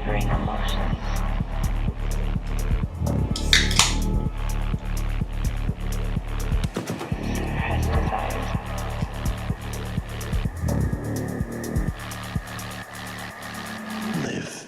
quivering emotions. Suppressed desires. Live.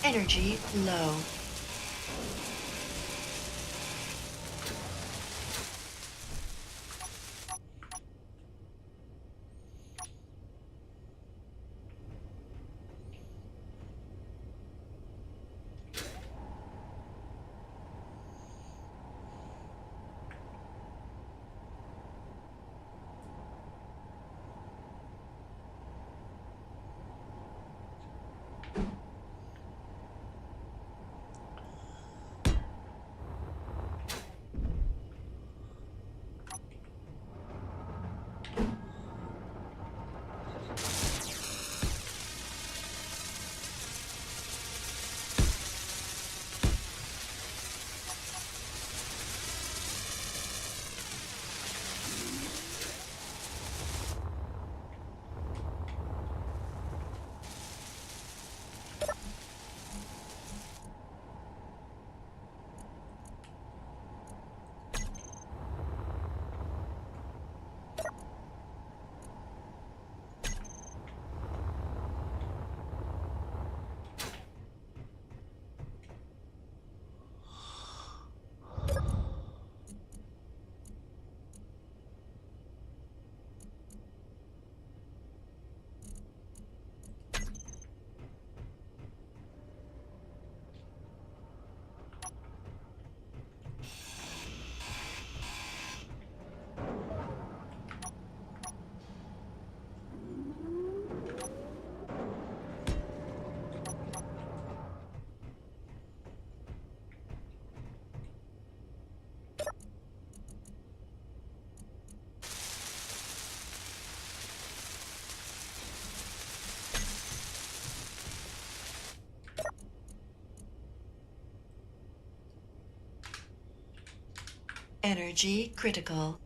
Energy low. Energy critical.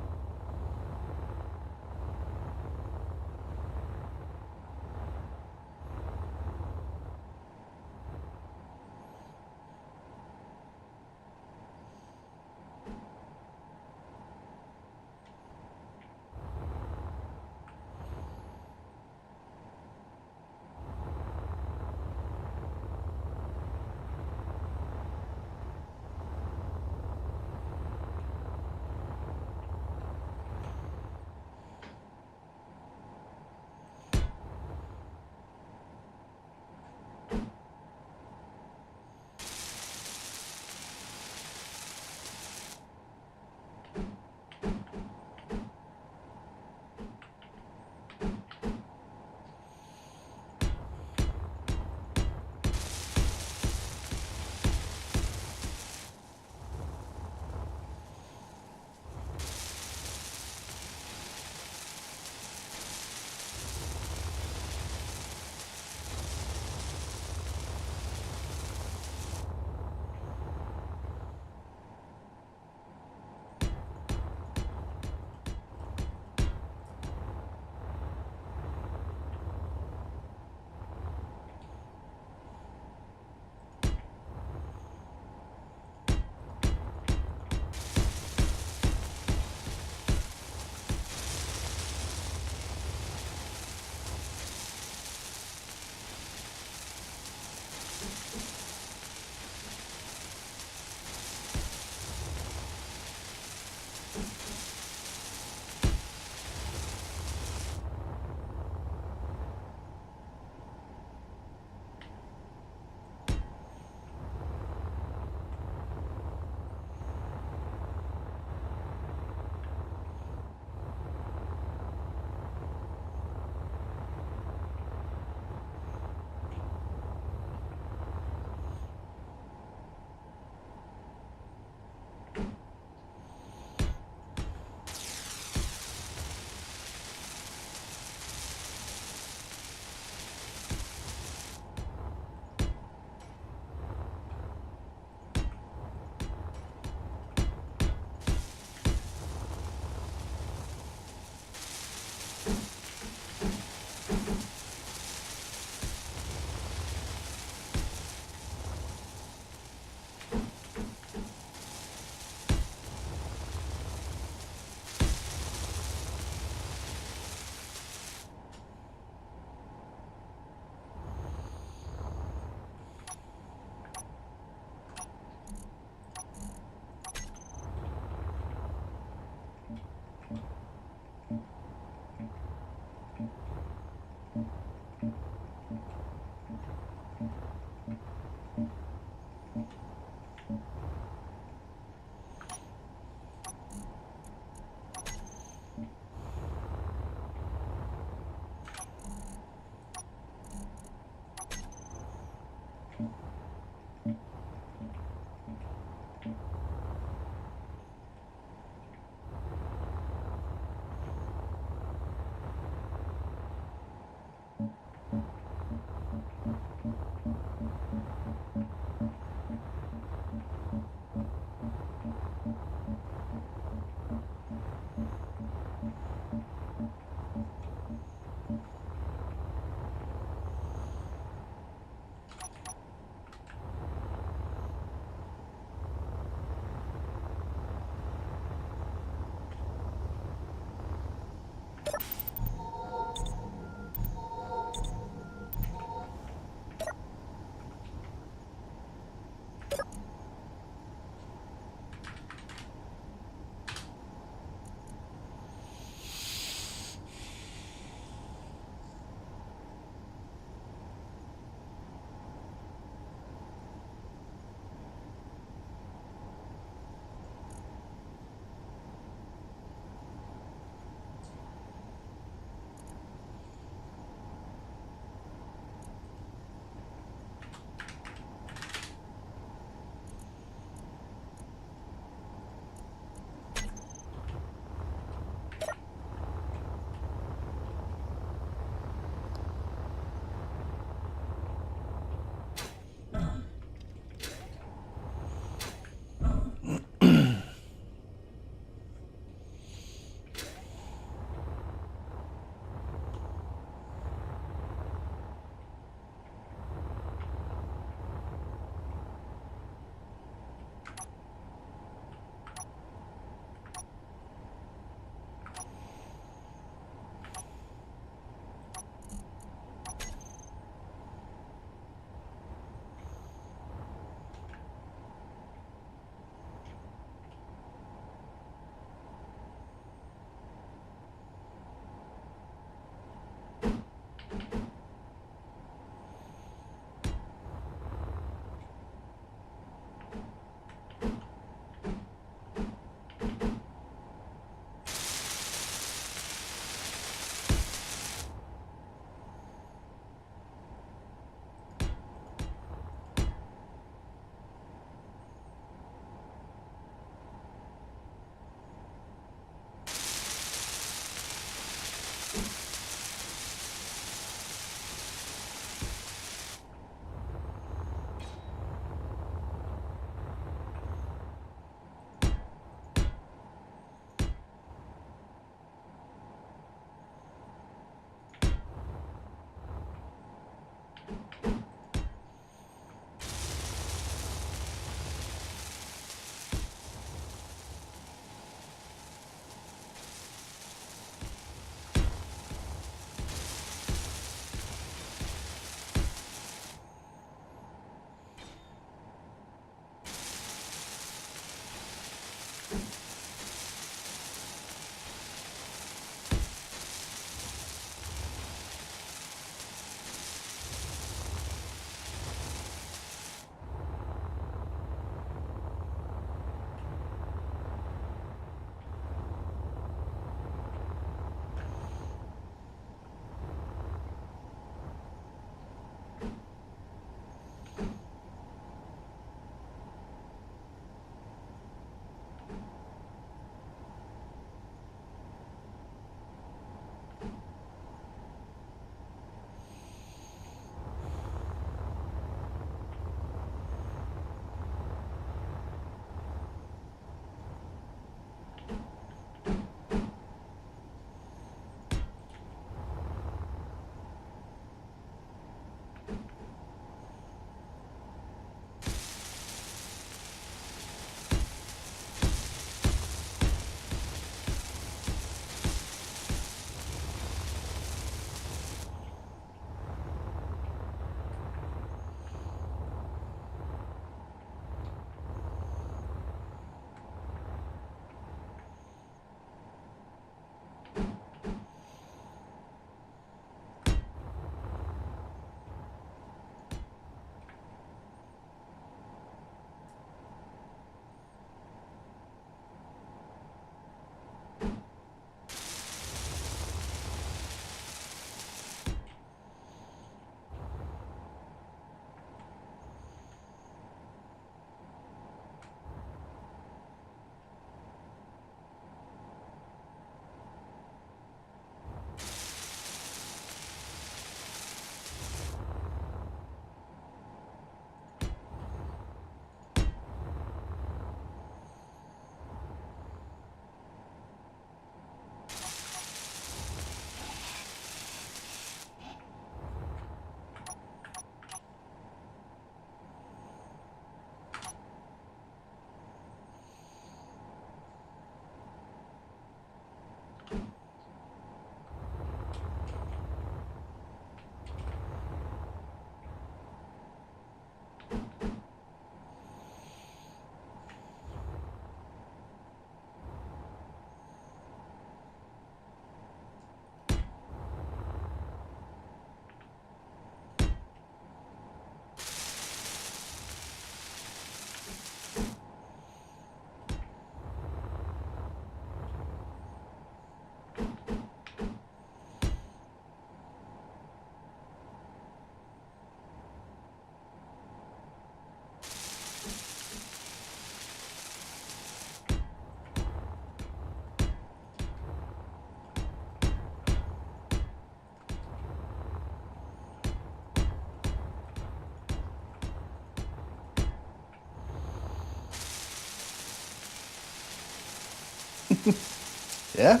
Yeah,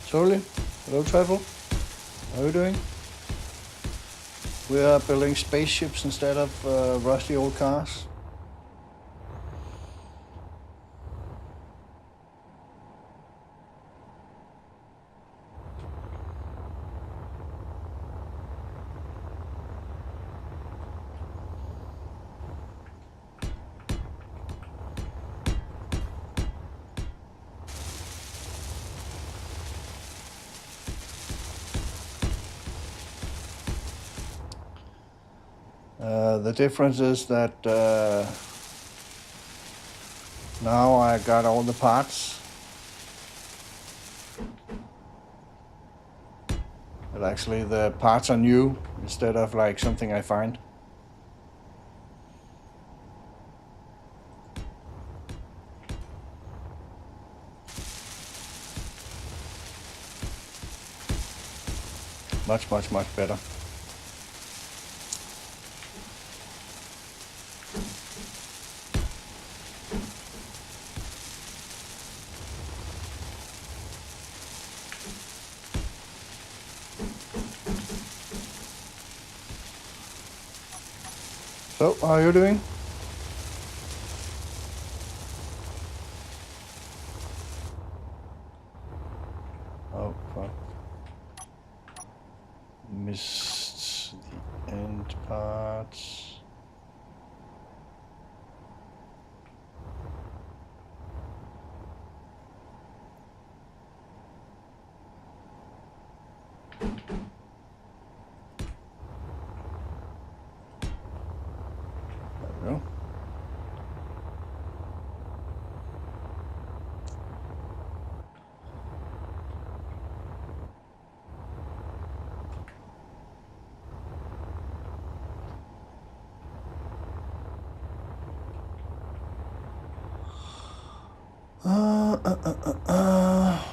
totally. Hello, Travel. How are you doing? We are building spaceships instead of rusty old cars. The difference is that now I got all the parts. But actually the parts are new instead of like something I find. Much, much, much better. So, how are you doing? Oh, fuck. Missed the end parts. There we go. Uh, uh, uh, uh, uh.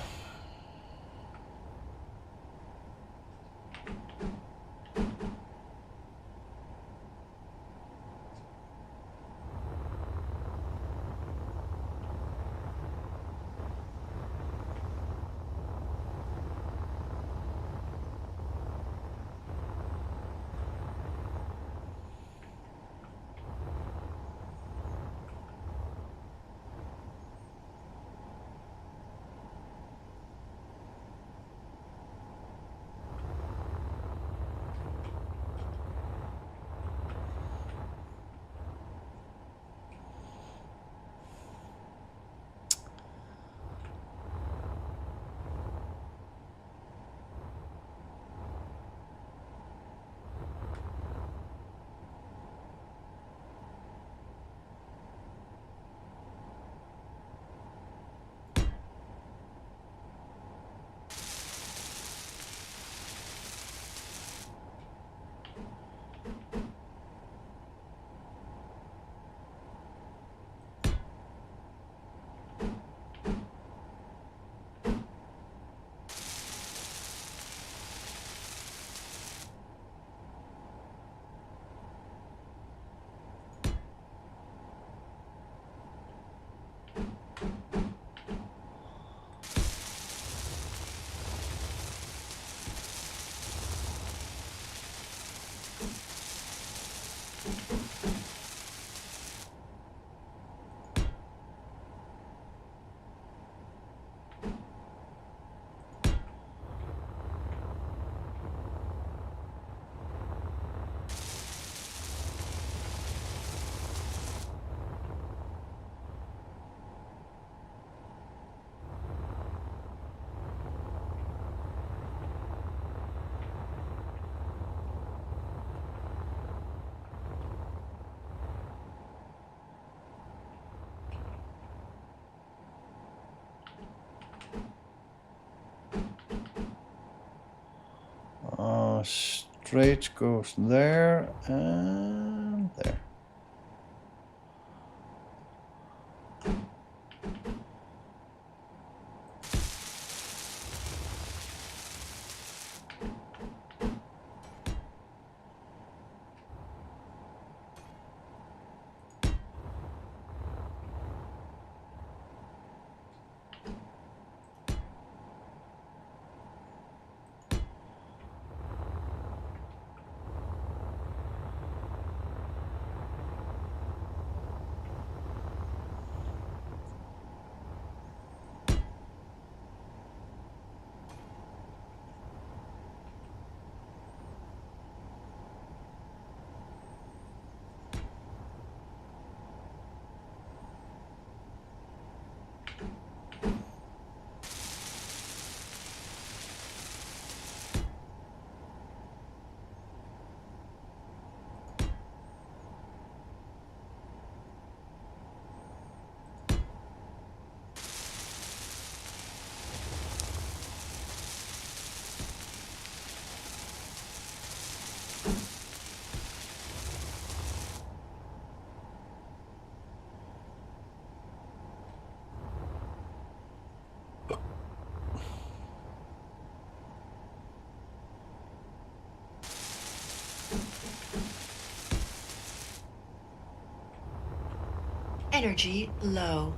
Straight goes there and there. Energy low.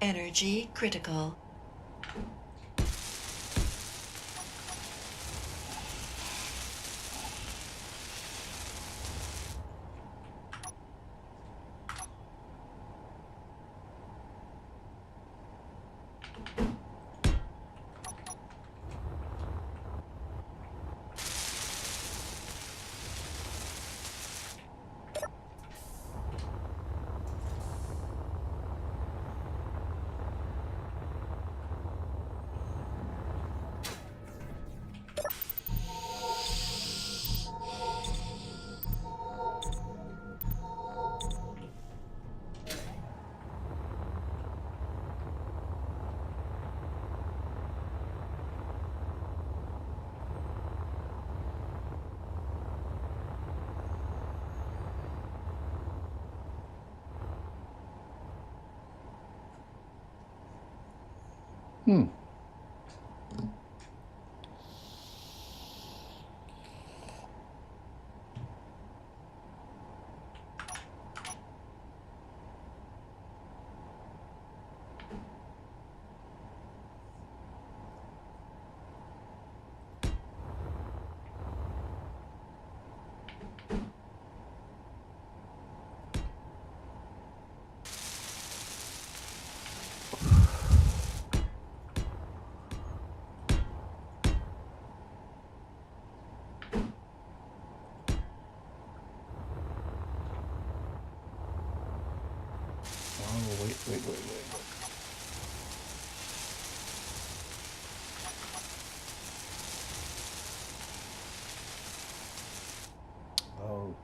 Energy critical. Hmm. Oh, wait. Oh.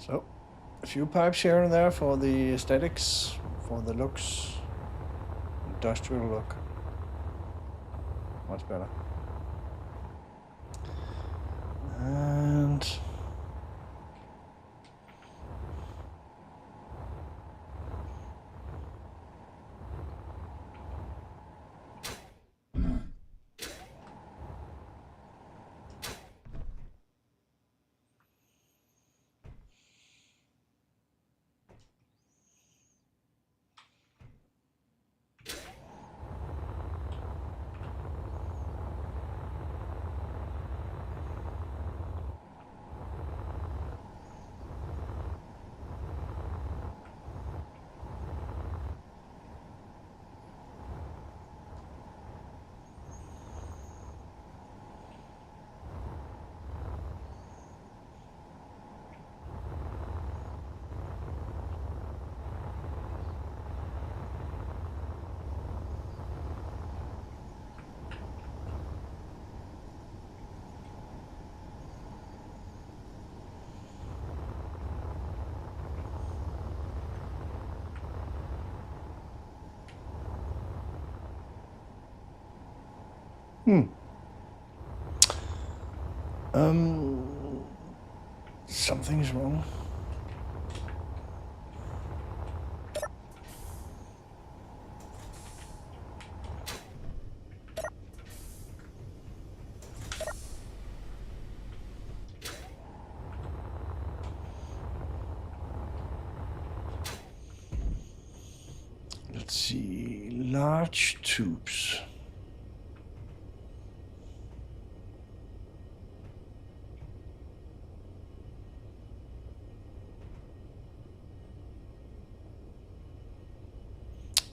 So, a few pipes here and there for the aesthetics, for the looks, industrial look. Much better. And something's wrong. Let's see, large tubes.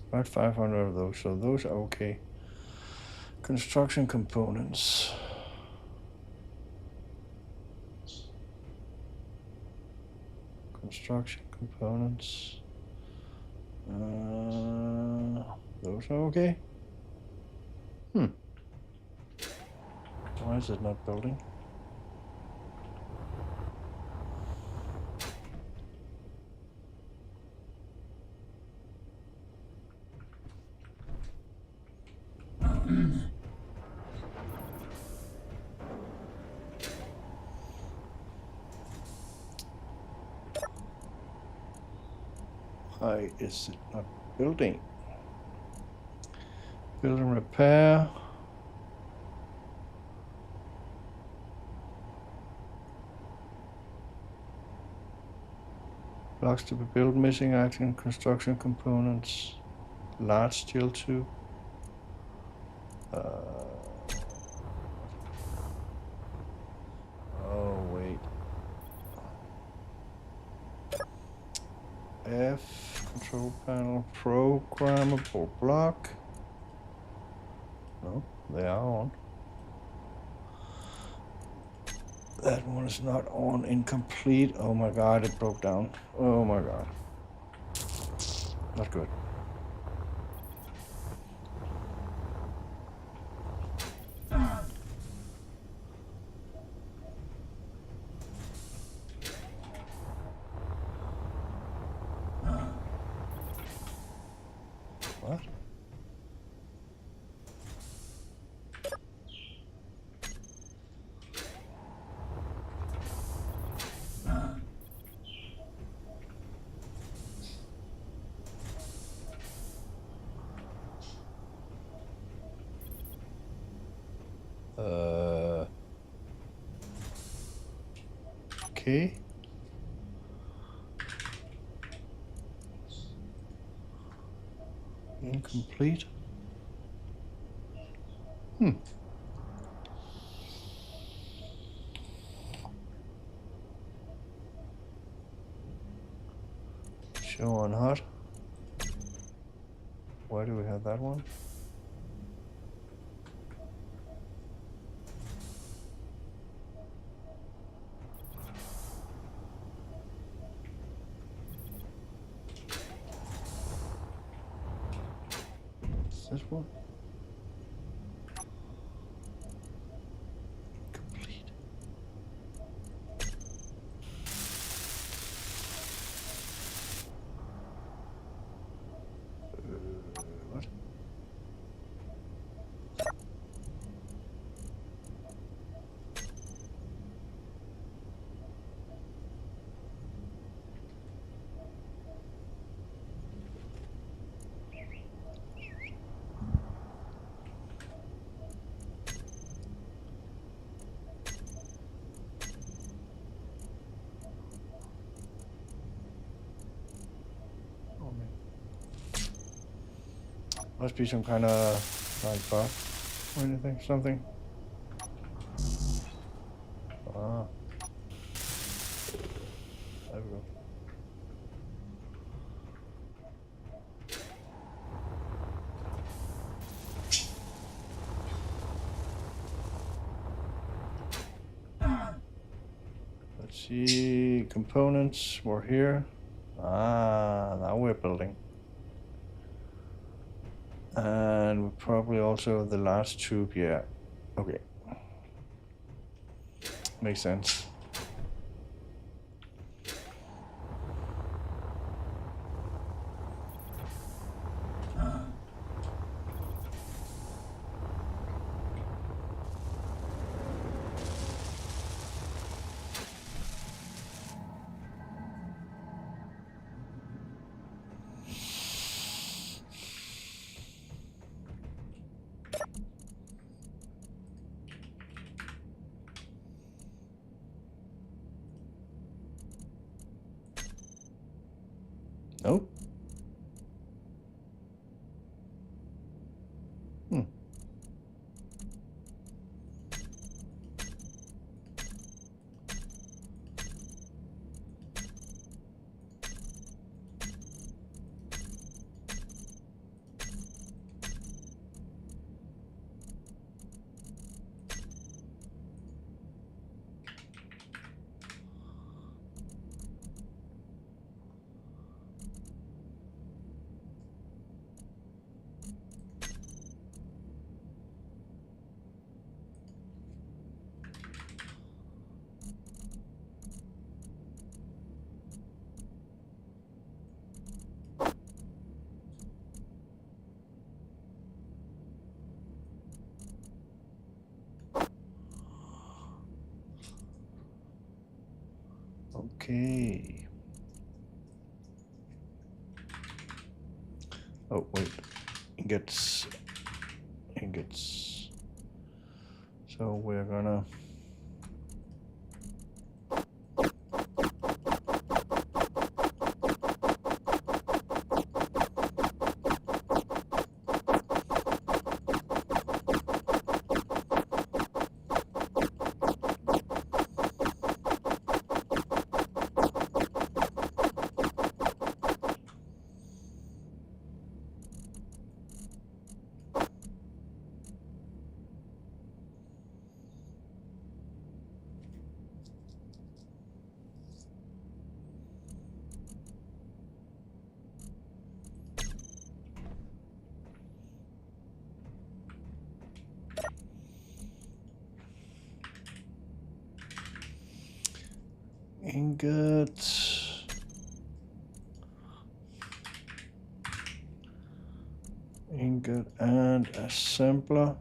About 500 of those, so those are okay. Construction components. Construction components. Those are okay. Why is it not building? Why is it not building? Build and repair. Blocks to be built, missing acting construction components. Large steel tube. Oh wait. F control panel, programmable block. No, they are on. That one is not on. Incomplete. Oh my god, it broke down. Oh my god. Not good. What? Okay. Incomplete. Show on hot. Why do we have that one? Is this one? Complete. What? Oh man. Must be some kind of like bug or anything, something. Ah. There we go. Let's see, components were here. Ah, now we're building. And we probably also the last tube, yeah. Okay. Makes sense. Nope. Okay. Oh, wait. Ingots. Ingots. So we're gonna... Ingot. Ingot and assembler.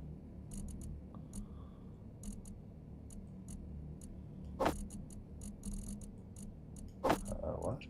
What?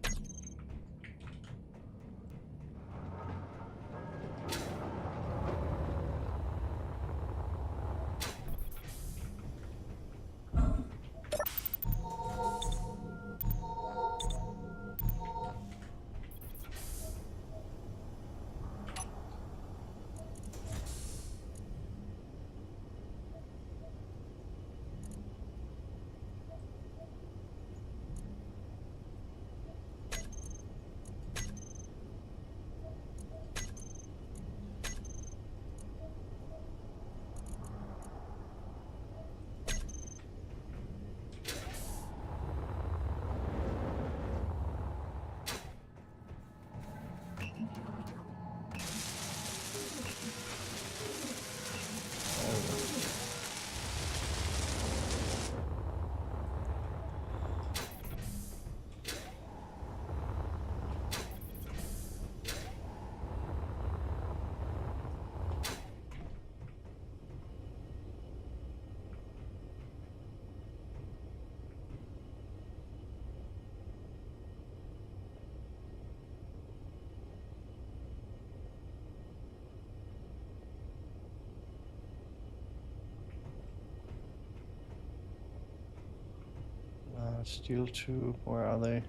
Steel tube, where are they?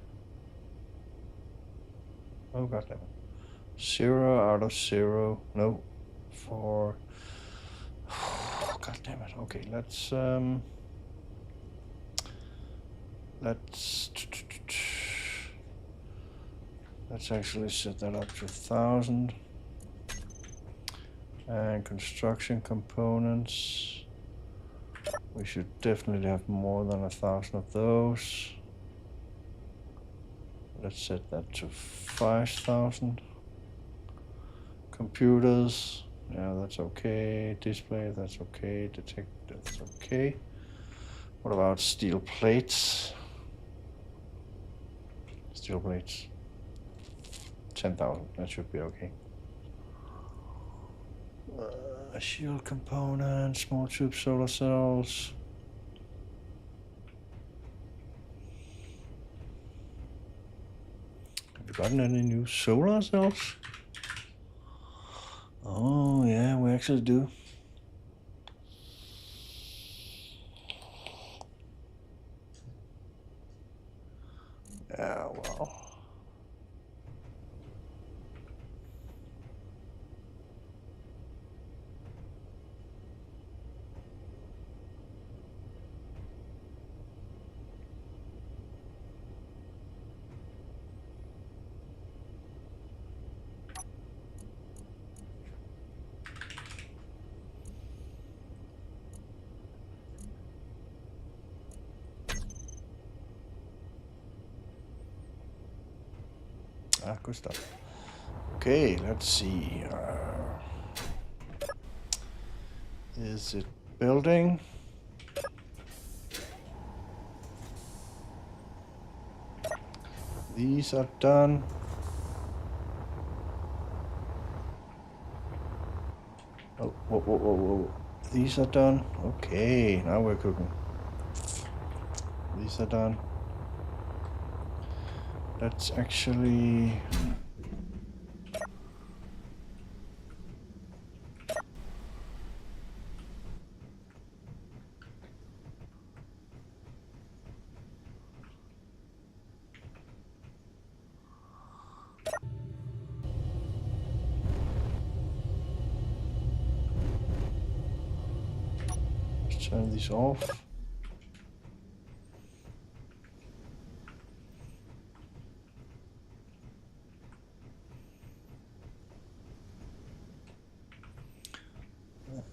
Oh god damn it. 0 out of 0. No. 4. God damn it. Okay, let's actually set that up to 1,000. And construction components. We should definitely have more than 1,000 of those. Let's set that to 5,000. Computers, yeah, that's okay. Display, that's okay. Detect, that's okay. What about steel plates? Steel plates. 10,000, that should be okay. Shield components, small tube solar cells. Have you gotten any new solar cells? Oh yeah, we actually do. Yeah, well. Good stuff. Okay, let's see. Is it building? These are done. Oh, whoa, whoa, whoa, whoa. These are done. Okay, now we're cooking. These are done. Let's actually... Let's turn these off.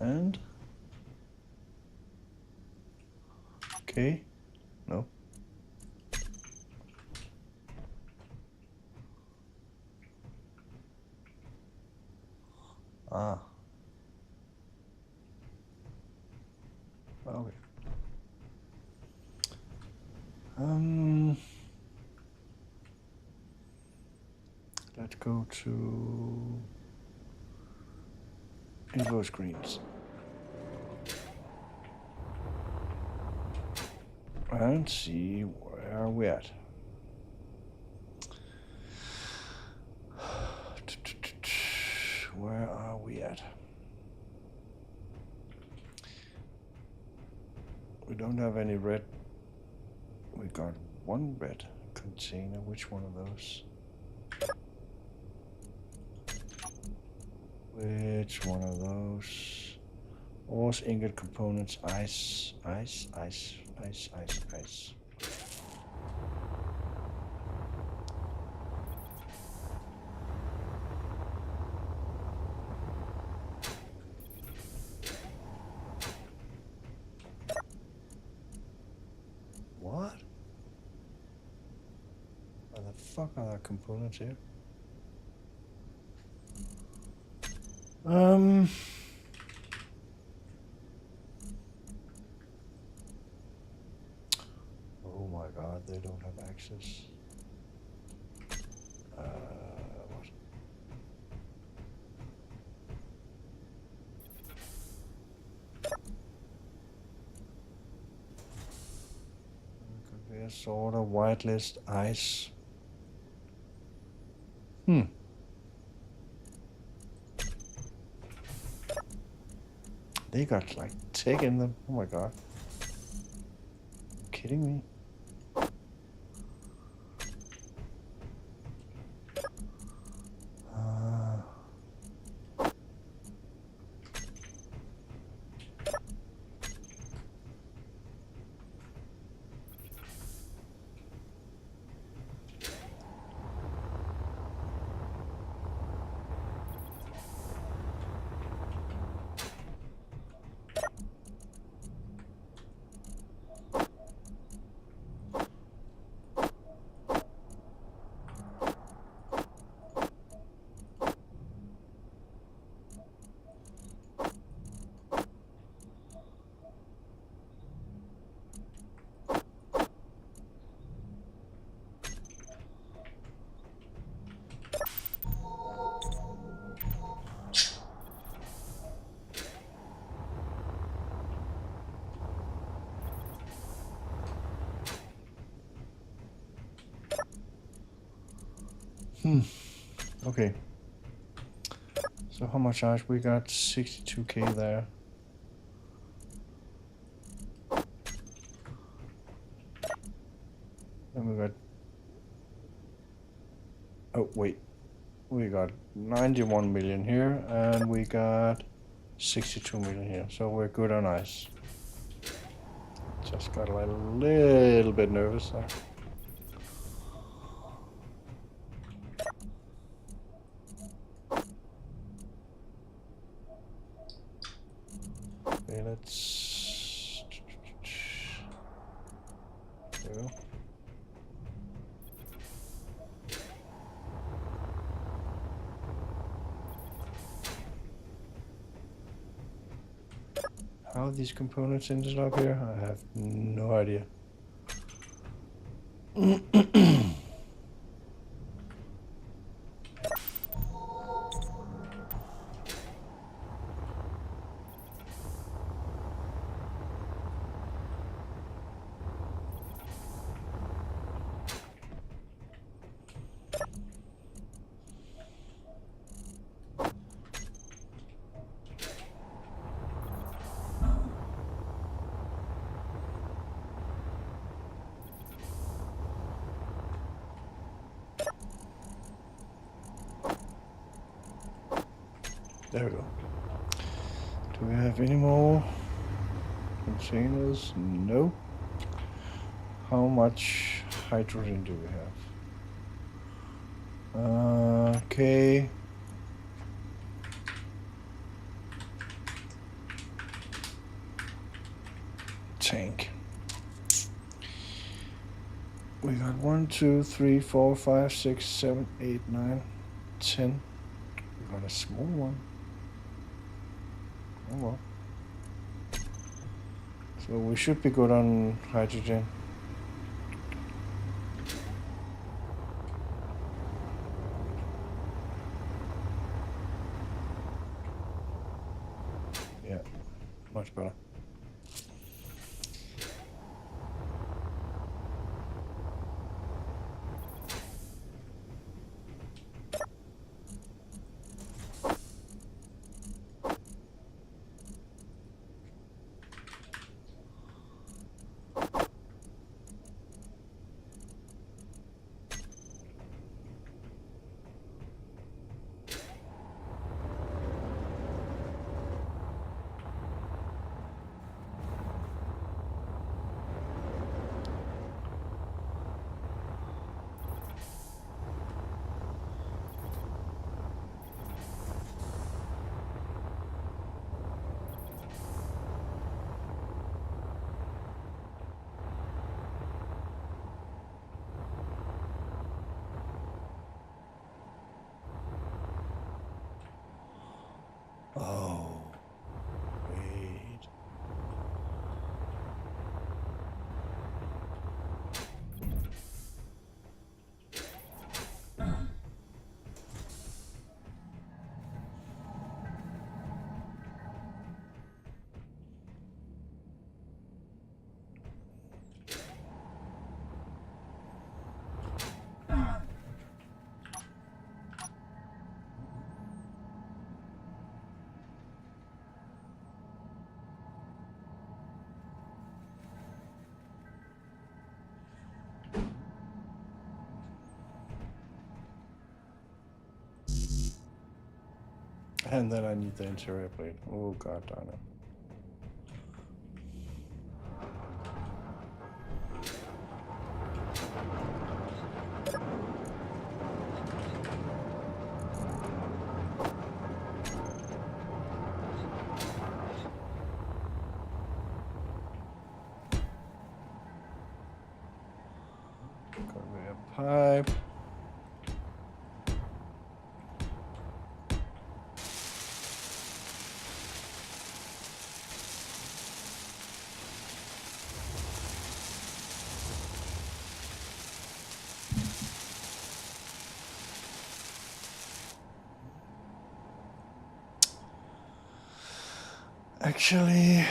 And... Okay. No. Ah. Okay. Let's go to info screens and see where we're at. Where are we at? We don't have any red. We got one red container. Which one of those? Which one of those? Ores, ingot, components, ice, ice, ice, ice, ice, ice. What? Where the fuck are the components here? Oh my god, they don't have access. What? Conveyor sorter, whitelist, ice. They got like tech in them. Oh my god. Are you kidding me? Okay. So how much ice? We got 62k there. And we got... Oh, wait. We got 91 million here, and we got 62 million here. So we're good on ice. Just got a little bit nervous there. Okay, let's... There we go. How these components ended up here, I have no idea. There we go. Do we have any more containers? No. How much hydrogen do we have? Okay. Tank. We got 1, 2, 3, 4, 5, 6, 7, 8, 9, 10. We got a small one. Oh well. So we should be good on hydrogen. Much better. Oh, wait. And then I need the interior plate. Oh god darn it. Conveyor pipe. Actually,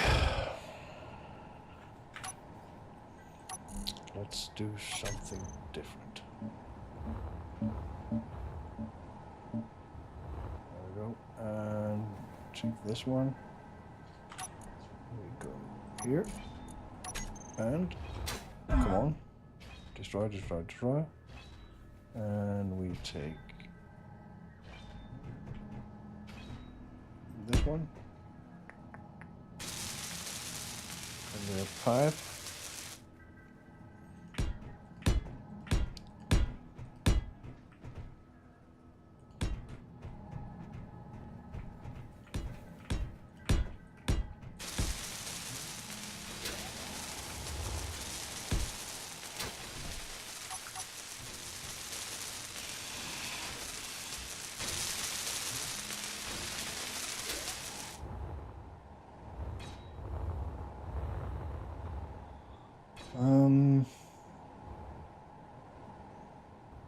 let's do something different. There we go. And take this one. We go here. And come on. Destroy, destroy, destroy. And we take this one. And the pipe.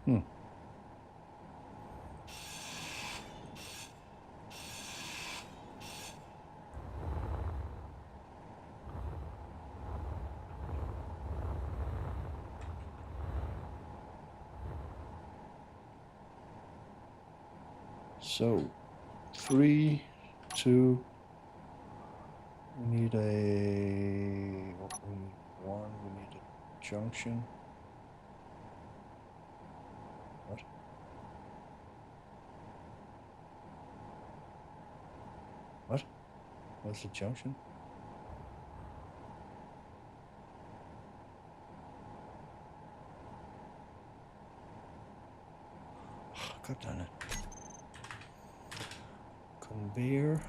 Hmm. So, 3, 2. We need a. What we need? One. We need a junction. What? What? What's the junction? God damn it. Conveyor.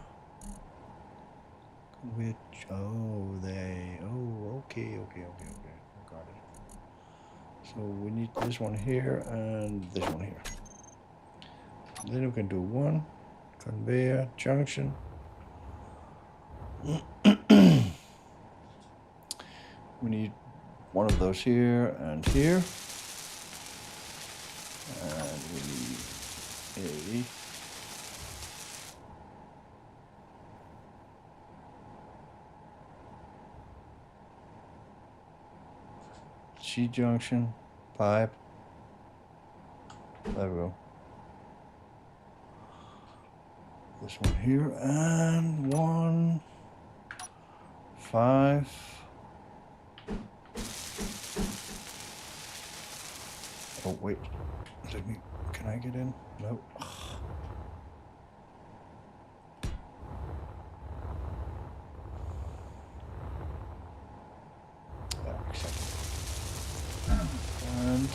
Conveyor. Oh, they. Oh, okay. Got it. So we need this one here and this one here. Then we can do one conveyor junction. We need one of those here and here. And we need a AC junction, pipe. There we go. This one here, and 1, 5. Oh wait, can I get in? No. Yeah, exactly. And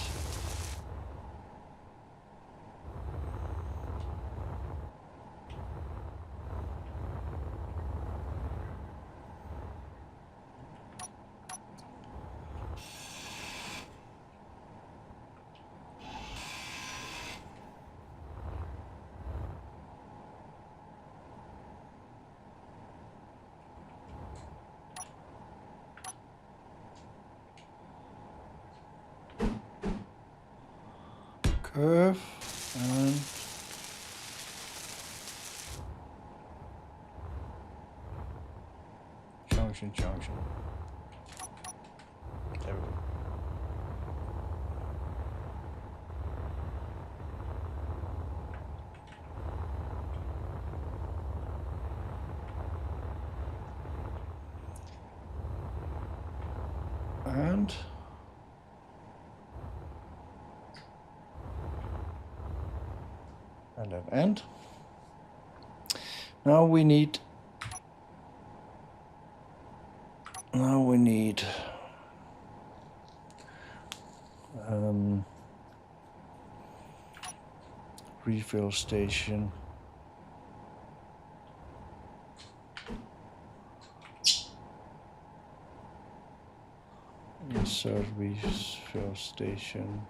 curve and junction. There we go. And that end. Now we need refill station. Insert refill station.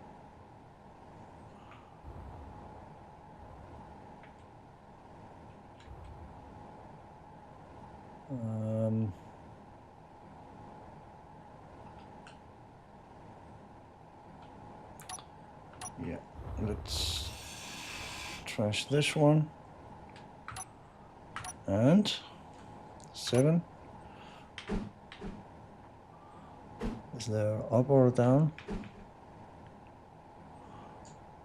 Yeah, let's trash this one. And 7. Is there up or down?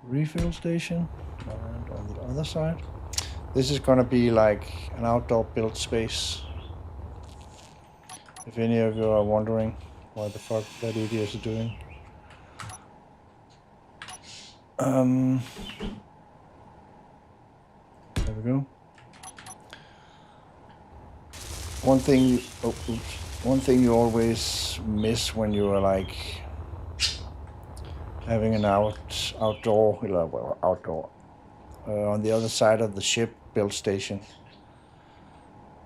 Refill station. And on the other side. This is gonna be like an outdoor build space. If any of you are wondering what the fuck that idiot is doing. There we go. One thing you always miss when you are like having an outdoor on the other side of the ship build station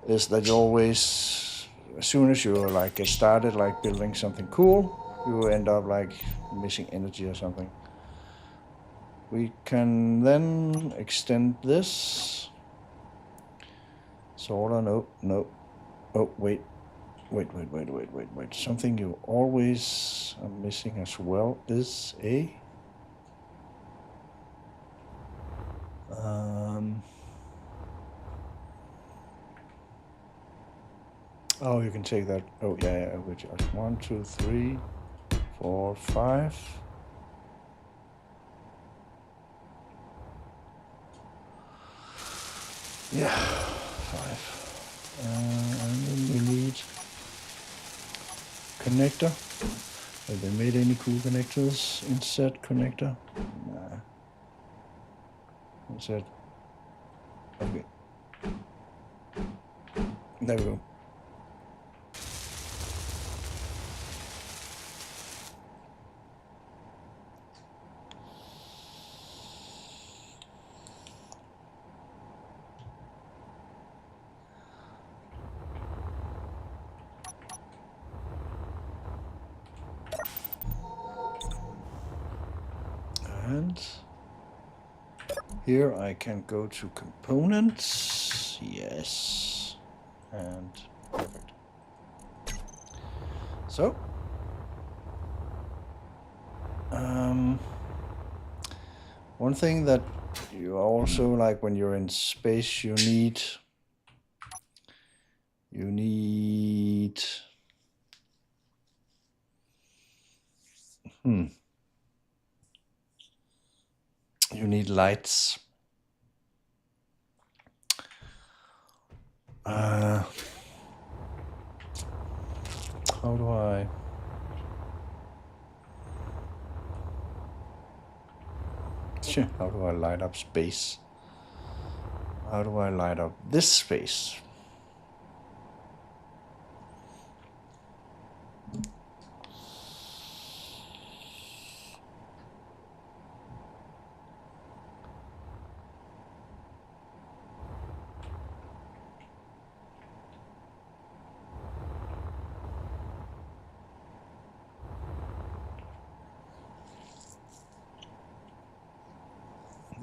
is that you always, as soon as you like get started like building something cool, you end up like missing energy or something. We can then extend this. Sorta, no. Oh, wait. Something you always are missing as well is a oh, you can take that. Oh, yeah, which are 1, 2, 3, 4, 5. Yeah, 5. And then we need connector. Have they made any cool connectors? Insert connector? Nah. Insert. Okay. There we go. And here I can go to components. Yes. And perfect. So one thing that you also like when you're in space, you need You need lights. How do I... How do I light up space? How do I light up this space?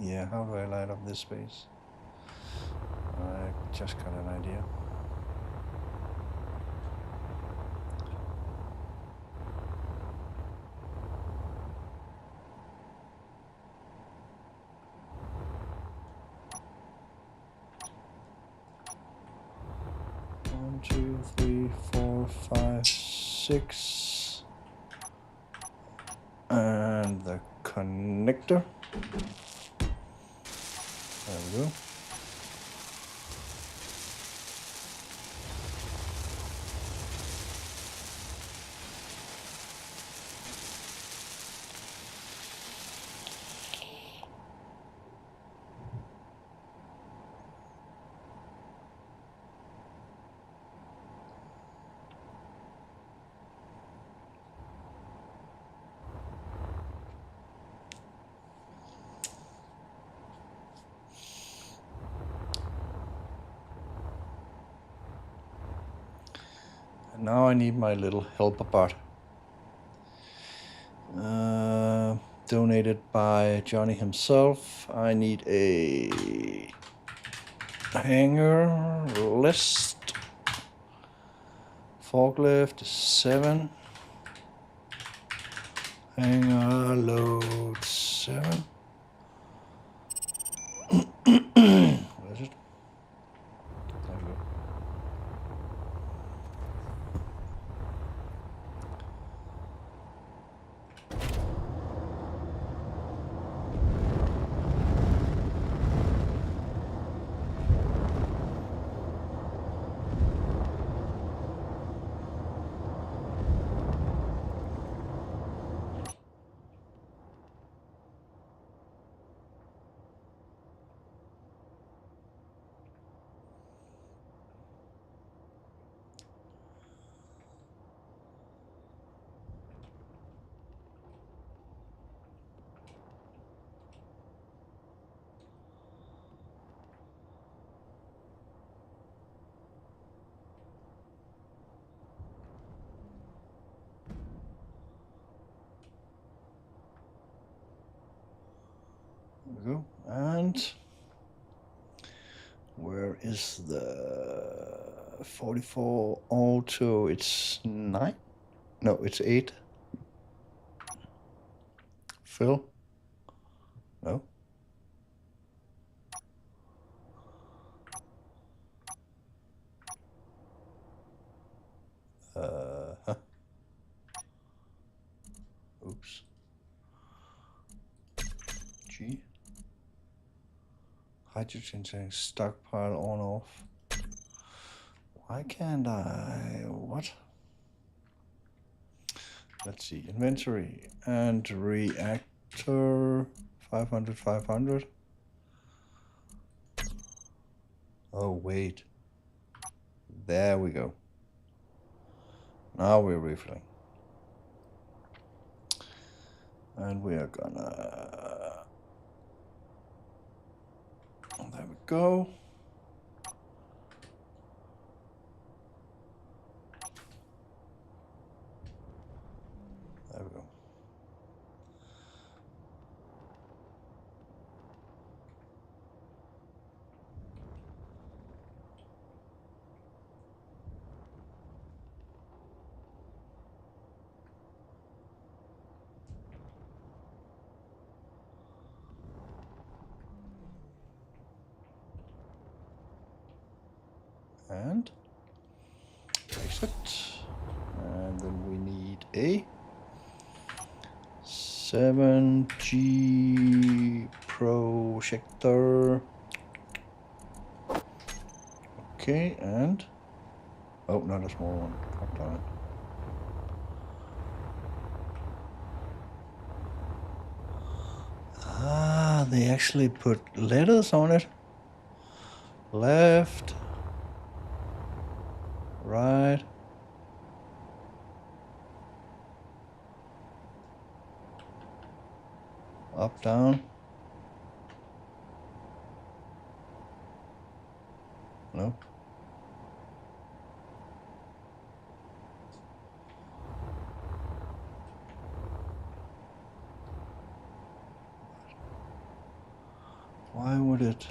Yeah, how do I light up this space? I just got an idea. One, two, three, 4, 5, 6. And the connector. There we go. And now I need my little helper bot. Donated by Johnny himself. I need a hanger list. Forklift 7. Hanger load 7. What is it? There we go. There we go. And where is the 44 auto? It's 9? No, it's 8. Fill? No. Huh. Oops. G. Hydrogen tank stockpile on off. Why can't I? What? Let's see. Inventory and reactor 500, 500. Oh, wait. There we go. Now we're refilling. And we are gonna... There we go. There we go. And exit. And then we need a 7G projector. Okay, and oh, not a small one. God damn it. Ah, they actually put letters on it. Left, right. Up, down. No. Why would it?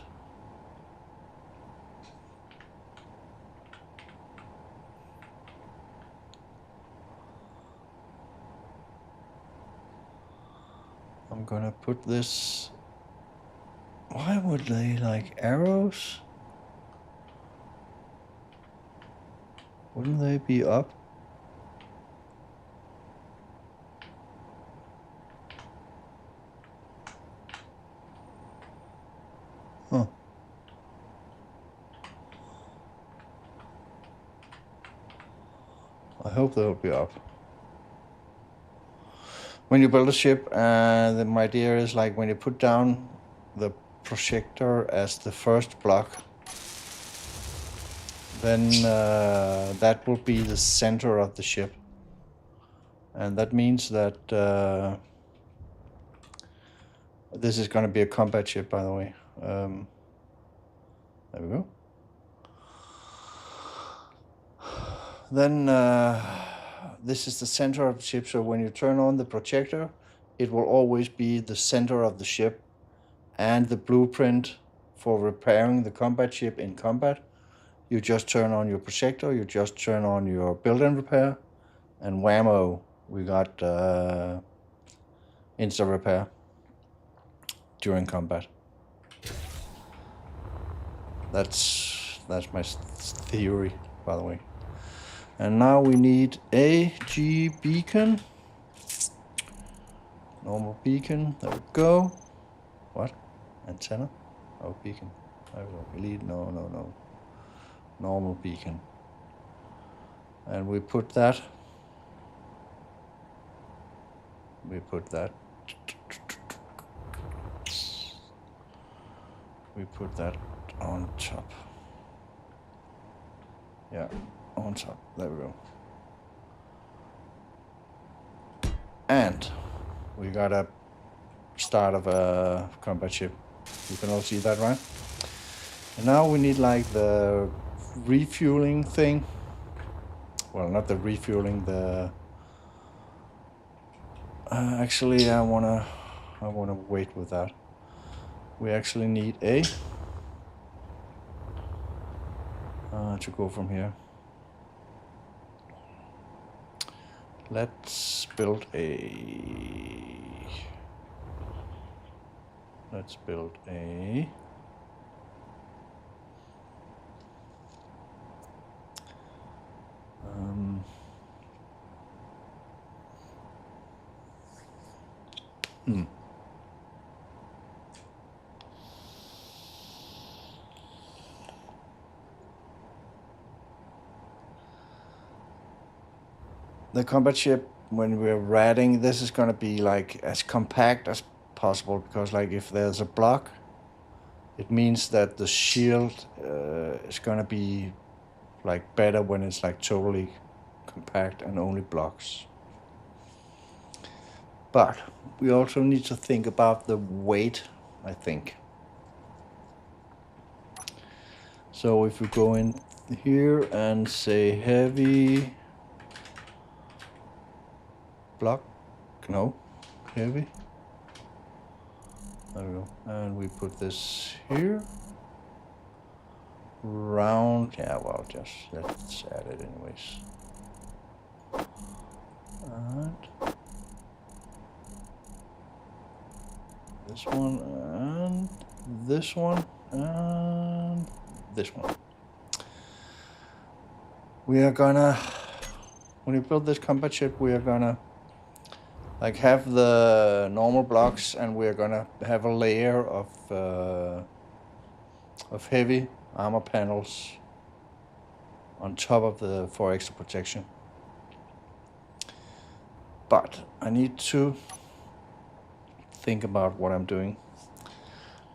I'm gonna put this. Why would they like arrows? Wouldn't they be up? Huh. I hope they'll be up. When you build a ship, my idea is like when you put down the projector as the first block, then that will be the center of the ship. And that means that this is going to be a combat ship, by the way. There we go. Then this is the center of the ship, so when you turn on the projector, it will always be the center of the ship, and the blueprint for repairing the combat ship in combat. You just turn on your projector, you just turn on your build and repair, and whammo, we got insta repair during combat. That's my theory, by the way. And now we need a G beacon. Normal beacon, there we go. What? Antenna? Oh, beacon. There we go. Elite, no. Normal beacon. And we put that. We put that on top. Yeah, on top. There we go. And we got a start of a combat ship. You can all see that, right? And now we need like the refueling thing. Well, not the refueling, the actually I wanna wait with that. We actually need a to go from here. Let's build a the combat ship, when we're ratting, this is going to be like as compact as possible, because like if there's a block, it means that the shield is going to be like better when it's like totally compact and only blocks. But we also need to think about the weight, I think. So if we go in here and say heavy block, no, heavy. There we go. And we put this here. Round, yeah, well, just let's add it anyways. And this one, and this one, and this one. We are gonna, when we build this combat ship, we are gonna like have the normal blocks, and we're gonna have a layer of heavy armor panels on top of for extra protection. But I need to think about what I'm doing.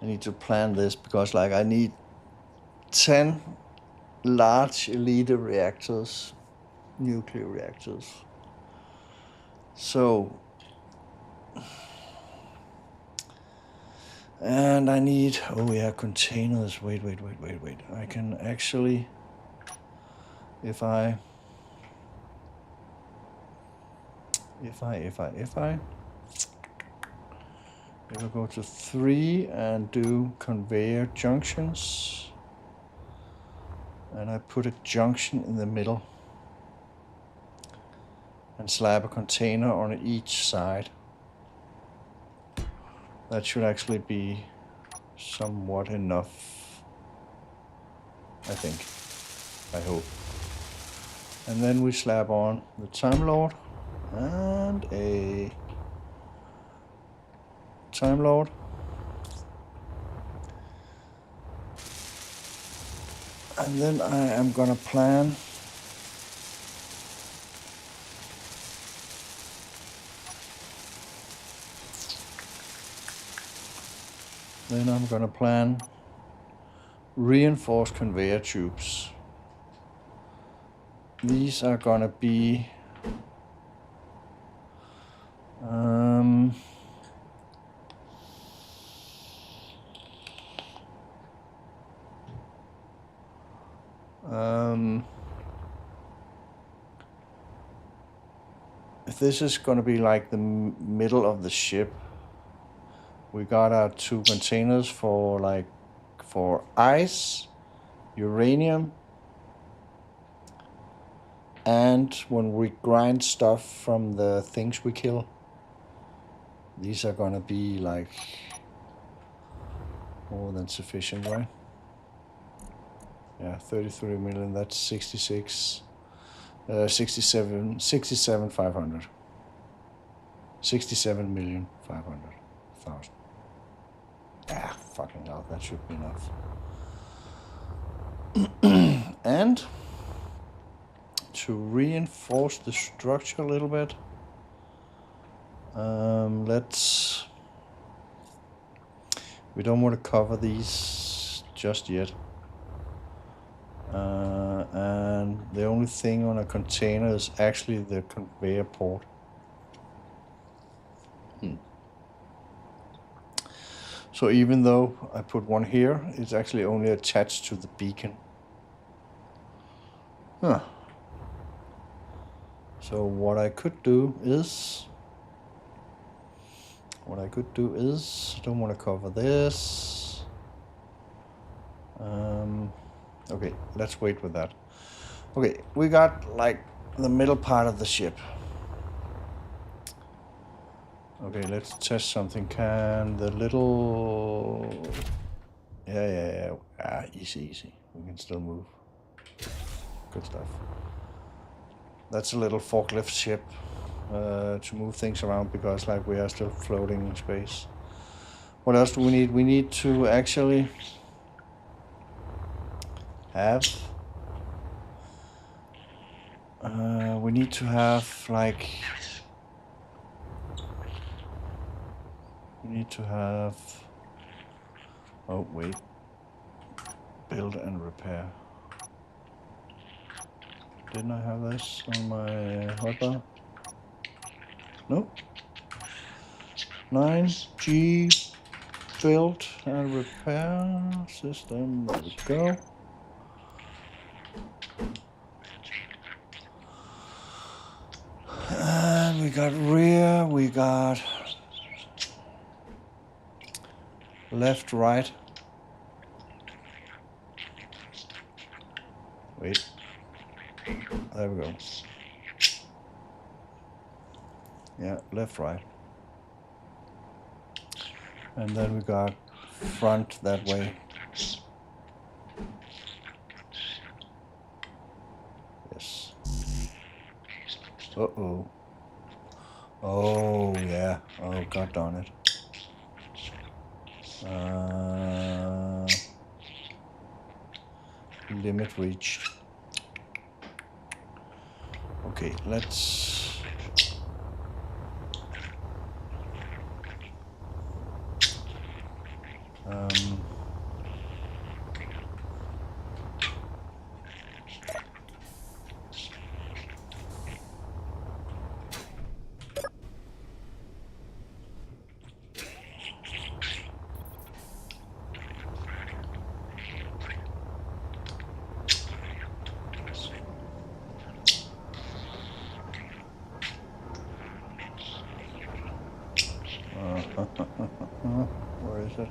I need to plan this because like I need 10 large elite reactors, nuclear reactors. So, and I need, oh yeah, containers. Wait. I can actually, if I go to 3 and do conveyor junctions, and I put a junction in the middle and slap a container on each side, that should actually be somewhat enough, I think, I hope. And then we slap on the Time Lord and a Time Lord. And then I am gonna plan reinforced conveyor tubes. These are gonna be if this is gonna be like the middle of the ship, we got our 2 containers for ice, uranium, and when we grind stuff from the things we kill, these are gonna be like more than sufficient, right? Yeah, 33 million, that's 67, 500. 67,500,000. Ah, fucking hell, that should be enough. And to reinforce the structure a little bit, we don't want to cover these just yet. And the only thing on a container is actually the conveyor port. So even though I put one here, it's actually only attached to the beacon. Huh. So what I could do is, I don't want to cover this. Okay, let's wait with that. Okay, we got like the middle part of the ship. Okay, let's test something. Can the little... Yeah. Easy. We can still move. Good stuff. That's a little forklift ship to move things around because like we are still floating in space. What else do we need? We need to actually have... we need to have like... We need to have... Oh, wait. Build and repair. Didn't I have this on my hotbar? No. 9G build and repair system. There we go. And we got rear, we got left, right. Wait. There we go. Yeah, left, right. And then we got front that way. Yes. Uh-oh. Oh, yeah. Oh, god darn it. Limit reached. Okay, let's... where is it?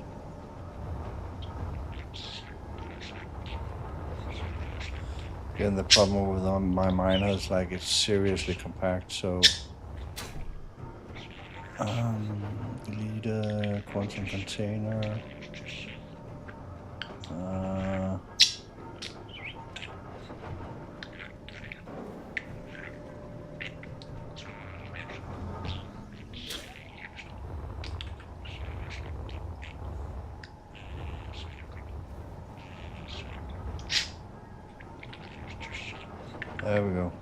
Again, the problem with my miner is like it's seriously compact, so leader, quantum container. There we go.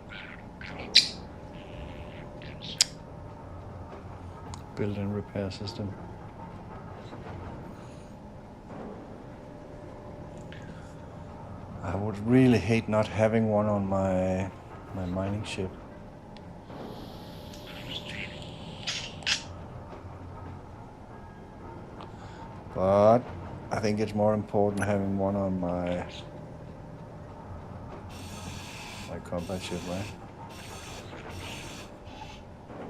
Built-in repair system. I would really hate not having one on my mining ship. But I think it's more important having one on my combat ship, right?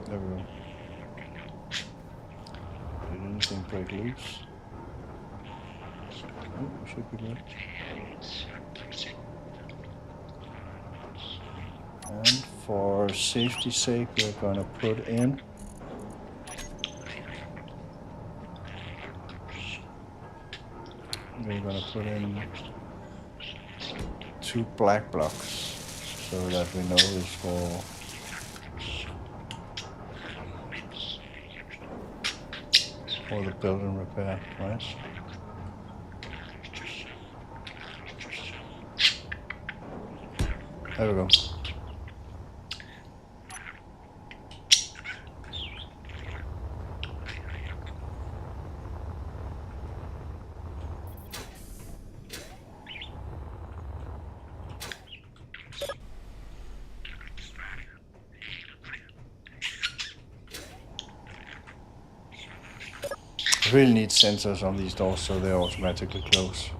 There we go. Did anything break loose? Oh, we should be good. And for safety's sake, we're gonna put in two black blocks so that we know it's for the build and repair, right? There we go. I really need sensors on these doors so they automatically close.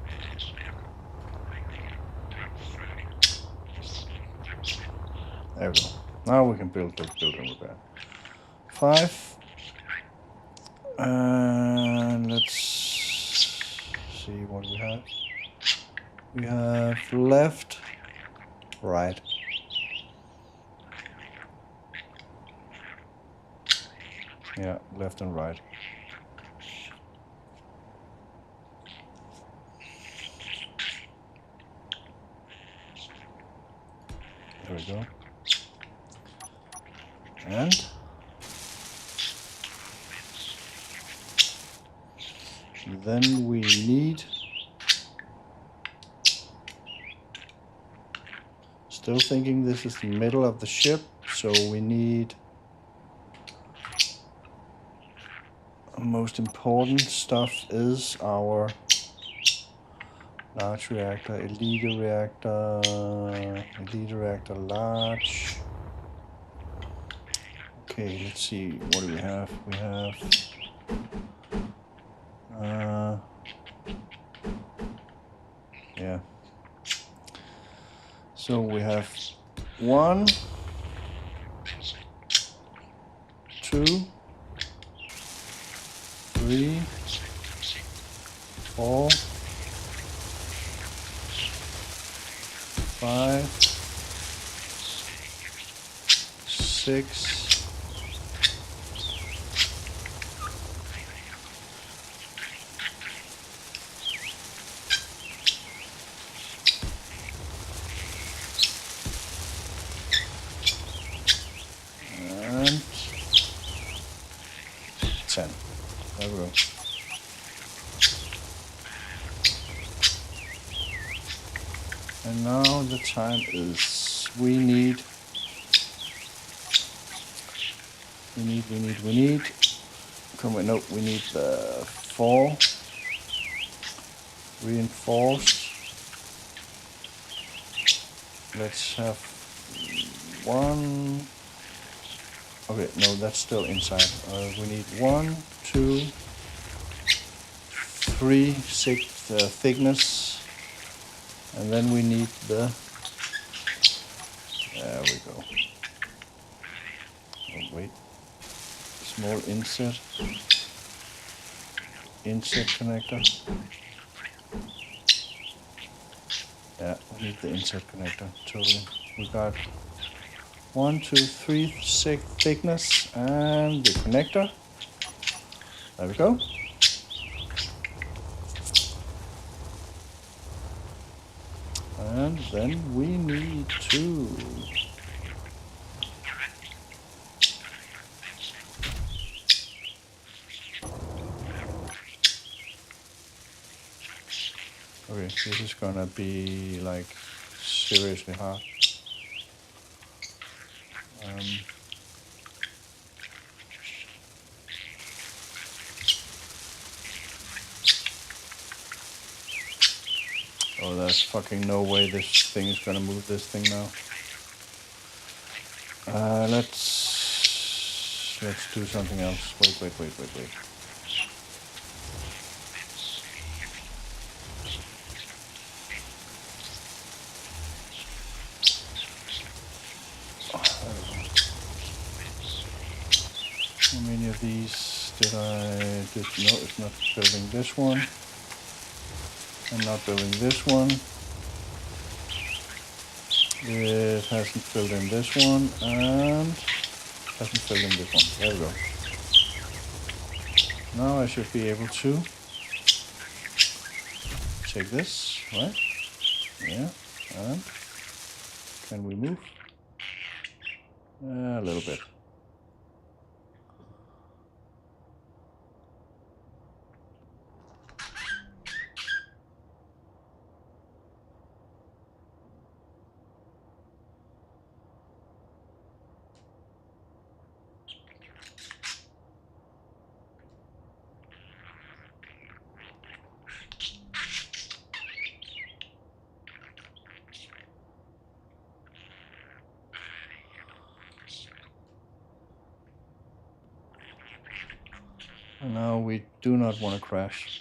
There we go. Now we can build and repair. 5. And let's see what we have. We have left, right. Yeah, left and right. There we go. And then we need, still thinking this is the middle of the ship, so we need, most important stuff is our large reactor, elite reactor large. Okay, let's see, what do we have? We have yeah. So we have 1, 2, 3, 4, 5, 6, 7, And now the time is, we need, come on, no, we need the 4 reinforced. Let's have 1. Okay, no, that's still inside. We need 1, 2, 3 thickness, and then we need the. There we go. Oh, wait. Small inset connector. Yeah, we need the inset connector. Totally. We got 1, 2, 3 thickness and the connector. There we go. And then we need to. Okay, this is gonna be like seriously hard. Oh, there's fucking no way this thing is gonna move this thing now. Let's do something else. Wait. How many of these did I do? No, it's not building this one. I'm not building this one. It hasn't filled in this one, and hasn't filled in this one. There we go. Now I should be able to take this, right? Yeah, and can we move? A little bit. And now we do not want to crash.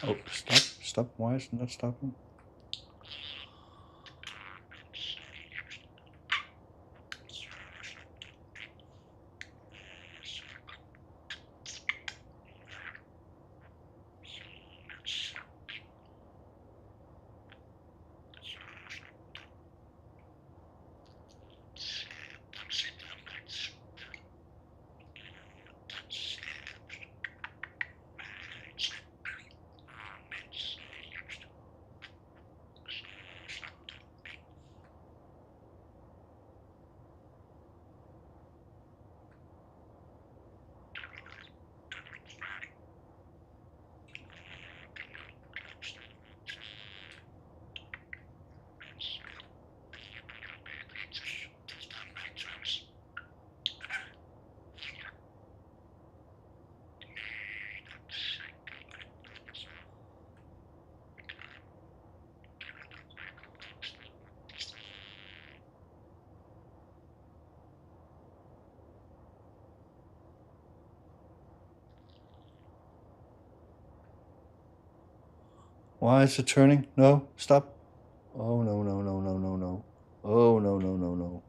Oh, stop. Why isn't that stopping? Why is it turning? No, stop. Oh, no. Oh, no.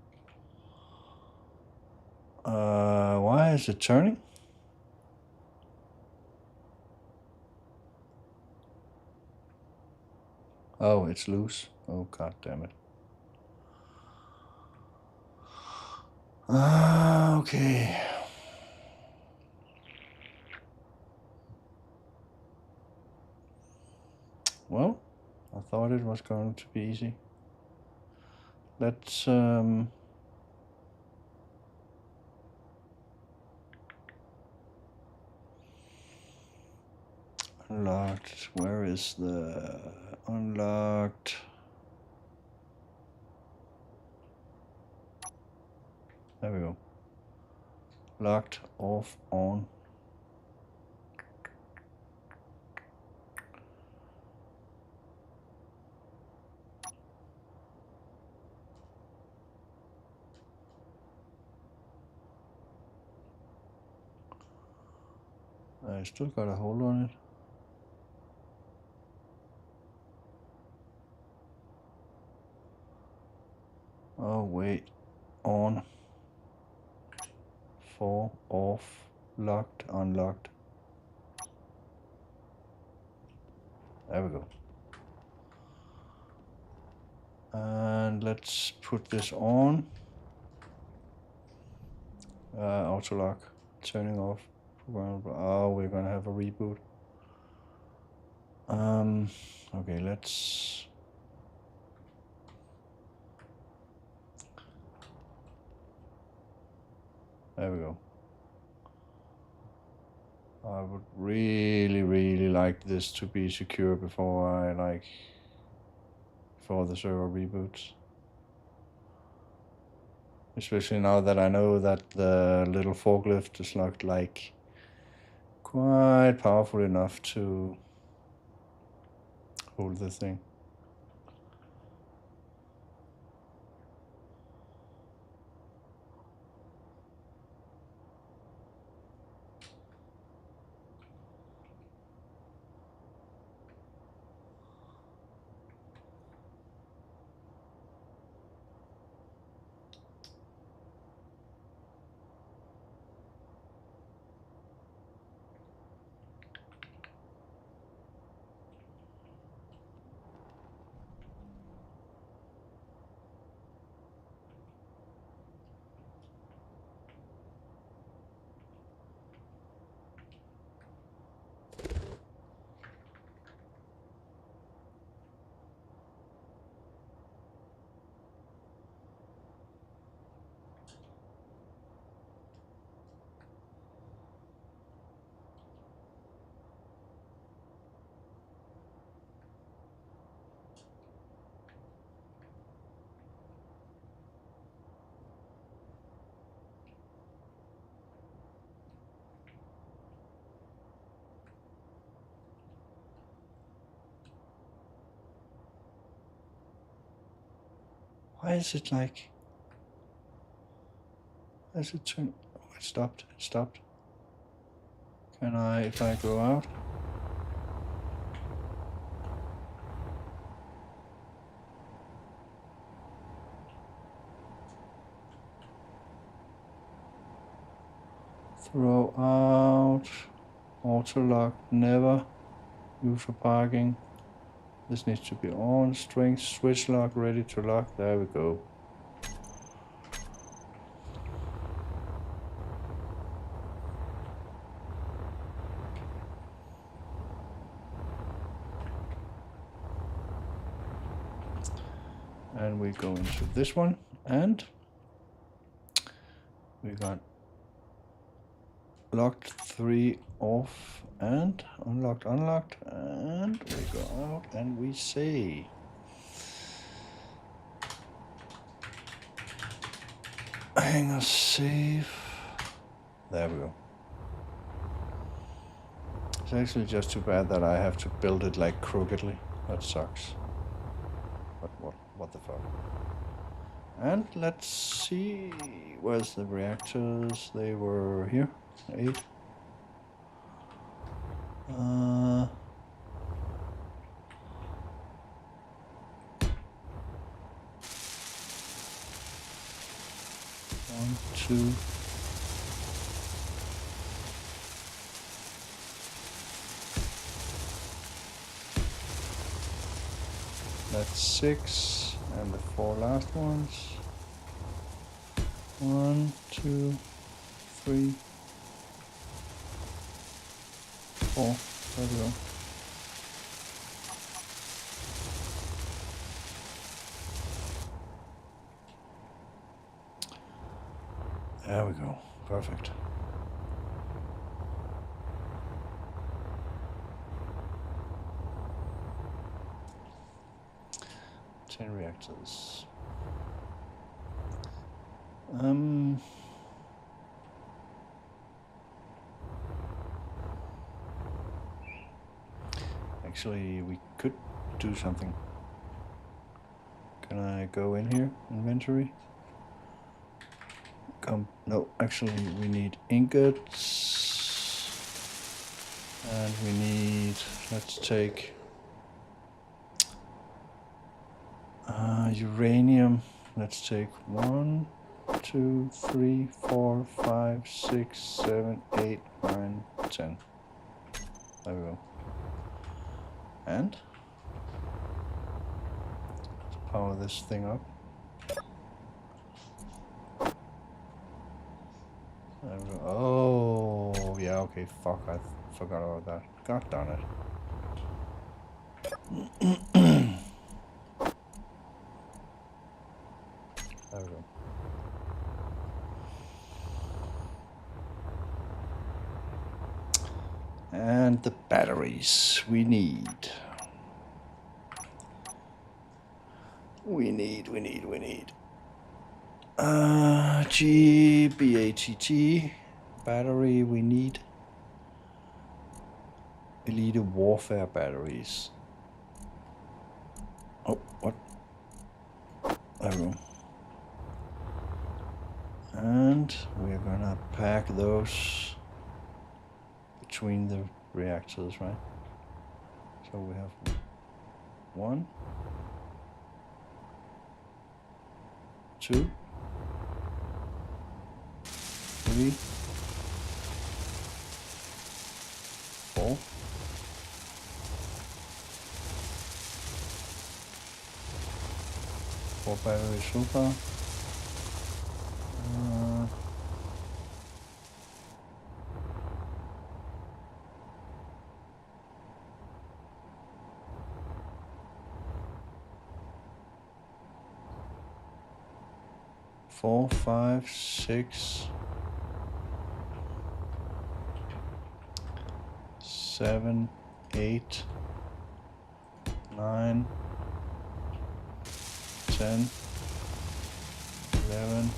Why is it turning? Oh, it's loose. Oh, god damn it. Okay. Well, I thought it was going to be easy. Let's unlocked. Where is the unlocked? There we go. Locked, off, on. I still got a hold on it. Oh wait, on. 4, off, locked, unlocked. There we go. And let's put this on. Auto lock, turning off. Oh, we're gonna have a reboot. Okay, let's. There we go. I would really like this to be secure before before the server reboots. Especially now that I know that the little forklift is not quite powerful enough to hold the thing. Why is it like? Has it turned? Oh, it stopped. It stopped. Can I, if I go out? Throw out. Auto lock, never. Use for parking. This needs to be on. String switch lock, ready to lock. There we go. And we go into this one, and we got locked 3 off and unlocked, and we go out and we say hangar safe. There we go. It's actually just too bad that I have to build it like crookedly. That sucks. But what the fuck? And let's see, where's the reactors? They were here. 8. One, 2. That's 6, and the 4 last ones. 1, 2, 3, 4. There we go. There we go. Perfect. Ten reactors. Actually, we could do something. Can I go in here? Inventory? No, actually we need ingots. And we need, let's take uranium. Let's take 1, 2, 3, 4, 5, 6, 7, 8, 9, 10. There we go. And let's power this thing up. There we go. Oh, yeah, okay, fuck, I forgot about that. God darn it. There we go. And the batteries we need. GBATT battery we need. Elite warfare batteries. Oh, what? There we go. And we're gonna pack those between the reactors, right? So we have 1, 2, 3, 4. 4 batteries so far. 4, 5, 6, 7, 8, 9, 10, 11,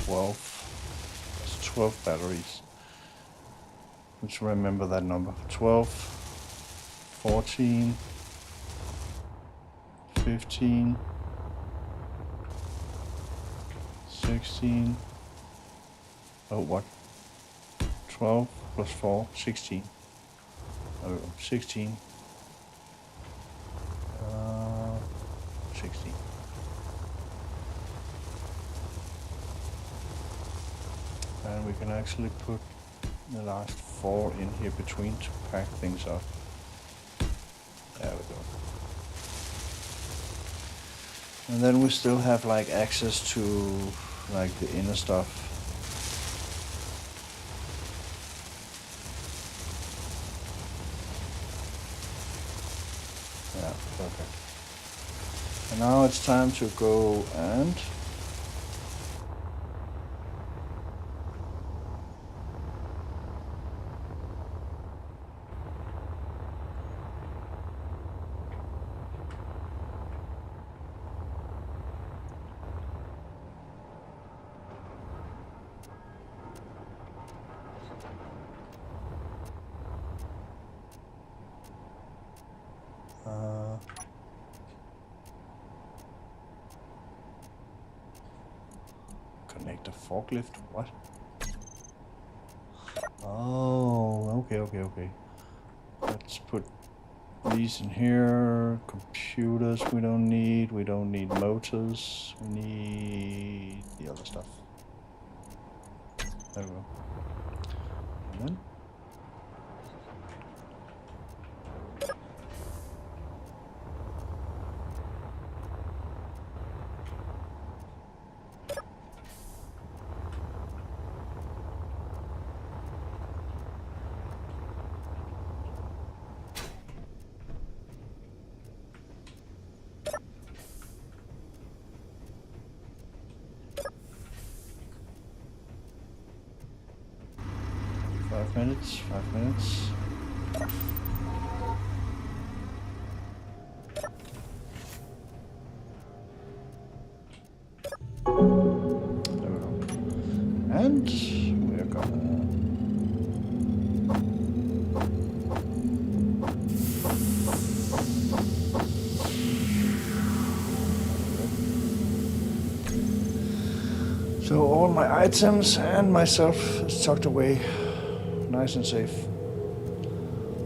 12. That's 12 batteries. Let's remember that number. 12, 14, 15, 16. Oh, what? 12 plus 4, 16. Oh, 16. 16. And we can actually put the last 4 in here between to pack things up. There we go. And then we still have like access to like the inner stuff. Yeah, perfect. And now it's time to go and connect a forklift. What? Oh, okay. Let's put these in here. Computers we don't need. We don't need motors. We need the other stuff. There we go. And then 5 minutes, 5 minutes. There we go. And we're gonna... So all my items and myself is tucked away, nice and safe.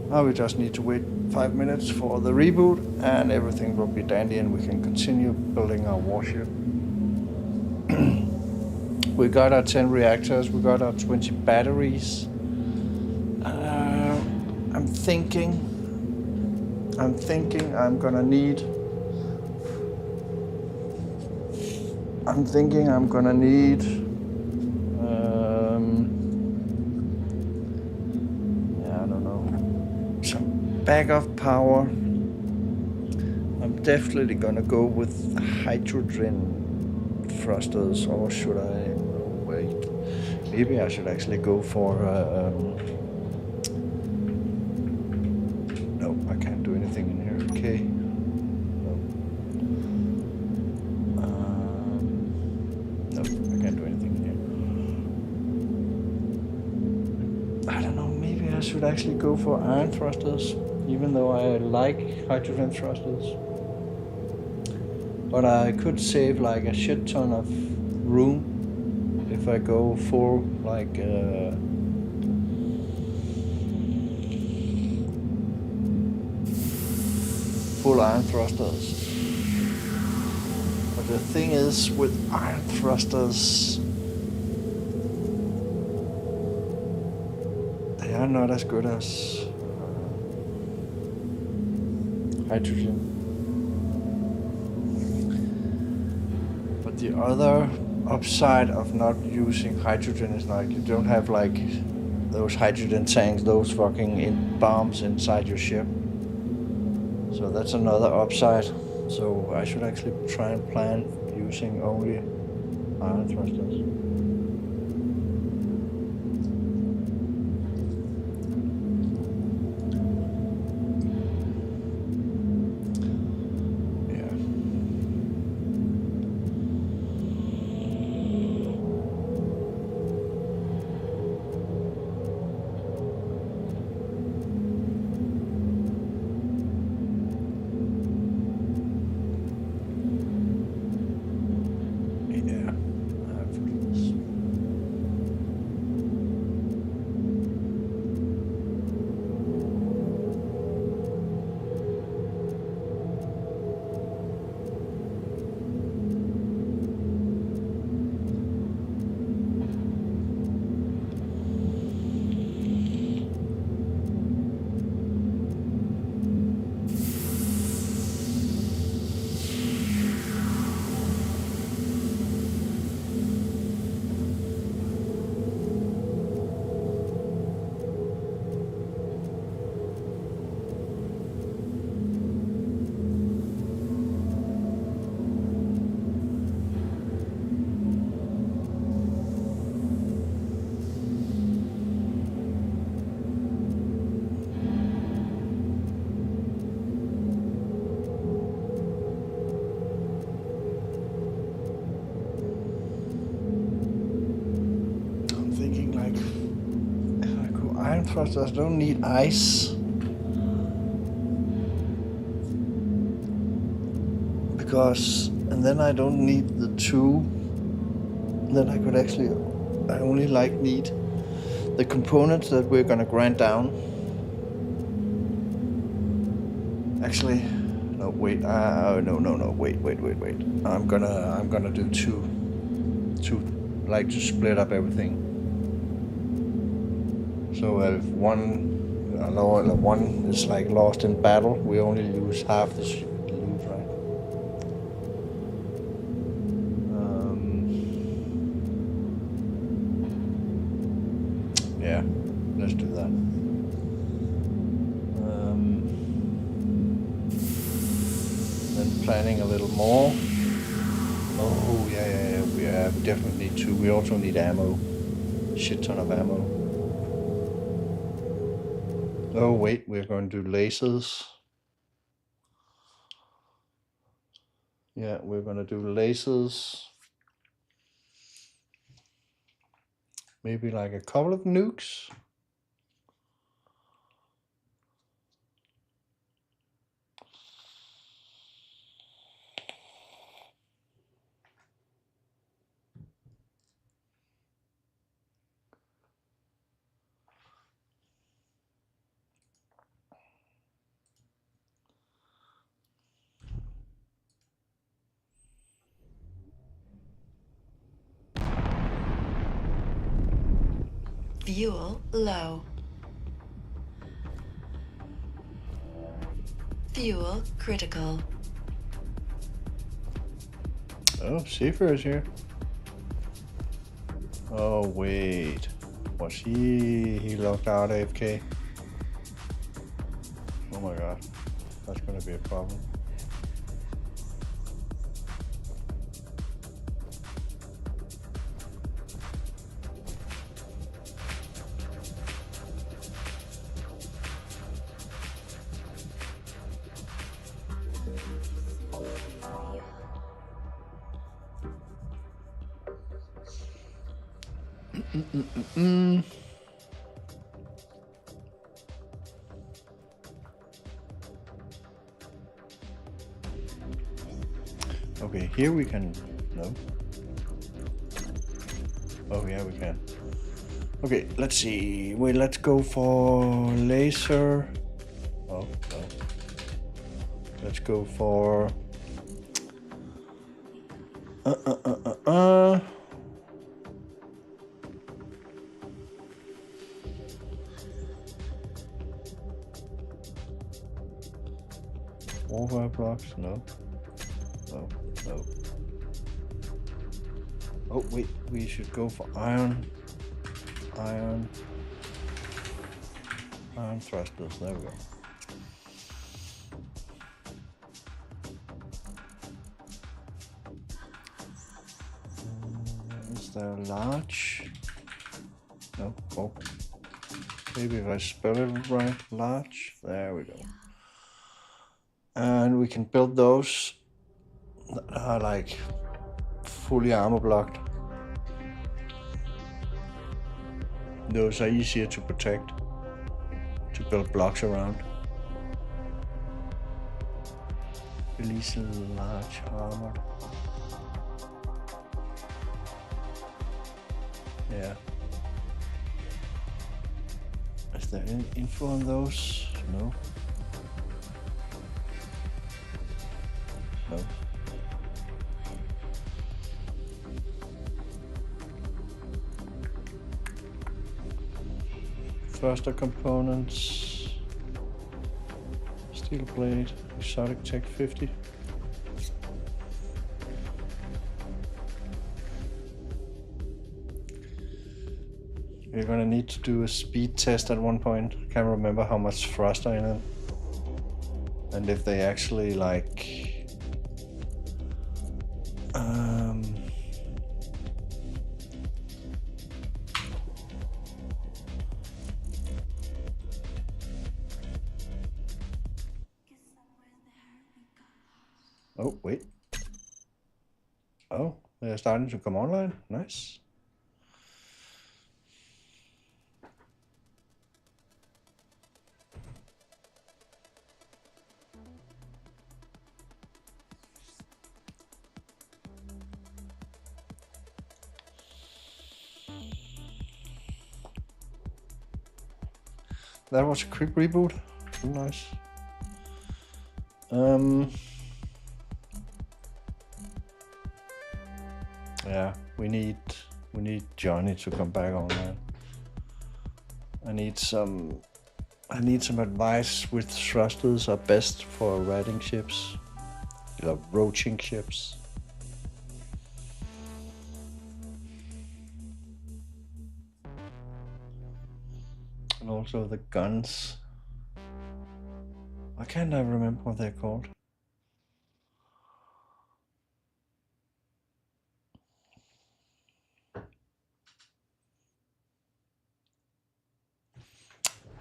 Now we just need to wait 5 minutes for the reboot and everything will be dandy and we can continue building our warship. We got our 10 reactors, we got our 20 batteries. I'm thinking I'm gonna need yeah, I don't know, some backup power. I'm definitely gonna go with hydrogen thrusters, or should I? Oh, wait, maybe I should actually go for. No, I can't do anything in here. Okay. No, I can't do anything in here. I don't know. Maybe I should actually go for iron thrusters, even though I like hydrogen thrusters. But I could save like a shit ton of room if I go for like full iron thrusters. But the thing is with iron thrusters, they are not as good as hydrogen. The other upside of not using hydrogen is like you don't have like those hydrogen tanks, those fucking bombs inside your ship. So that's another upside. So I should actually try and plan using only iron thrusters. Thrusters don't need ice because, and then I don't need the two. Then I could actually, I only like need the components that we're gonna grind down. Actually, no, wait. No. Wait. I'm gonna do two, like to split up everything. So if one is like lost in battle, we only lose half the loot, right? Yeah, let's do that. Then planning a little more. Oh yeah. We definitely need to. We also need ammo. Shit ton of ammo. Oh wait, we're going to do lasers. Yeah, we're going to do lasers. Maybe like a couple of nukes. Fuel low. Fuel critical. Oh, Seifer is here. Oh wait, was he locked out AFK? Oh my god, that's gonna be a problem. Okay, here we can, no. Oh yeah, we can. Okay, let's see. Wait, let's go for laser. Oh, no. Let's go for... Warfare blocks, no. No, no. Oh wait, we should go for iron. Iron thrusters, there we go. Is there large? No, oh. Maybe if I spell it right, large. There we go. And we can build those that are like fully armor blocked. Those are easier to protect, to build blocks around. Release large armored. Yeah. Is there any info on those? No. No. Thruster components. Steel blade. Exotic Tech 50. We're gonna need to do a speed test at one point. Can't remember how much thrust are in it. And if they actually like... Oh, wait. Oh, they're starting to come online. Nice. That was a quick reboot. Nice. Yeah, we need Johnny to come back online. I need some advice with thrusters are best for riding ships, roaching ships. And also the guns. Why can't I remember what they're called?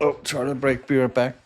Oh, toilet break, be right back.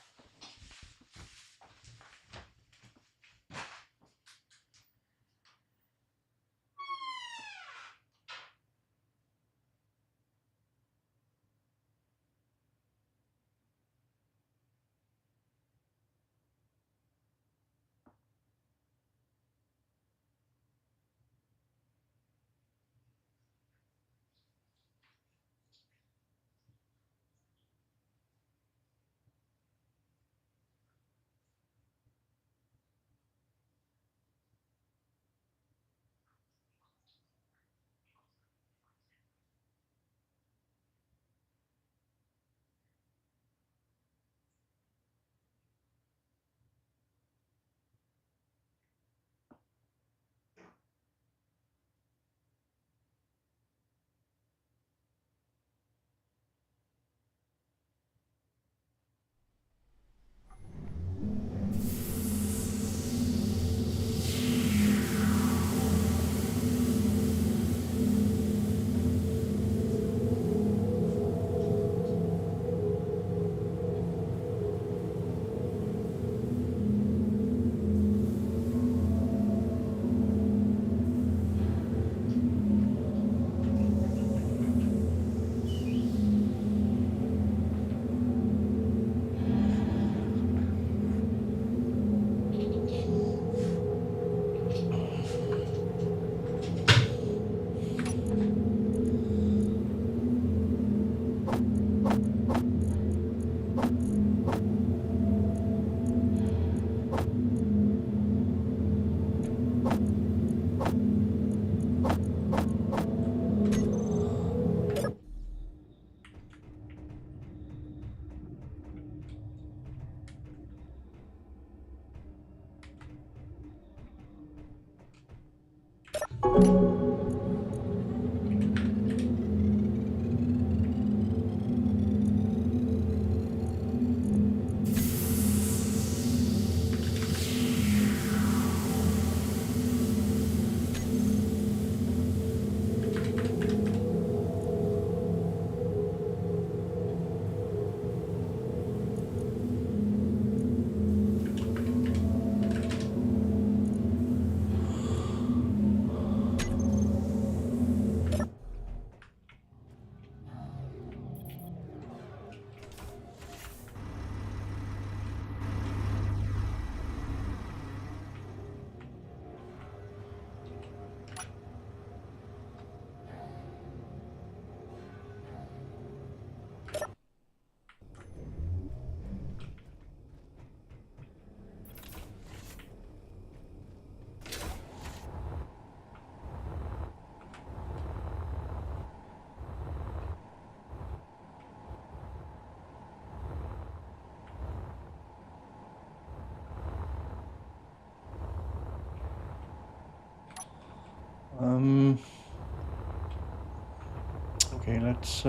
Okay, let's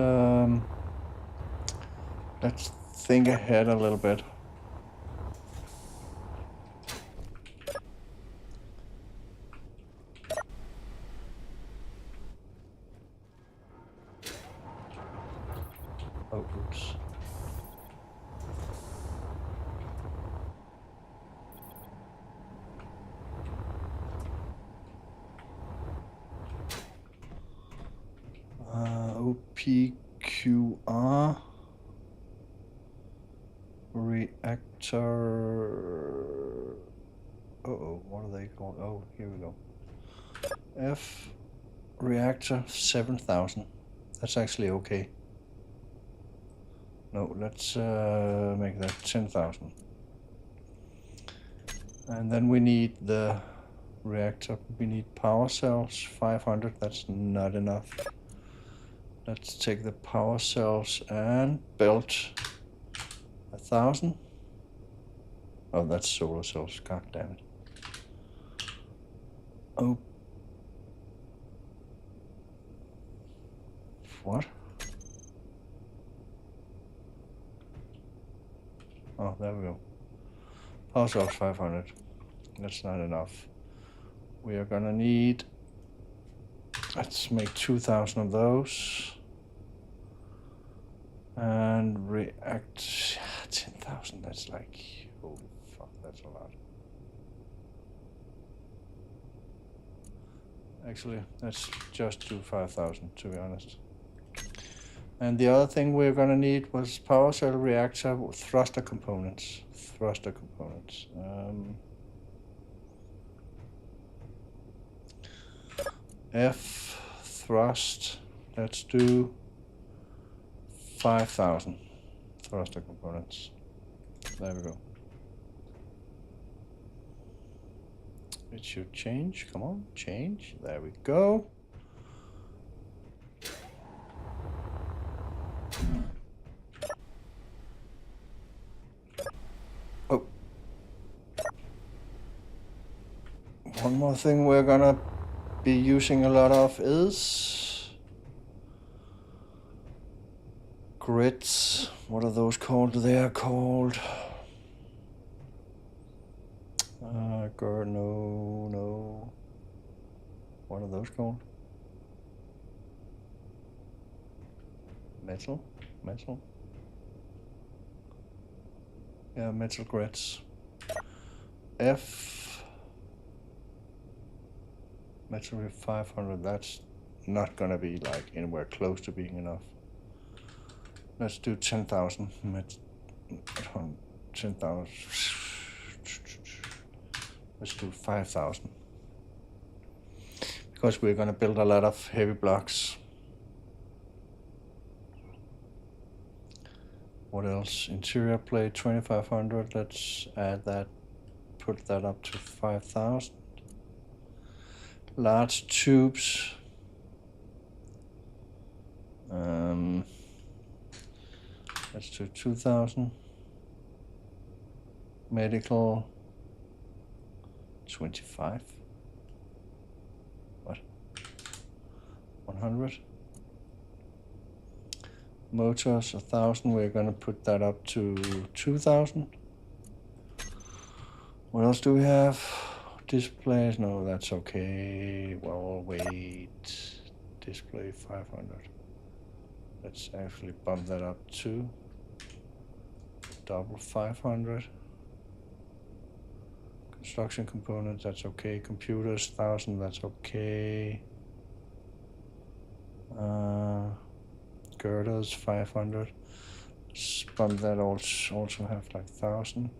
think ahead a little bit. Oh, oops. OPQR reactor. Uh-oh, what are they called? Oh, here we go. F reactor 7,000. That's actually okay. No, let's make that 10,000. And then we need the reactor. We need power cells 500. That's not enough. Let's take the power cells and build 1,000. Oh, that's solar cells. God damn it. Oh. What? Oh, there we go. Power cells 500. That's not enough. We are gonna need. Let's make 2,000 of those. And react 10,000, that's like, holy fuck, that's a lot. Actually, let's just do 5,000 to be honest. And the other thing we're gonna need was power cell reactor thruster components. F thrust, let's do 5,000 thruster components. There we go. It should change, come on, change, there we go. Oh. One more thing we're gonna be using a lot of is grids. What are those called? They are called no. What are those called? Metal? Yeah, metal grids. F metal with 500, that's not gonna be like anywhere close to being enough. Let's do 10,000. 10,000. Let's do 5,000. Because we're gonna build a lot of heavy blocks. What else? Interior plate 2,500. Let's add that. Put that up to 5,000. Large tubes. Let's do 2,000. Medical 25. What? 100. Motors 1,000. We're gonna put that up to 2,000. What else do we have? Displays, no, that's okay. Well, wait. Display 500. Let's actually bump that up to double 500. Construction components, that's okay. Computers, 1,000, that's okay. Girders, 500. Let's bump that also have like 1,000.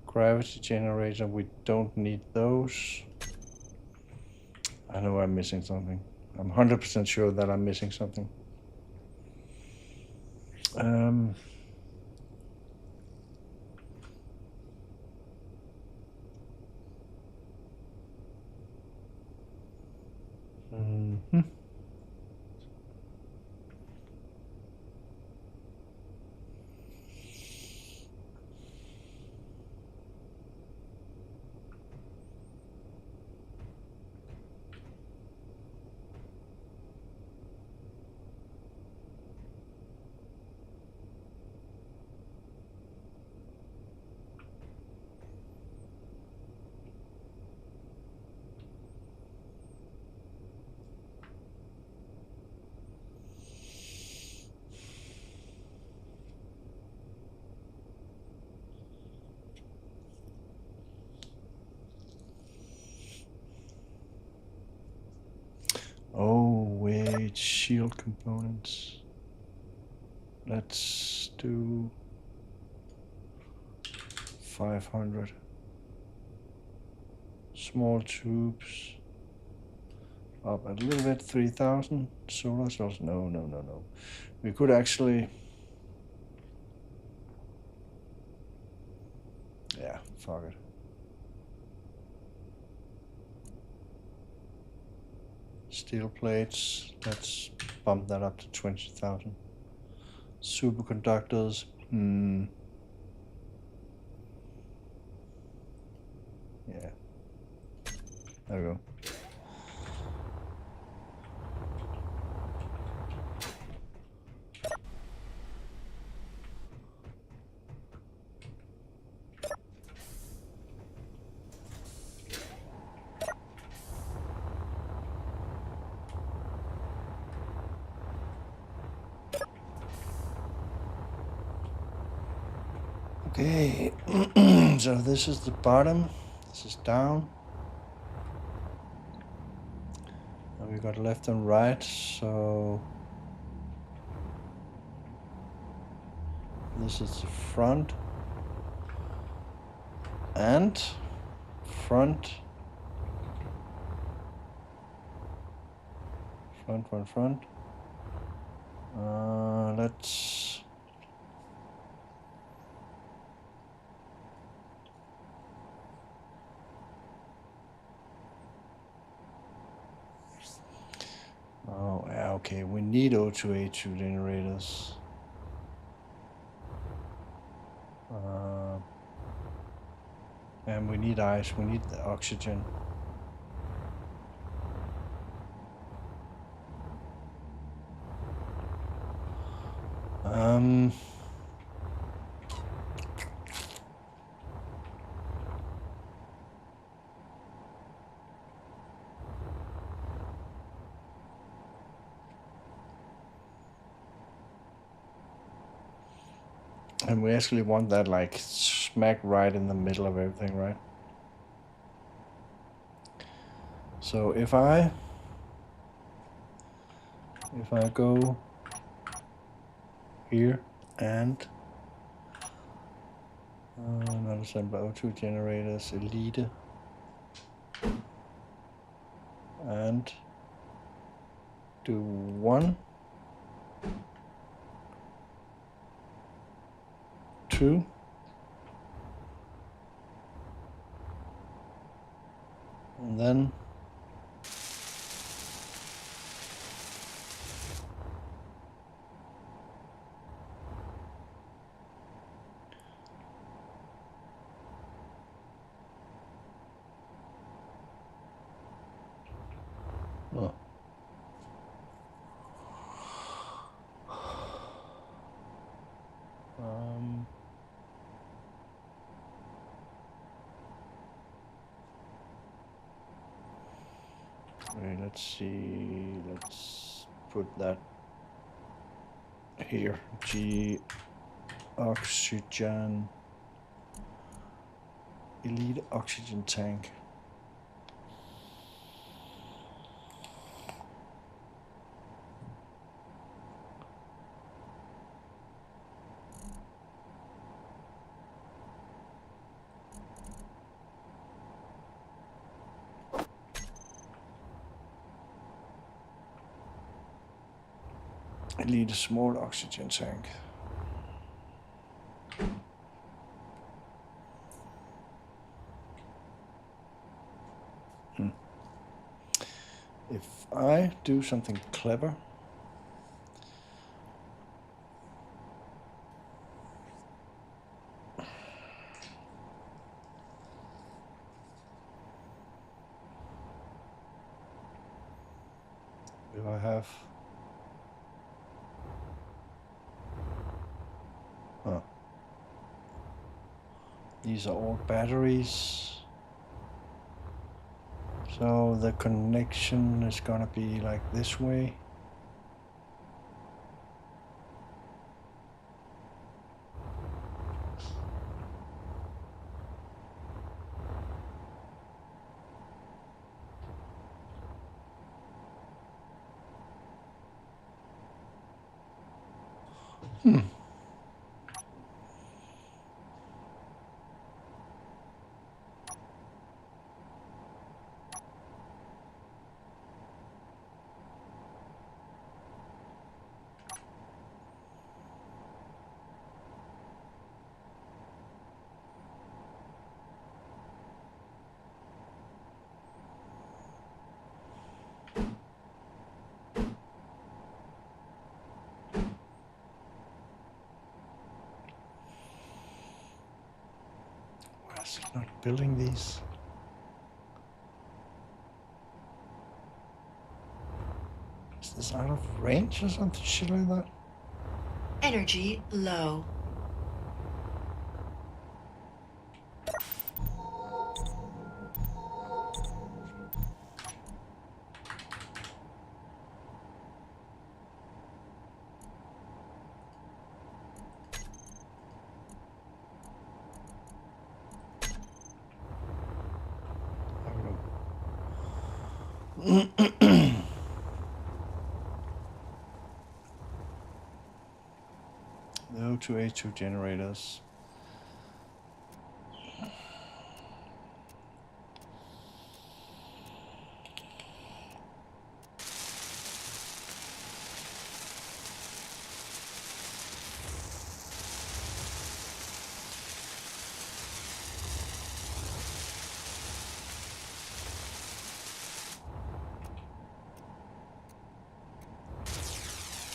Gravity generator, we don't need those. I know I'm missing something. I'm 100% sure that I'm missing something. Oh, wait, shield components. Let's do 500. Small tubes. Up a little bit, 3,000. Solar cells, no. We could actually, yeah, fuck it. Steel plates, let's bump that up to 20,000. Superconductors, yeah, there we go. Okay, so this is the bottom, this is down. And we got left and right, so this is the front and front, front. Let's oh yeah, okay, we need O2A2 generators. And we need ice, we need the oxygen. And we actually want that like smack right in the middle of everything, right? So if I go here and not assemble O2 generators, elite, and do 1, 2, and then oh. Wait, let's see, let's put that here, G oxygen, elite oxygen tank. Elite small oxygen tank. If I do something clever, if I have these are all batteries, so the connection is gonna be like this way. Why is it not building these? Is this out of range or something shit like that? Energy low. The O2A2 generators.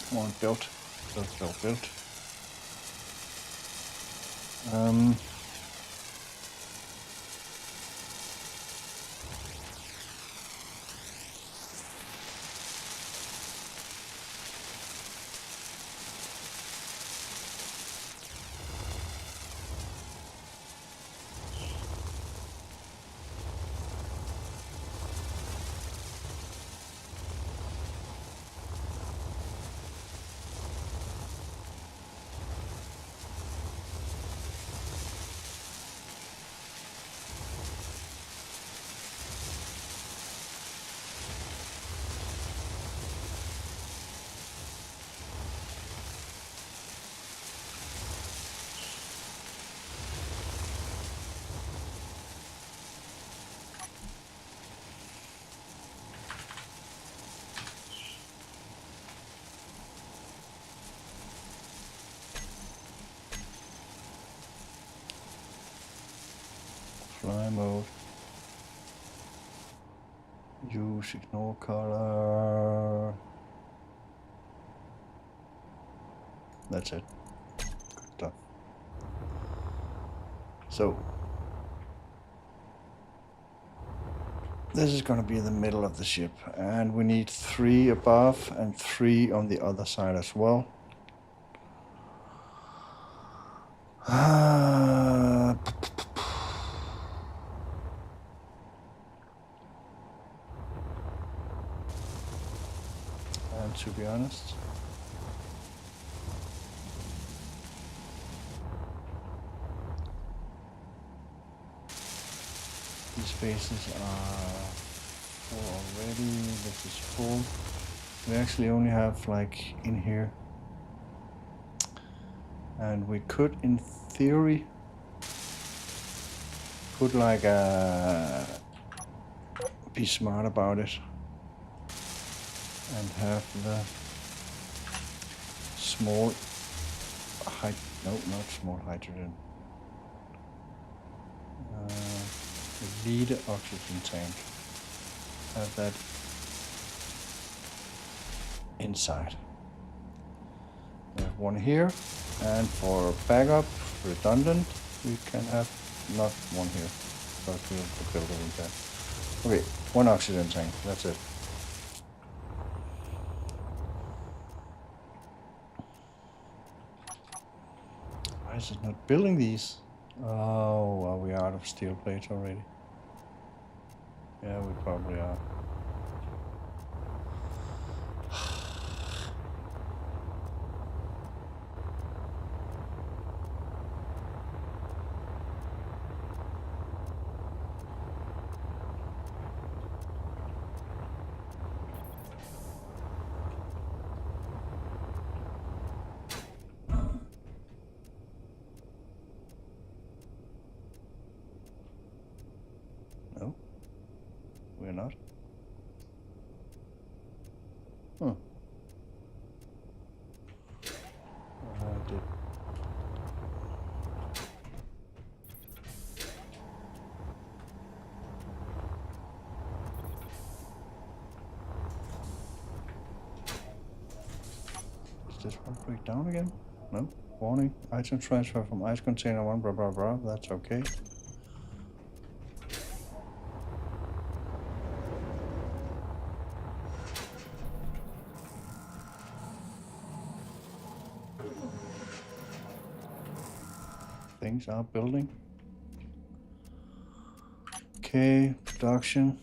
Come on, built. Built. Fly mode. Use ignore color. That's it. Good stuff. So this is going to be the middle of the ship, and we need 3 above and 3 on the other side as well. And to be honest, these spaces are full already. This is full. We actually only have like in here, and we could in theory put like be smart about it and have the small not small hydrogen, the leader oxygen tank, have that inside. We have one here, and for backup, redundant, we can have not one here, because we'll build it inside. Okay, 1 oxygen tank, that's it. Why is it not building these? Oh, are we out of steel plates already? Yeah, we probably are. No, we're not. Huh. I did. Does this one break down again? No. Warning, item transfer from ice container 1, blah blah blah, that's okay. Things are building. Okay, production.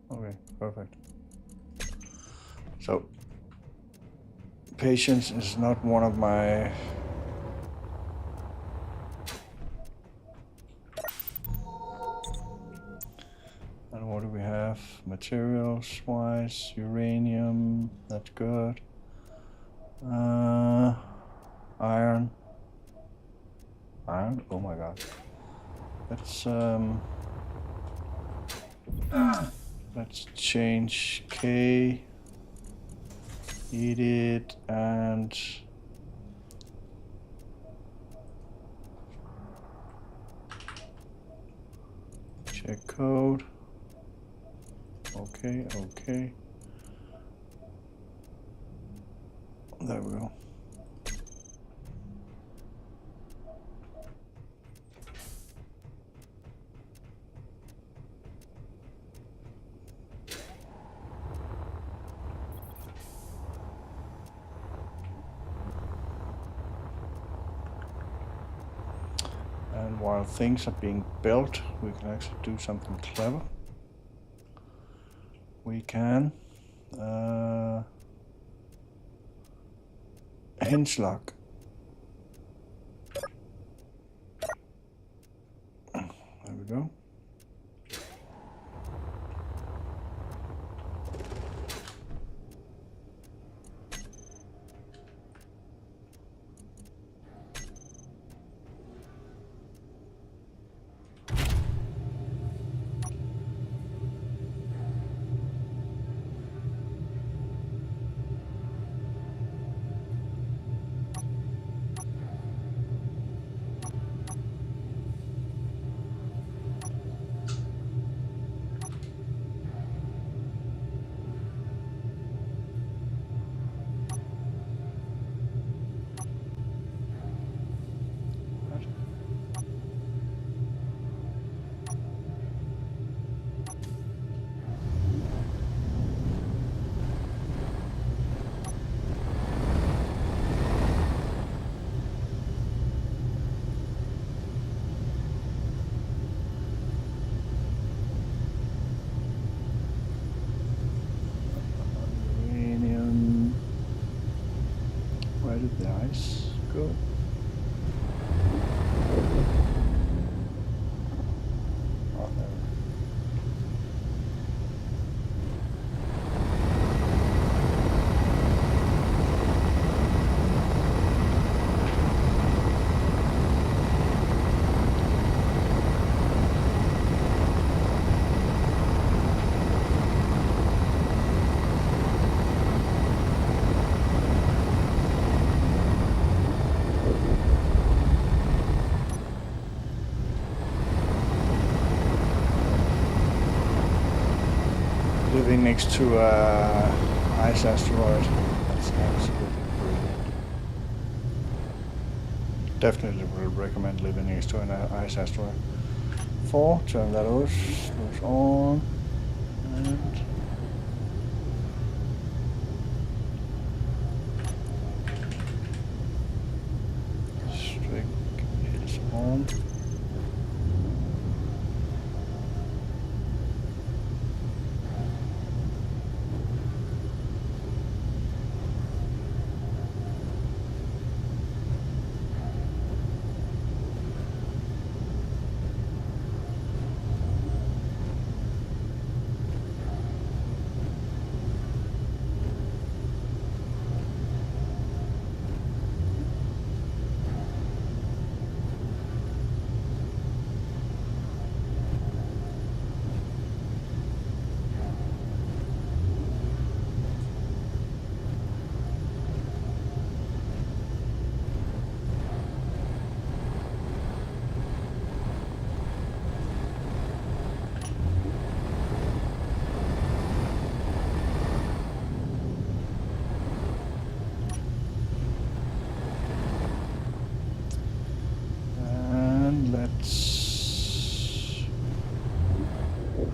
Okay, perfect. So, Patience is not one of my... And what do we have? Materials wise, uranium, that's good. Iron. Iron? Oh my god. Let's change K. Eat it and check code. Okay, okay. There we go. And while things are being built, we can actually do something clever. We can hinge lock. There we go. Where did the ice go? Oh, there. Living next to ice asteroid. That's absolutely brilliant. Definitely would recommend living next to an ice asteroid. 4, turn that those on, and string is on.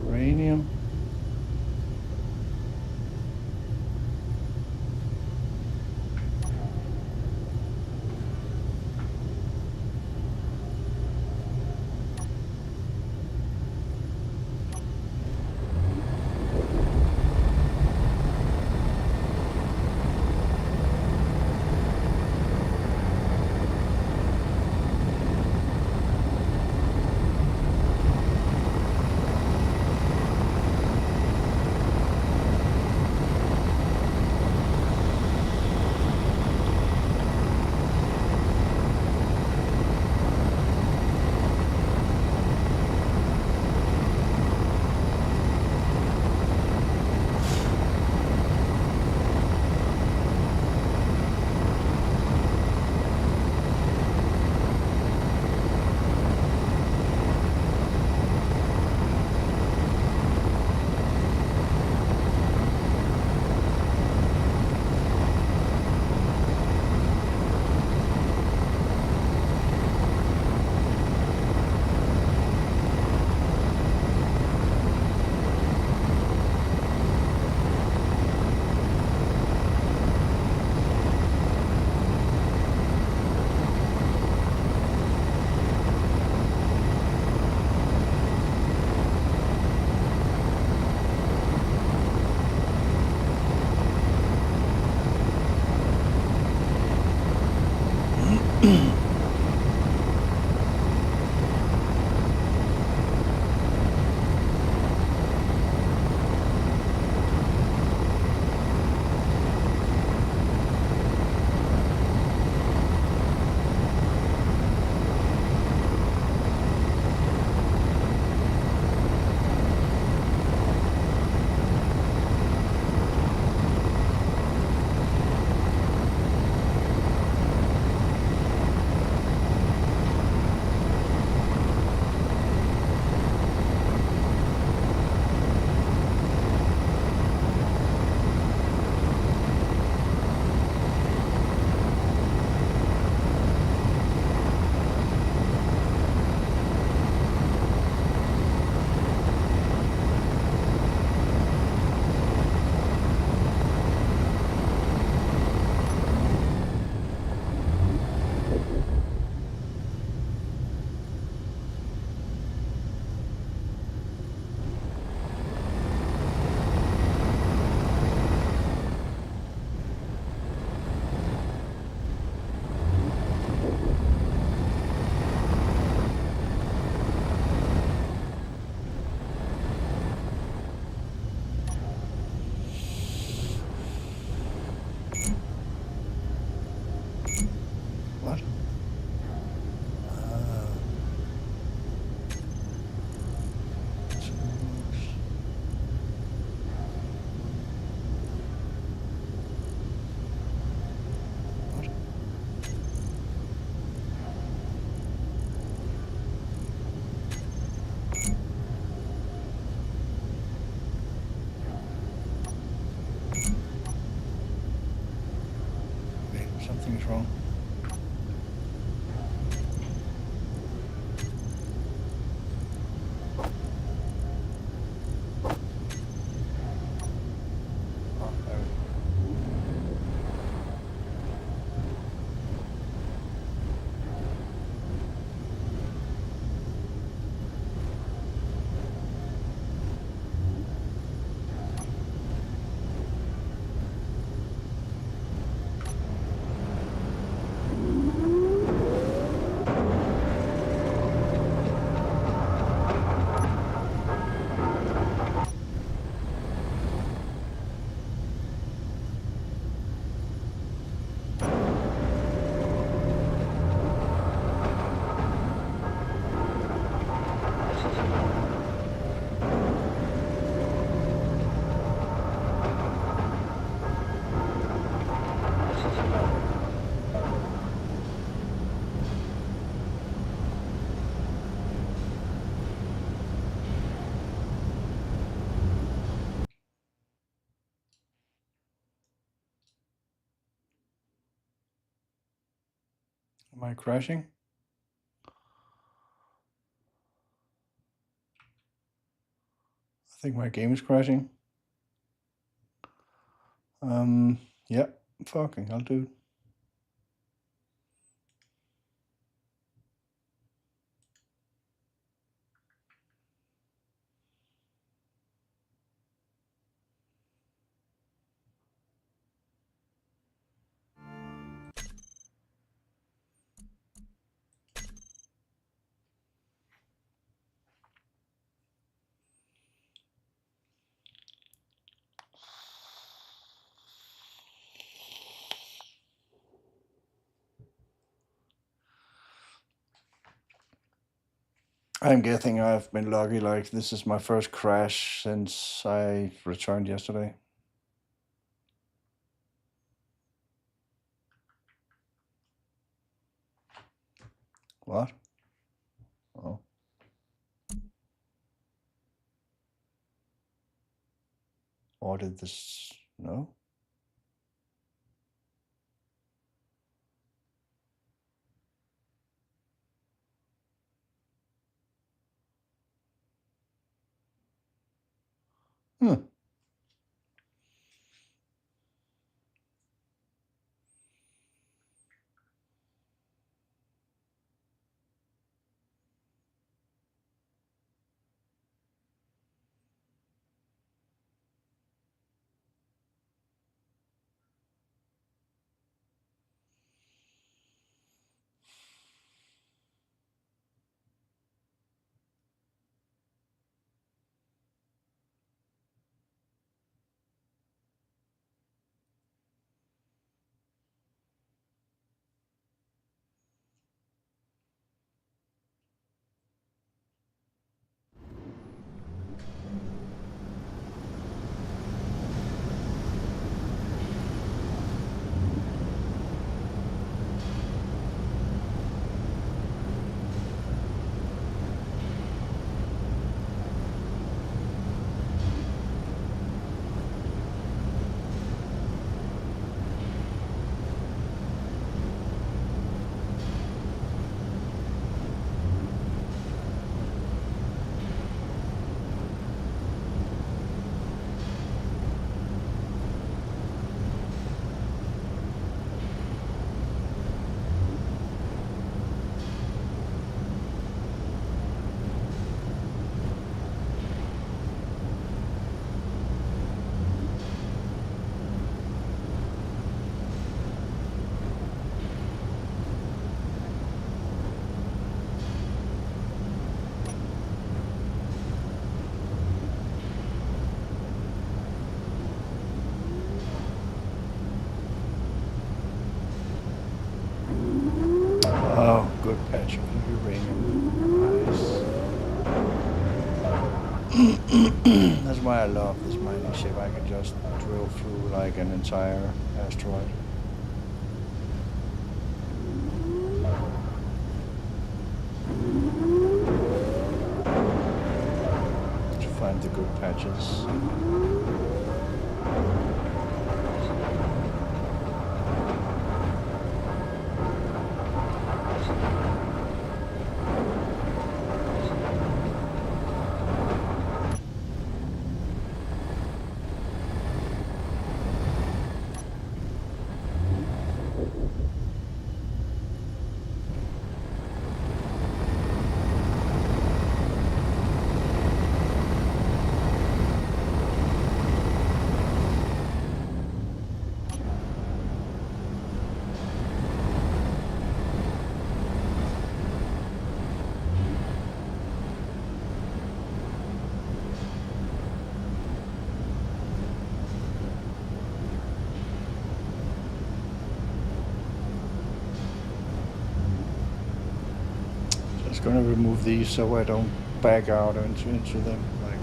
Uranium. Something's wrong. Oh, there we go. Am I crashing? I think my game is crashing. Yeah, fucking, I'll do. I'm guessing I've been lucky, like this is my first crash since I returned yesterday. What? Oh. Or did this... No? Hmm. Oh, good patch of uranium. Nice. That's why I love this mining ship. I can just drill through like an entire asteroid. To find the good patches. just gonna remove these so I don't back out into them. Like,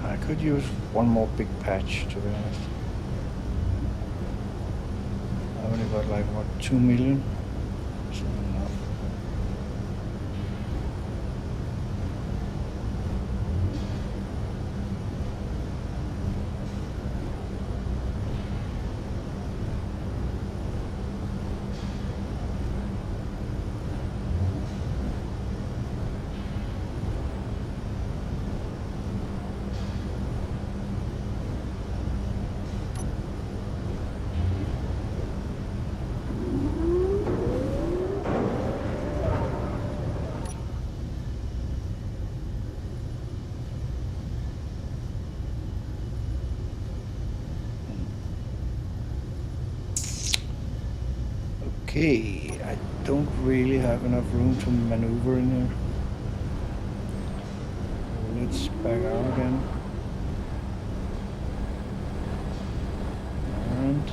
I could use one more big patch, to be honest. I only got like, what, 2 million? So enough. Okay, I don't really have enough room to maneuver in here. Let's back out again. And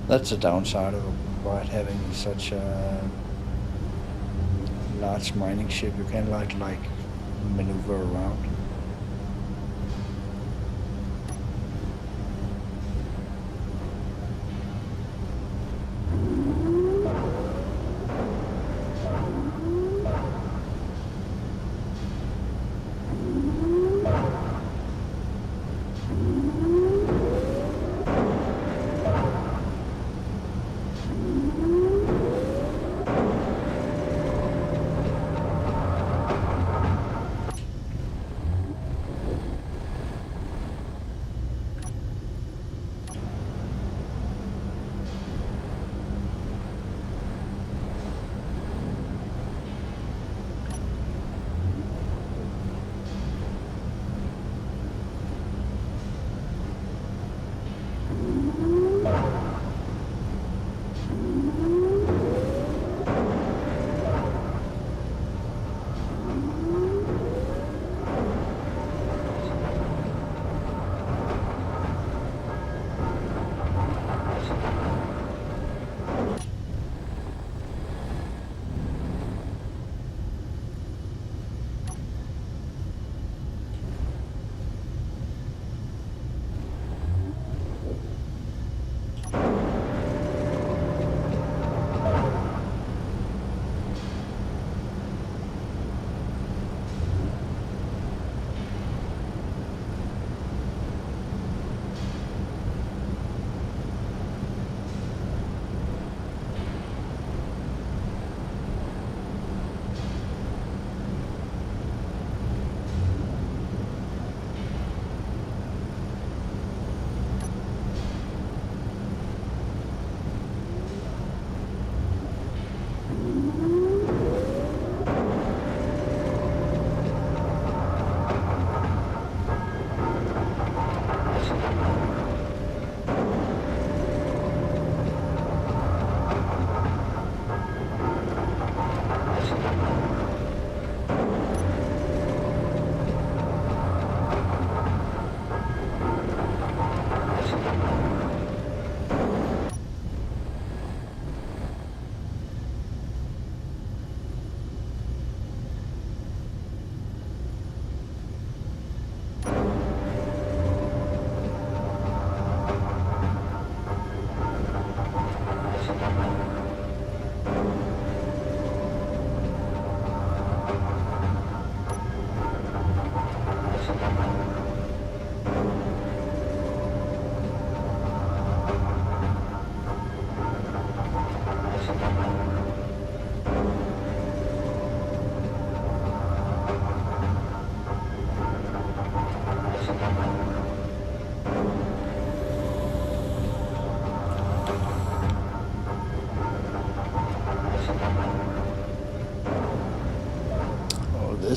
that's the downside of about having such a large mining ship. You can like maneuver around.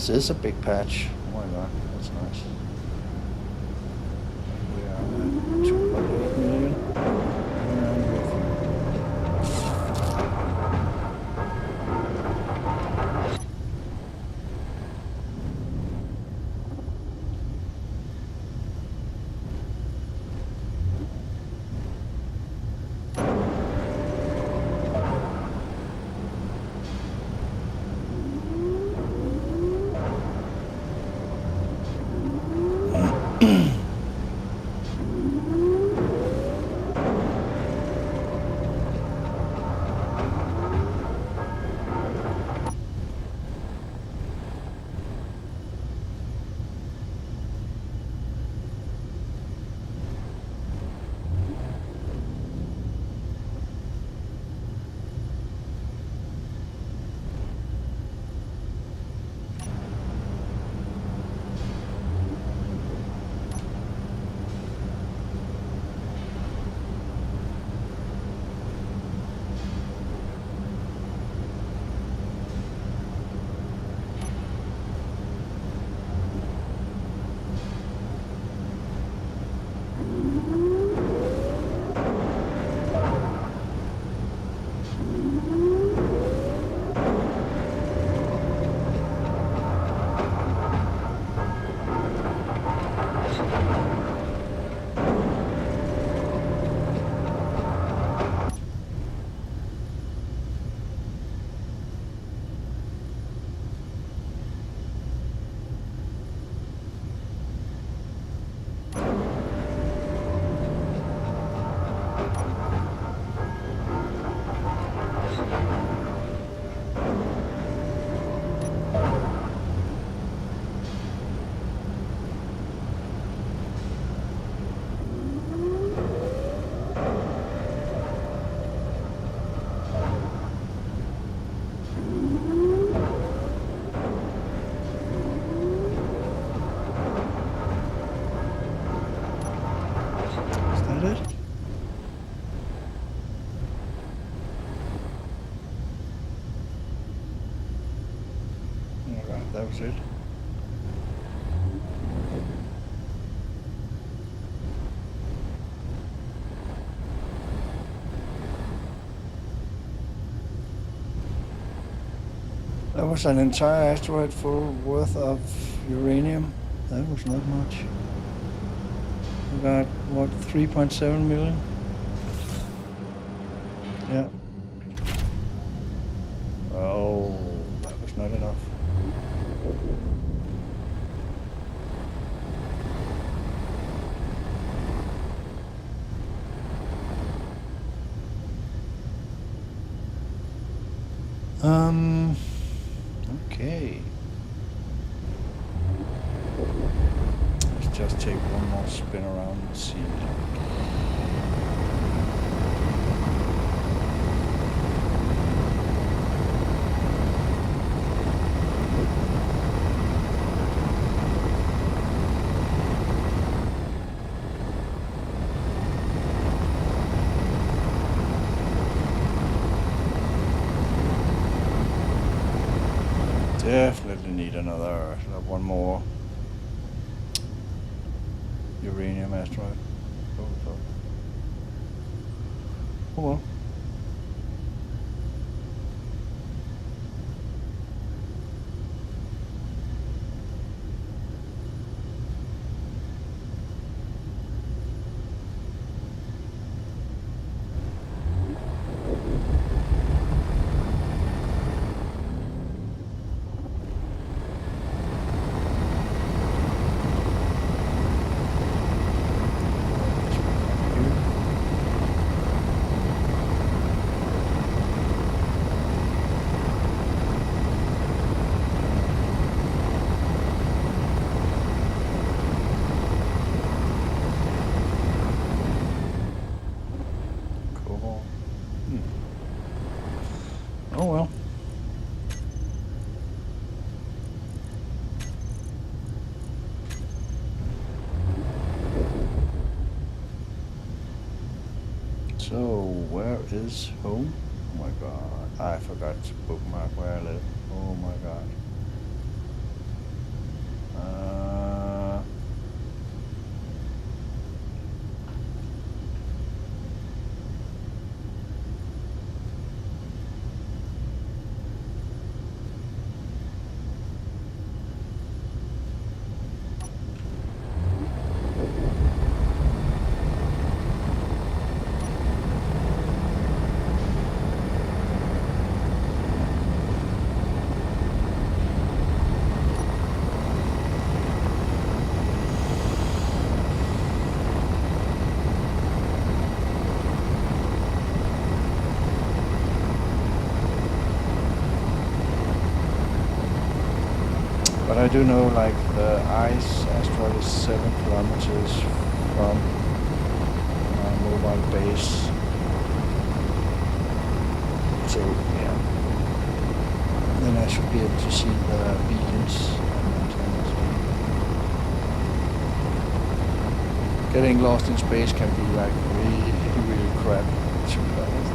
this is a big patch. Oh my god, that's nice. We are at 2.8 million. And we're full. That was it. That was an entire asteroid full worth of uranium. That was not much. We got, what, 3.7 million? Yeah. Oh, that was not enough. Okay. Let's just take one more spin around and see. Definitely need another, one more uranium asteroid. Oh well. Oh well. So, where is home? Oh my god, I forgot to bookmark where I live. Oh my god. But I do know like the ice asteroid is 7 kilometers from my mobile base. So yeah, then I should be able to see the beacons and antennas. Getting lost in space can be like really crap, to be honest.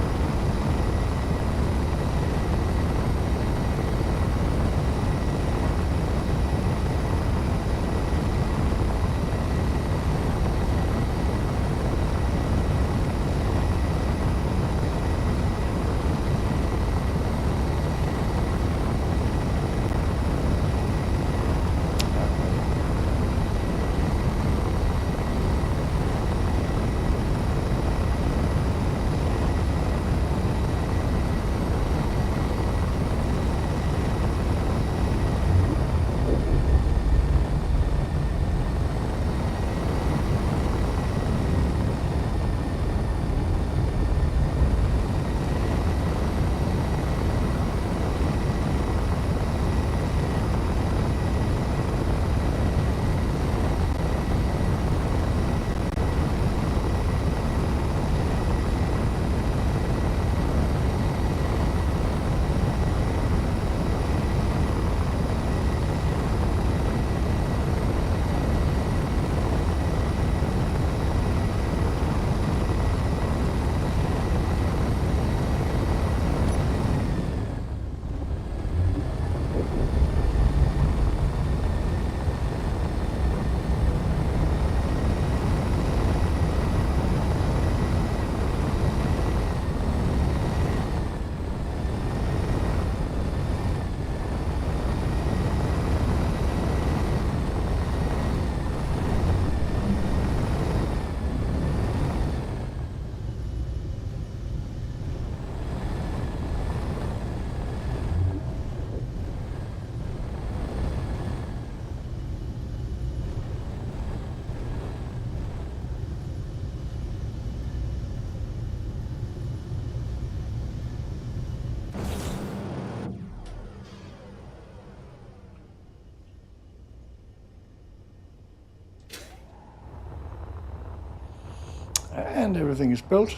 And everything is built.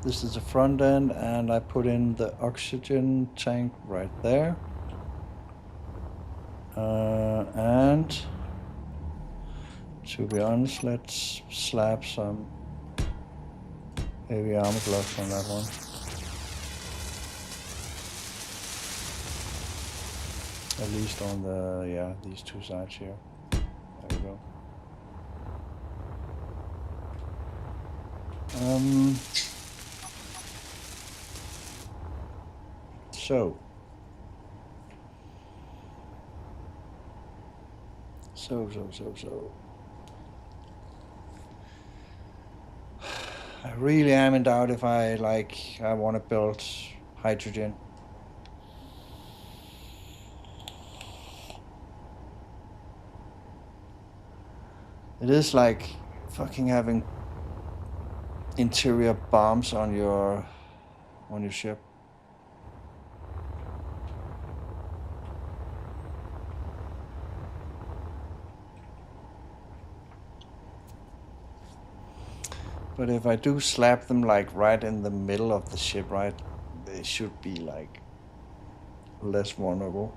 This is the front end, and I put in the oxygen tank right there. And to be honest, let's slap some heavy armor gloves on that one. At least on the, yeah, these two sides here. There we go. So. I really am in doubt if I want to build hydrogen. It is like fucking having interior bombs on your ship. But if I do slap them like right in the middle of the ship, right, they should be like less vulnerable.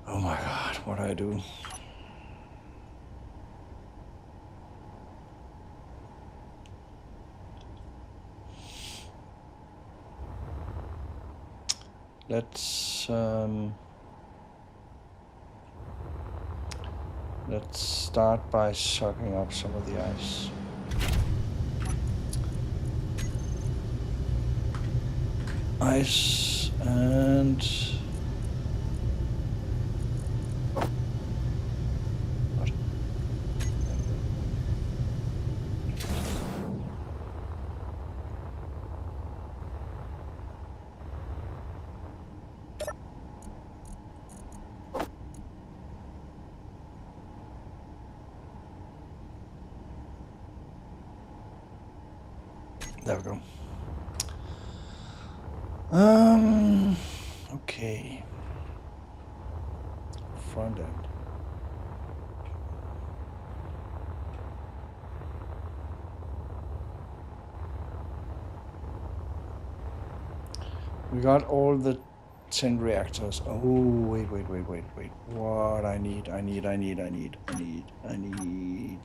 Oh my god, what do I do? Let's start by sucking up some of the ice. Ice and what? There we go. Okay. Front end. We got all the 10 reactors. Oh, wait. What I need.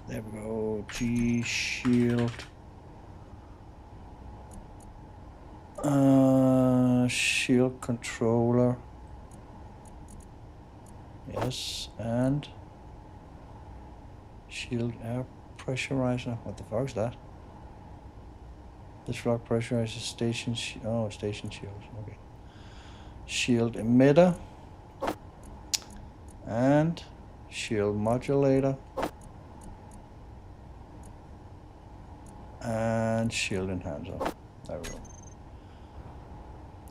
There we go. G shield. Shield controller. Yes, and shield air pressurizer. What the fuck is that? This rock pressurizes station. Station shields. Okay. Shield emitter and shield modulator and shield enhancer. There we go.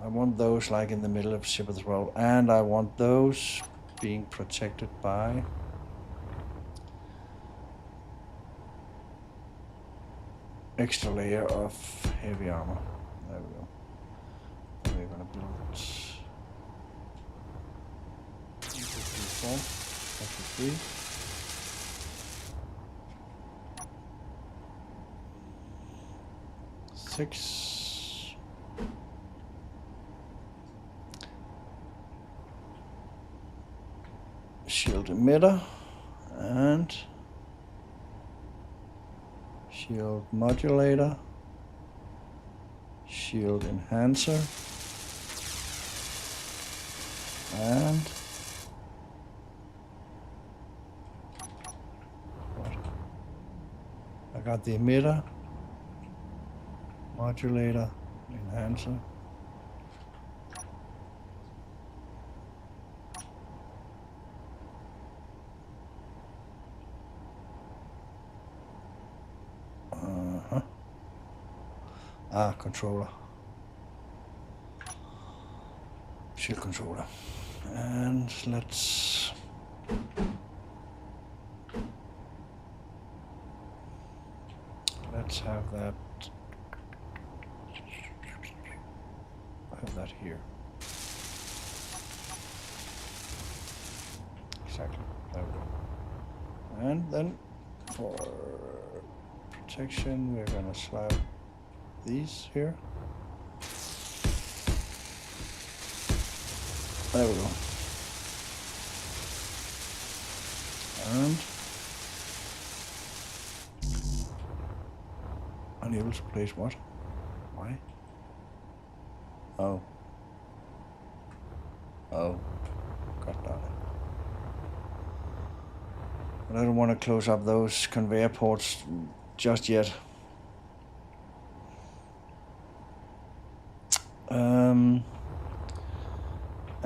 I want those like in the middle of ship as well, and I want those being protected by extra layer of heavy armor. There we go. We're gonna build 4, 3. Six. Shield emitter and shield modulator, shield enhancer, and what? I got the emitter, modulator, enhancer. Controller. Shield controller. And let's have that. Have that here. Exactly. There we go. And then for protection, we're gonna slap these here. There we go. And unable to place what? Why? Oh. God damn it. But I don't want to close up those conveyor ports just yet.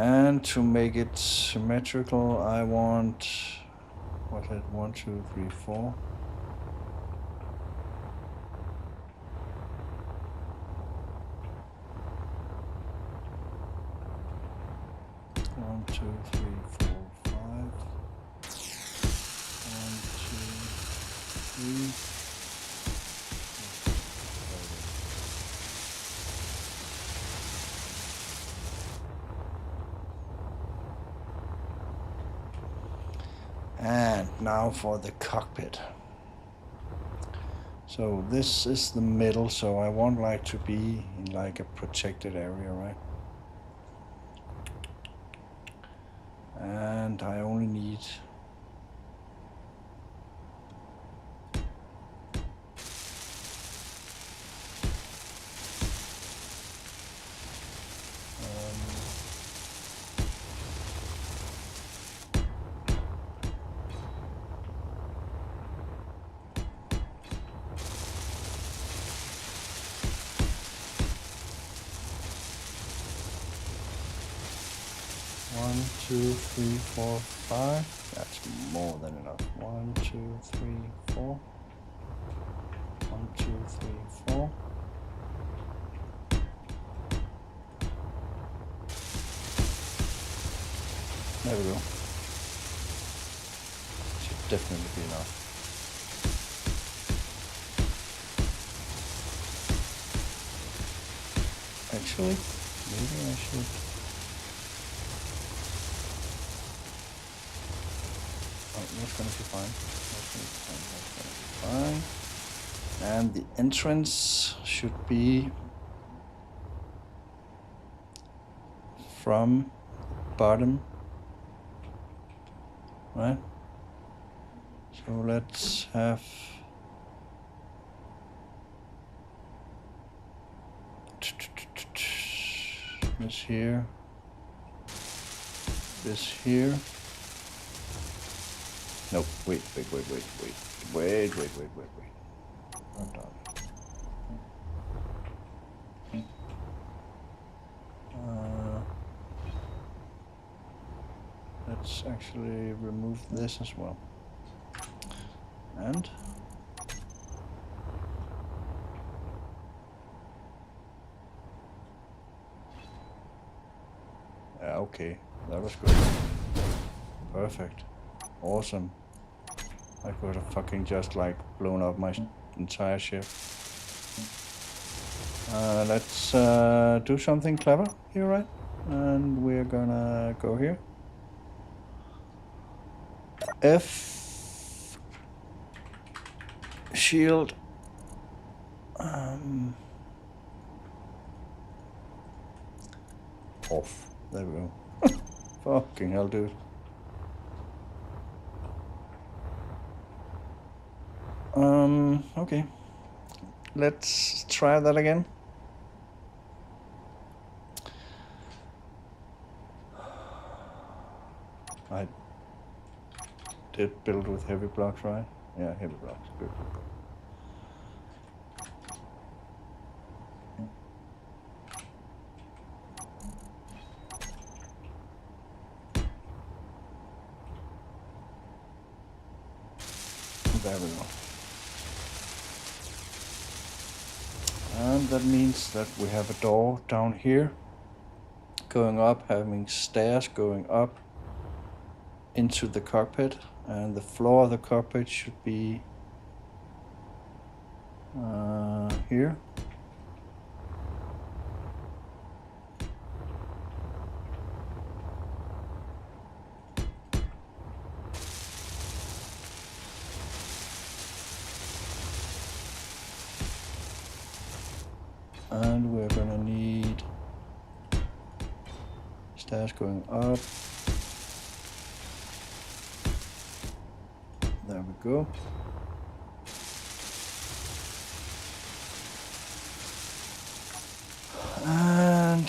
And to make it symmetrical, I want, what's it, 1, 2, 3, 4. One, two, three, four, 5. 1, 2, 3. And now for the cockpit. So this is the middle, so I want like to be in like a protected area, right? And I only need one, 2, 3, 4, 5. That's more than enough. 1, 2, 3, 4. 1, 2, 3, 4. There we go. Should definitely be enough. actually. Maybe I should. Oh, that's gonna be fine. That's gonna be fine. That's gonna be fine. And the entrance should be from bottom, right? So let's have this here, this here. No, wait. Not done. Let's actually remove this as well. And yeah, okay, that was good. Perfect. Awesome. I could have fucking just like blown up my entire ship. Let's do something clever here, right? And we're gonna go here. F shield off. There we go. Fucking hell, dude. Okay. Let's try that again. I did build with heavy blocks, right? Yeah, heavy blocks. Good. There we go. And that means that we have a door down here going up, having stairs going up into the cockpit, and the floor of the cockpit should be here. And we're gonna need stairs going up. There we go. And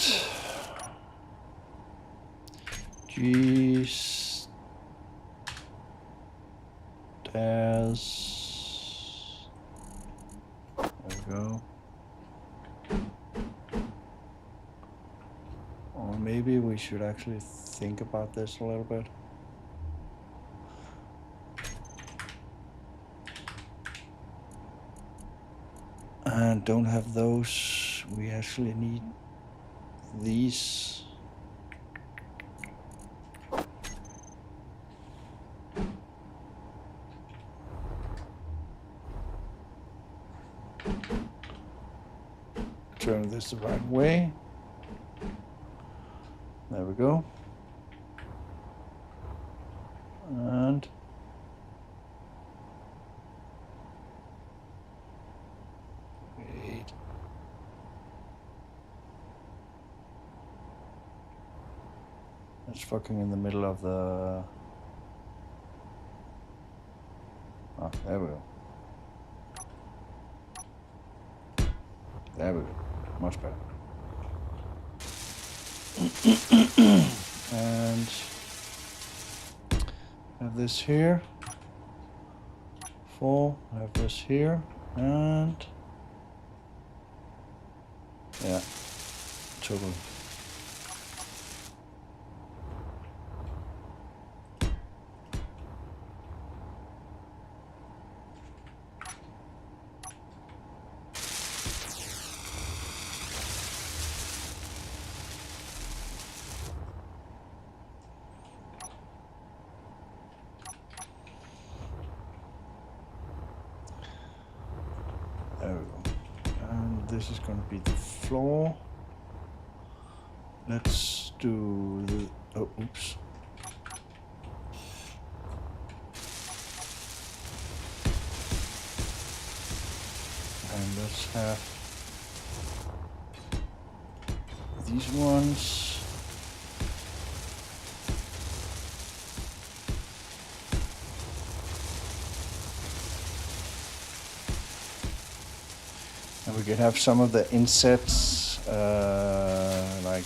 G stairs. There we go. Or maybe we should actually think about this a little bit. And don't have those. We actually need these. Turn this the right way. There we go. And wait. That's fucking in the middle of the... Ah, there we go. There we go. Much better. And have this here. 4. Have this here. And yeah, totally. There we go. And this is going to be the floor. Let's do the... Oh, oops. And let's have these ones. And we could have some of the insets, like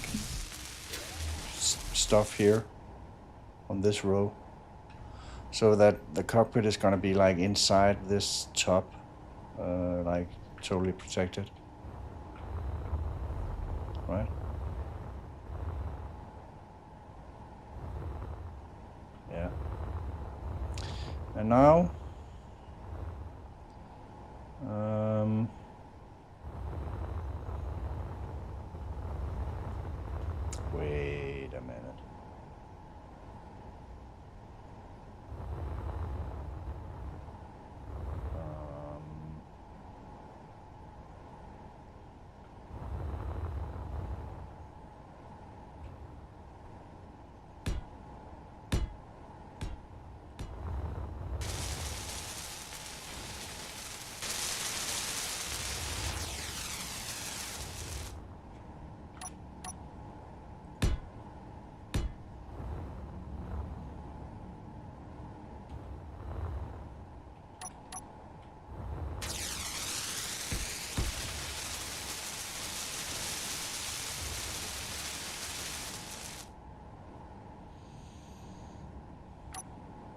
stuff here on this row, so that the cockpit is gonna be like inside this top, like totally protected, right? Yeah. And now, wait a minute.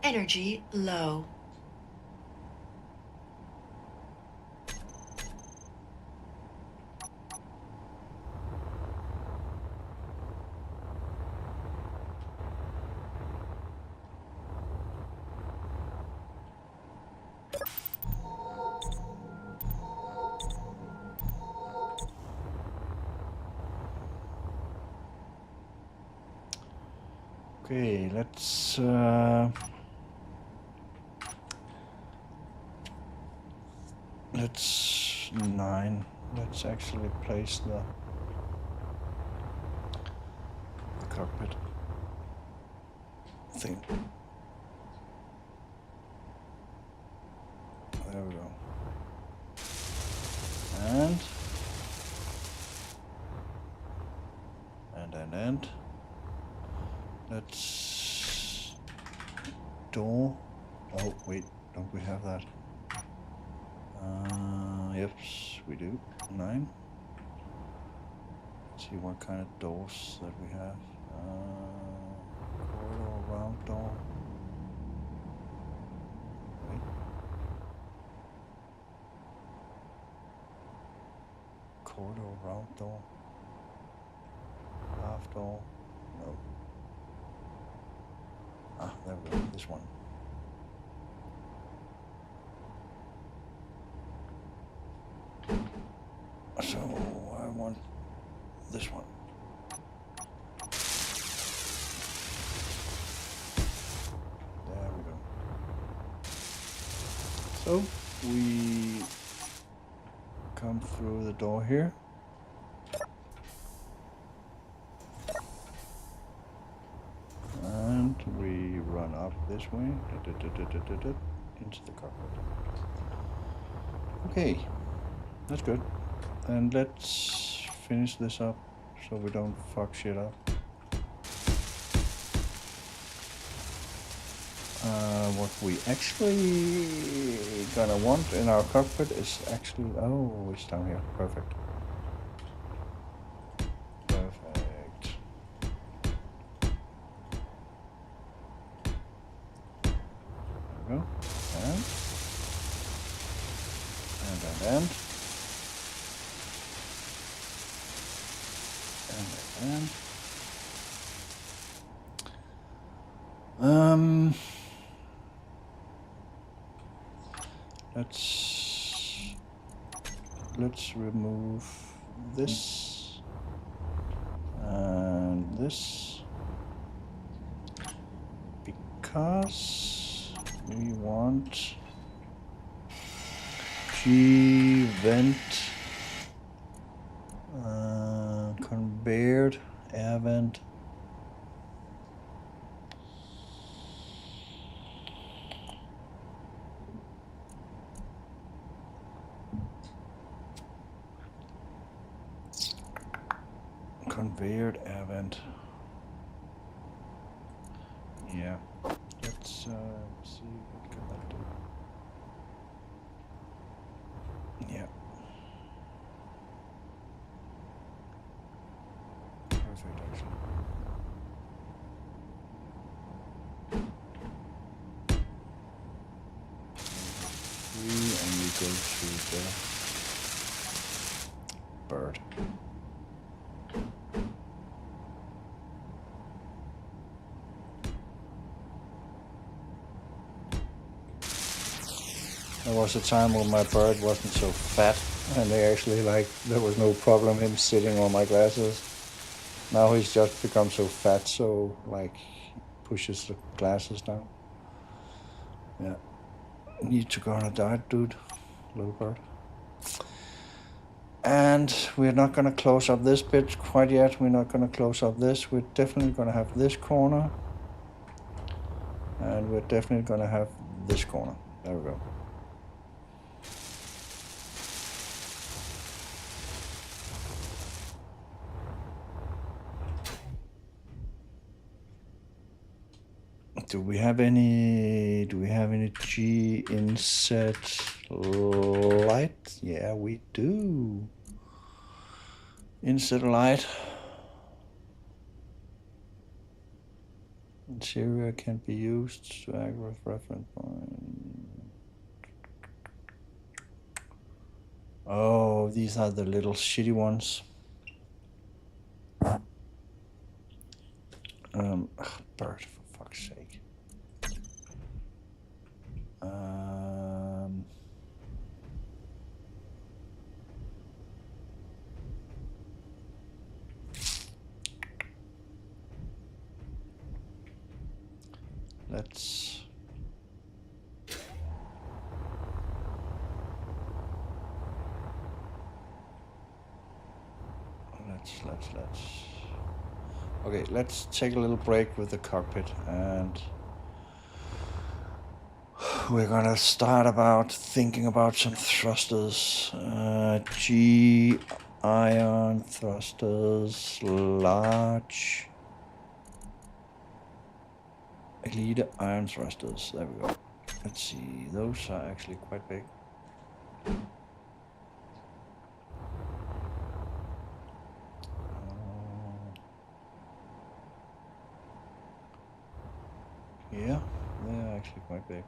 Energy low. Okay, let's let's actually place the cockpit thing. There we go. And let's door. Oh wait, don't we have that? Yes, we do. 9. Let's see what kind of doors that we have. Corridor, round door. Wait. Corridor, round door. Half door. No. Ah, there we go. This one. So I want this one. There we go. So we come through the door here. And we run up this way into the cockpit. Okay, that's good. And let's finish this up so we don't fuck shit up. What we actually gonna want in our cockpit is actually, oh, it's down here. Perfect. Perfect. There we go. And let's remove this and this because we want G vent conveyor air vent. Conveyor air vent. Yeah, let's see what can that do. Yeah. Perfect, actually. Three, and we go to the bird. There was a time when my bird wasn't so fat, and they actually there was no problem him sitting on my glasses. Now he's just become so fat, so he pushes the glasses down. Yeah, need to go on a diet, dude, little bird. And we're not gonna close up this bit quite yet. We're not gonna close up this. We're definitely gonna have this corner, and we're definitely gonna have this corner. There we go. Do we have any G inset light? Yeah, we do. Inset light. Interior can be used to act as reference point. Oh, these are the little shitty ones. Bird, for fuck's sake. Let's okay, let's take a little break with the cockpit, and we're gonna start thinking about some thrusters. G ion thrusters, large elite ion thrusters. There we go. Let's see, those are actually quite big. Yeah, they're actually quite big.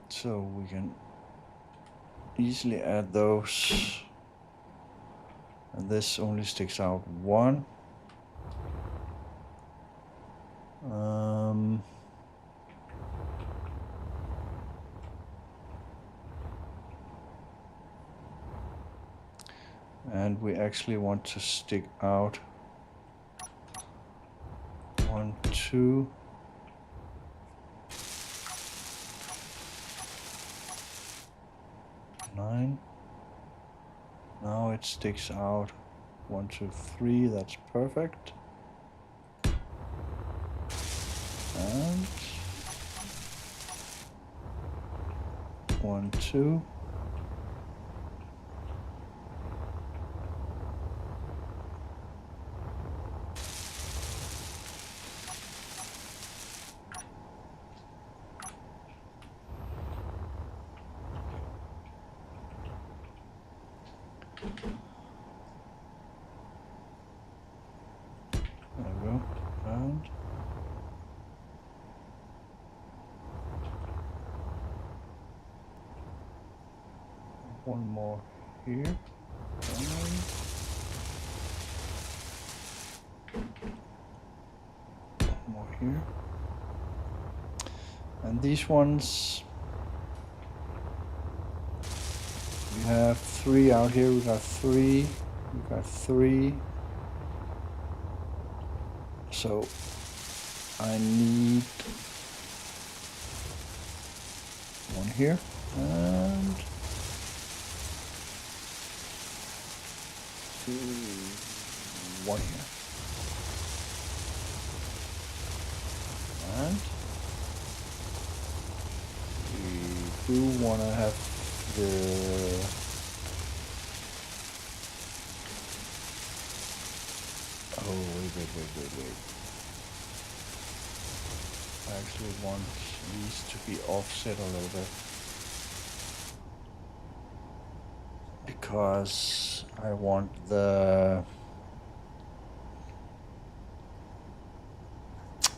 So we can easily add those, and this only sticks out one. And we actually want to stick out 1, 2. Nine. Now it sticks out 1, 2, 3. That's perfect. And 1, 2. There we go. And one more here. And one more here. And these ones, we have 3 out here. We got 3. We got 3. So I need one here, and one here, and we do want to have the wait. I actually want these to be offset a little bit because I want the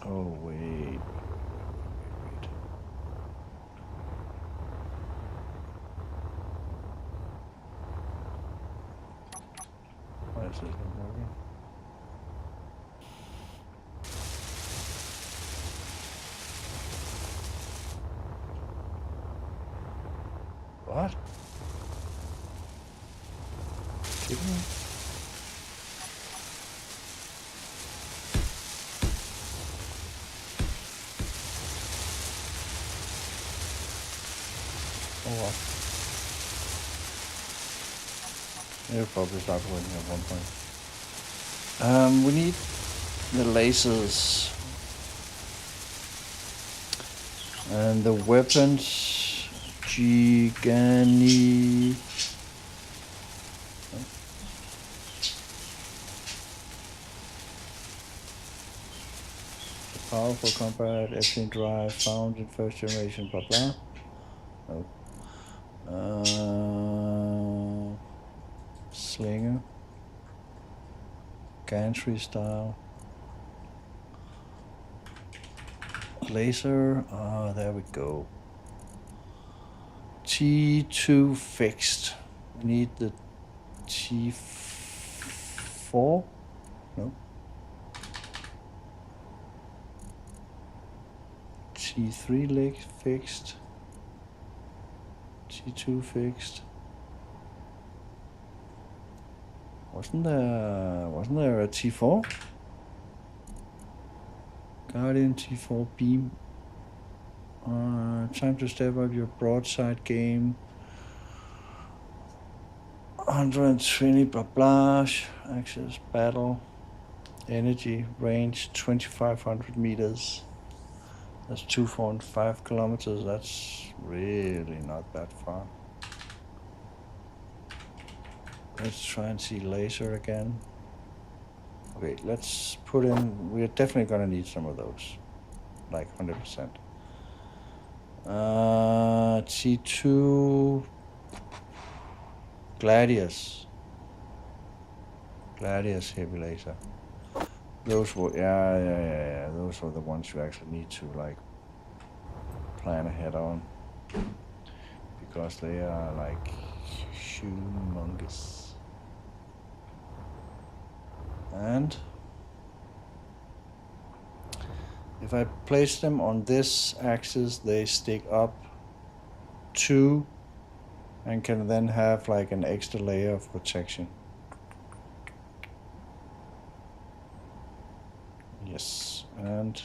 wait. Why is this not working? What? Kidding me? Oh well. It'll probably start working at one point. We need the lasers and the weapons. Gigani. Powerful combat, F-18 drive, found in first generation, blah blah. No. Slinger. Gantry style. Laser. Ah, there we go. T2 fixed. We need the T4? No. T3 leg fixed. T2 fixed. Wasn't there a T4? Guardian T4 beam. Time to step up your broadside game. 120 blah blah. Access battle. Energy range 2500 meters. That's 2.5 kilometers. That's really not that far. Let's try and see laser again. Okay, let's put in. We're definitely gonna need some of those, like 100%. T2 Gladius heavy laser. Those were yeah. Those were the ones you actually need to like plan ahead on because they are like humongous. And if I place them on this axis, they stick up 2 and can then have like an extra layer of protection. Yes, and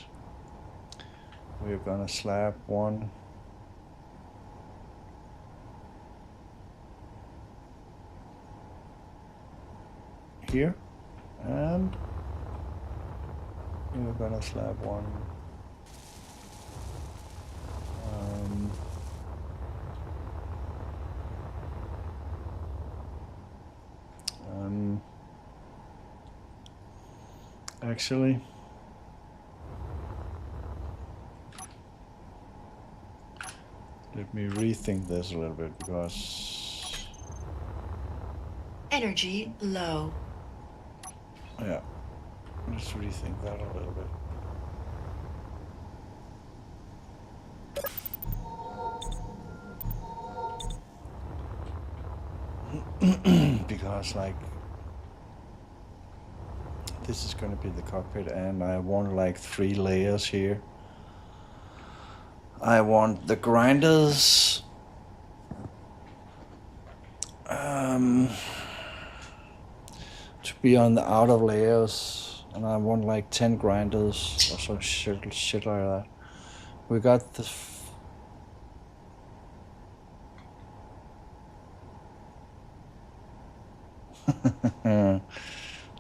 we're gonna slap one here, and we're gonna slap one actually let me rethink this a little bit because Energy low. yeah, let's rethink that a little bit. Because like this is going to be the cockpit and I want like 3 layers here. I want the grinders to be on the outer layers, and I want like 10 grinders or some shit like that. We got the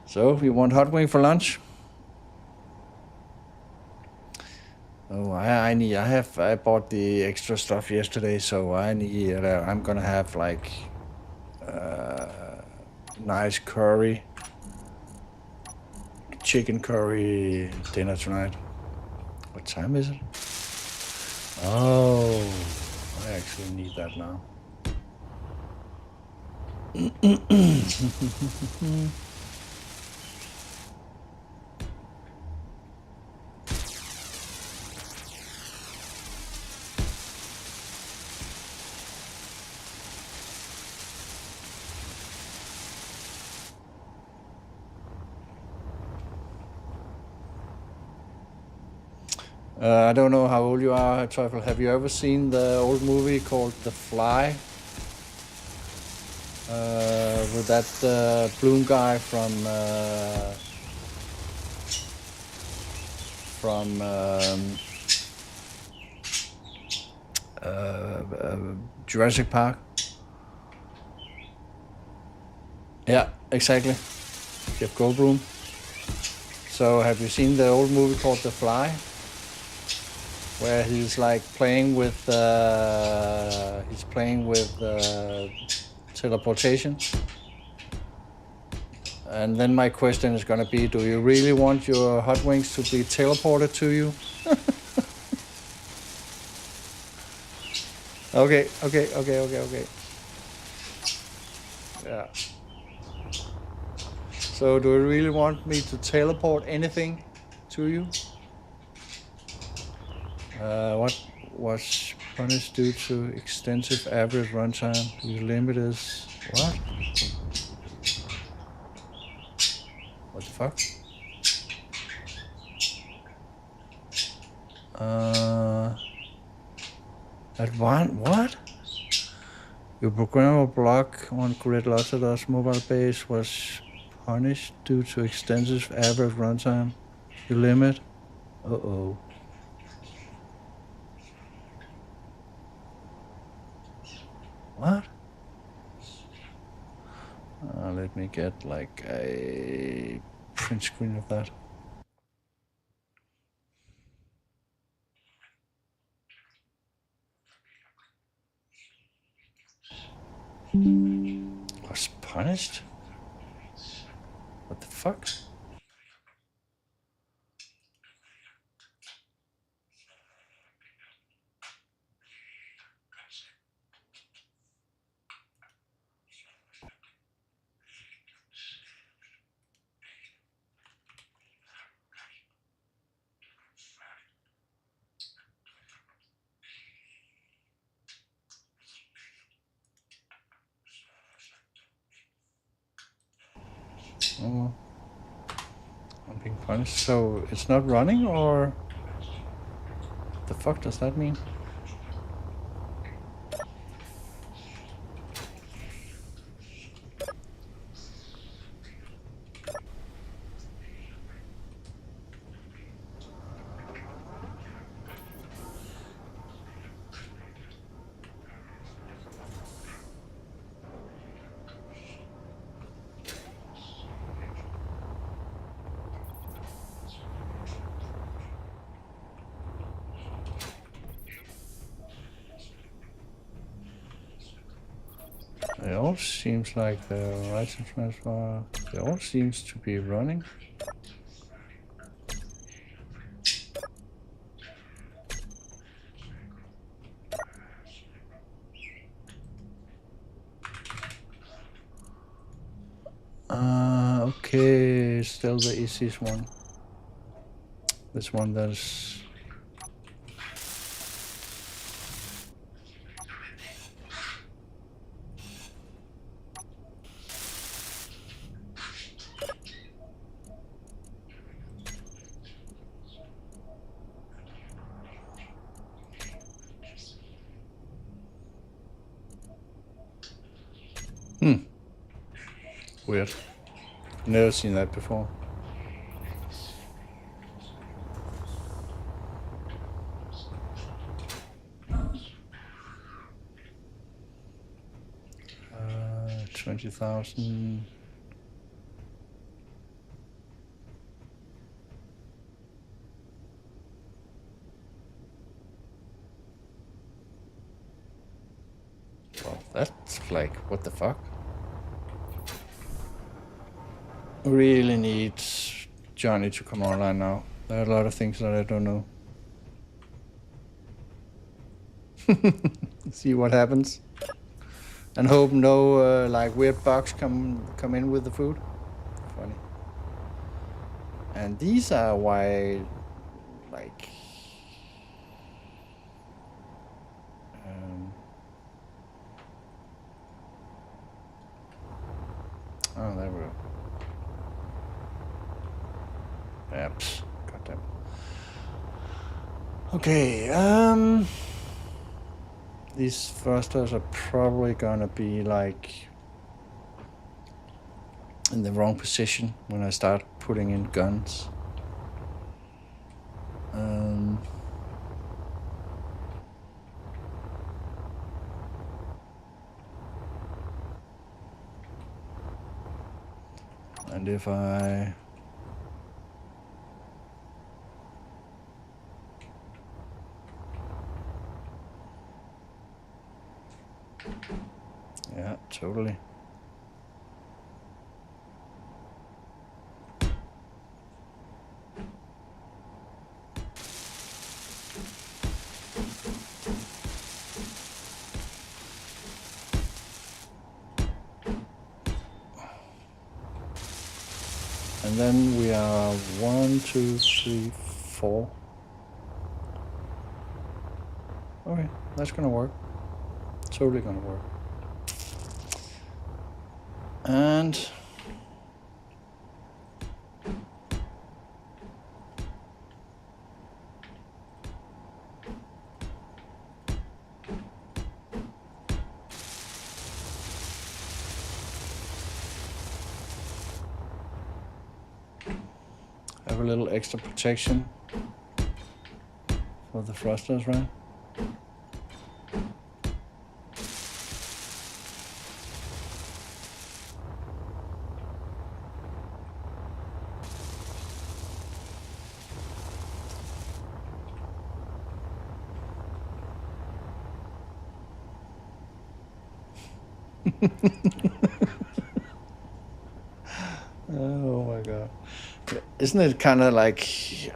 So, you want hot wing for lunch? Oh, I bought the extra stuff yesterday, so I'm gonna have like nice curry, chicken curry dinner tonight. What time is it? Oh, I actually need that now. I don't know how old you are, Teufel. Have you ever seen the old movie called The Fly? With that Bloom guy from Jurassic Park? Yeah, exactly. Jeff Goldblum. So have you seen the old movie called The Fly? Where he's like playing with teleportation. And then my question is gonna be, do you really want your hot wings to be teleported to you? Okay. Yeah. So do you really want me to teleport anything to you? What was punished due to extensive average runtime? The limit is what? What the fuck? What? Your programmable block on Grid Lotto's mobile base was punished due to extensive average runtime. The limit? Uh-oh. What? Let me get like a print screen of that. Was punished? What the fuck? Oh, I'm being punished. So it's not running, or what the fuck does that mean? It all seems like the license transfer. It all seems to be running. Okay, still the easiest one. This one that's... Weird. Never seen that before. $20,000. That's like, what the fuck? Really need Johnny to come online now. There are a lot of things that I don't know. See what happens. And hope no like weird bugs come in with the food. Funny. And these are why, like, oh, there we go. Apps. Goddamn. Okay. These thrusters are probably gonna be like in the wrong position when I start putting in guns. And if I yeah, totally. And then we are 1, 2, 3, 4. Okay, that's gonna work. Totally gonna work. And have a little extra protection for the thrusters, right? Oh my god. Isn't it kind of like,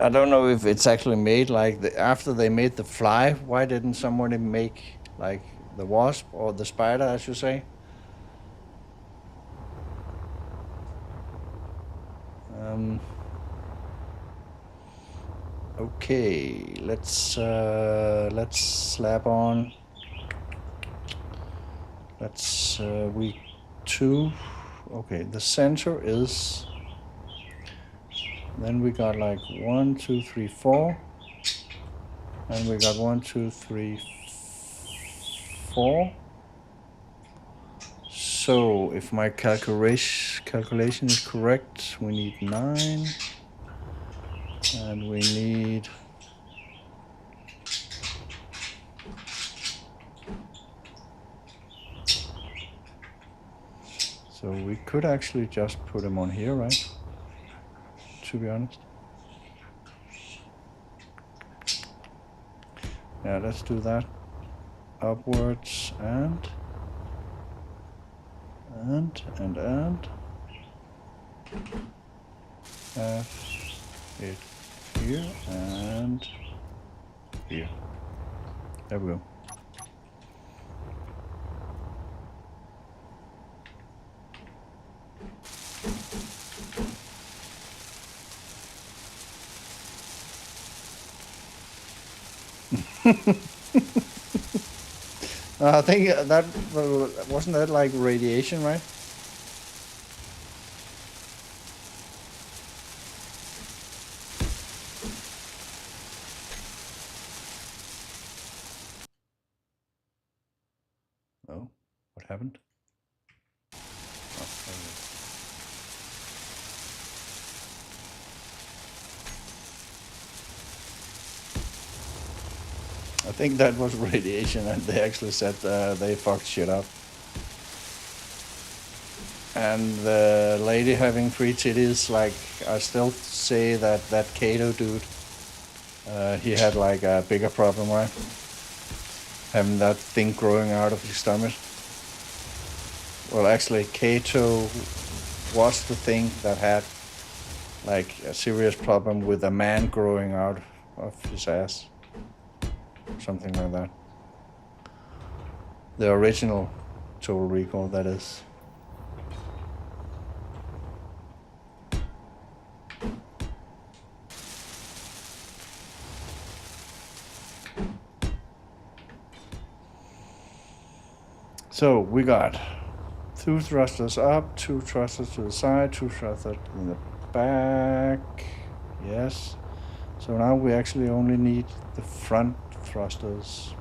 I don't know if it's actually made like after they made the fly, why didn't somebody make like the wasp or the spider, I should say? Okay, let's slap on. Let's week 2. Okay, the center is. Then we got like 1, 2, 3, 4, and we got 1, 2, 3, 4. So if my calculation is correct, we need 9, and we need. So we could actually just put them on here, right? To be honest. Yeah, let's do that. Upwards and have it here and here. There we go. I think that wasn't that like radiation, right? Oh, what happened? Oh, there it is. I think that was radiation, and they actually said they fucked shit up. And the lady having 3 titties, like, I still say that Kato dude, he had like a bigger problem, right? Having that thing growing out of his stomach. Well, actually, Kato was the thing that had like a serious problem with a man growing out of his ass. Something like that. The original Total Recall, that is. So we got 2 thrusters up, 2 thrusters to the side, 2 thrusters in the back. Yes. So now we actually only need the front thrusters.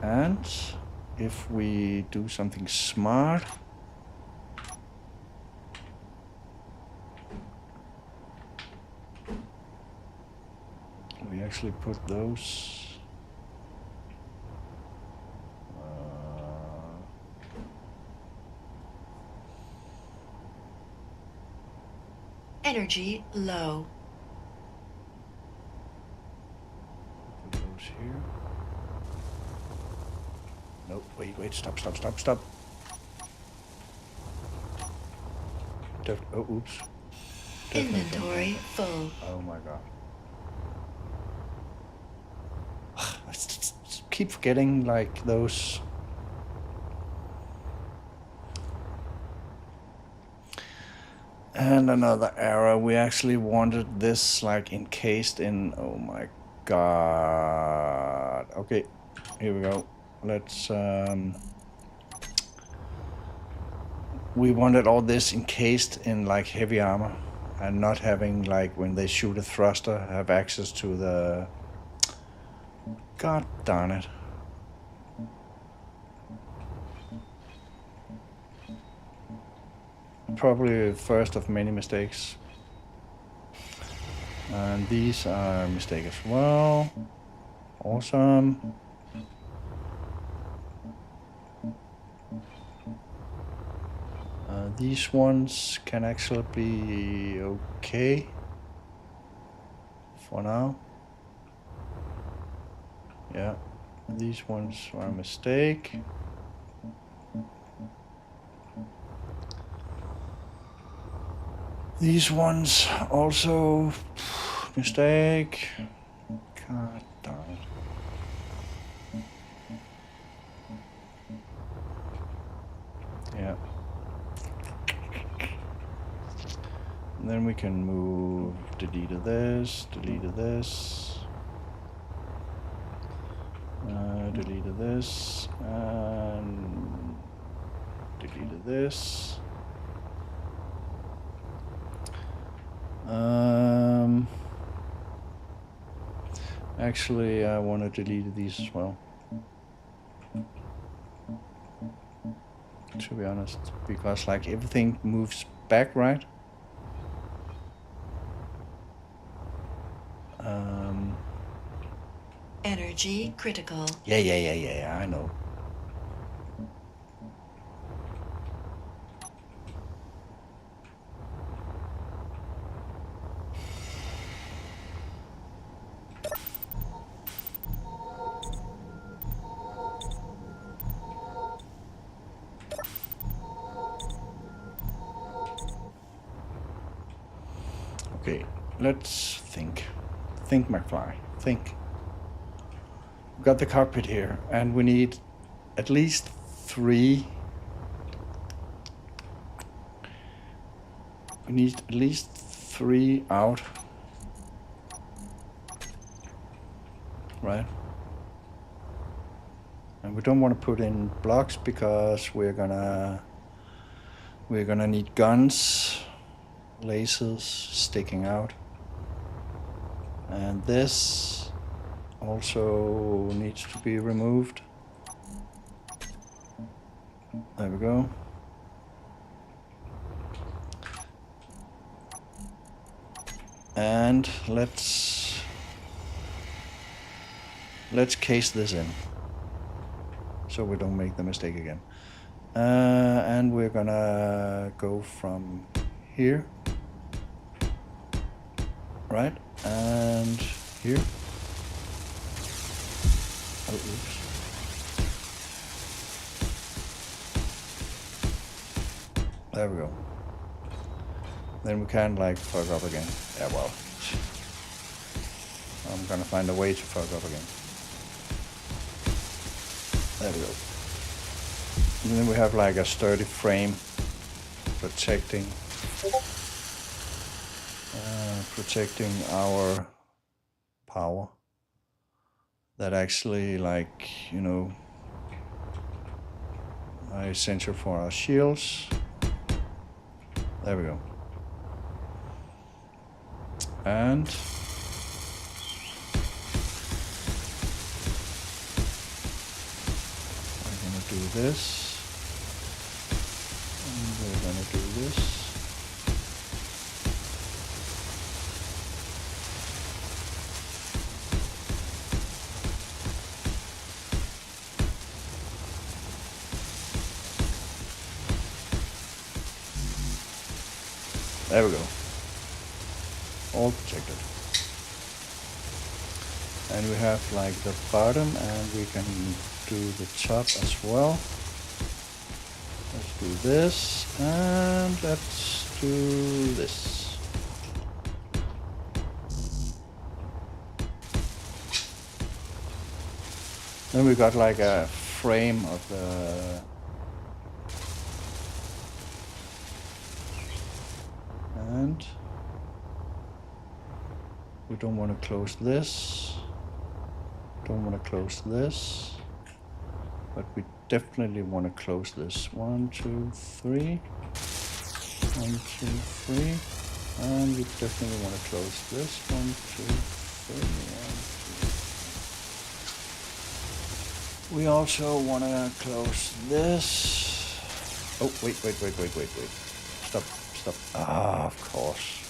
And if we do something smart, we actually put those Energy low. put those here. Nope, wait, stop. Oh, oops. Inventory full. Oh my god. I keep forgetting like those. And another error. We actually wanted this like encased in. Oh my god. Okay, here we go. Let's. We wanted all this encased in like heavy armor, and not having like when they shoot a thruster have access to the. God darn it. Probably the first of many mistakes. And these are a mistake as well. Awesome. These ones can actually be okay for now. Yeah, these ones are a mistake. These ones also mistake. God darn it. Yeah. And then we can move, delete this, delete this, delete this, and delete this. Actually, I want to delete these as well. To be honest, because like everything moves back, right? Energy critical. Yeah, I know. Okay, let's think. Think, McFly. Think. We've got the cockpit here, and we need at least 3. We need at least 3 out. Right? And we don't want to put in blocks because we're gonna need guns, lasers sticking out. And this also needs to be removed. There we go. And let's case this in so we don't make the mistake again. And we're gonna go from here Right, and here. Oh, oops. There we go. Then we can't like fuck up again. Yeah, well. I'm gonna find a way to fuck up again. There we go. And then we have like a sturdy frame protecting our power. That actually, like, you know, are essential for our shields. There we go. And we're gonna do this. And we're gonna do this. There we go. All protected. And we have like the bottom, and we can do the top as well. Let's do this, and let's do this. Then we got like a frame of the and we don't want to close this, don't want to close this, but we definitely want to close this. 1, 2, 3, 1, 2, 3, and we definitely want to close this. 1, 2, 3, 1, 2. We also want to close this. Oh, wait. Stop. Ah, of course.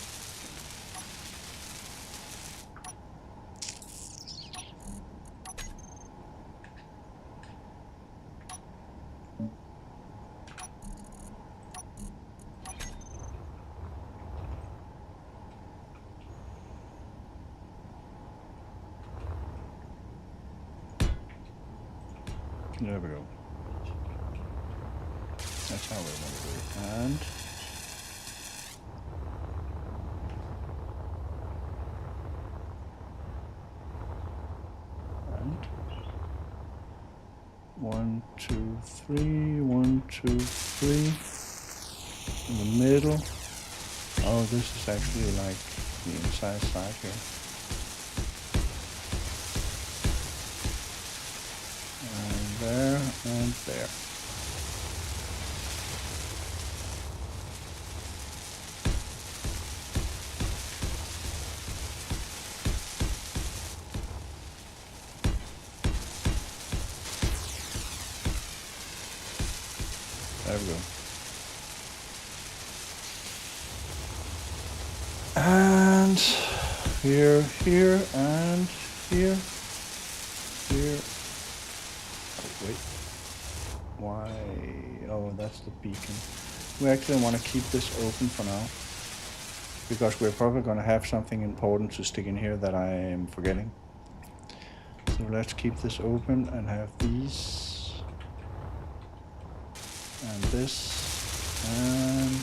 There we go. That's how we want to do it. And one, two, three, 1, 2, 3 in the middle. Oh, this is actually like the inside side here. And there and there. There we go. And here, and here. Oh, wait. Why? Oh, that's the beacon. We actually want to keep this open for now, because we're probably going to have something important to stick in here that I am forgetting. So let's keep this open and have these, and this, and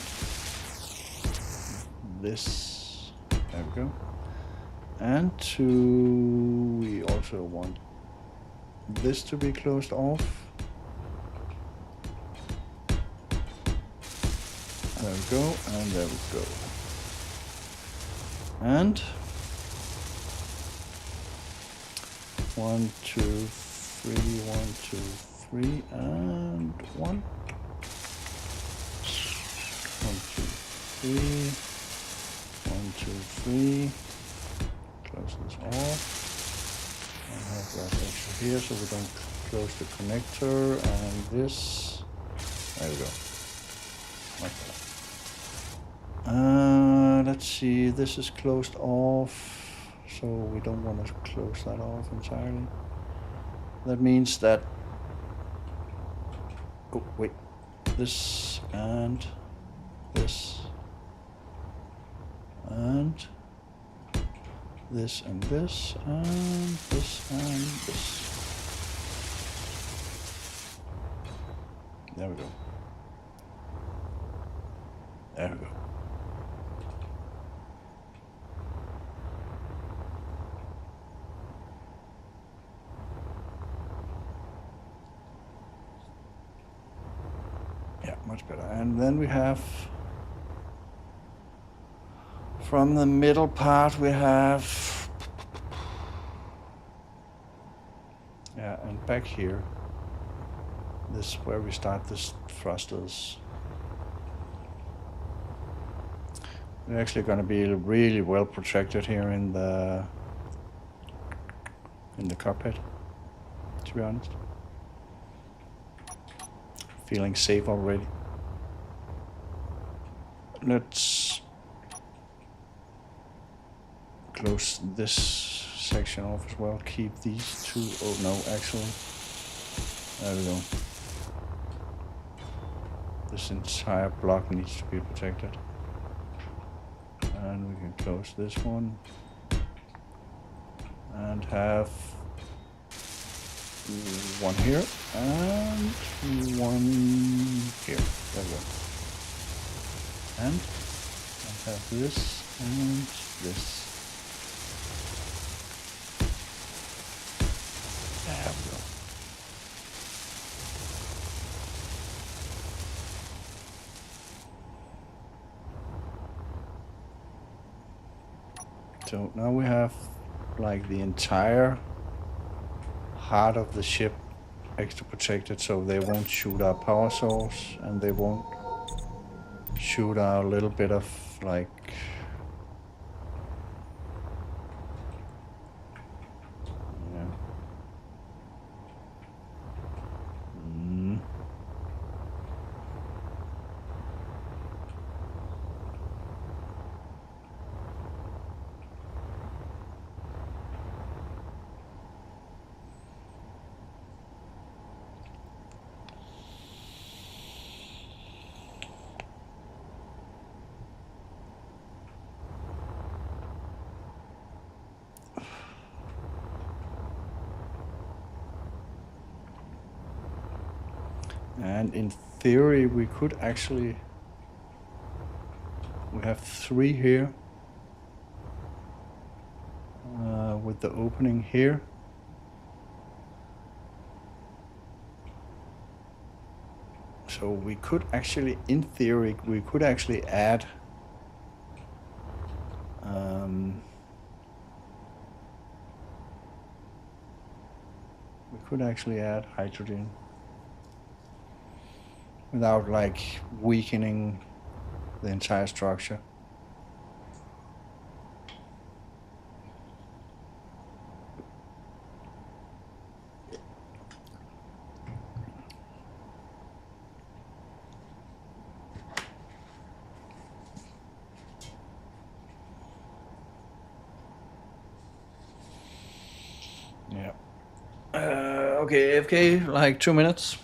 this. There we go. And we also want this to be closed off. There we go, and there we go. And 1, 2, 3, 1, 2, 3, and 1. 1, 2, 3. 1, 2, 3. Close this off. And have that extra here so we don't close the connector. And this. There we go. Like that. Let's see. This is closed off, so we don't want to close that off entirely. That means that. Oh wait. This and this. And this and this and this and this. There we go. There we go. Yeah, much better. And then we have, from the middle part, we have, yeah, and back here, this is where we start this thrusters. We're actually going to be really well protected here in the cockpit, to be honest. Feeling safe already. Let's close this section off as well. Keep these two. Oh no, actually. There we go. This entire block needs to be protected. And we can close this one. And have one here and one here. There we go. And I have this and this. There we go. So now we have like the entire heart of the ship extra protected, so they won't shoot our power source and they won't shoot our little bit of like and in theory we could actually, we have 3 here with the opening here. So we could actually, in theory, we could actually add hydrogen without like weakening the entire structure. Yeah. Okay, AFK, like 2 minutes.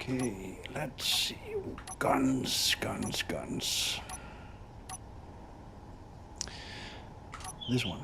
Okay, let's see. Guns, guns, guns. This one.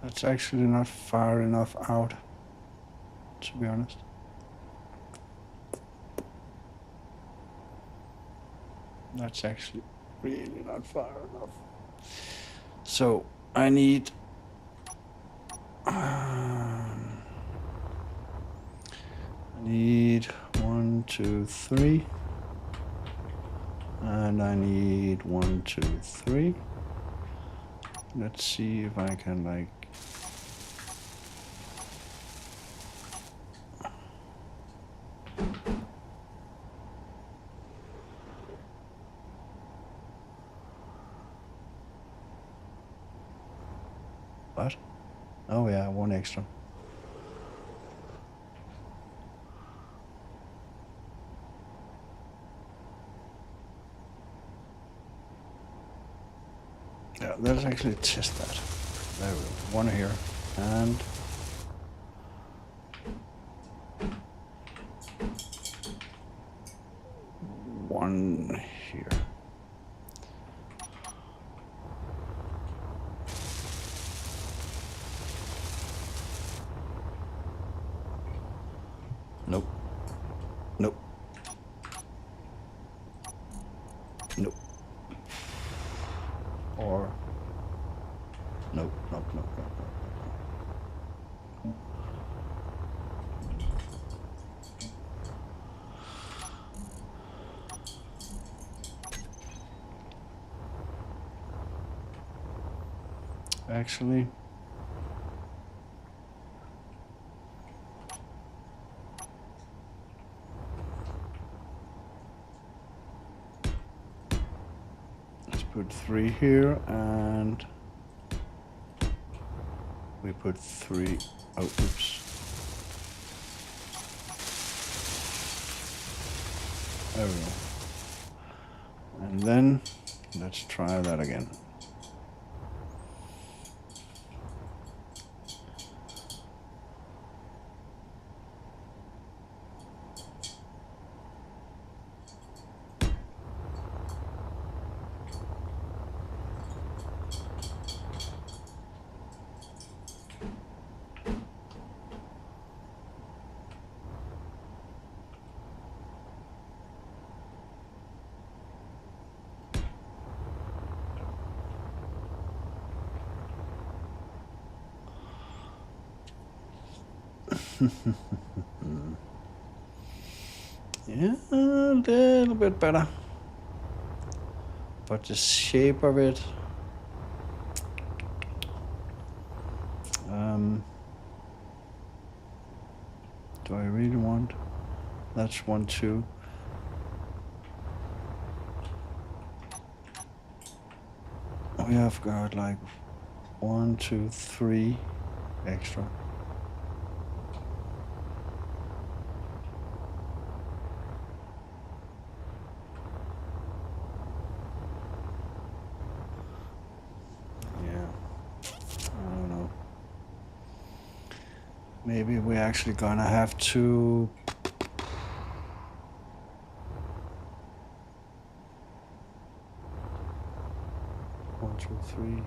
That's actually not far enough out, to be honest. That's actually really not far enough. So I need I need 1, 2, 3, and I need 1, 2, 3. Let's see if I can like. What? Oh yeah, 1 extra. Yeah, let's actually test that. There we go. 1 here and one here. Nope. Nope. Nope. Or nope, nope, nope, nope, nope. Actually, let's put 3 here and we put 3. Oh, oops. There we go. And then let's try that again. Yeah, a little bit better. But the shape of it, do I really want? That's 1, 2. We have got like 1, 2, 3 extra. Maybe we're actually gonna have to one, two, three.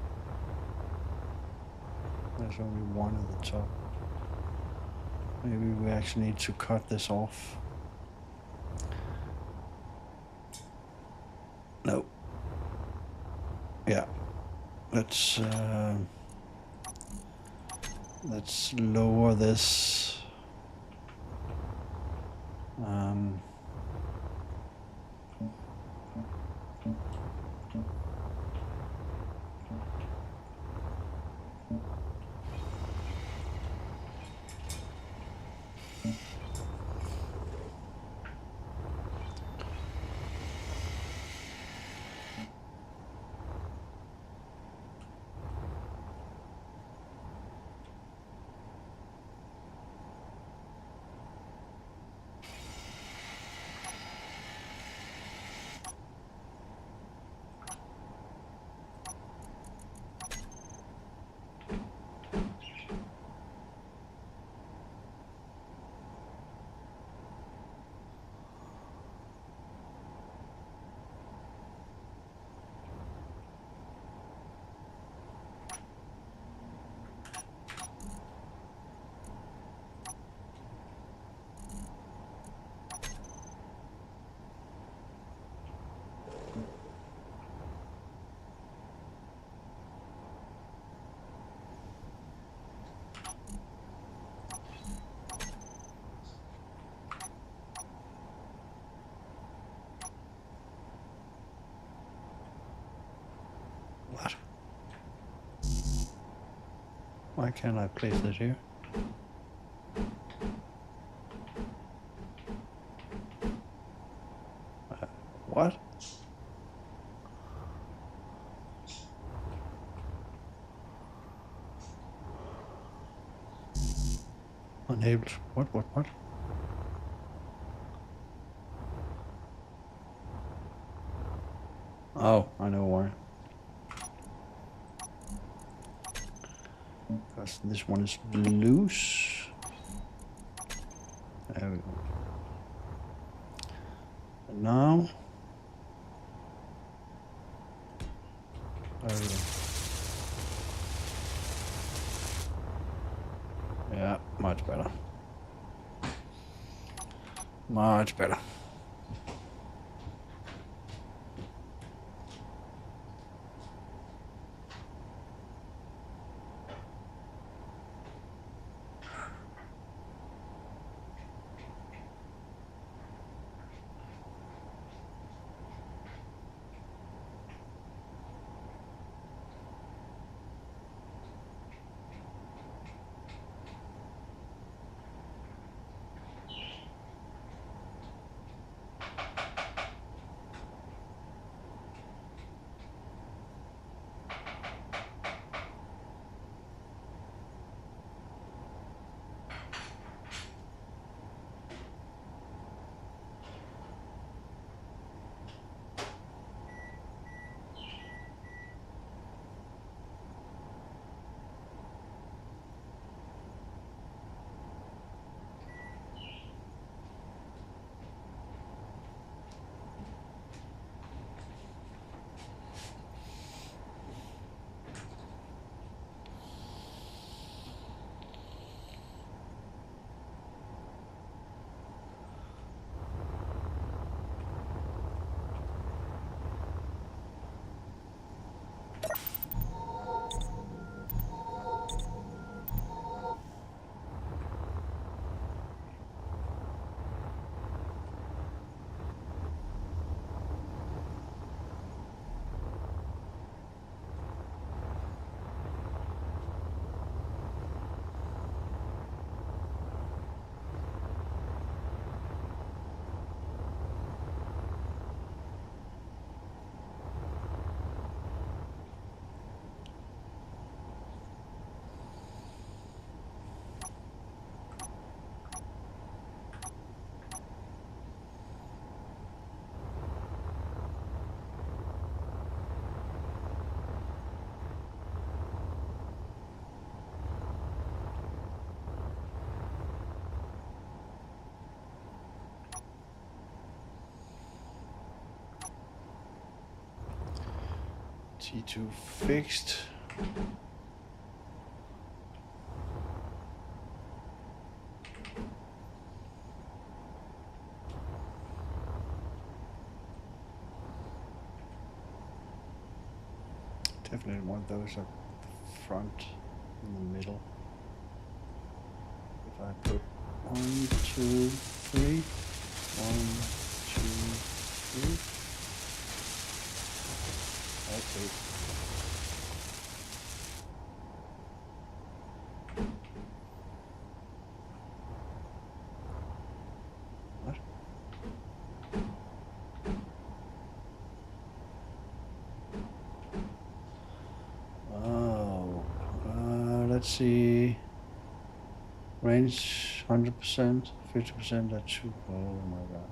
There's only 1 at the top. Maybe we actually need to cut this off. No. Yeah. Let's lower this. What? Why can't I place this here? What? Unable. What? Oh, I know why. Because this one is loose. There we go. And now. There we go. Yeah, much better. Much better. T2 fixed. Definitely want those at the front, in the middle. If I put 1, 2, 3, 1, 2, 3. Okay. What? Oh, let's see. Range 100%, 50% at 2. Oh my god.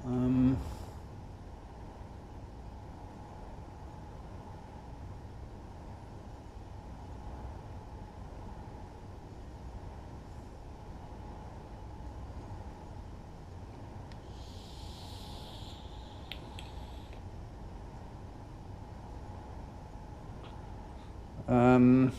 Um, um,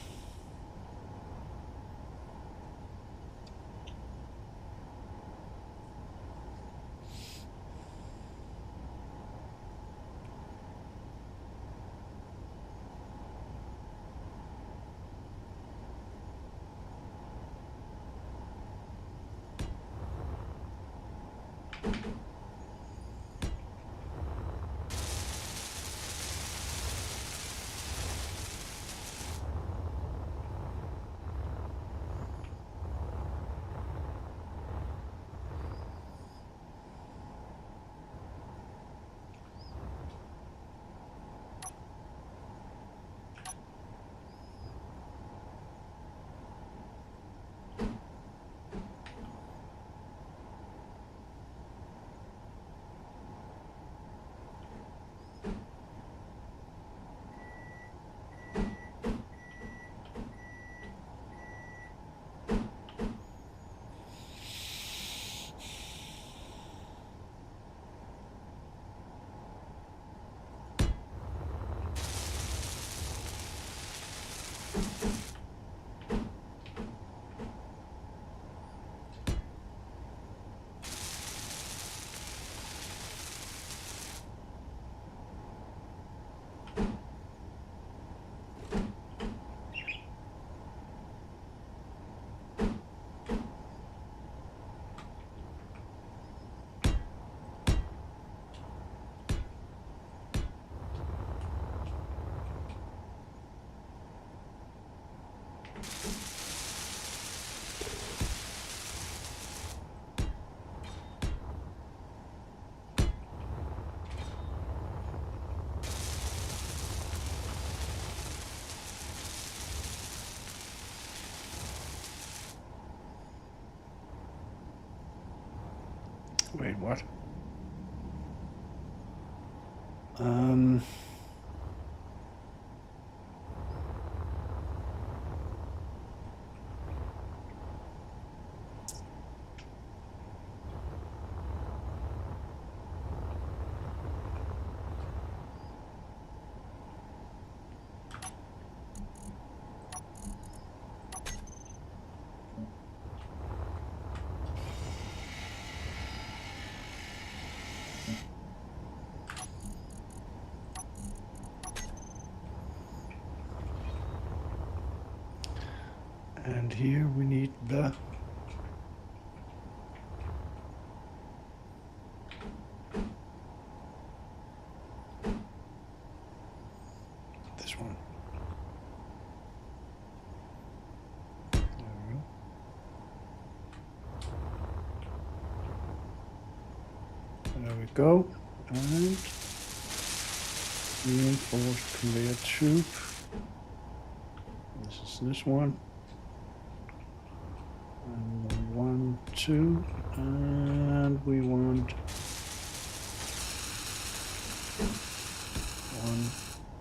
Wait, what? Um. And here we need the this one. There we go. And reinforced conveyor tube. This is this one. And 1, 2, and we want 1,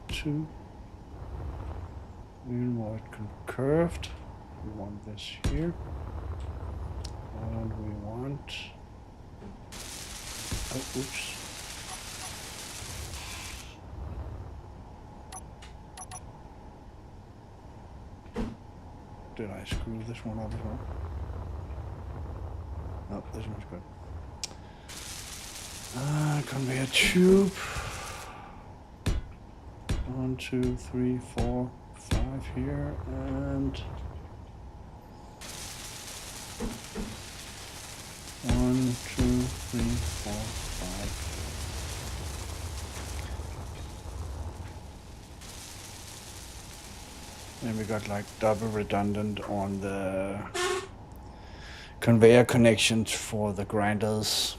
2. We want it curved. We want this here, and we want. Oh, oops. Did I screw this one up as well? No, this one's good. Conveyor tube. 1, 2, 3, 4, 5 here, and 1, 2, 3, 4, 5. And we got like double redundant on the conveyor connections for the grinders.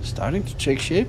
Starting to take shape.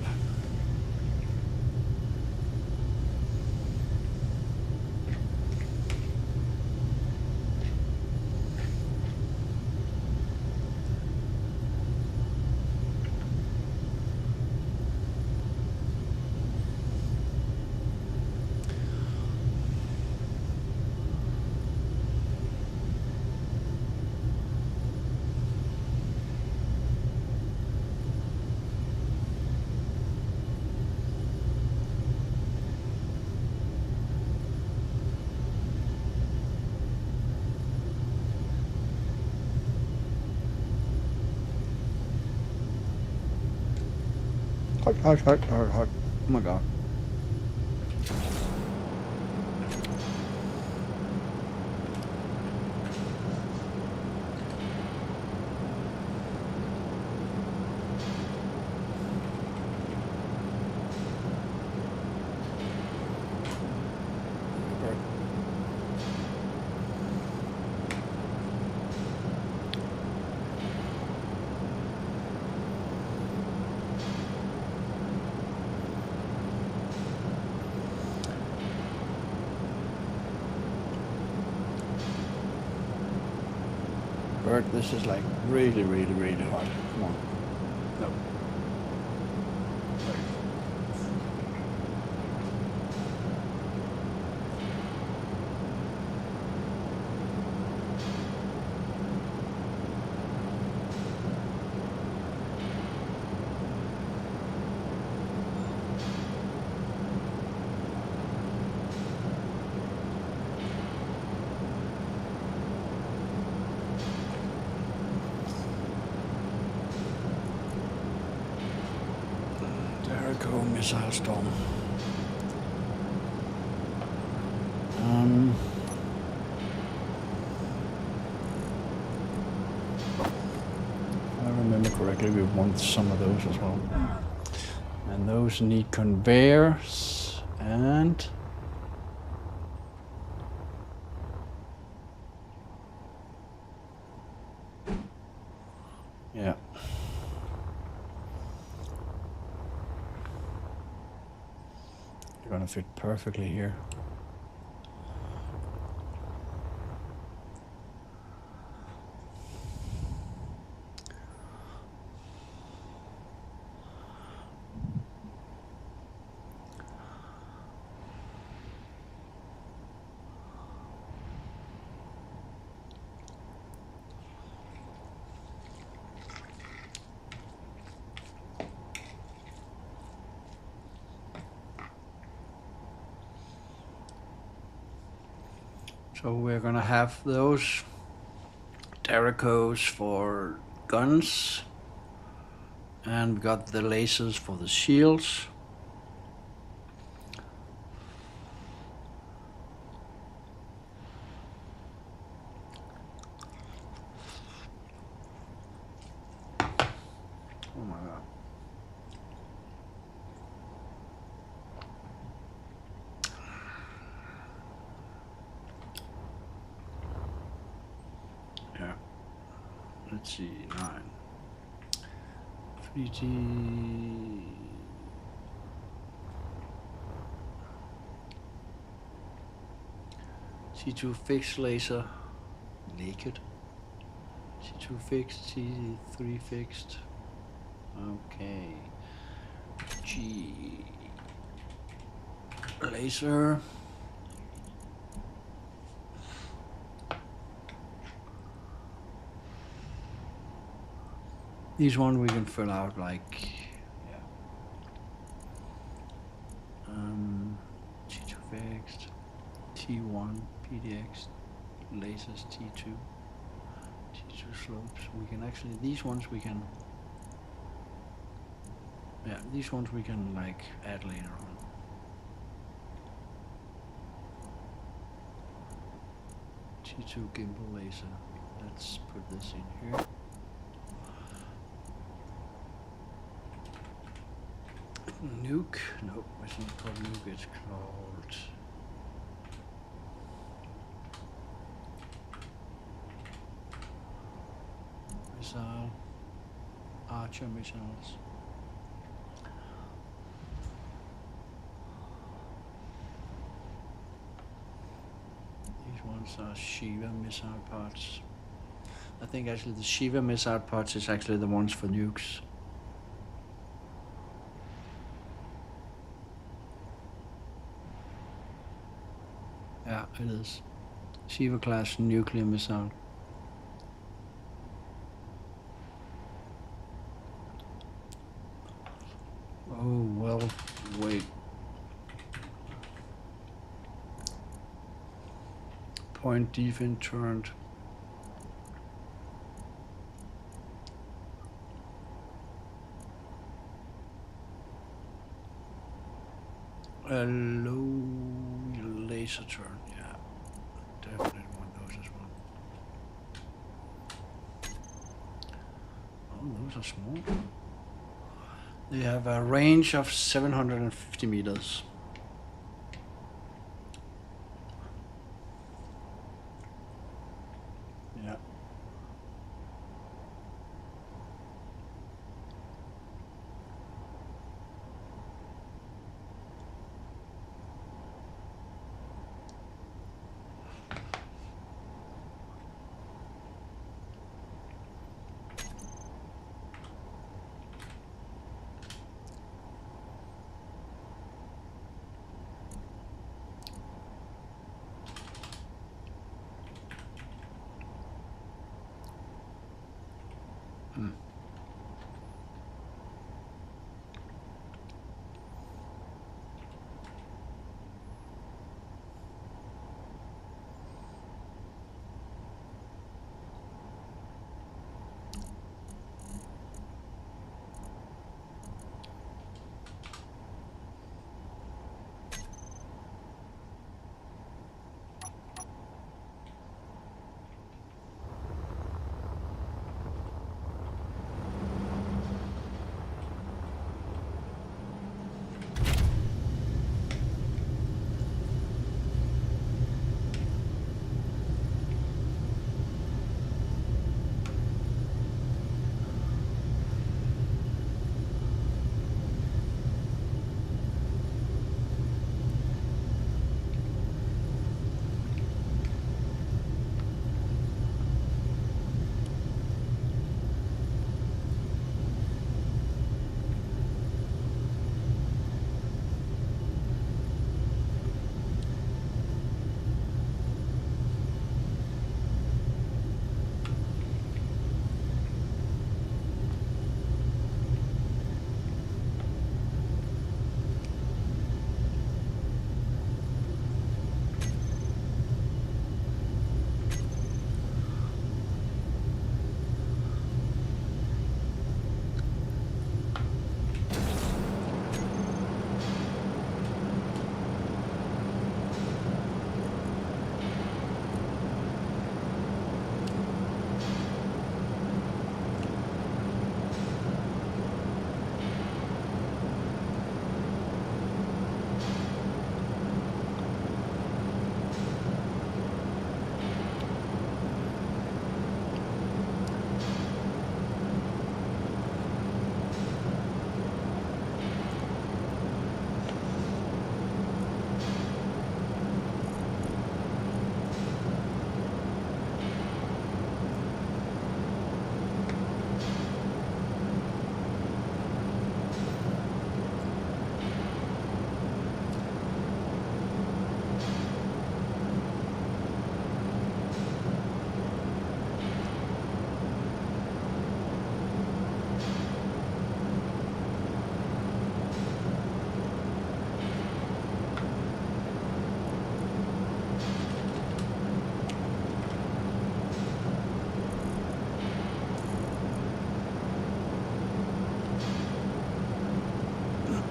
Hug. Oh my god. hard. This is like really, really, really hard. Come on. No. Jericho missile storm. If I remember correctly, we want some of those as well. And those need conveyors and yeah. They're gonna fit perfectly here. So we're gonna have those Jerichos for guns, and we got the lasers for the shields. Oh my god. Yeah. Let's see, 9. 3T. C2 fixed laser. Naked. C2 fixed, C3 fixed. Okay. G. Laser. These one we can fill out like, yeah. T2 fixed, T1 PDX, lasers T2, T2 slopes. We can actually, these ones we can, yeah, these ones we can like add later on. T2 gimbal laser. Let's put this in here. Nuke? Nope, it's not called nuke, it's called missile, Archer missiles. These ones are Shiva missile parts. I think actually the Shiva missile parts is actually the ones for nukes. Yeah, it is. Shiva class nuclear missile. Oh, well, wait. Point defense turned. A low laser turn, yeah. Definitely want those as well. Oh, those are small. They have a range of 750 meters. Yeah.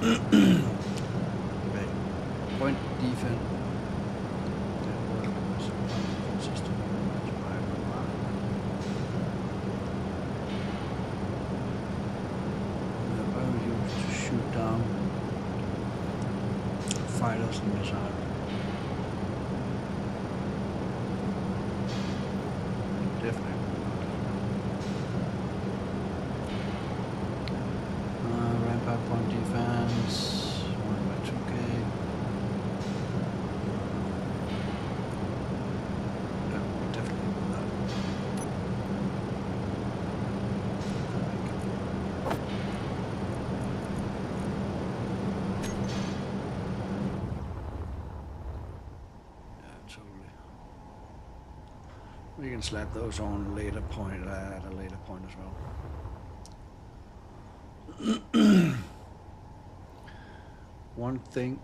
Okay. Point defense. That work was consistent. Weapons used to shoot down fighters and missiles. Definitely. Ramp up on defense. 1x2k. Yeah, definitely do that. Yeah, totally. We can slap those on later point at a later point as well. One thing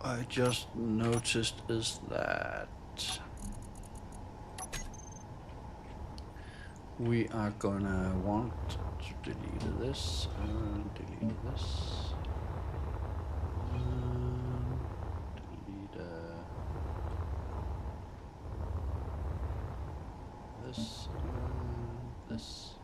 I just noticed is that we are gonna want to delete this and delete this. Delete this and this.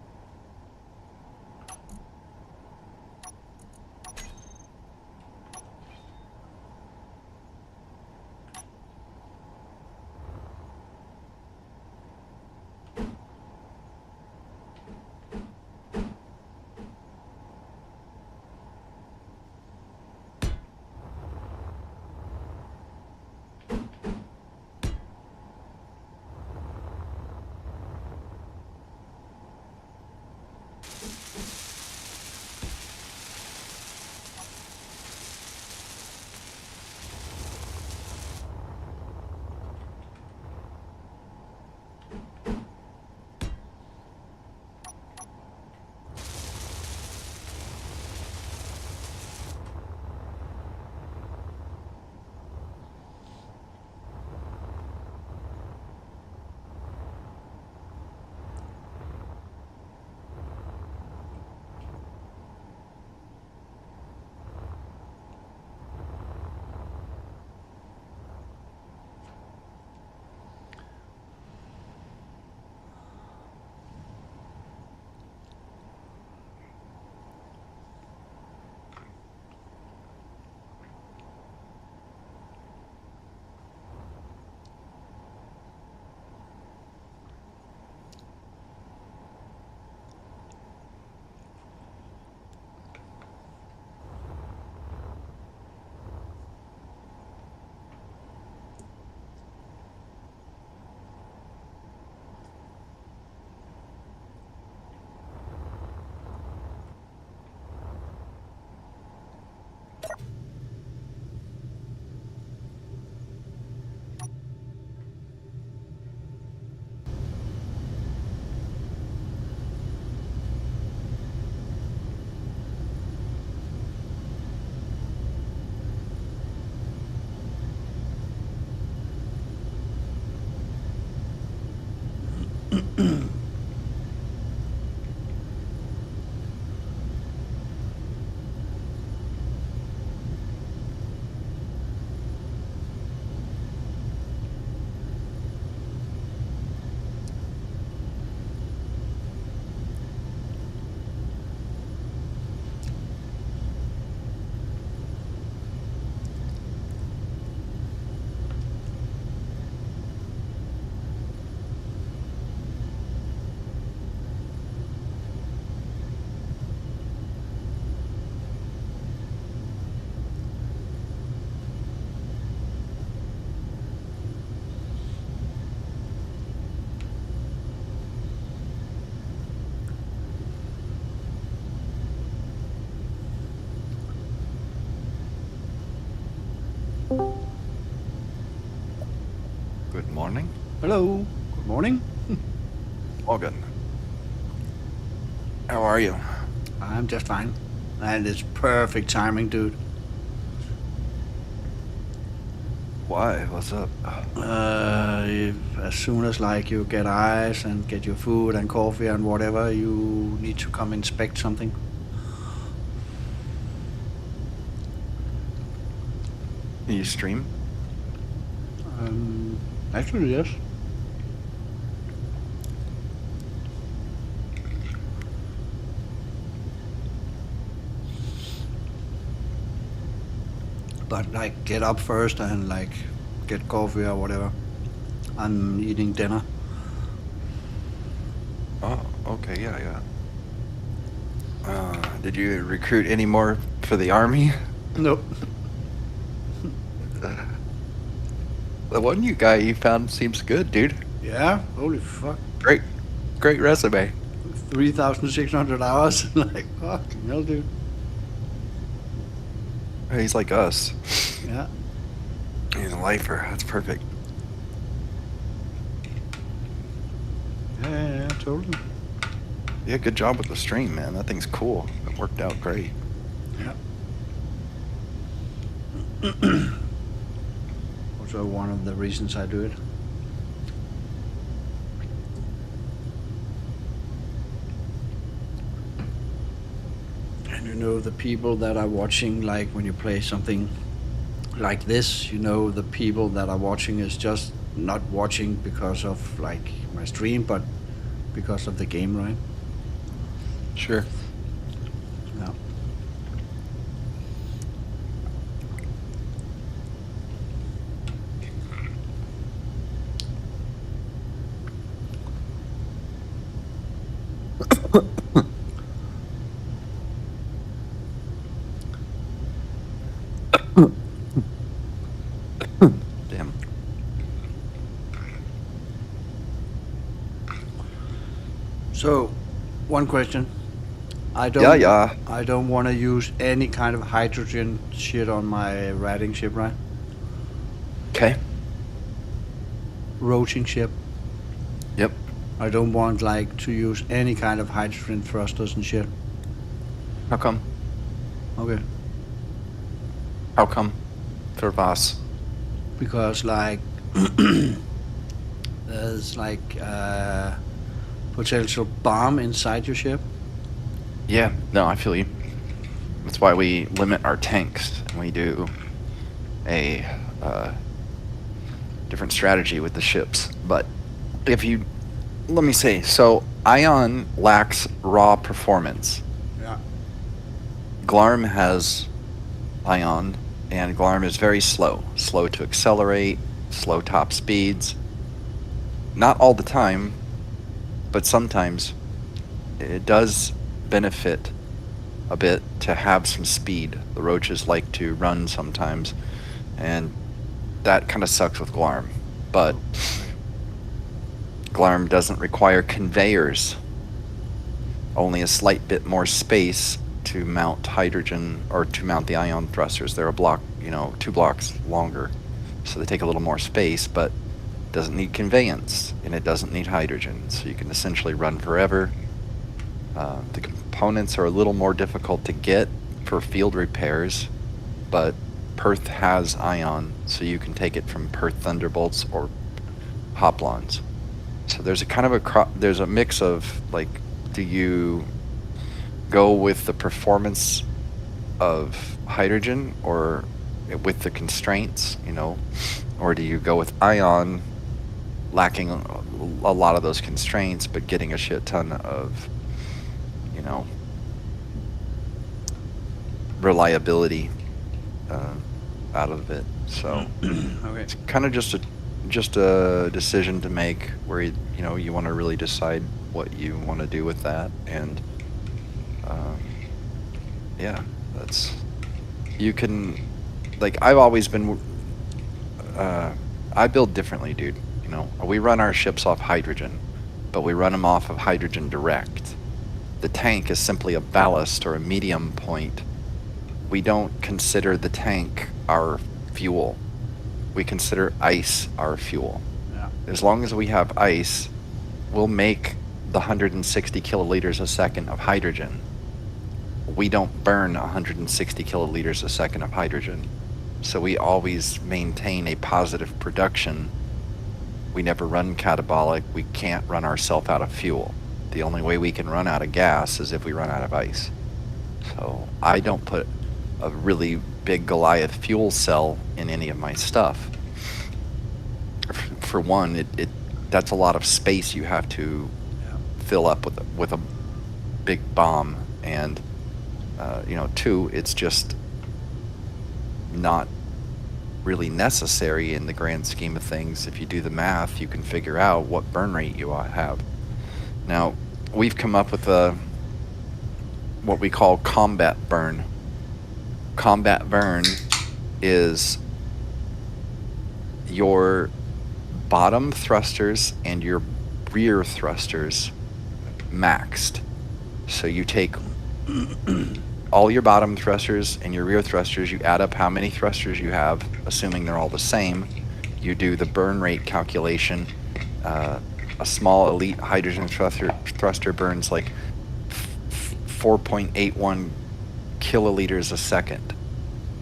Good morning. Hello, good morning. Morgan. How are you? I'm just fine. And it's perfect timing, dude. Why? What's up? As soon as like you get eyes and get your food and coffee and whatever, you need to come inspect something. You stream? Actually, yes. But like, get up first and like get coffee or whatever. I'm eating dinner. Oh, okay, yeah. Did you recruit any more for the army? Nope. The one guy you found seems good, dude. Yeah. Holy fuck. Great resume. 3,600 hours. Like, fucking hell, dude. He's like us. Yeah. He's a lifer. That's perfect. Yeah, totally. Yeah, good job with the stream, man. That thing's cool. It worked out great. Yeah. Also one of the reasons I do it. And you know, the people that are watching, like when you play something like this, you know, the people that are watching is just not watching because of like my stream, but because of the game, right? Sure. Yeah. Damn. So, one question. I don't. Yeah. I don't want to use any kind of hydrogen shit on my riding ship, right? Okay. Roaching ship. Yep. I don't want like to use any kind of hydrogen thrusters and shit. How come? Okay. How come? For Voss. Because like there's like potential bomb inside your ship. Yeah. No, I feel you. That's why we limit our tanks and we do a different strategy with the ships. But if you, let me say, so Ion lacks raw performance. Yeah. Glarm has Ion, and Glarm is very slow. Slow to accelerate, slow top speeds. Not all the time, but sometimes it does benefit a bit to have some speed. The roaches like to run sometimes, and that kind of sucks with Glarm. But Glarm doesn't require conveyors, only a slight bit more space to mount hydrogen or to mount the ion thrusters. They're a block, 2 blocks longer, so they take a little more space, but doesn't need conveyance and it doesn't need hydrogen, so you can essentially run forever. The components are a little more difficult to get for field repairs, but Perth has ion, so you can take it from Perth Thunderbolts or Hoplons. So there's a kind of there's a mix of like, do you go with the performance of hydrogen or with the constraints, or do you go with ion lacking a lot of those constraints but getting a shit ton of reliability out of it? So Okay. it's kind of just a decision to make where you want to really decide what you want to do with that. And yeah, that's, you can, like, I've always been I build differently, dude. We run our ships off hydrogen, but we run them off of hydrogen direct. The tank is simply a ballast or a medium point. We don't consider the tank our fuel. We consider ice our fuel. Yeah. As long as we have ice, we'll make the 160 kiloliters a second of hydrogen. We don't burn 160 kiloliters a second of hydrogen. So we always maintain a positive production. We never run catabolic. We can't run ourselves out of fuel. The only way we can run out of gas is if we run out of ice. So I don't put a really big Goliath fuel cell in any of my stuff. For one, it that's a lot of space you have to fill up with a big bomb, and two, it's just not really necessary in the grand scheme of things. If you do the math, you can figure out what burn rate you have. Now, we've come up with what we call combat burn. Combat burn is your bottom thrusters and your rear thrusters maxed. So you take all your bottom thrusters and your rear thrusters, you add up how many thrusters you have, assuming they're all the same. You do the burn rate calculation. A small elite hydrogen thruster burns like 4.81 kiloliters a second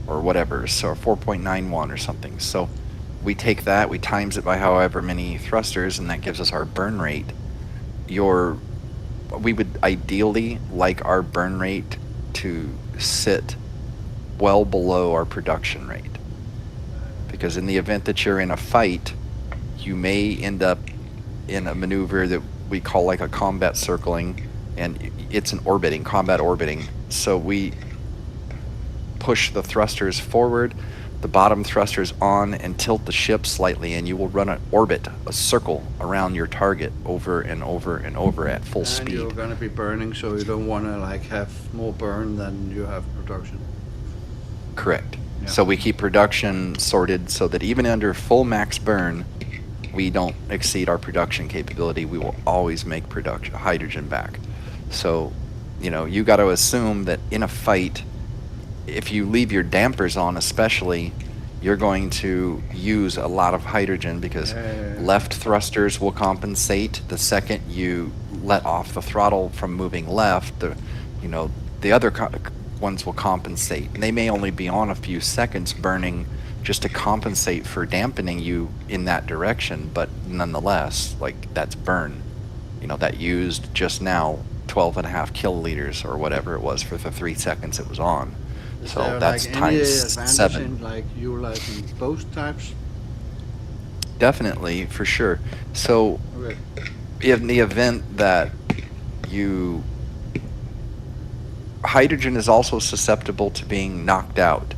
or whatever, so 4.91 or something. So we take that, we times it by however many thrusters, and that gives us our burn rate. We would ideally like our burn rate to sit well below our production rate, because in the event that you're in a fight, you may end up in a maneuver that we call like a combat circling, and it's an combat orbiting. So we push the thrusters forward, the bottom thrusters on, and tilt the ship slightly, and you will run an orbit, a circle around your target over and over and over at full speed. And you're going to be burning, so you don't want to like have more burn than you have production. Correct. Yeah. So we keep production sorted so that even under full max burn, we don't exceed our production capability. We will always make hydrogen back. So, you got to assume that in a fight, if you leave your dampers on especially, you're going to use a lot of hydrogen, because left thrusters will compensate. The second you let off the throttle from moving left, the other ones will compensate. And they may only be on a few seconds burning just to compensate for dampening you in that direction, but nonetheless, like, that's burn. That used just now 12.5 kiloliters or whatever it was for the 3 seconds it was on. Is So there, that's like, any times advantage 7. in, like, utilizing both types? Definitely, for sure. So Okay. in the event that hydrogen is also susceptible to being knocked out.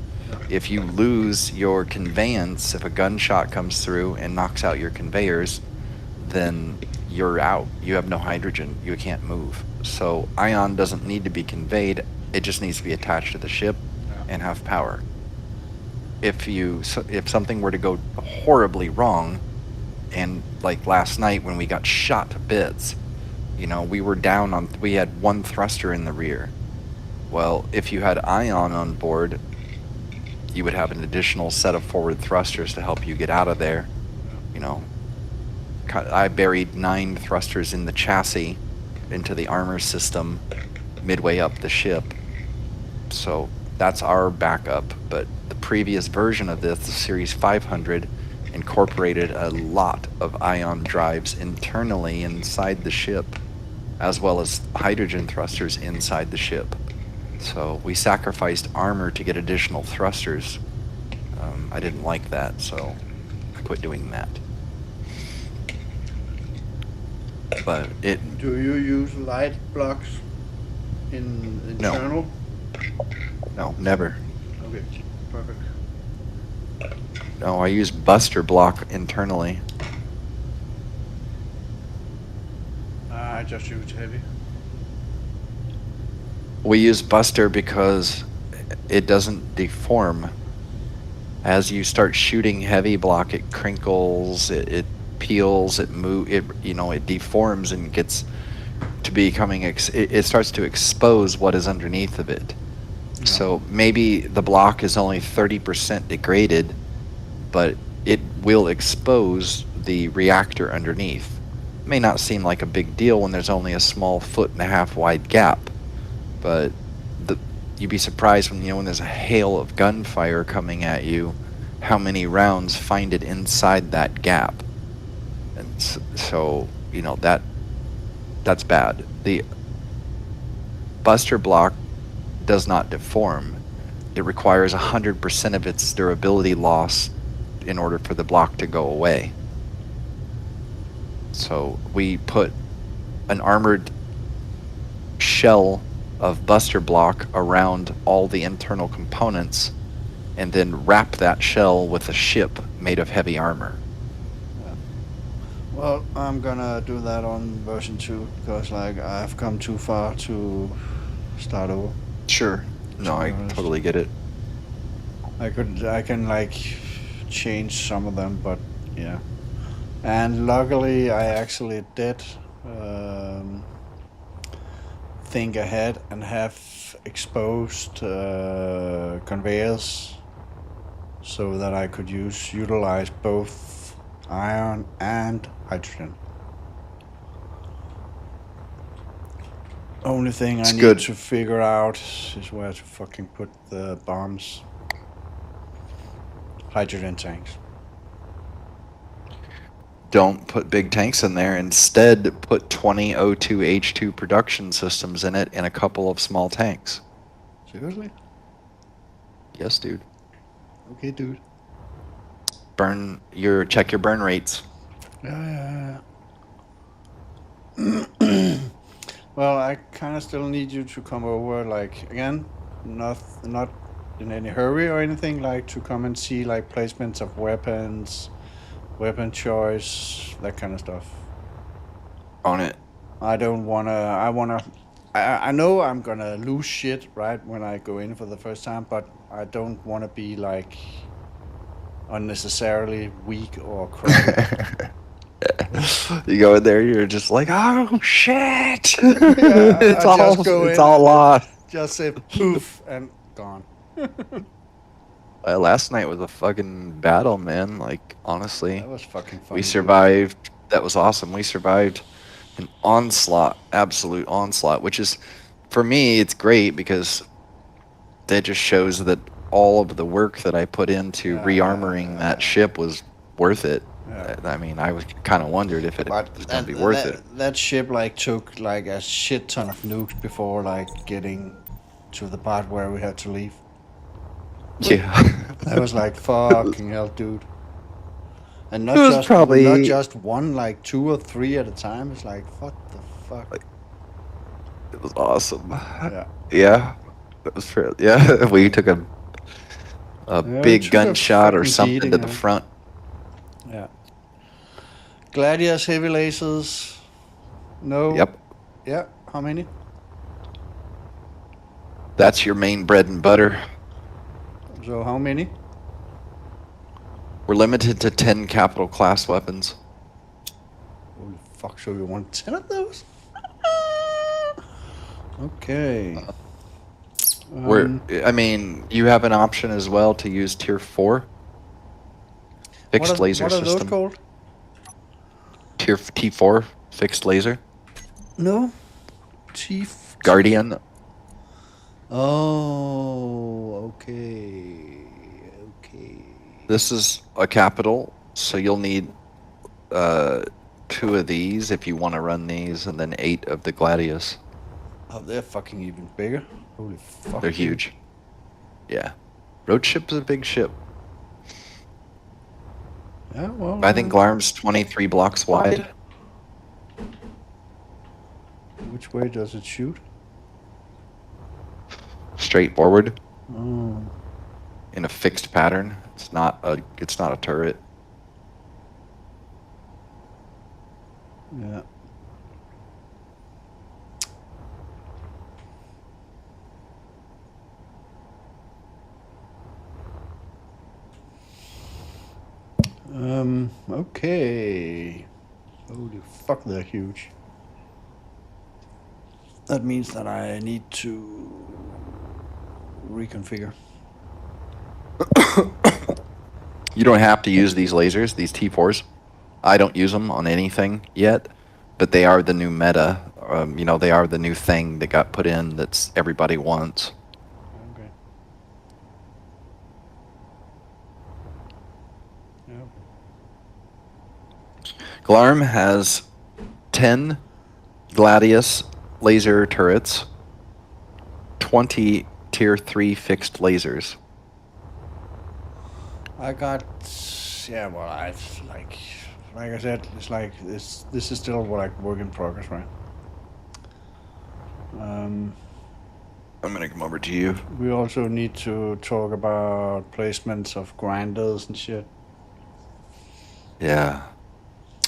If you lose your conveyance, if a gunshot comes through and knocks out your conveyors, then you're out. You have no hydrogen. You can't move. So ion doesn't need to be conveyed. It just needs to be attached to the ship and have power. If something were to go horribly wrong, and like last night when we got shot to bits, we had one thruster in the rear. Well, if you had ion on board, you would have an additional set of forward thrusters to help you get out of there. I buried 9 thrusters in the chassis into the armor system midway up the ship. So that's our backup. But the previous version of this, the Series 500, incorporated a lot of ion drives internally inside the ship, as well as hydrogen thrusters inside the ship. So we sacrificed armor to get additional thrusters. I didn't like that, so I quit doing that. But Do you use light blocks in internal? No, never. Okay, perfect. No, I use buster block internally. I just use heavy. We use buster because it doesn't deform. As you start shooting heavy block, it crinkles, it peels, it deforms and gets to becoming it starts to expose what is underneath of it. Yeah. So maybe the block is only 30% degraded, but it will expose the reactor underneath. It may not seem like a big deal when there's only a small 1.5 foot wide gap, but you'd be surprised when there's a hail of gunfire coming at you, how many rounds find it inside that gap. And so that's bad. The buster block does not deform. it requires 100% of its durability loss in order for the block to go away. So we put an armored shell of buster block around all the internal components and then wrap that shell with a ship made of heavy armor. Well, I'm gonna do that on version 2 because like I've come too far to start over. Sure. No, I totally get it. I can like change some of them, but yeah. And luckily I actually did think ahead and have exposed conveyors so that I could utilize both iron and hydrogen. Only thing I need to figure out is where to fucking put the bombs. Hydrogen tanks. Don't put big tanks in there. Instead, put 20 O2H2 production systems in it and a couple of small tanks. Seriously? Yes, dude. Okay, dude. Check your burn rates. Yeah. Well, I kind of still need you to come over, like, again, not in any hurry or anything, like, to come and see, like, placements of weapons, weapon choice, that kind of stuff. On it. I know I'm gonna lose shit, right, when I go in for the first time, but I don't want to be, like, unnecessarily weak or crowded. You go in there, you're just like, oh shit! Yeah, it's all lost. Just say poof and gone. Last night was a fucking battle, man. Like, honestly, That was fucking fun. we survived. That was awesome. We survived an onslaught, absolute onslaught, which is, for me, it's great because that just shows that all of the work that I put into rearmoring that ship was worth it. Yeah. I mean, I was kind of wondered if it was going to be worth it. That ship like took like a shit ton of nukes before like getting to the part where we had to leave. Yeah. That was like fucking hell, dude. And not It was not just one, like 2 or 3 at a time. It's like what the fuck. It was awesome. Yeah. Yeah. That was fair. Yeah. We took a big gunshot or something to the front. Yeah. Gladius heavy lasers. No. Yep. Yeah. How many? That's your main bread and butter. So how many? We're limited to 10 capital class weapons. Holy fuck! So you want 10 of those? Okay. I mean, you have an option as well to use tier 4 fixed laser system. What are those called? Tier T4 fixed laser. No. Guardian. Oh, okay. This is a capital, so you'll need 2 of these if you want to run these, and then 8 of the Gladius. Oh, they're fucking even bigger. Holy fuck. They're huge. Yeah. Road ship is a big ship. Yeah, well. I think Glarm's 23 blocks wide. Which way does it shoot? Straight forward. Oh. In a fixed pattern. It's not a turret. Yeah. Okay. Holy fuck, they're huge. That means that I need to reconfigure. You don't have to use these lasers, these T4s. I don't use them on anything yet, but they are the new meta. They are the new thing that got put in that's everybody wants. Okay. Yeah. Glarm has 10 Gladius laser turrets, 20 tier 3 fixed lasers. I got, yeah, well, like I said, it's like this is still like work in progress, right? I'm gonna come over to you. We also need to talk about placements of grinders and shit, Yeah.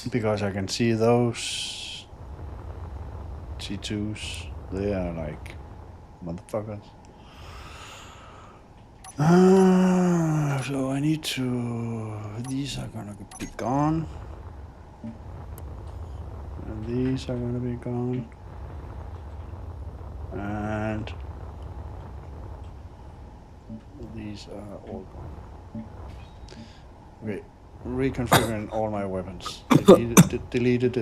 because I can see those T2s, they are like motherfuckers. So I need to, these are gonna be gone. And these are gonna be gone. And these are all gone. Okay, reconfiguring all my weapons. Deleted.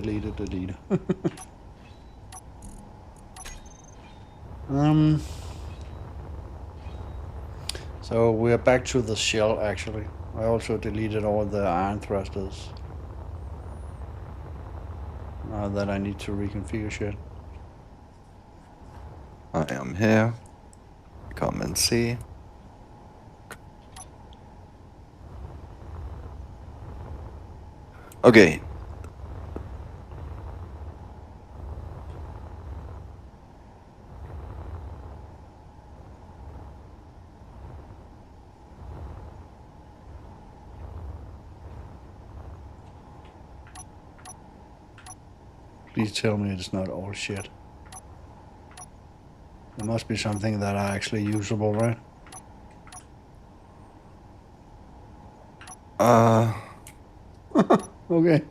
So we're back to the shell actually. I also deleted all the iron thrusters. Now that I need to reconfigure shit. I am here. Come and see. Okay. Please tell me it's not all shit. There must be something that are actually usable, right? Okay.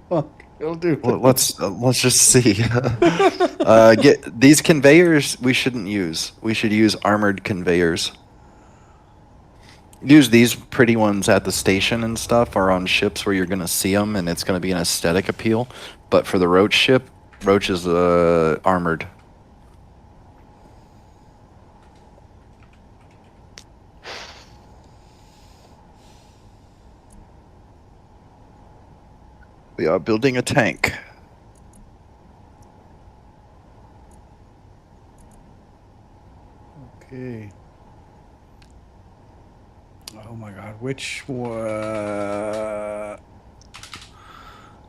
Fuck. It'll do. Well, let's just see. Get these conveyors we shouldn't use. We should use armored conveyors. Use these pretty ones at the station and stuff, or on ships where you're gonna see them, and it's gonna be an aesthetic appeal. But for the Roach ship, Roach is armored. We are building a tank. Okay. Oh my god, which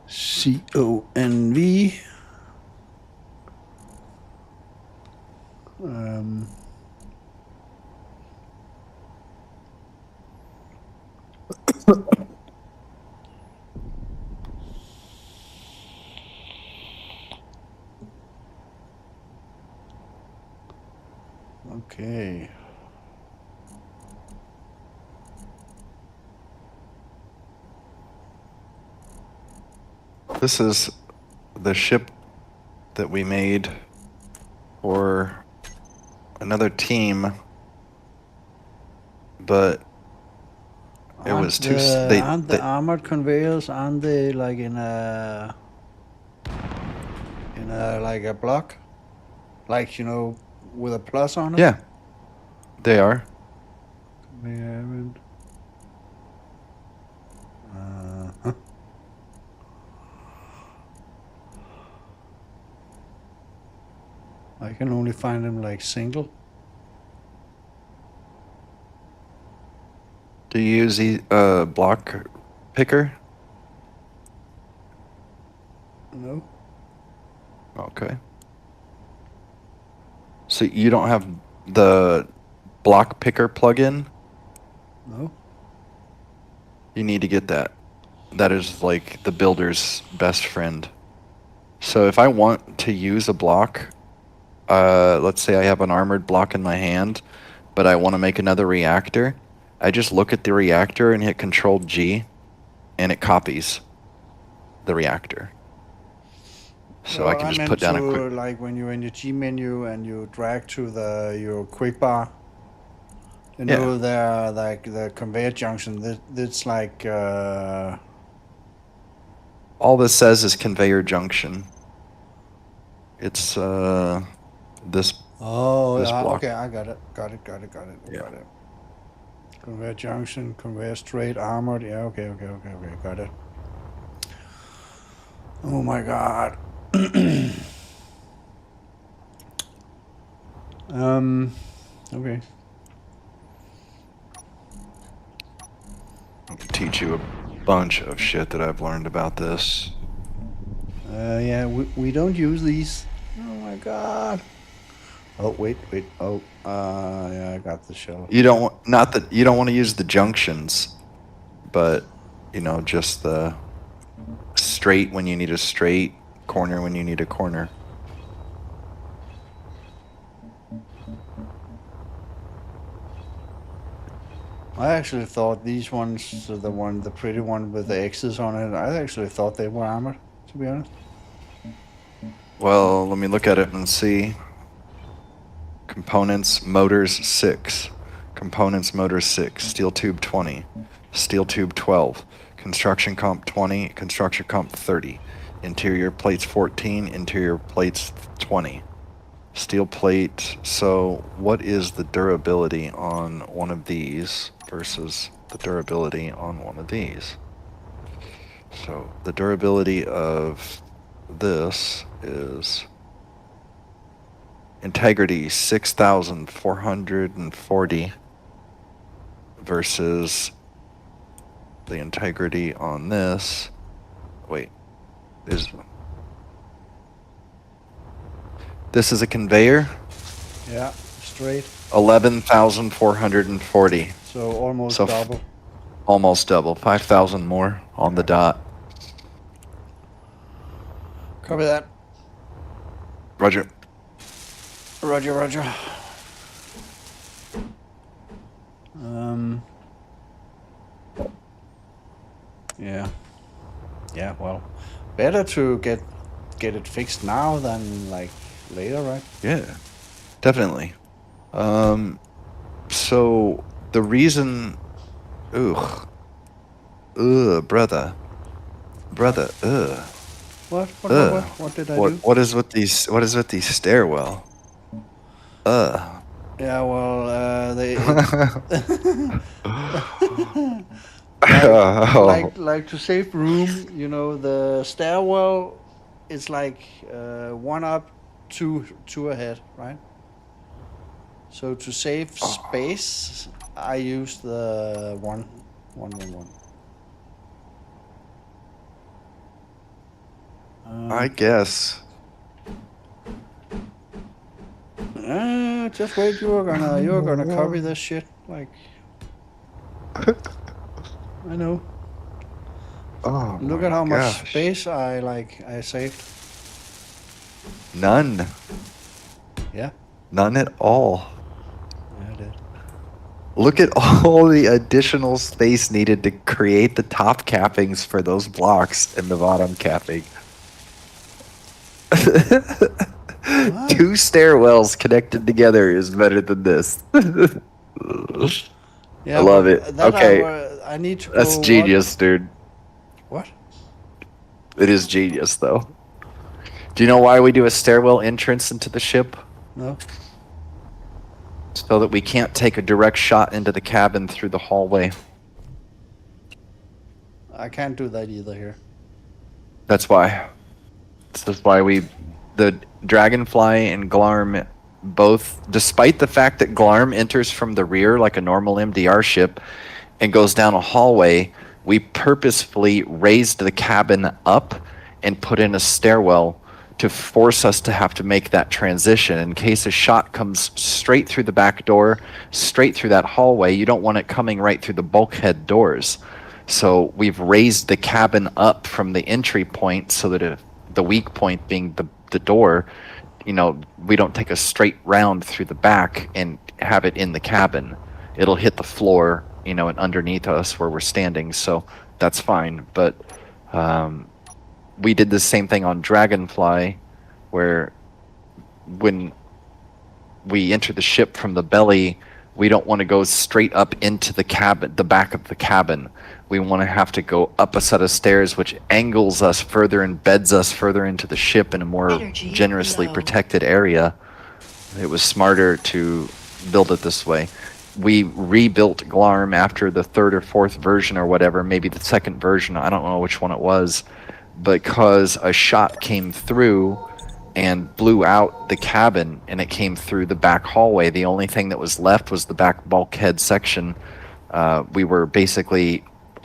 CONV? Okay. This is the ship that we made for another team, but it was too. Aren't the armored conveyors? Aren't they like in a like a block, like, you know, with a plus on it? Yeah, they are. We haven't. I can only find them like single. Do you use the block picker? No. Okay. So you don't have the block picker plugin? No. You need to get that. That is like the builder's best friend. So if I want to use a block, let's say I have an armored block in my hand, but I want to make another reactor, I just look at the reactor and hit Control G, and it copies the reactor. So Well, I can just put down a quick... like when you're in your G menu and you drag to your quick bar. You know, there like the conveyor junction. That's like. All this says is conveyor junction. It's this. Oh, this block. Okay, I got it. Got it. Yeah. Got it. Conveyor junction, conveyor straight, armored. Yeah, okay, got it. Oh my god. Okay. teach you a bunch of shit that I've learned about this. Yeah, we don't use these. Oh my god. Oh, wait. Oh, yeah, I got the shell. You don't want, not that you don't want to use the junctions, but you know, just the straight when you need a straight, corner when you need a corner. I actually thought these ones, the pretty one with the X's on it, I actually thought they were armored, to be honest. Well, let me look at it and see. Components, motors 6. Components, motors 6. Steel tube 20. Steel tube 12. Construction comp 20. Construction comp 30. Interior plates 14. Interior plates 20. Steel plate. So, what is the durability on one of these versus the durability on one of these? So, the durability of this is integrity 6,440 versus the integrity on this. Wait, this is a conveyor? Yeah, straight. 11,440. So almost So double. Almost double. 5,000 more on the dot. Copy that. Roger. Roger. Yeah. Yeah, well, better to get it fixed now than like later, right? Yeah, definitely. So the reason, brother, What did I do? what is with these stairwell? Yeah, well, they Oh. like to save room. You know, the stairwell is like one up, two ahead, right? So to save space, I use the one. I guess. Just wait. You're gonna copy this shit. Like, I know. Oh, Look my at how much gosh. space I saved. None. Yeah. None at all. Yeah, I did. Look at all the additional space needed to create the top cappings for those blocks and the bottom capping. Two stairwells connected together is better than this. Yeah, I love but it. that Okay. I need to. That's go genius, dude. What? It is genius, though. Do you know why we do a stairwell entrance into the ship? No. So that we can't take a direct shot into the cabin through the hallway. I can't do that either here. That's why. This is why the Dragonfly and Glarm both, despite the fact that Glarm enters from the rear like a normal MDR ship and goes down a hallway, we purposefully raised the cabin up and put in a stairwell to force us to have to make that transition. In case a shot comes straight through the back door, straight through that hallway, you don't want it coming right through the bulkhead doors. So we've raised the cabin up from the entry point so that the weak point being the door, you know, we don't take a straight round through the back and have it in the cabin. It'll hit the floor, you know, and underneath us where we're standing, so that's fine. But we did the same thing on Dragonfly, where when we enter the ship from the belly, we don't want to go straight up into the cabin, the back of the cabin. We want to have to go up a set of stairs, which angles us further and beds us further into the ship in a more Energy generously low. protected area. It was smarter to build it this way. We rebuilt Glarm after the third or fourth version or whatever, maybe the second version, I don't know which one it was, because a shot came through and blew out the cabin, and it came through the back hallway. The only thing that was left was the back bulkhead section. We were basically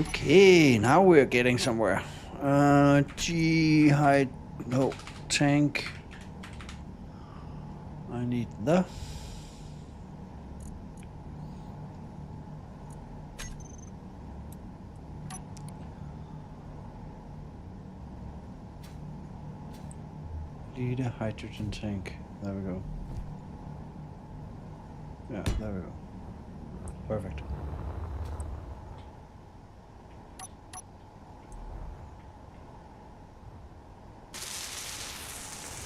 Okay, now we're getting somewhere. G height, no, tank. I need the. Need a hydrogen tank. There we go. Yeah, there we go. Perfect.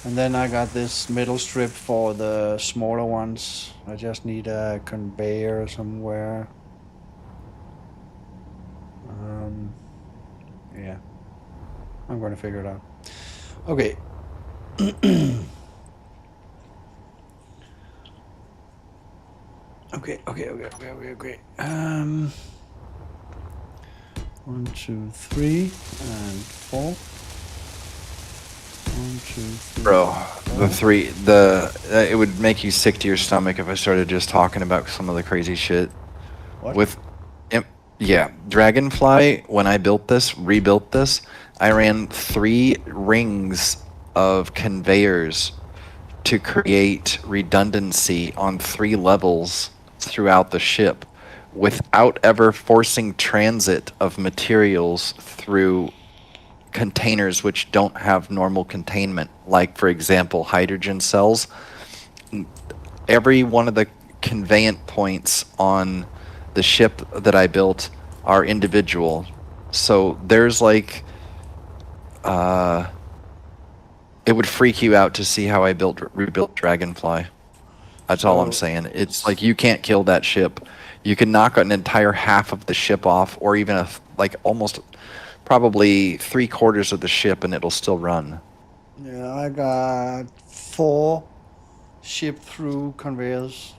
And then I got this metal strip for the smaller ones. I just need a conveyor somewhere. Yeah. I'm gonna figure it out. Okay. Okay. 1, 2, 3, and 4. 1, 2, 3. Bro, it would make you sick to your stomach if I started just talking about some of the crazy shit. What? Yeah, Dragonfly, when I rebuilt this, I ran 3 rings of conveyors to create redundancy on 3 levels throughout the ship without ever forcing transit of materials through containers which don't have normal containment. Like, for example, hydrogen cells. Every one of the conveyant points on the ship that I built are individual. So there's like, it would freak you out to see how I rebuilt Dragonfly. That's all I'm saying. It's like you can't kill that ship. You can knock an entire half of the ship off, or even almost probably 3/4 of the ship, and it'll still run. Yeah, I got 4 ship through conveyors.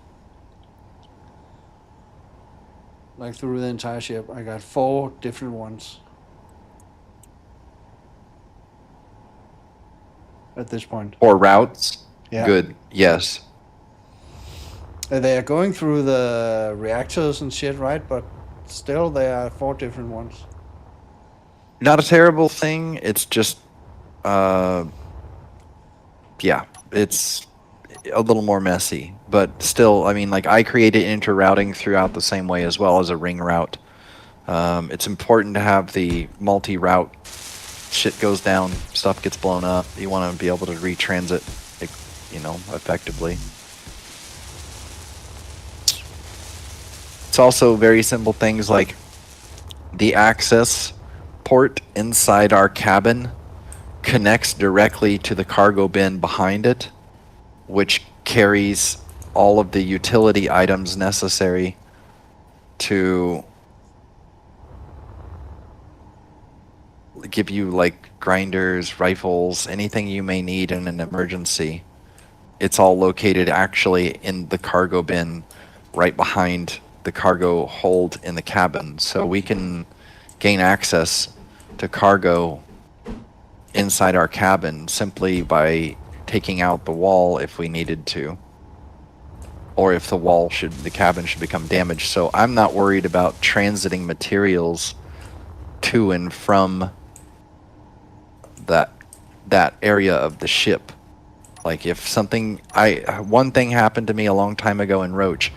Like through the entire ship. I got 4 different ones. At this point. Or routes? Yeah. Good. Yes. They are going through the reactors and shit, right? But still, there are 4 different ones. Not a terrible thing. It's just, yeah, it's a little more messy. But still, I mean, like, I created inter-routing throughout the same way as well as a ring route. It's important to have the multi-route. Shit goes down, stuff gets blown up. You want to be able to retransit, effectively. It's also very simple things like the access port inside our cabin connects directly to the cargo bin behind it, which carries all of the utility items necessary to give you, like, grinders, rifles, anything you may need in an emergency. It's all located actually in the cargo bin right behind the cargo hold in the cabin. So we can gain access to cargo inside our cabin simply by taking out the wall if we needed to, or if the cabin should become damaged. So I'm not worried about transiting materials to and from that area of the ship. Like, if one thing happened to me a long time ago in Roach.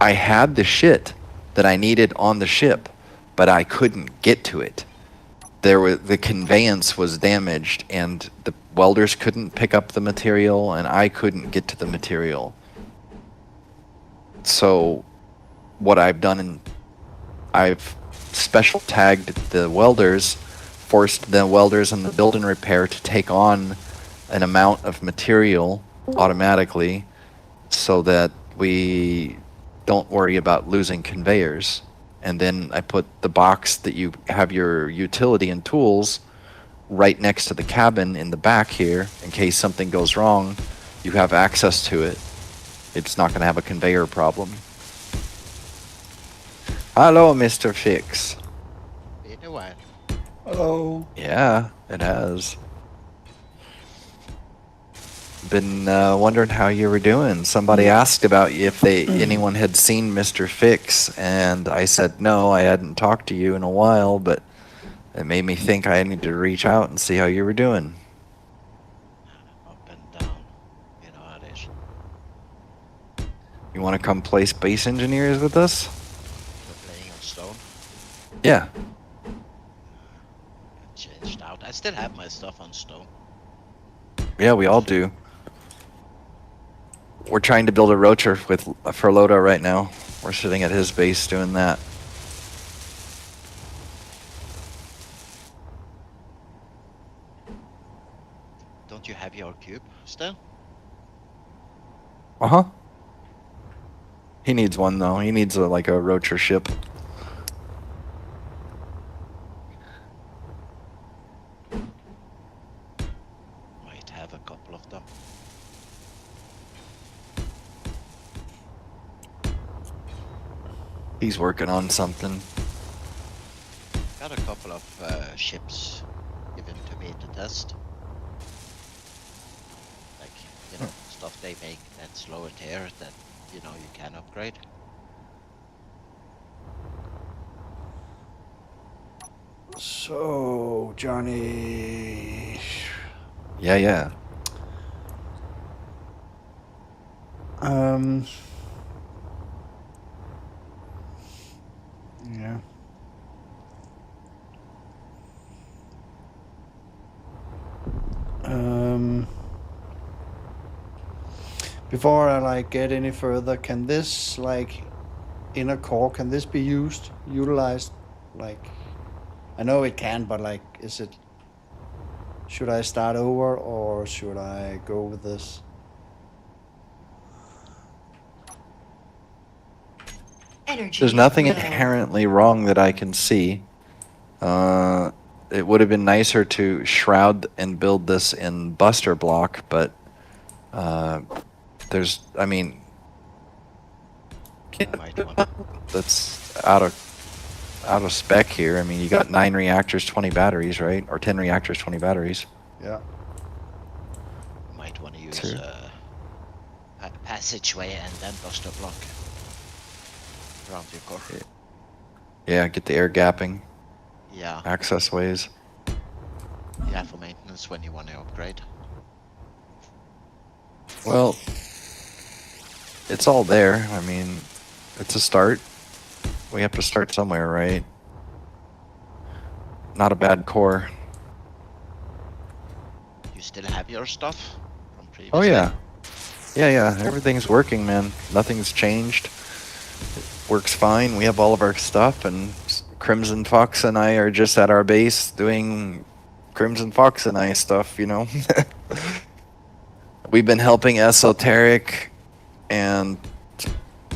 I had the shit that I needed on the ship, but I couldn't get to it. The conveyance was damaged, and the welders couldn't pick up the material, and I couldn't get to the material. So what I've done, I've special tagged the welders, forced the welders and the build and repair to take on an amount of material automatically so that we don't worry about losing conveyors. And then I put the box that you have your utility and tools right next to the cabin in the back here. In case something goes wrong, you have access to it. It's not going to have a conveyor problem. Hello, Mr. Fix. Been a while. Hello. Yeah, it has. Been wondering how you were doing. Somebody asked about you if anyone had seen Mr. Fix, and I said no, I hadn't talked to you in a while, but it made me think I needed to reach out and see how you were doing. Up and down. You know how it is. You want to come play Space Engineers with us? We're playing on stone. Yeah. It changed out. I still have my stuff on stone. Yeah, we all do. We're trying to build a roacher for Loda right now. We're sitting at his base doing that. Don't you have your cube still? Uh-huh. He needs one, though. He needs like a roacher ship. Might have a couple of them. He's working on something. Got a couple of ships given to me to test. Like, you know, stuff they make that's lower tier that, you know, you can upgrade. So, Johnny. Yeah. Yeah. Before I get any further, can this inner core, can this be utilized? I know it can, but should I start over or should I go with this? Energy There's nothing low. inherently wrong that I can see. It would have been nicer to shroud and build this in Buster block, but I mean, Might want. that's out of spec here. I mean, you got 9 reactors, 20 batteries, right? Or 10 reactors, 20 batteries. Yeah. Might want to use Sure. passageway and then buster block around your core. Yeah, get the air gapping, Yeah, access ways. yeah, for maintenance when you want to upgrade. Well, it's all there. I mean, it's a start. We have to start somewhere, right? Not a bad core. You still have your stuff from previously? Oh yeah. Yeah. Everything's working, man. Nothing's changed. It works fine. We have all of our stuff, and Crimson Fox and I are just at our base doing Crimson Fox and I stuff, you know? We've been helping Esoteric and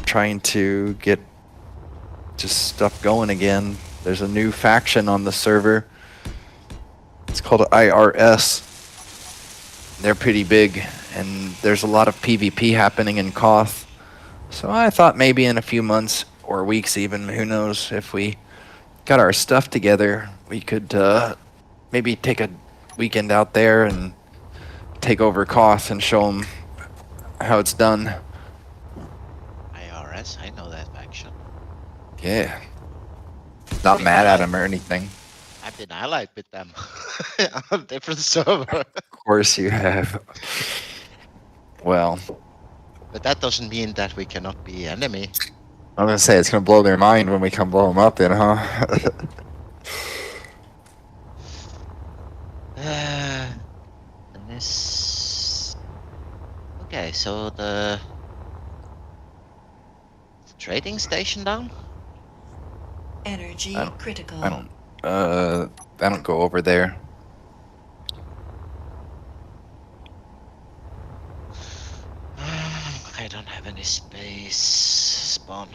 trying to get just stuff going again. There's a new faction on the server. It's called IRS. They're pretty big, and there's a lot of PvP happening in Koth. So I thought maybe in a few months or weeks even, who knows, if we got our stuff together, we could maybe take a weekend out there and take over Koth and show them how it's done. IRS, I know that faction. Yeah. Not mad at them or anything. I've been allied with them on a different server. Of course you have. Well, But that doesn't mean that we cannot be enemy. I'm gonna say it's gonna blow their mind when we come blow them up then, huh? And this... Okay, so the trading station down? Energy critical. I don't go over there. I don't have any space. Spawn.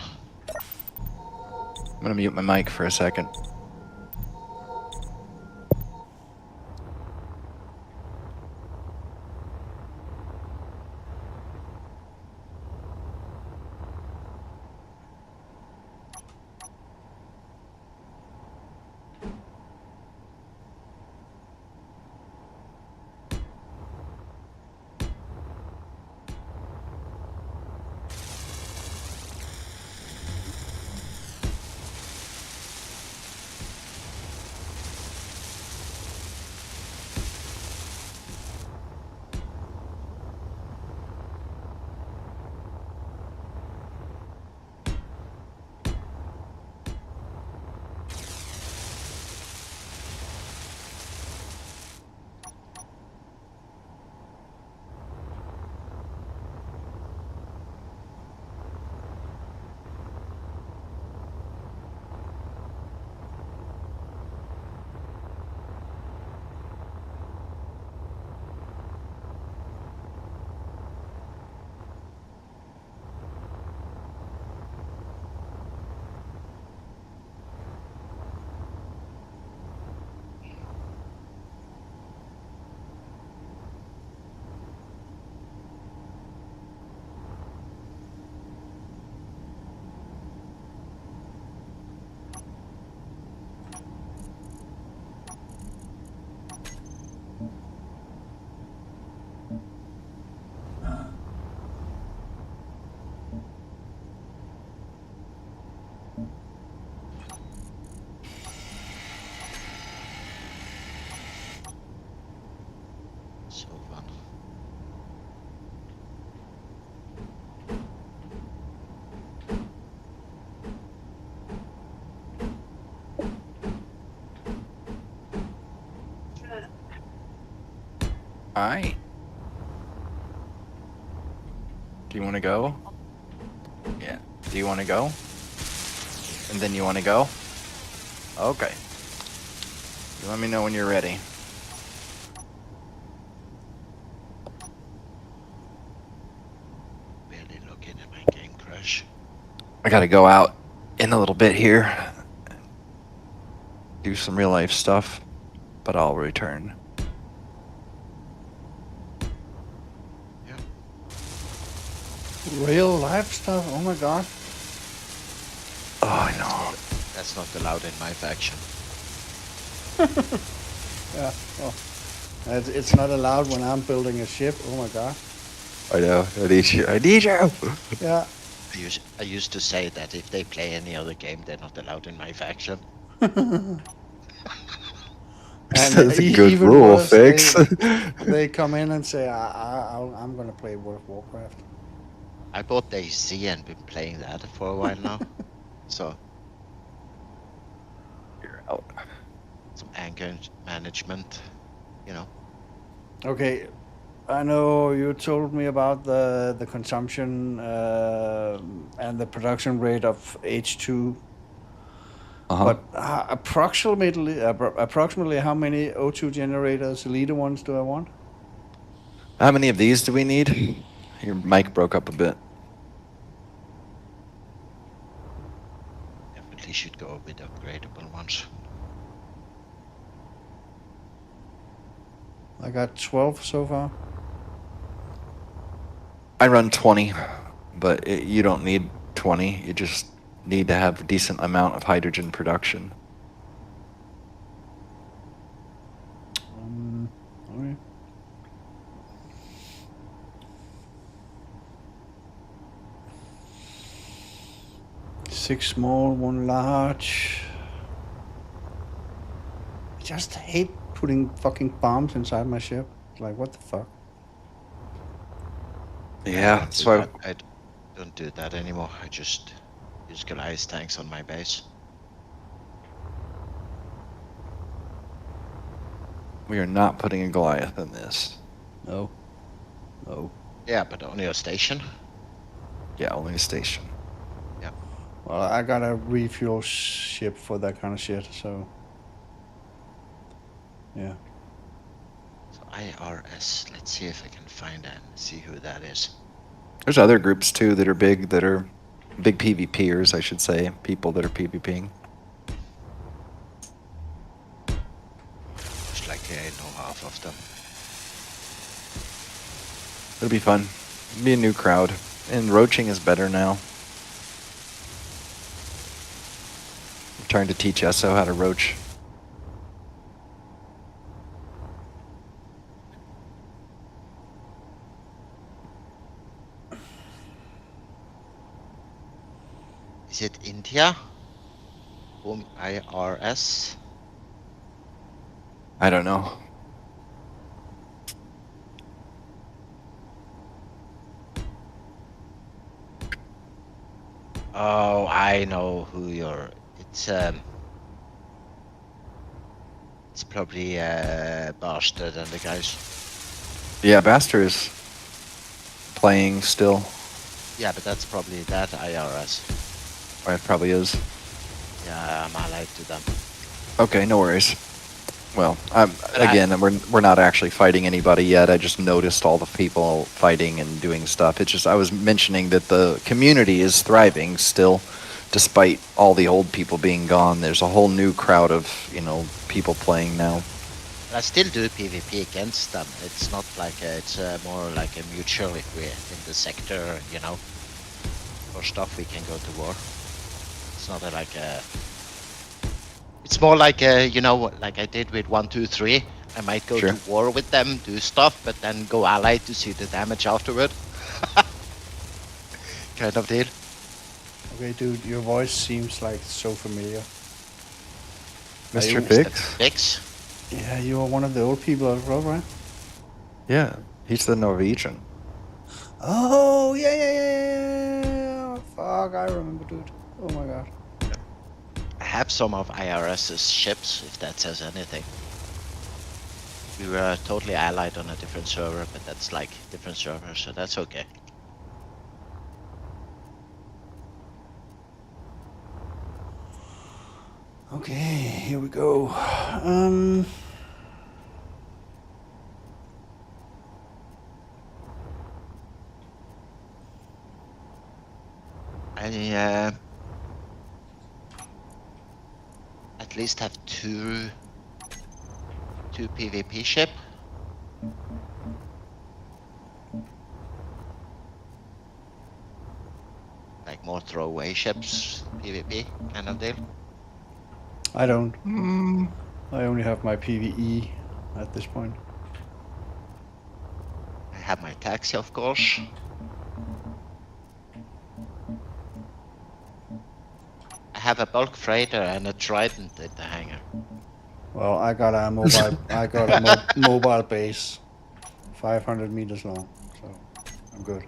I'm gonna mute my mic for a second. Alright. Do you want to go? Yeah. Do you want to go? And then you want to go? Okay. You let me know when you're ready. Barely looking at my game crash. I gotta go out in a little bit here. Do some real life stuff, but I'll return. Real life stuff? Oh my god. Oh, I know. That's not allowed in my faction. Yeah. Oh. It's not allowed when I'm building a ship. Oh my god. I know. I need you. I need you. Yeah. I used to say that if they play any other game, they're not allowed in my faction. And That's a good even rule, worse, Fix. they come in and say, I'm gonna play World of Warcraft. I bought AC and been playing that for a while now. So, You're out. some anger management, you know. Okay, I know you told me about the consumption and the production rate of H2, Uh-huh. but approximately how many O2 generators, leader ones, do I want? How many of these do we need? Your mic broke up a bit. Definitely should go with upgradable ones. I got 12 so far. I run 20, but you don't need 20. You just need to have a decent amount of hydrogen production. Okay. Six small, one large. I just hate putting fucking bombs inside my ship. Like, what the fuck? Yeah, that's why I don't do that anymore. I just use Goliath tanks on my base. we are not putting a Goliath in this. No. No. Yeah, but on your station. Yeah, only a station. Well, I got a refuel ship for that kind of shit, so. Yeah. So IRS. Let's see if I can find and see who that is. There's other groups too that are big PvPers, I should say. People that are PvPing. Just like I know half of them. It'll be fun. It'll be a new crowd. And roaching is better now. I'm trying to teach SO how to roach. Is it India? Boom IRS. I don't know. Oh, I know who you're. It's probably Bastard and the guys. Yeah, Baster is playing still. Yeah, but that's probably that IRS. Or it probably is. Yeah, I'm allied to them. Okay, no worries. Well, again, we're not actually fighting anybody yet. I just noticed all the people fighting and doing stuff. It's just I was mentioning that the community is thriving still, despite all the old people being gone. There's a whole new crowd of people playing now. I still do PvP against them. It's not like it's more like a mutual if we're in the sector, for stuff we can go to war. It's not like a. It's more like like I did with 1, 2, 3. I might go Sure. to war with them, do stuff, but then go allied to see the damage afterward. Kind of deal. Okay, dude, your voice seems like so familiar. Mr. Mr. Biggs? Biggs? Yeah, you are one of the old people as well, right? Yeah, he's the Norwegian. Oh, yeah. Fuck, I remember, dude. Oh my god. I have some of IRS's ships, if that says anything. We were totally allied on a different server, but that's like different server, so that's okay. Okay, here we go. I at least have two PvP ship. Like more throwaway ships, PvP kind of deal. I don't. I only have my PvE at this point. I have my taxi, of course. I have a bulk freighter and a trident in the hangar. Well, I got a mobile. I got a mobile base, 500 meters long, so I'm good.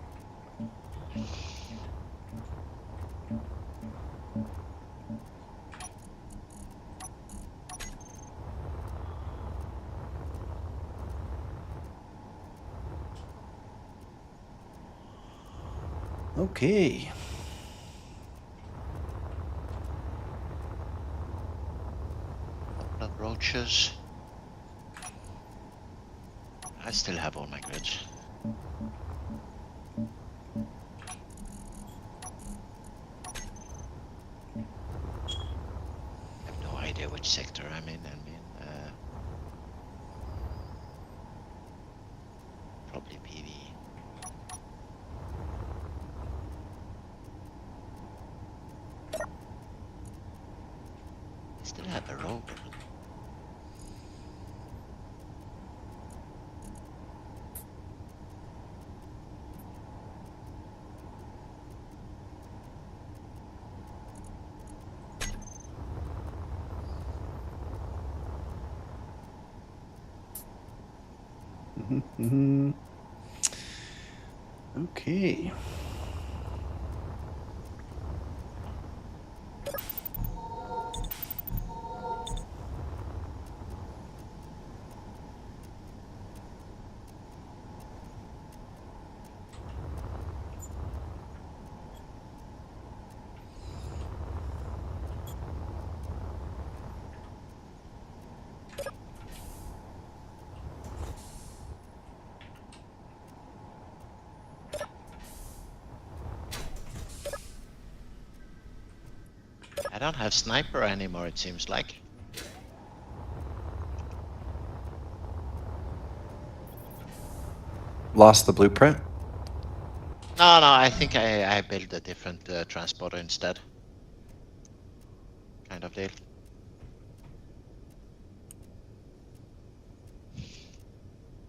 Okay. Couple of roaches. I still have all my grids. I have no idea which sector I'm in. Probably PV. I still have a rover. Mm-hmm. Okay. I don't have sniper anymore, it seems like. Lost the blueprint? No, I think I built a different transporter instead. Kind of deal.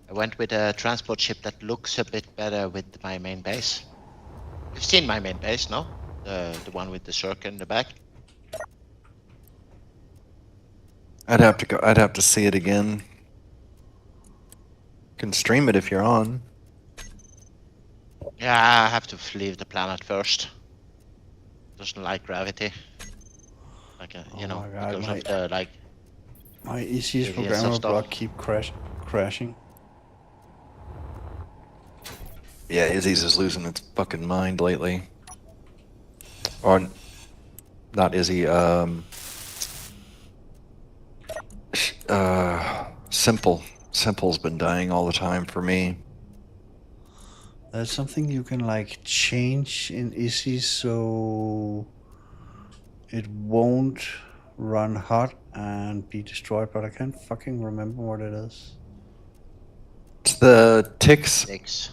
I went with a transport ship that looks a bit better with my main base. You've seen my main base, no? The one with the circle in the back. I'd have to see it again. Can stream it if you're on. Yeah, I have to leave the planet first. Doesn't like gravity. Like you Oh know, my God, because of the like. My EC's Aliens programmable stuff. block keep crashing. Yeah, Izzy's is losing its fucking mind lately. Or not Izzy, Simple. Simple's been dying all the time for me. That's something you can like change in ISI so it won't run hot and be destroyed, but I can't fucking remember what it is. It's the ticks. 6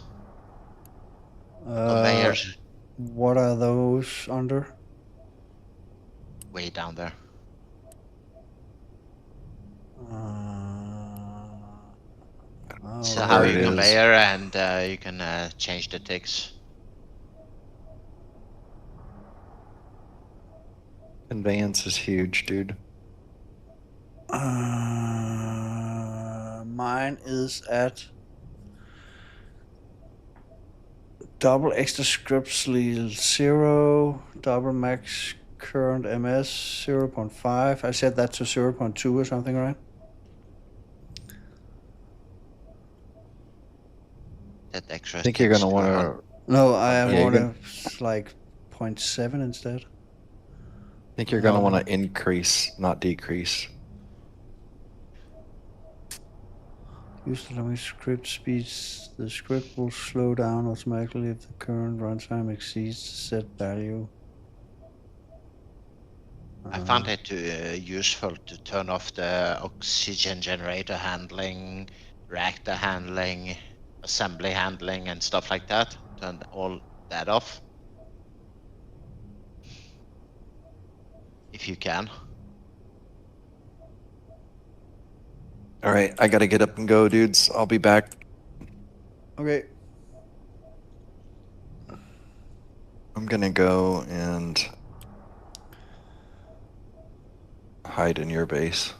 Uh, conveyors what are those under? way down there. So Oh, how there you it is. conveyor and you can change the ticks. Conveyance is huge, dude. mine is at double extra script sleeve 0, double max current MS 0.5. I set that to 0.2 or something, right? I think you're gonna want to. No, I Yeah, want you're to like 0.7 instead. I think you're gonna want to increase, not decrease. Use the language script speeds. The script will slow down automatically if the current runtime exceeds the set value. I found it useful to turn off the oxygen generator handling, reactor handling, assembly handling, and stuff like that. Turn all that off. If you can. All right, I gotta get up and go, dudes. I'll be back. Okay. I'm gonna go and hide in your base.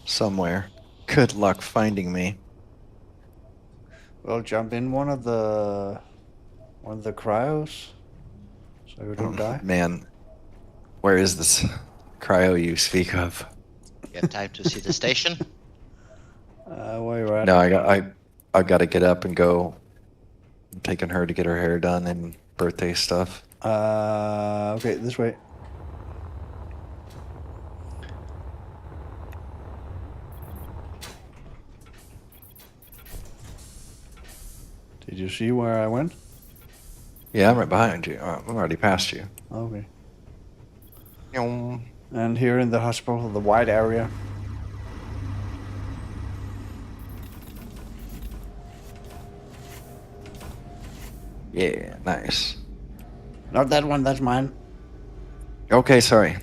Somewhere. Good luck finding me. Well, jump in one of the cryos, so you don't die. Man, where is this cryo you speak of? You have time to see the station. Where you at? No, I gotta get up and go. I'm taking her to get her hair done and birthday stuff. Okay, this way. Did you see where I went? Yeah, I'm right behind you. I'm already past you. Okay. Yum. And here in the hospital, the white area. Yeah, nice. Not that one, that's mine. Okay, sorry.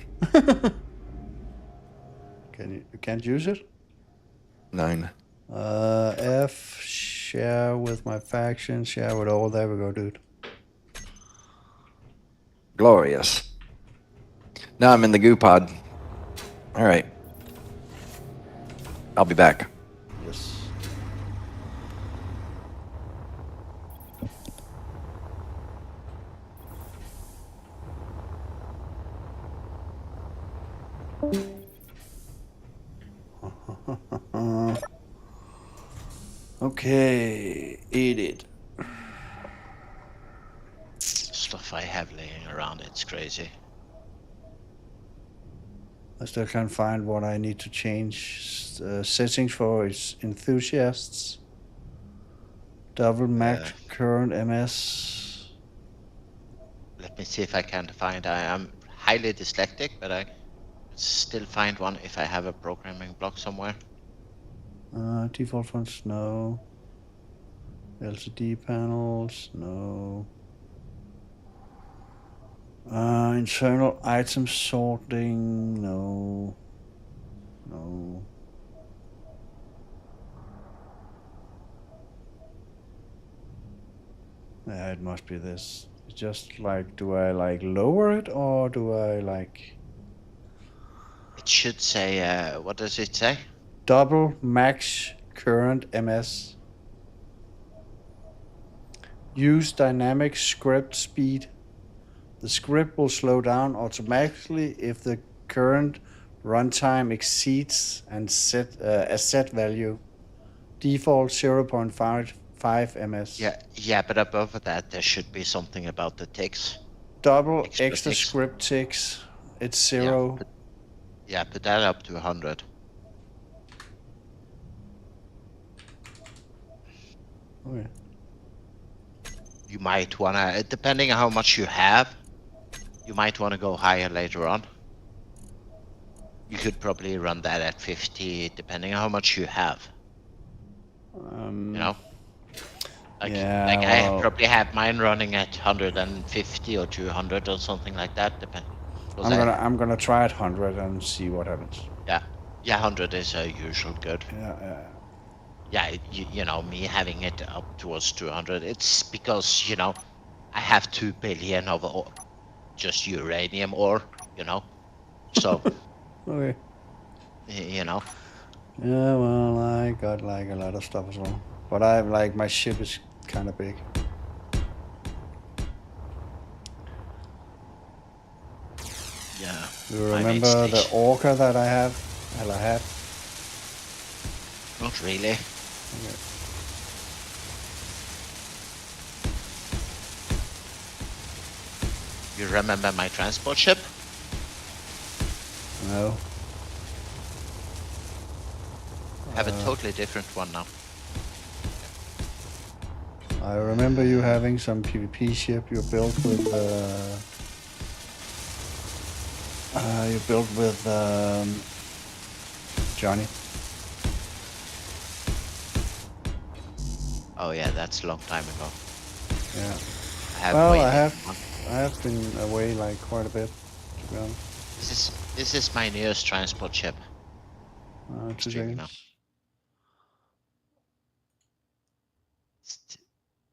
You can't use it? 9. F, share with my faction, share with all. There we go, dude. Glorious. Now I'm in the goo pod. All right. I'll be back. Yes. Okay, eat it. Stuff I have laying around, it's crazy. I still can't find what I need to change settings for. It's enthusiasts. Double max current MS. Let me see if I can find. I am highly dyslexic, but I still find one if I have a programming block somewhere. Default fonts, no. LCD panels, no. Internal item sorting, no. No. Yeah, it must be this. It's just like, do I like lower it or do I like It should say, what does it say? double max current MS? Use dynamic script speed. The script will slow down automatically if the current runtime exceeds a set value. Default 0.55 ms. Yeah, but above that there should be something about the ticks. Double Extra extra ticks. script ticks. It's 0. Put that up to 100. Okay. You might wanna, depending on how much you have, you might wanna go higher later on. You could probably run that at 50, depending on how much you have. You know? Yeah, I probably have mine running at 150 or 200 or something like that. I'm gonna try at 100 and see what happens. Yeah, 100 is a usual good. Yeah. You know, me having it up towards 200, it's because, you know, I have 2 billion of just uranium ore, you know? So, Okay. you know. Yeah, well, I got like a lot of stuff as well. But I have like, my ship is kind of big. Yeah. You remember the orca that I have? Well, I had. Not really. Okay. You remember my transport ship? No. I have a totally different one now. I remember you having some PvP ship you built with. You built with Johnny. Oh yeah, that's a long time ago. Yeah. I have Well, way I different one. have been away like quite a bit, to be honest. This is my newest transport ship. 2 Streaming now. seconds.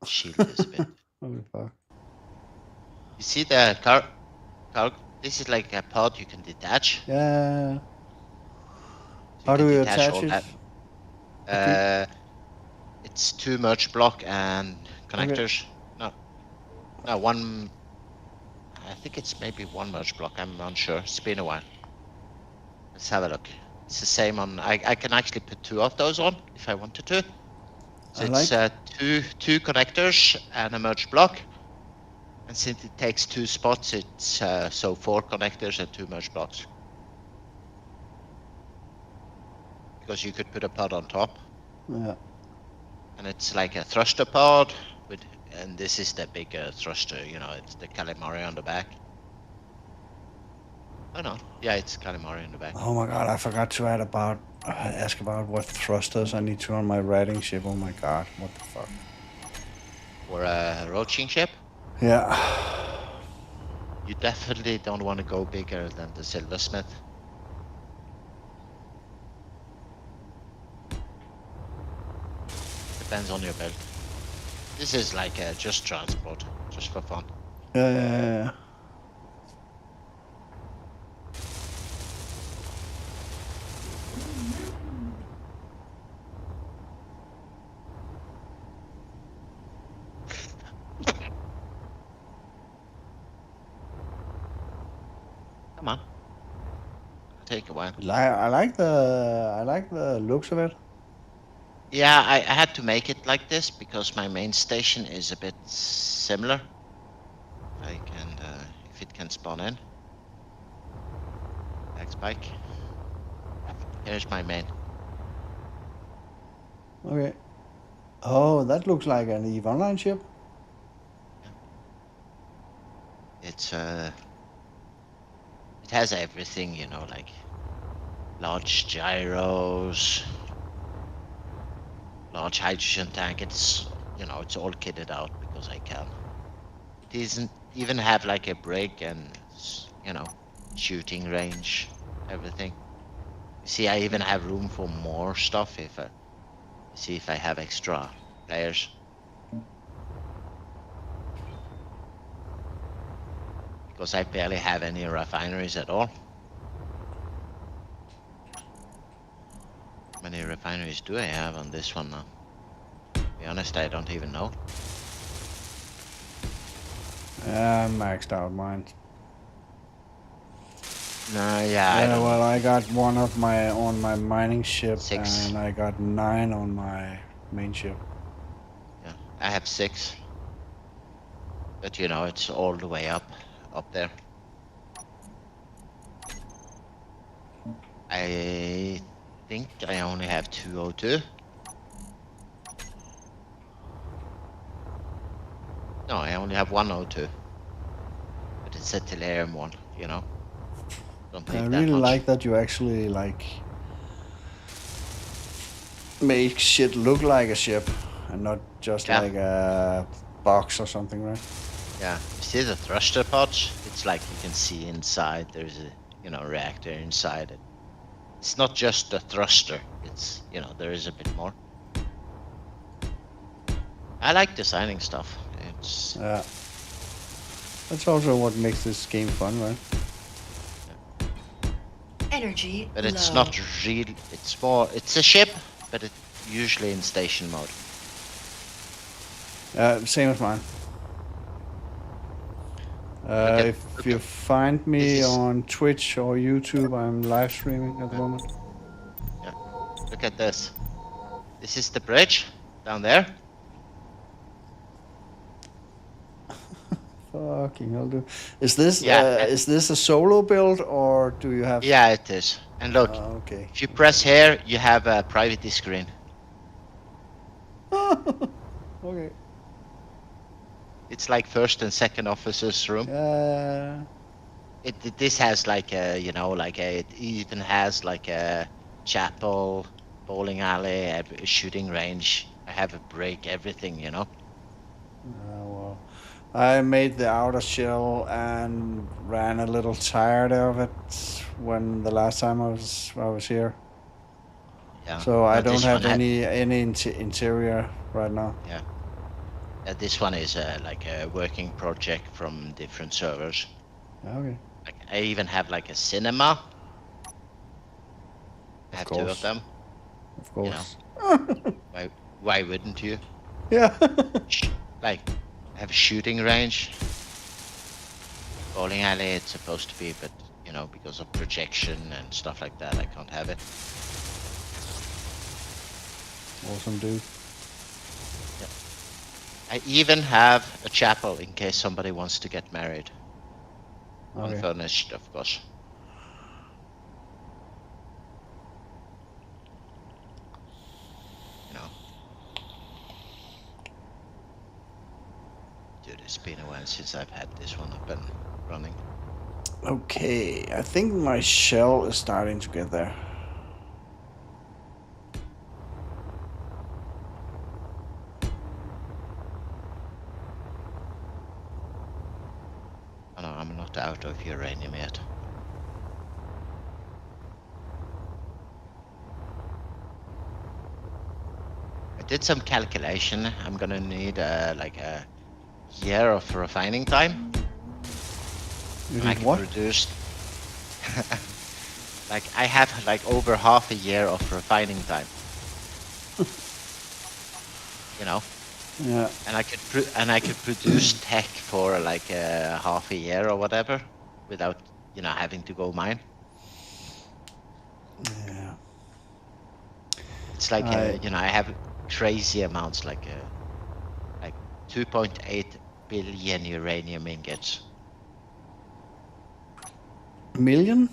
Shield is a bit. Holy fuck. You see the car? This is like a pod you can detach. Yeah. So How can do you detach attach all it? that. Okay. It's 2 merge block and Okay. connectors. No, one. I think it's maybe 1 merge block. I'm unsure. It's been a while. Let's have a look. It's the same on. I can actually put 2 of those on if I wanted to. So I it's like. two connectors and a merge block. And since it takes 2 spots, it's so 4 connectors and 2 merge blocks. Because you could put a pod on top. Yeah. And it's like a thruster pod with, and this is the big thruster. You know, it's the calamari on the back. Oh no, yeah, it's calamari on the back. Oh my god, I forgot to ask about what thrusters I need to on my riding ship. Oh my god, what the fuck? For a roaching ship, Yeah. you definitely don't want to go bigger than the silversmith. Depends on your belt. This is like just transport, just for fun. Yeah. Come on, take a while. I like the looks of it. Yeah, I had to make it like this because my main station is a bit similar. I can, if it can spawn in. Back spike. Here's my main. Okay. Oh, that looks like an EVE Online ship. It's it has everything, you know, like large gyros, large hydrogen tank. It's, you know, it's all kitted out because I can. It doesn't even have like a brig and, you know, shooting range, everything. You see, I even have room for more stuff if I see if I have extra players. Because I barely have any refineries at all. How many refineries do I have on this one now? To be honest, I don't even know. I'm maxed out mine. No, yeah, I don't well, know. I got one of my on my mining ship, 6. and I got 9 on my main ship. Yeah, I have 6. But you know, it's all the way up there. I think I only have 202. No, I only have 102. But it's a Telerium one, you know. Don't I take that really much. like that you actually like make shit look like a ship and not just Yeah. like a box or something, right? Yeah, you see the thruster pods? It's like you can see inside. There's a, you know, reactor inside it. It's not just the thruster. It's, you know, there is a bit more. I like designing stuff. It's Yeah. That's also what makes this game fun, right? Energy but it's low. not real. It's more. It's a ship, but it's usually in station mode. Same as mine. Look If you find me this is- on Twitch or YouTube, I'm live streaming at the moment. Yeah. Look at this. This is the bridge down there. Fucking hell, dude. Is this Yeah. is this a solo build or do you have? Yeah, it is. And look, Okay. if you press here, you have a private screen. Okay. It's like first and second officer's room. This has like a, you know, it even has like a chapel, bowling alley, a shooting range. I have a break, everything, you know. Well, I made the outer shell and ran a little tired of it when the last time I was here. Yeah. So I No, don't this have one any interior right now. yeah. This one is like a working project from different servers. Okay. Like I even have like a cinema. I have two of course. them. Of You know, course. why wouldn't you? Yeah. Like, I have a shooting range. Bowling alley, it's supposed to be, but, you know, because of projection and stuff like that, I can't have it. Awesome, dude. I even have a chapel in case somebody wants to get married. Okay. Unfurnished, of course. You know. Dude, it's been a while since I've had this one up and running. Okay, I think my shell is starting to get there. Oh no, I'm not out of uranium yet. I did some calculation. I'm gonna need like a year of refining time. You And I did can what? produce like I have like over half a year of refining time. You know, Yeah. and I could produce tech for like half a year or whatever without, you know, having to go mine. Yeah. It's like I you know, I have crazy amounts like 2.8 billion uranium ingots. million?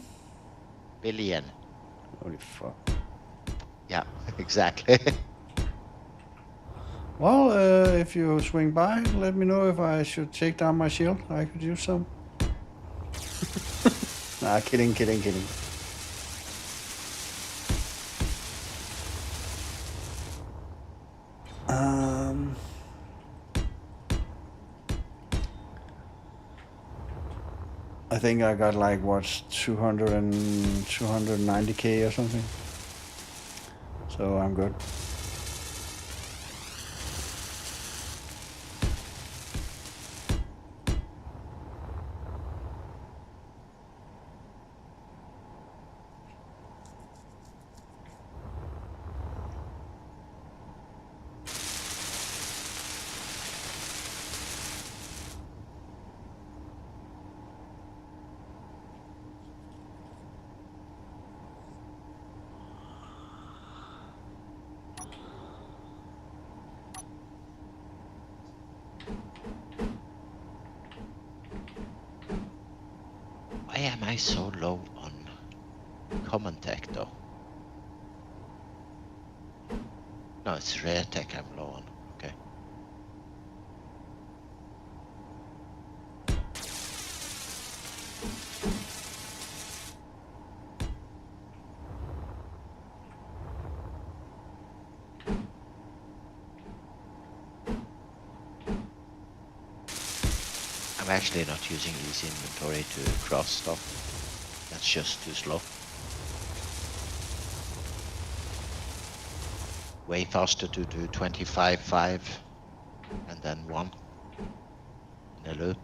Billion. Holy fuck. Yeah, exactly. Well, if you swing by, let me know if I should take down my shield. I could use some. Nah, kidding. I think I got like what 290k or something. So I'm good. Why am I so low on common tech though? No, it's rare tech I'm low on. Okay. I'm actually not using easy inventory to cross stuff. That's just too slow. Way faster to do 25-5 and then 1 in a loop.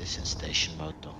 this in station mode though.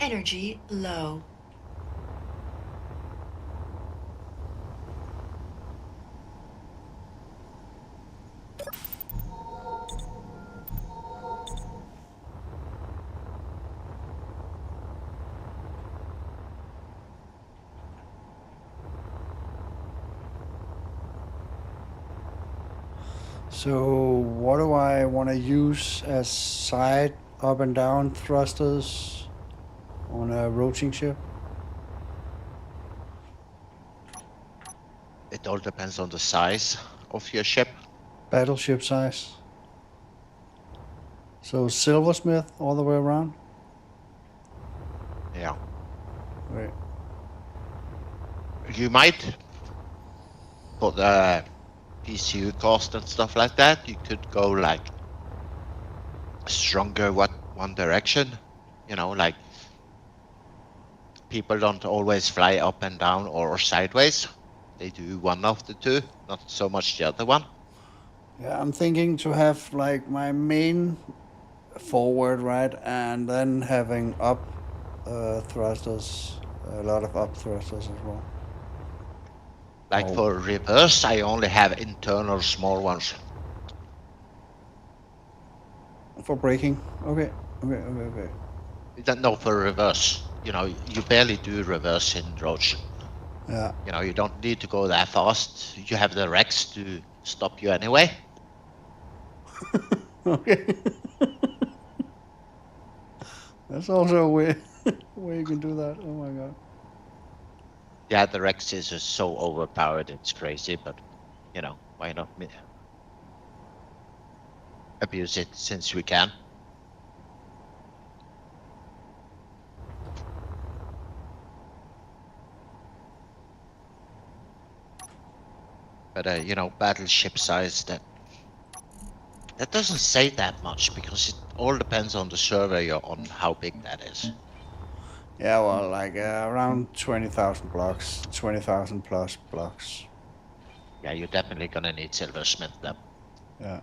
Energy low. So what do I want to use as side up and down thrusters on a roaching ship? It all depends on the size of your ship. Battleship size. So silversmith all the way around? Yeah. Wait. You might put PCU cost and stuff like that. You could go like stronger one direction. You know, like people don't always fly up and down or sideways. They do one of the two, not so much the other one. Yeah, I'm thinking to have like my main forward, right, and then having up thrusters, a lot of up thrusters as well. Like Oh. for reverse, I only have internal small ones. For braking? Okay. Okay. No, for reverse. You know, you barely do reverse in Roach. Yeah. You know, you don't need to go that fast. You have the Rex to stop you anyway. Okay. That's also a way you can do that. Oh my god. Yeah, the Rex is just so overpowered, it's crazy, but, you know, why not abuse it since we can? But, you know, battleship size, that doesn't say that much because it all depends on the server you're on, how big that is. Yeah, well, like around 20,000 blocks, 20,000 plus blocks. Yeah, you're definitely gonna need silversmith then. Yeah.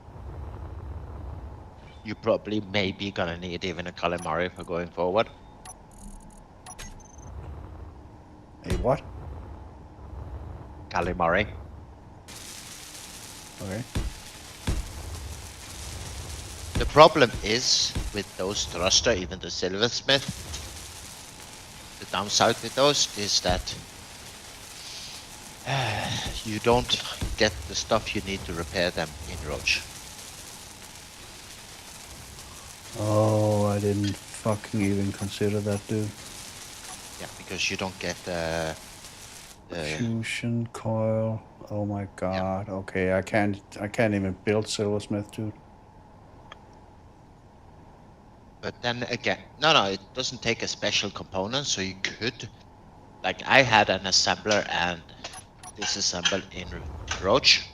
You probably maybe gonna need even a calamari for going forward. A what? Calamari. Okay. The problem is with those thruster, even the silversmith, the downside with those is that you don't get the stuff you need to repair them in Roach. Oh, I didn't fucking even consider that, dude. Yeah, because you don't get the Fusion coil. Oh my god. Okay, I can't even build silversmith, dude. But then again, no, it doesn't take a special component, so you could, like I had an assembler and disassemble in Roach,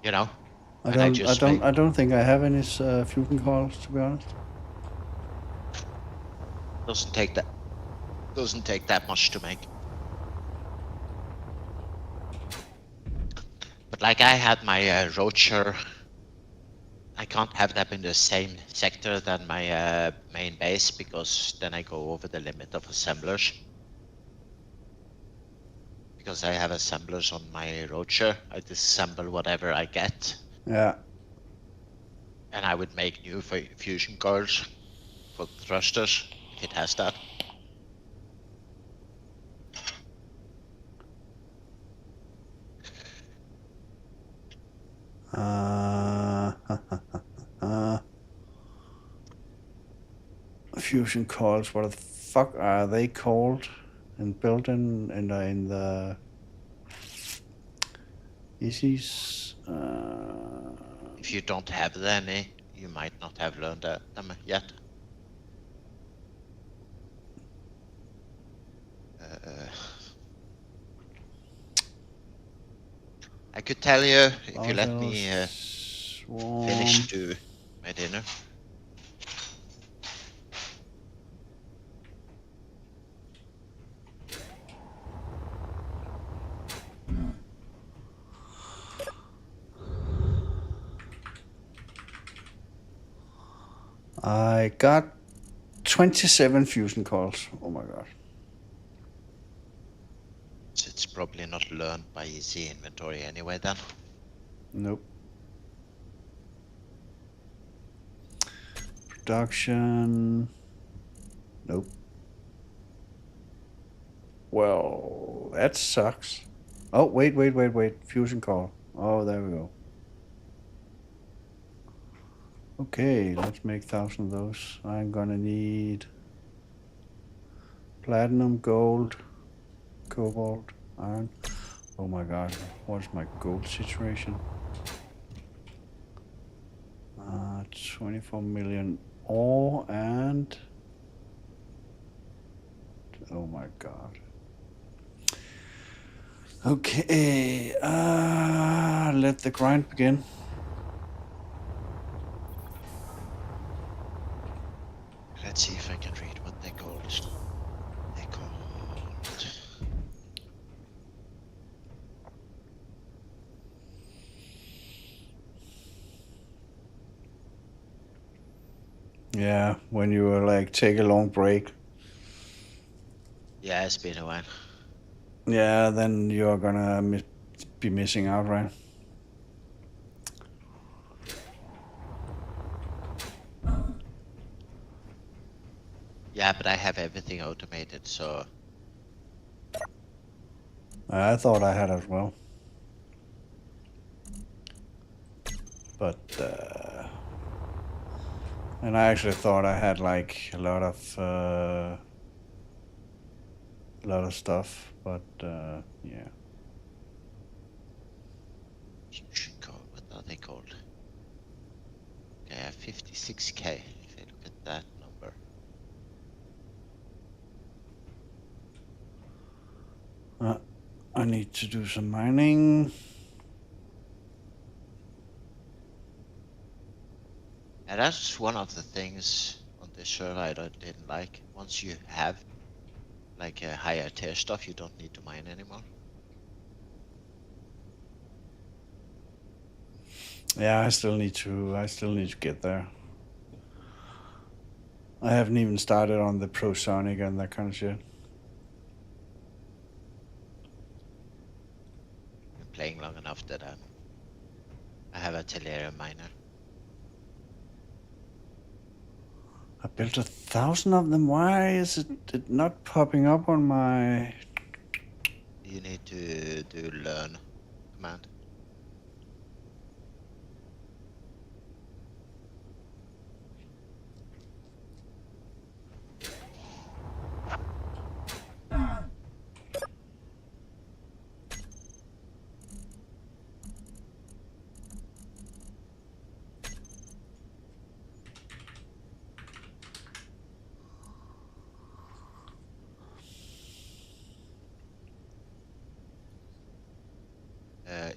you know, I and I don't I just don't make, I don't think I have any fusion coils, to be honest. doesn't take that much to make. But like I had my Roacher, I can't have that in the same sector than my main base because then I go over the limit of assemblers. because I have assemblers on my roadshow. I disassemble whatever I get, Yeah. and I would make new fusion coils for the thrusters if it has that. Fusion coils. What the fuck are they called? And built in the ECs. If you don't have any, you might not have learned them yet. I could tell you if you let me finish do my dinner. I got 27 fusion coils. Oh my god. So it's probably not learned by easy inventory anyway then. Nope. Production. Nope. Well, that sucks. Oh, wait. Fusion coil. Oh, there we go. Okay, let's make 1,000 of those. I'm gonna need platinum, gold, cobalt, iron. Oh my god, what's my gold situation? 24 million ore and... Oh my god. Okay, let the grind begin. Let's see if I can read what they called. They called... Yeah, when you like take a long break. Yeah, it's been a while. Yeah, then you're gonna be missing out, right? Yeah, but I have everything automated, so... I thought I had as well. But, and I actually thought I had like a lot of stuff, but yeah. Fusion core, what are they called? Okay, I have 56k, if I look at that number. I need to do some mining. And that's one of the things on this server I didn't like. Once you have like a higher tier stuff, you don't need to mine anymore. Yeah, I still need to get there. I haven't even started on the prosonic and that kind of shit. Been playing long enough that I have a Tellurium miner. I built 1,000 of them. Why is it not popping up on my... You need to do learn command.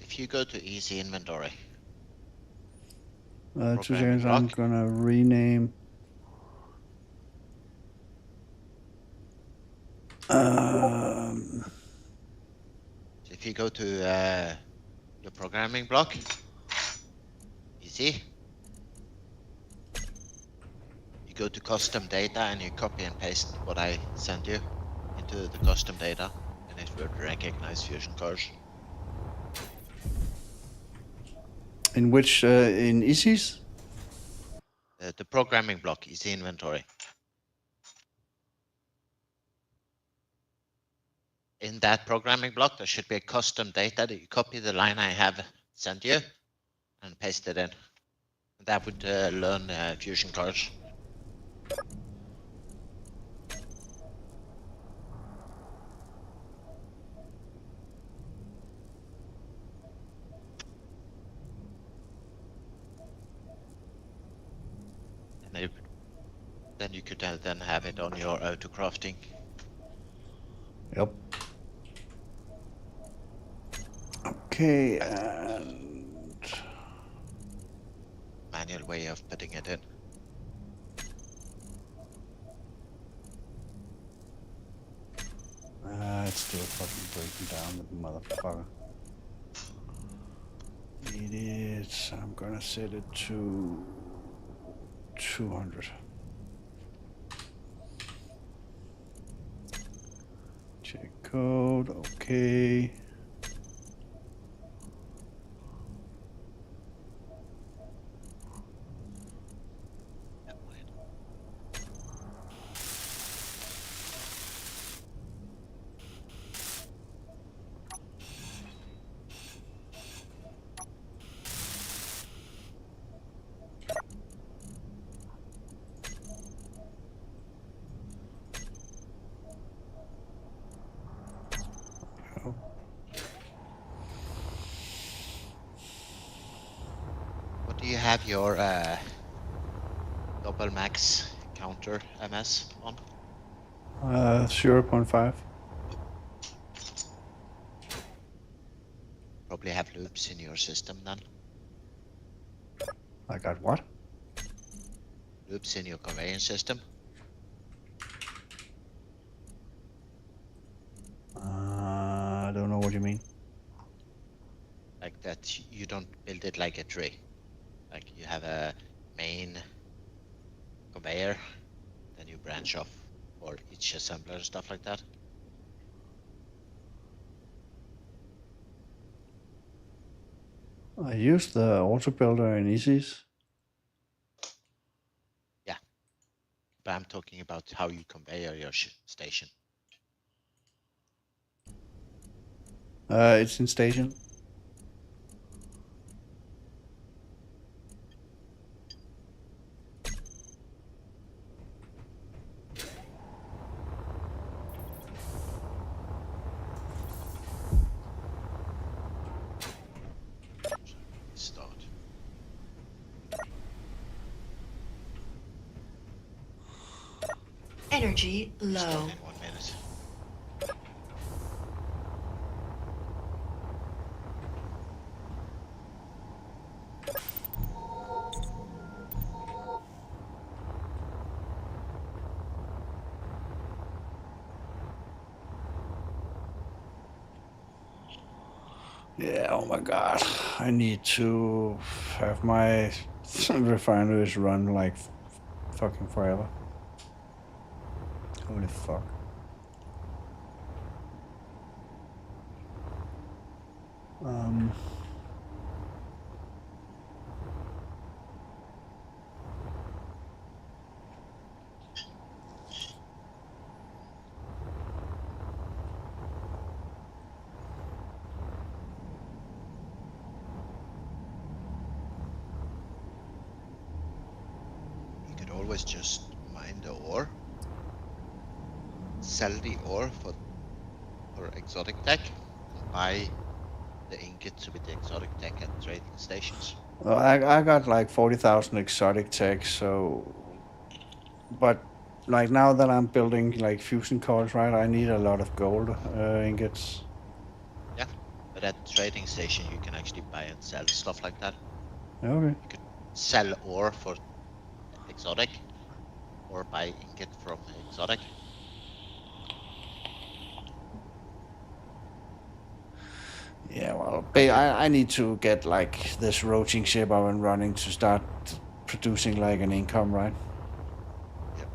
If you go to easy inventory. 2 Programming seconds, I'm block. gonna rename... So if you go to your programming block, easy. You go to custom data and you copy and paste what I sent you into the custom data and it would recognize fusion cores. In which, in ISIS? The programming block is the inventory. In that programming block, there should be a custom data that you copy the line I have sent you and paste it in. That would learn fusion cores. And then you could then have it on your auto crafting. Yep. Okay, and Manual way of putting it in. it's still fucking breaking down, the motherfucker. It is. I'm gonna set it to 200. Check code. Okay. What do you have your double max counter MS on? 0.5. Probably have loops in your system then. I got what? Loops in your conveyance system. I don't know what you mean. Like that you don't build it like a tree. Like you have a main conveyor, then you branch off for each assembler and stuff like that. I use the auto builder in ISIS. But I'm talking about how you conveyor your station. It's in station. Start. Energy Start low. in 1 minute. Yeah, oh my god. I need to have my refineries run like fucking forever. Holy fuck. You could always just mine the ore, sell the ore for exotic tech, and buy the ingots with the exotic tech at trading stations. Well, I got like 40,000 exotic tech, so. But like now that I'm building like fusion cores, right, I need a lot of gold ingots. Yeah, but at the trading station you can actually buy and sell stuff like that. Okay. You could sell ore for exotic, or buy ingot from exotic. Yeah, well, I need to get like this roaching ship up and running to start producing like an income, right? Yep.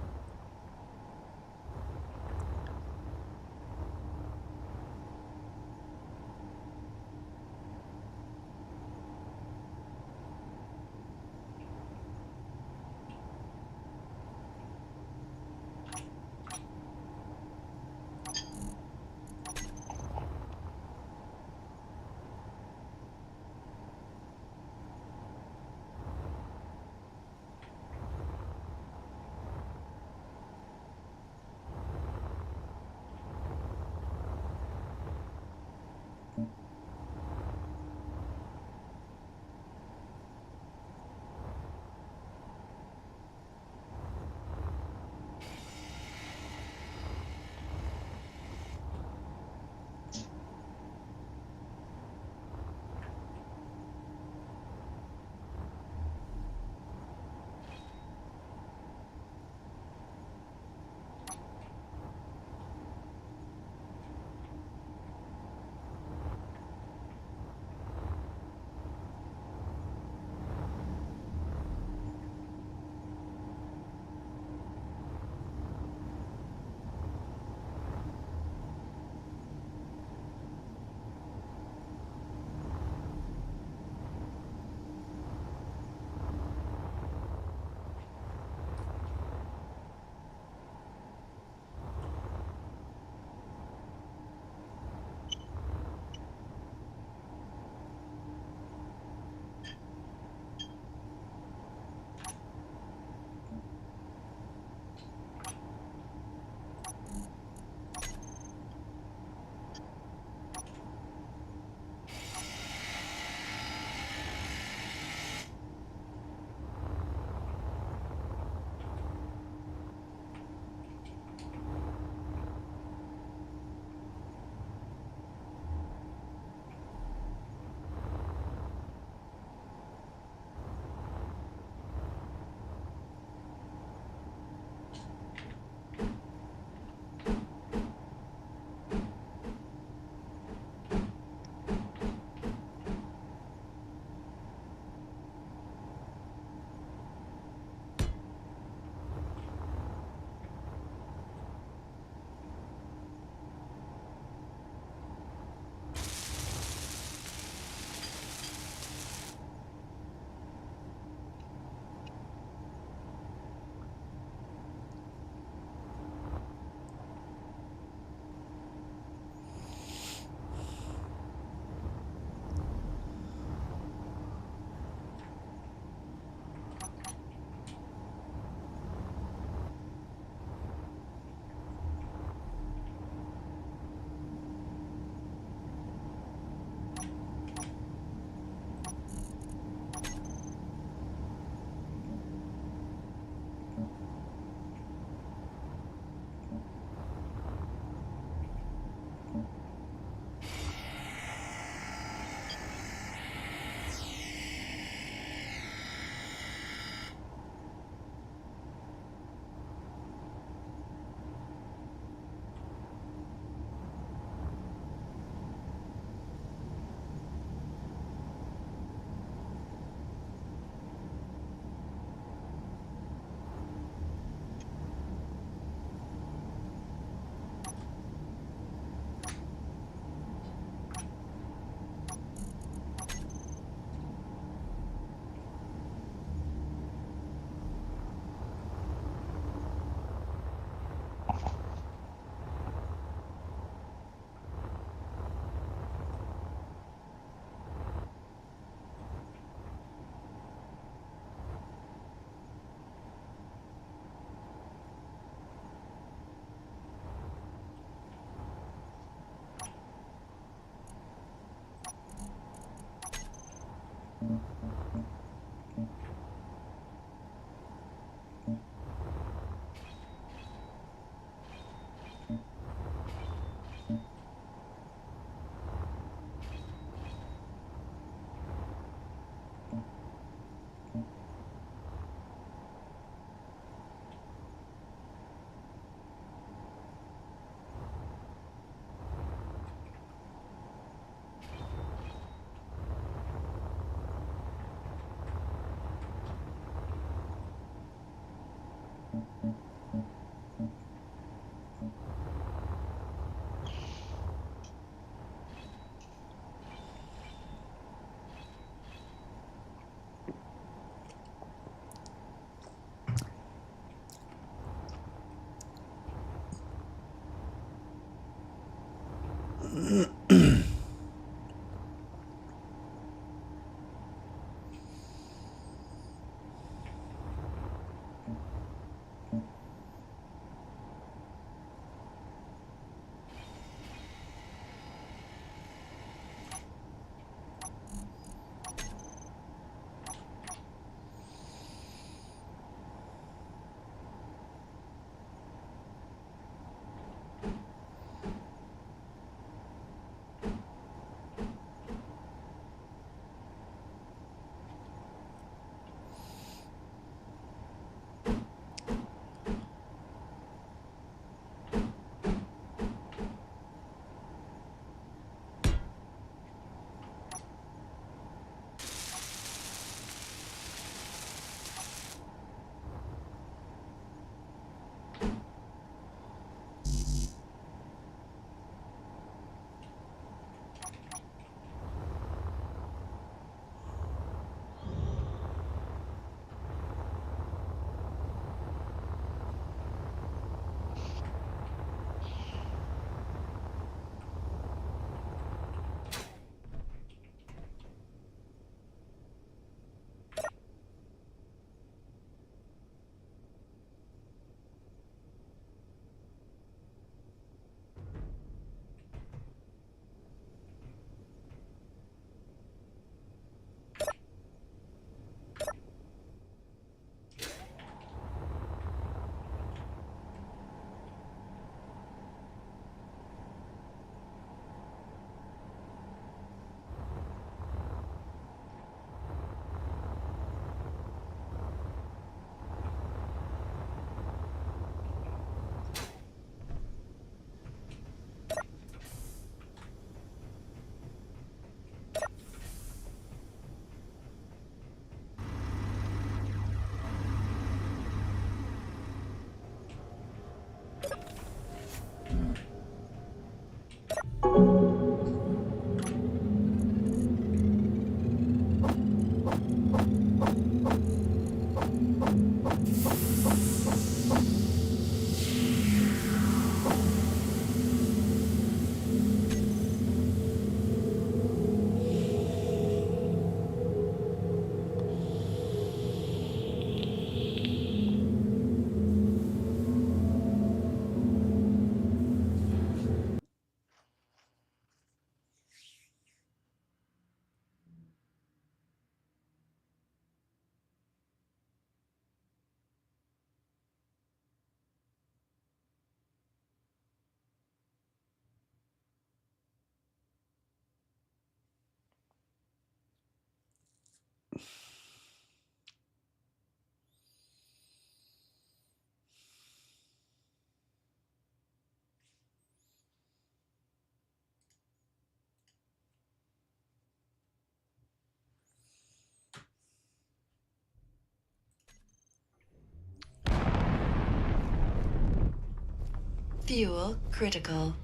Fuel critical.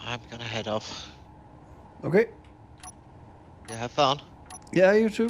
I'm gonna head off. Okay. You have fun. Yeah, you too.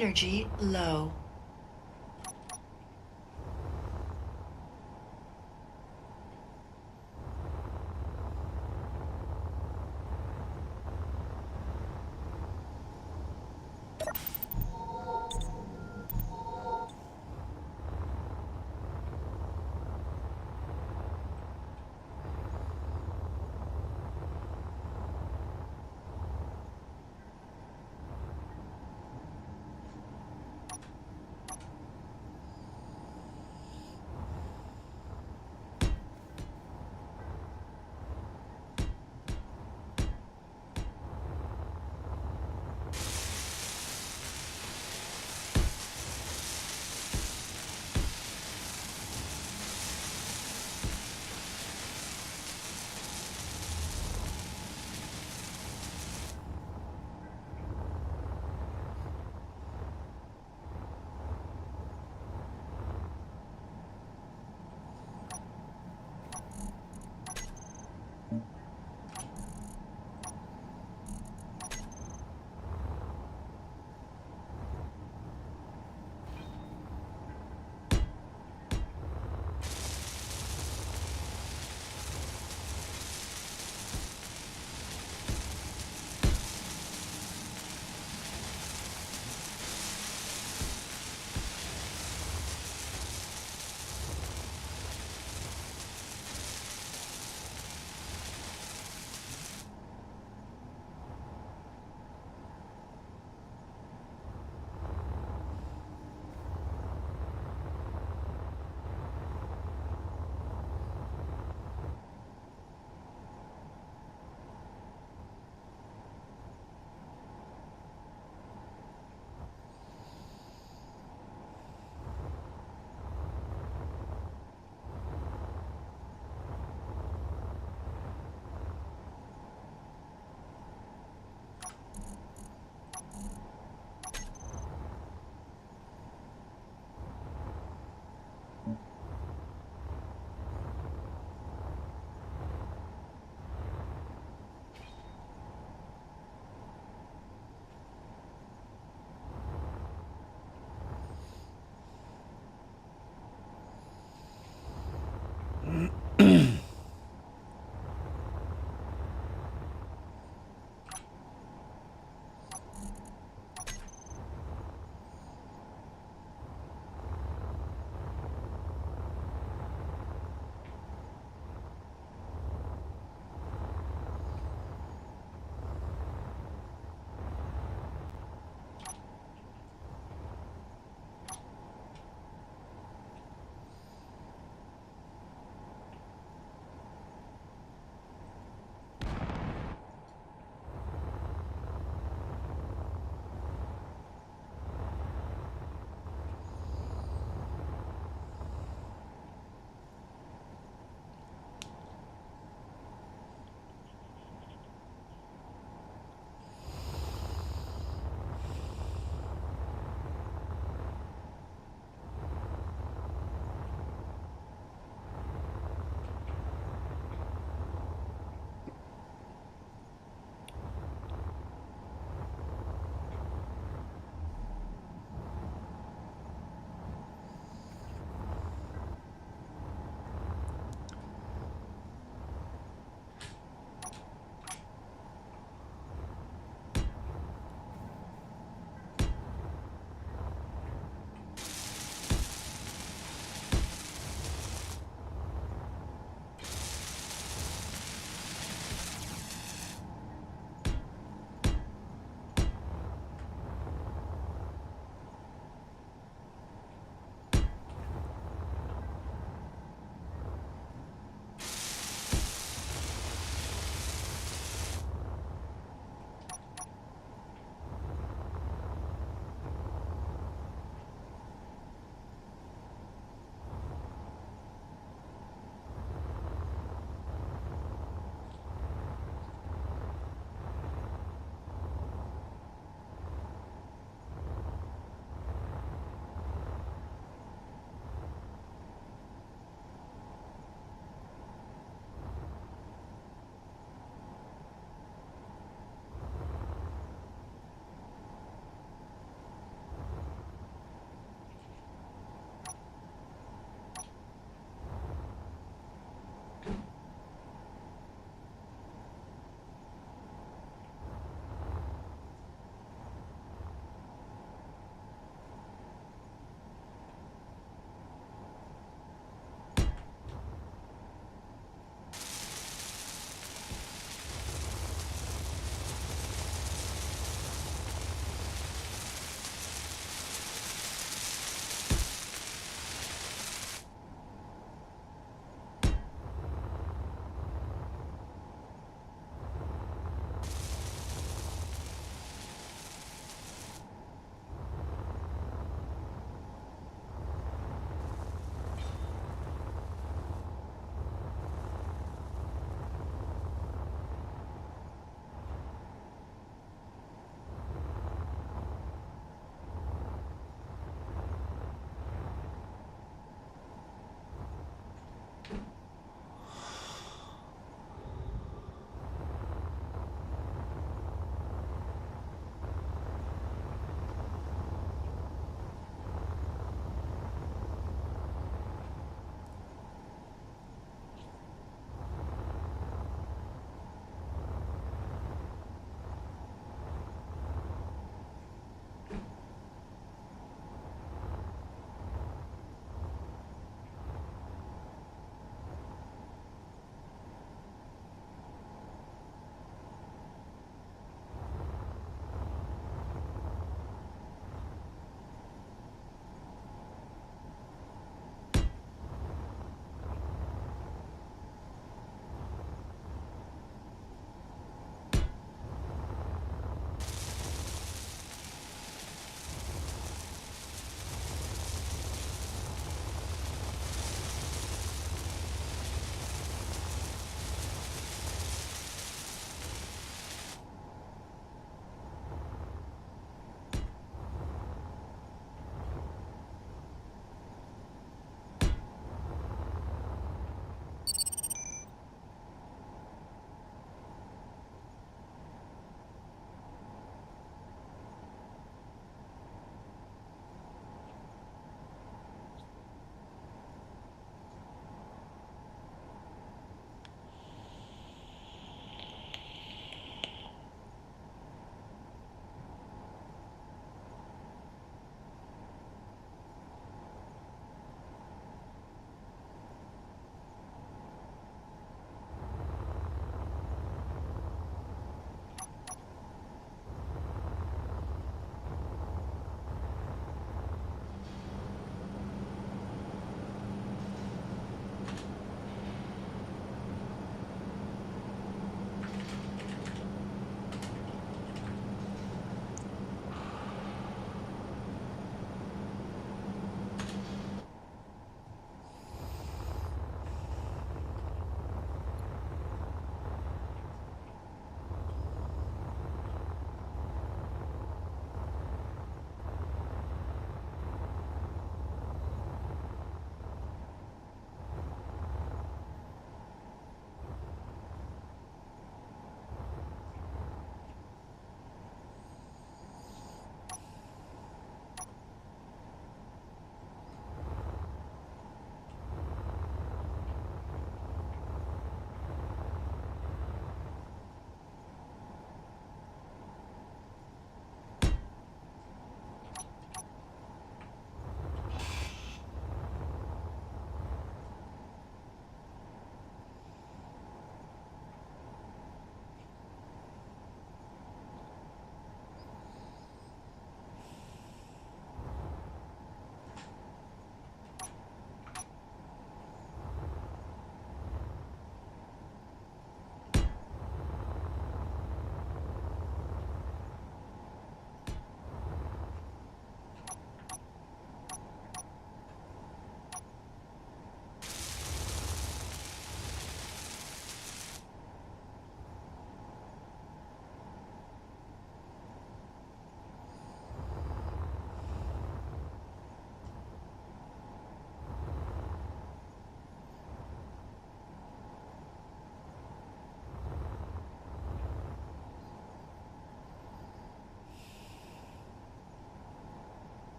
Energy low.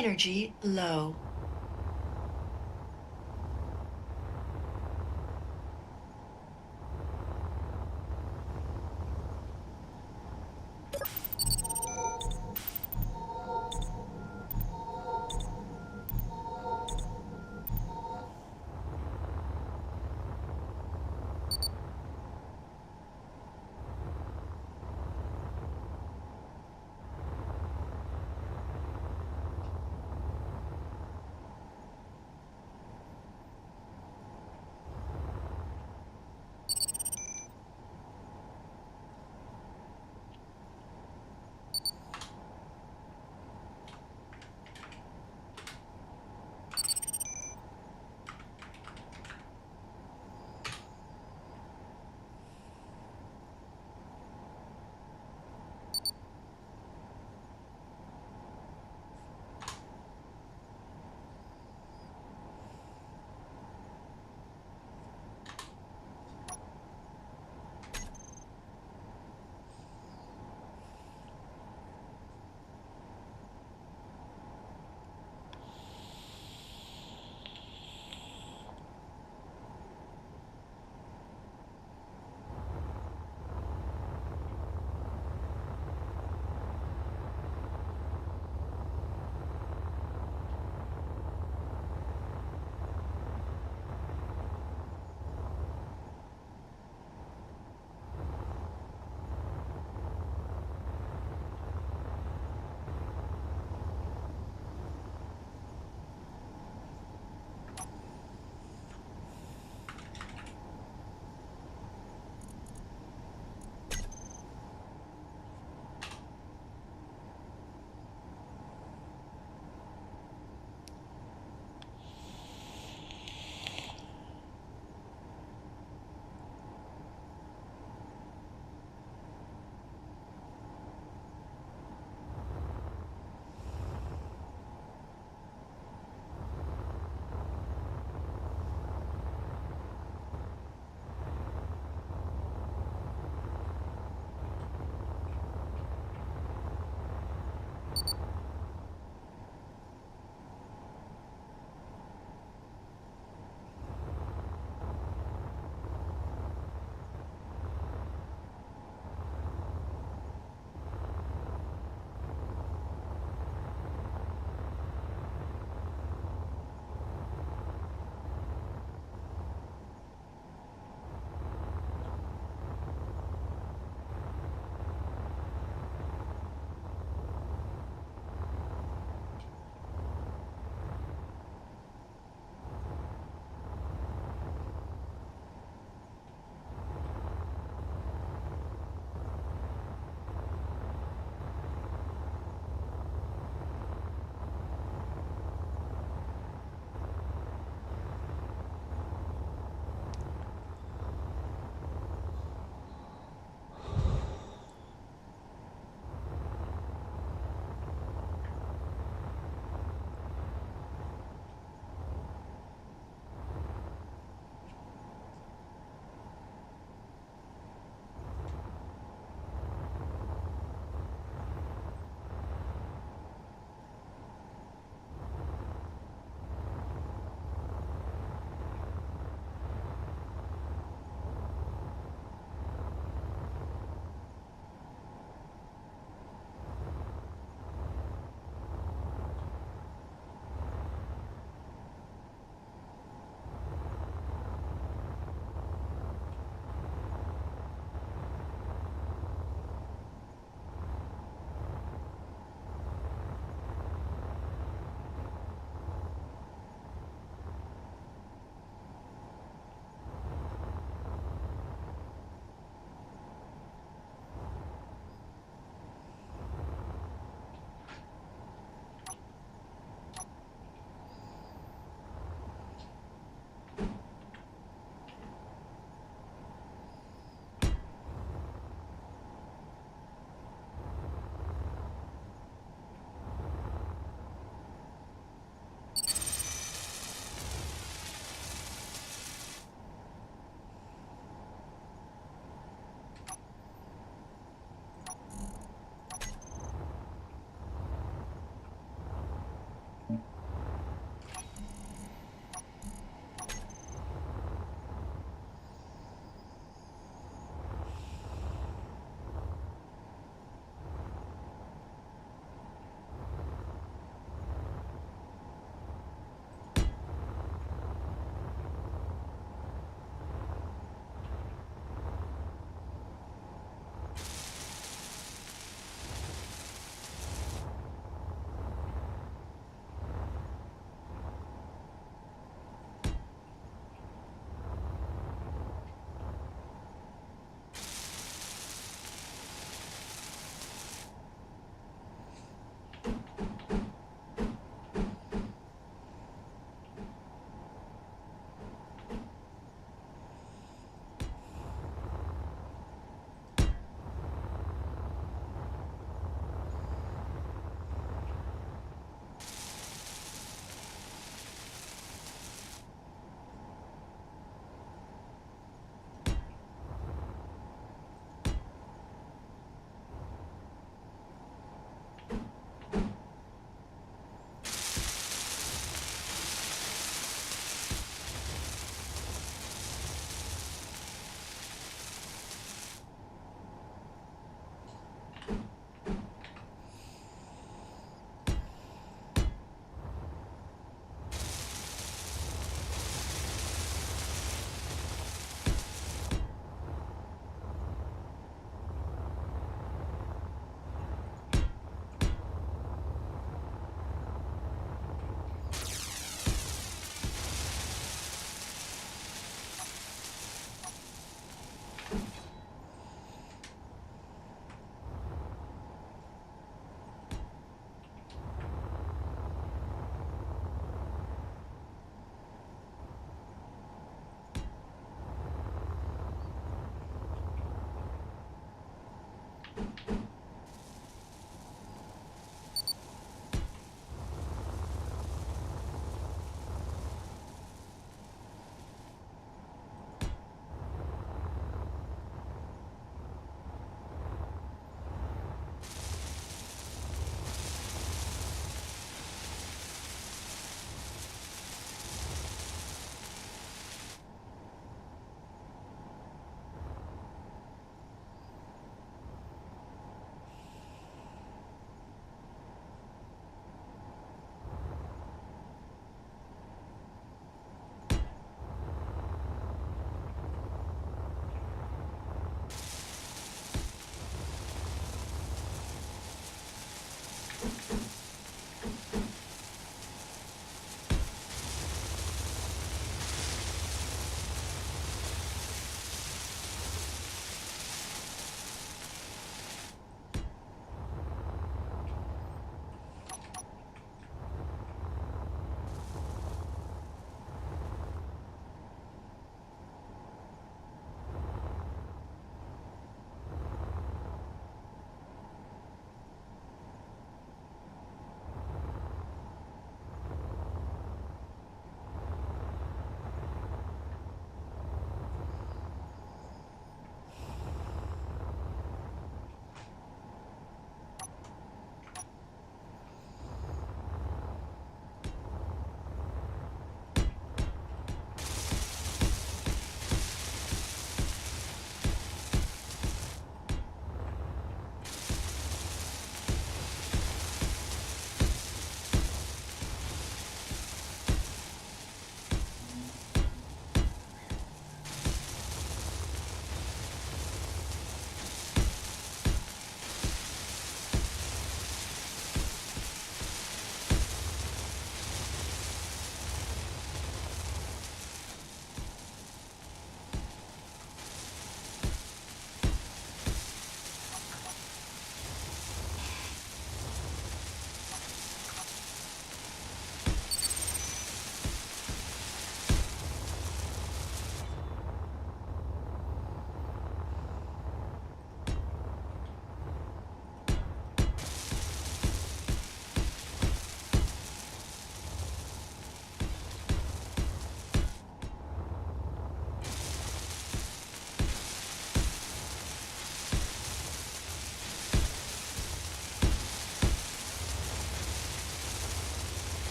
Energy low.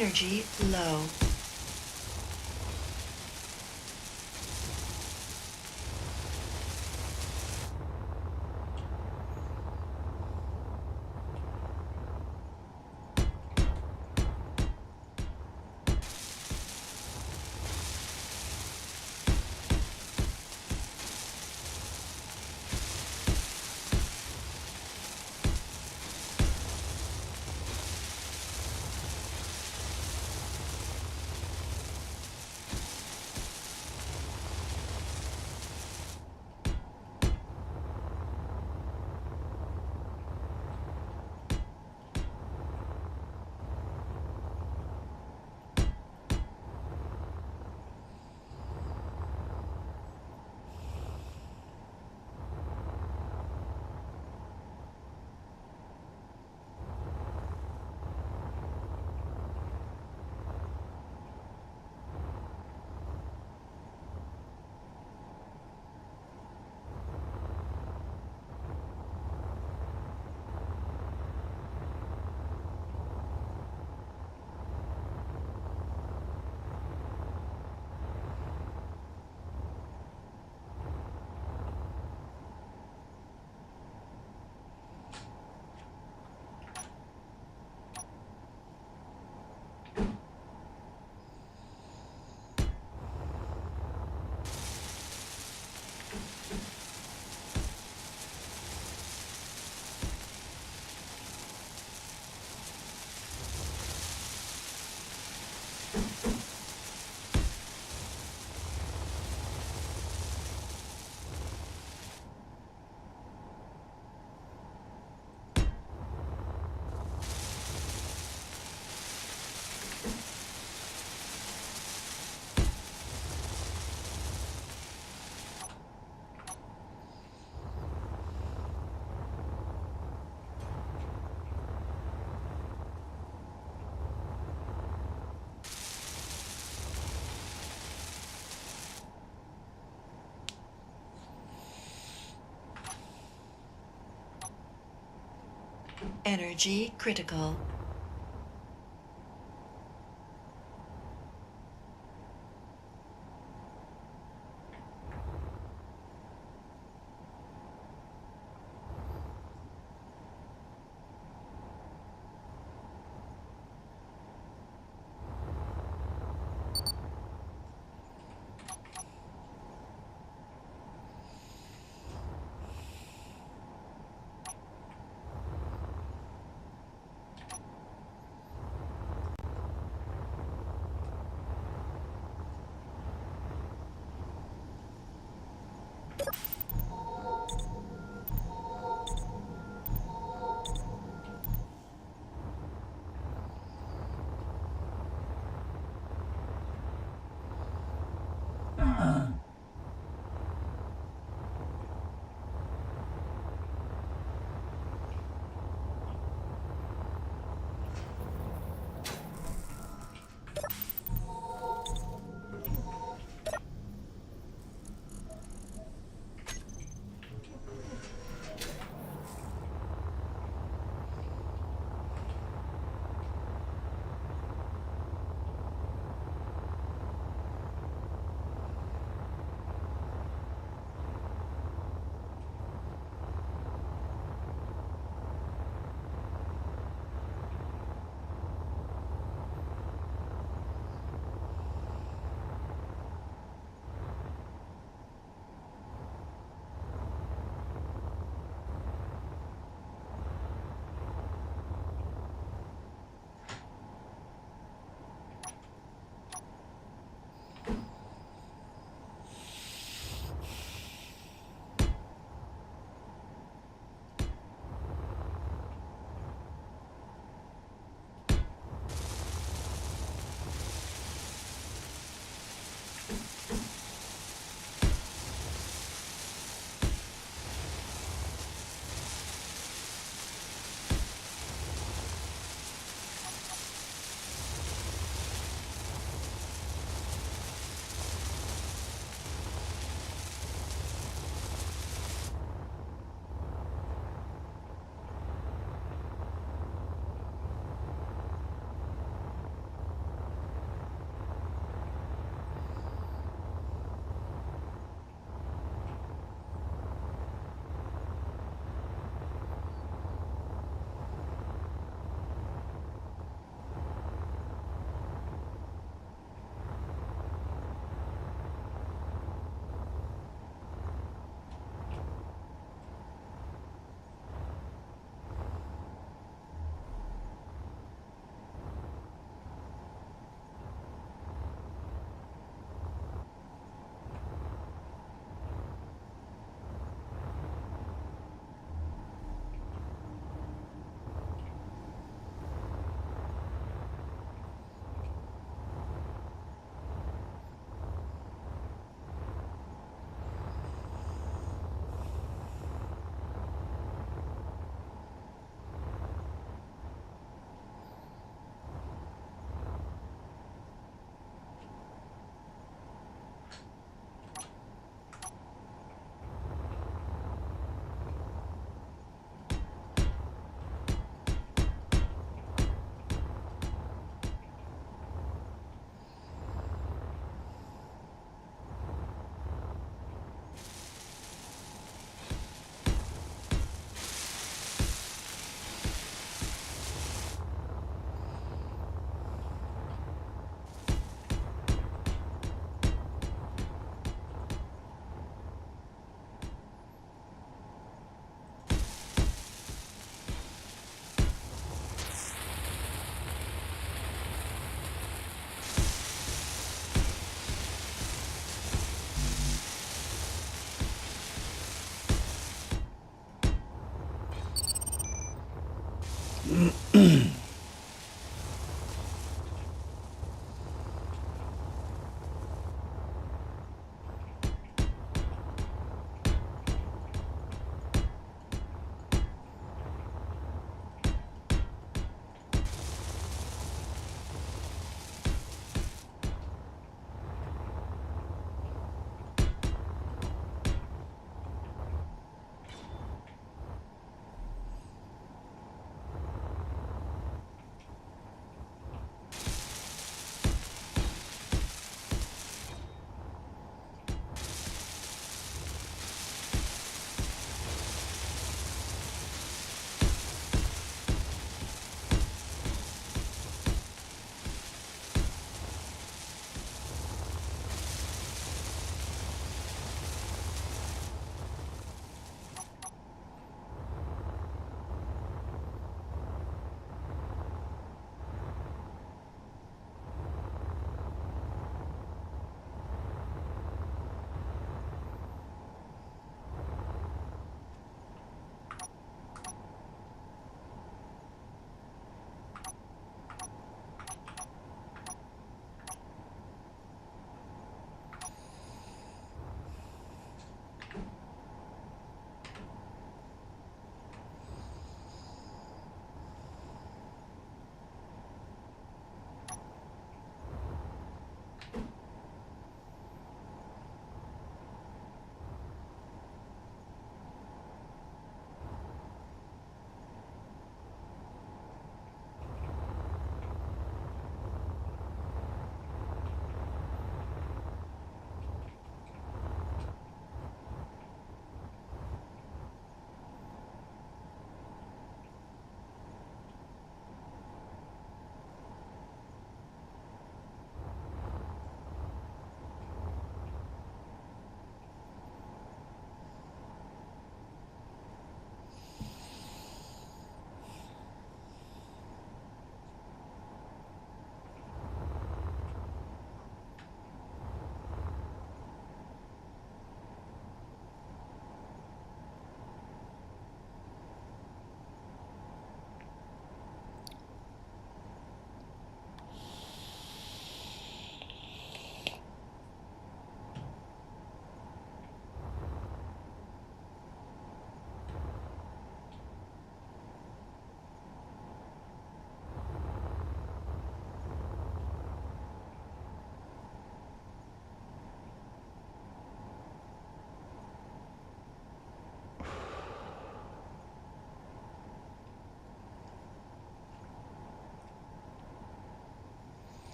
Energy low. Energy critical.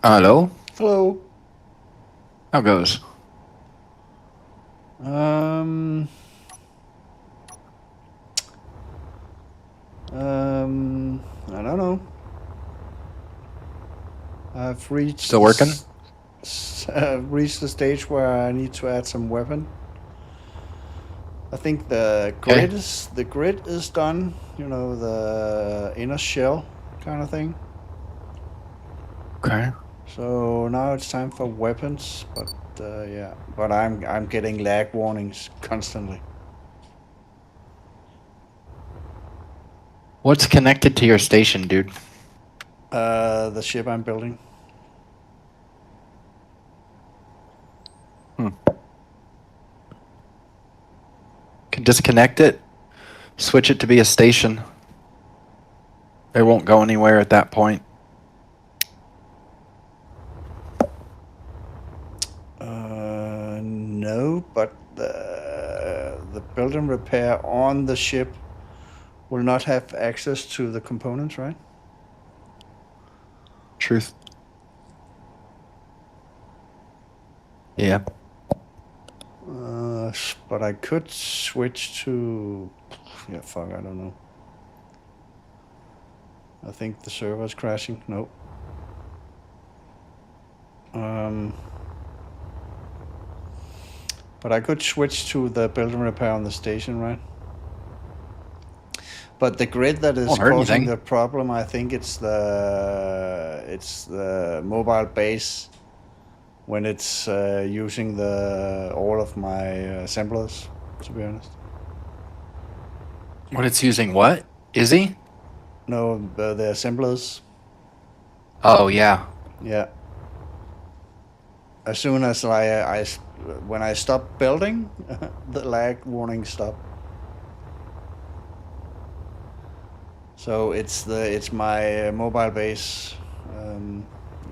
Hello? Hello. How goes? Um, I don't know. I've reached Still working? reached the stage where I need to add some weapon. I think the Okay. grid is done. You know, the inner shell kind of thing. Okay. So now it's time for weapons. But yeah, but I'm getting lag warnings constantly. What's connected to your station, dude? The ship I'm building. Can disconnect it, switch it to be a station. It won't go anywhere at that point. No, but the build and repair on the ship will not have access to the components, right? Truth. Yeah. But I could switch to. Yeah, fuck, I don't know. I think the server's crashing. Nope. But I could switch to the build and repair on the station, right? But the grid that is Won't hurt causing anything. the problem, I think it's the mobile base when it's using all of my assemblers. To be honest, What it's using what? Is he? no, the assemblers. Oh, yeah. Yeah. As soon as when I stop building, the lag warning stop. So it's my mobile base.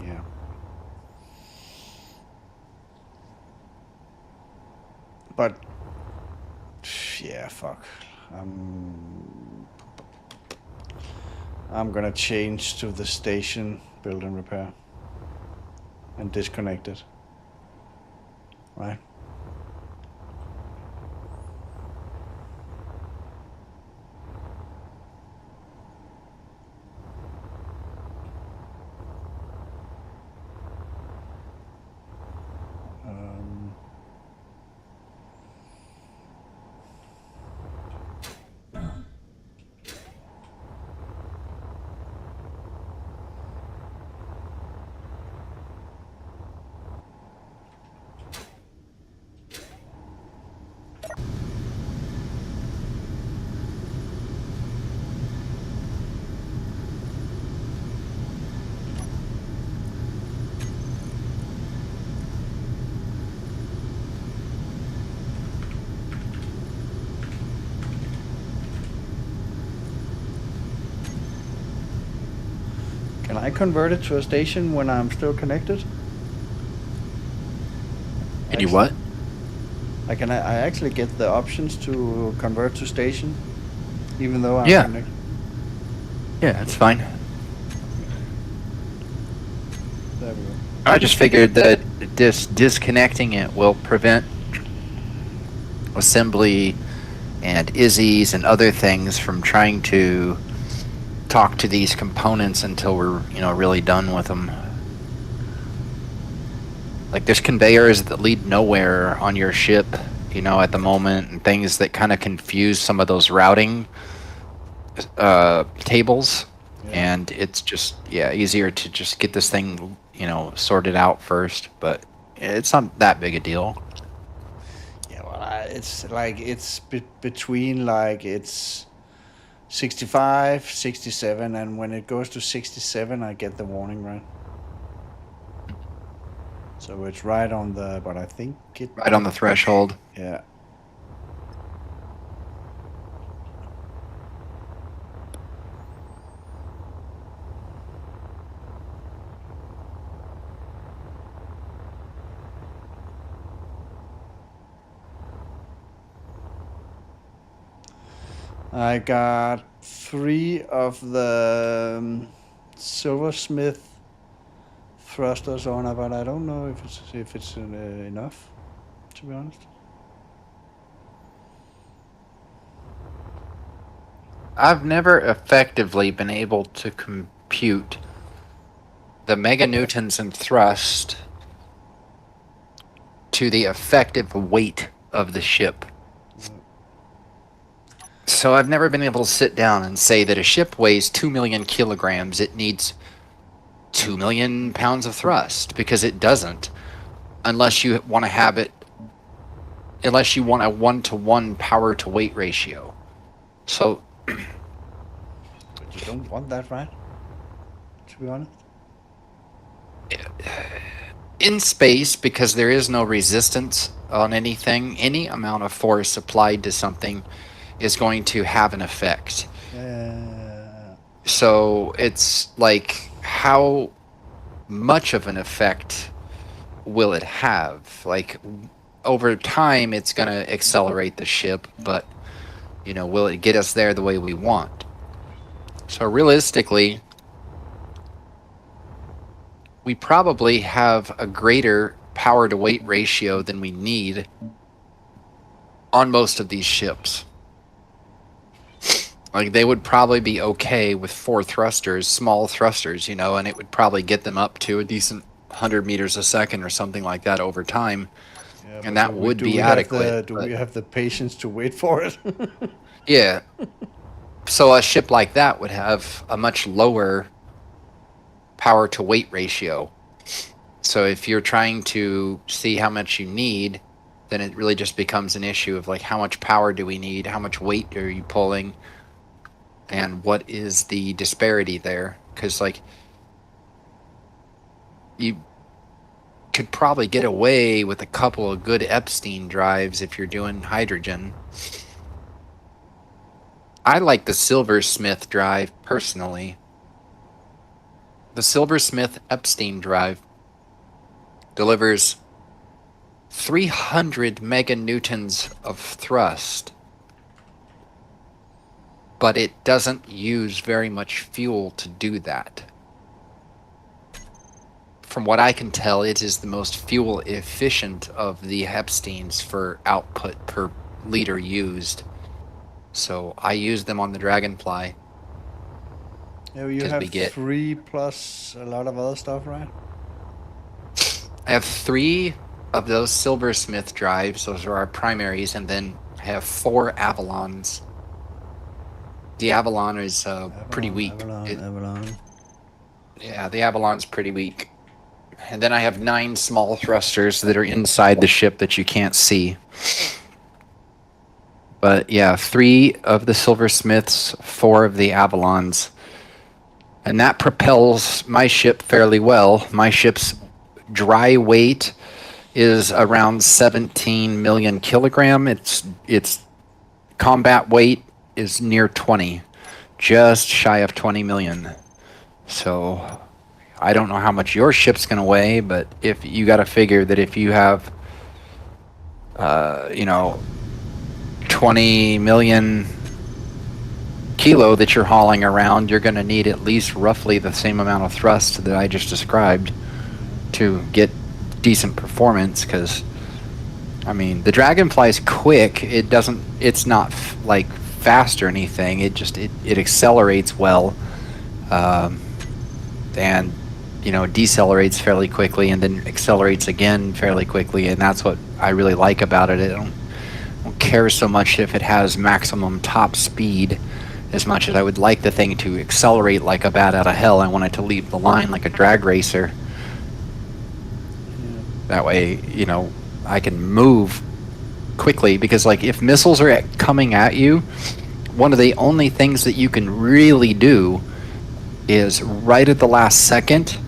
Yeah. But yeah, fuck. I'm gonna change to the station, build and repair, and disconnect it. Right. Can I convert it to a station when I'm still connected? Can you what? I actually get the options to convert to station, even though I'm Yeah. connected. Yeah, that's fine. There we go. I just figured that disconnecting it will prevent assembly and ISIs and other things from trying to talk to these components until we're, really done with them. Like there's conveyors that lead nowhere on your ship, at the moment, and things that kind of confuse some of those routing tables. Yeah. And it's just, easier to just get this thing, sorted out first. But it's not that big a deal. Yeah, well, it's like between like it's 65, 67, and when it goes to 67, I get the warning, right? So it's right on the, but I think it. Right on the threshold. Yeah. I got 3 of the silversmith thrusters on it, but I don't know if it's enough, to be honest. I've never effectively been able to compute the meganewtons in thrust to the effective weight of the ship. So I've never been able to sit down and say that a ship weighs 2 million kilograms, it needs 2 million pounds of thrust, because it doesn't, unless you want to have it, unless you want a 1-to-1 power to weight ratio. So But you don't want that, right? To be honest. in space, because there is no resistance on anything, any amount of force applied to something is going to have an effect. So it's like, how much of an effect will it have? Like, over time, it's going to accelerate the ship, but, you know, will it get us there the way we want? So realistically, we probably have a greater power to weight ratio than we need on most of these ships. Like, they would probably be okay with 4 thrusters, small thrusters, you know, and it would probably get them up to a decent 100 meters a second or something like that over time. Yeah, And that would be adequate. Do we have the patience to wait for it? Yeah. So a ship like that would have a much lower power to weight ratio. So if you're trying to see how much you need, then it really just becomes an issue of like, how much power do we need? How much weight are you pulling? And what is the disparity there? Because, like, you could probably get away with a couple of good Epstein drives if you're doing hydrogen. I like the Silversmith drive personally. The Silversmith Epstein drive delivers 300 meganewtons of thrust, but it doesn't use very much fuel to do that. From what I can tell, it is the most fuel efficient of the Epsteins for output per liter used. So I use them on the Dragonfly. Yeah, you 'Cause have we get- 3 plus a lot of other stuff, right? I have 3 of those Silversmith drives. Those are our primaries, and then I have 4 Avalons. The Avalon is pretty weak. Avalon. Yeah, the Avalon's pretty weak. And then I have 9 small thrusters that are inside the ship that you can't see. But yeah, 3 of the Silversmiths, 4 of the Avalons. And that propels my ship fairly well. My ship's dry weight is around 17 million kilogram. Its combat weight is near 20, just shy of 20 million. So I don't know how much your ship's going to weigh, but if you got to figure that if you have, 20 million kilo that you're hauling around, you're going to need at least roughly the same amount of thrust that I just described to get decent performance. Because, I mean, the Dragonfly's quick. It's not like fast or anything. It accelerates well, and decelerates fairly quickly, and then accelerates again fairly quickly. And that's what I really like about it. I don't care so much if it has maximum top speed, as much as I would like the thing to accelerate like a bat out of hell. I want it to leave the line like a drag racer. That way, I can move quickly, because like if missiles are coming at you, one of the only things that you can really do is right at the last second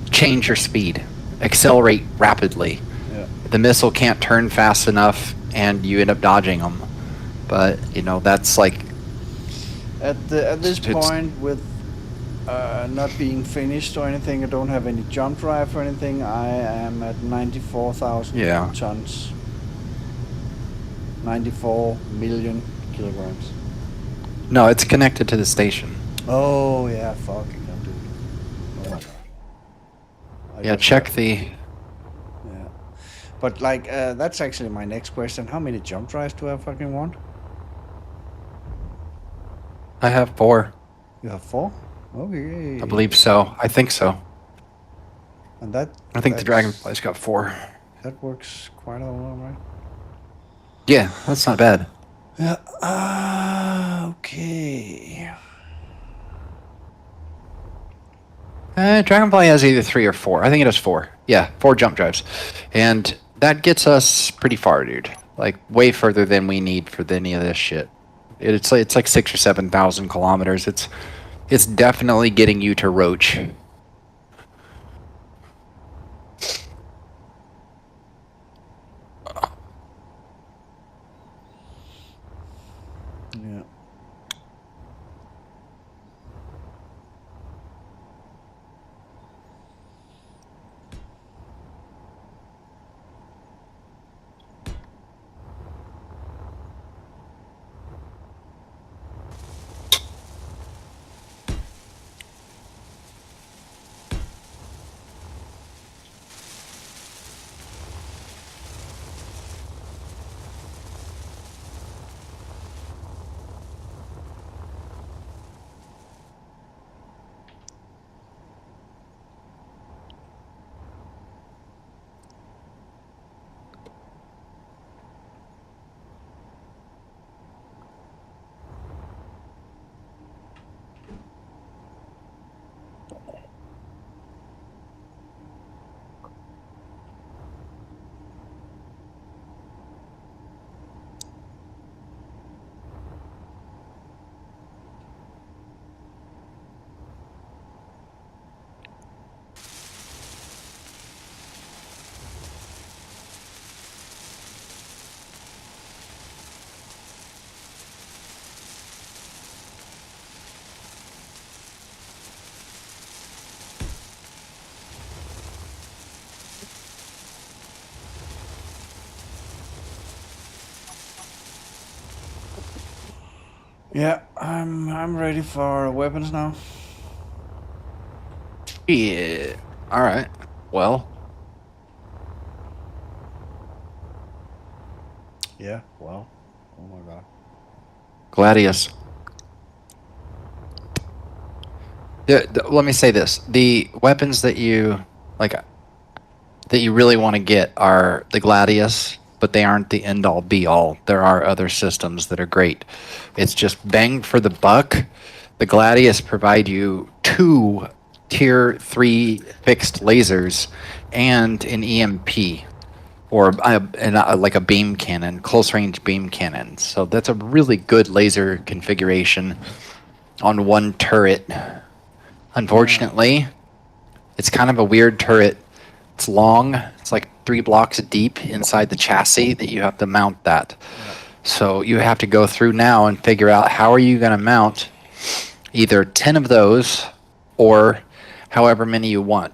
change your speed, accelerate rapidly. Yeah. The missile can't turn fast enough and you end up dodging them. But that's like At this point, with not being finished or anything, I don't have any jump drive or anything. I am at 94,000 Yeah. tons. 94 million kilograms. no, it's connected to the station. Oh yeah, fuck, I can't do it. Oh my God. Yeah, just check got- the. Yeah. But like, that's actually my next question. How many jump drives do I fucking want? I have 4. You have 4? Okay. I believe so. I think so. And that. I think the that's- Dragonfly's got 4. That works quite a lot, right? Yeah, that's not bad. Yeah. Okay. Dragonfly has either 3 or 4. I think it has 4. Yeah, 4 jump drives. And that gets us pretty far, dude. Like, way further than we need for any of this shit. It's like 6 or 7,000 kilometers. It's definitely getting you to Roach. Yeah. Yeah, I'm ready for weapons now. Yeah. All right. Well, Yeah, well. Oh my god. Gladius. Let me say this: the weapons that you like, that you really want to get are the Gladius, but they aren't the end all be all. There are other systems that are great. It's just bang for the buck. The Gladius provide you 2 tier 3 fixed lasers and an EMP, or like a beam cannon, close range beam cannon. So that's a really good laser configuration on one turret. Unfortunately, it's kind of a weird turret. It's long. It's like 3 blocks deep inside the chassis that you have to mount that. So you have to go through now and figure out how are you going to mount either 10 of those or however many you want.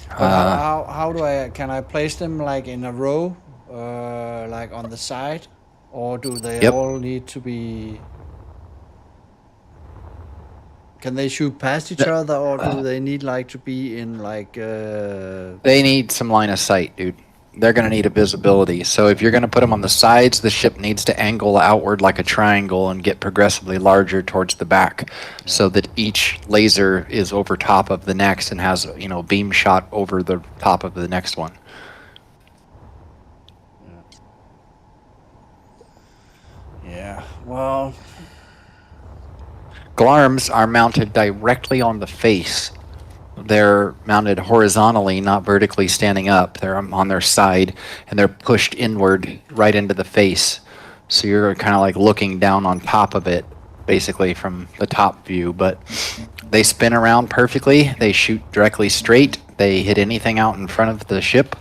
But how do can I place them like in a row, like on the side, or do they Yep. all need to be? Can they shoot past each The- other, or do they need like to be in like? They need some line of sight, dude. They're going to need a visibility. So if you're going to put them on the sides, the ship needs to angle outward like a triangle and get progressively larger towards the back, so that each laser is over top of the next and has, beam shot over the top of the next one. Yeah. Well. Glarms are mounted directly on the face. They're mounted horizontally, not vertically standing up. They're on their side, and they're pushed inward right into the face. So you're kind of like looking down on top of it, basically from the top view. But they spin around perfectly. They shoot directly straight. They hit anything out in front of the ship,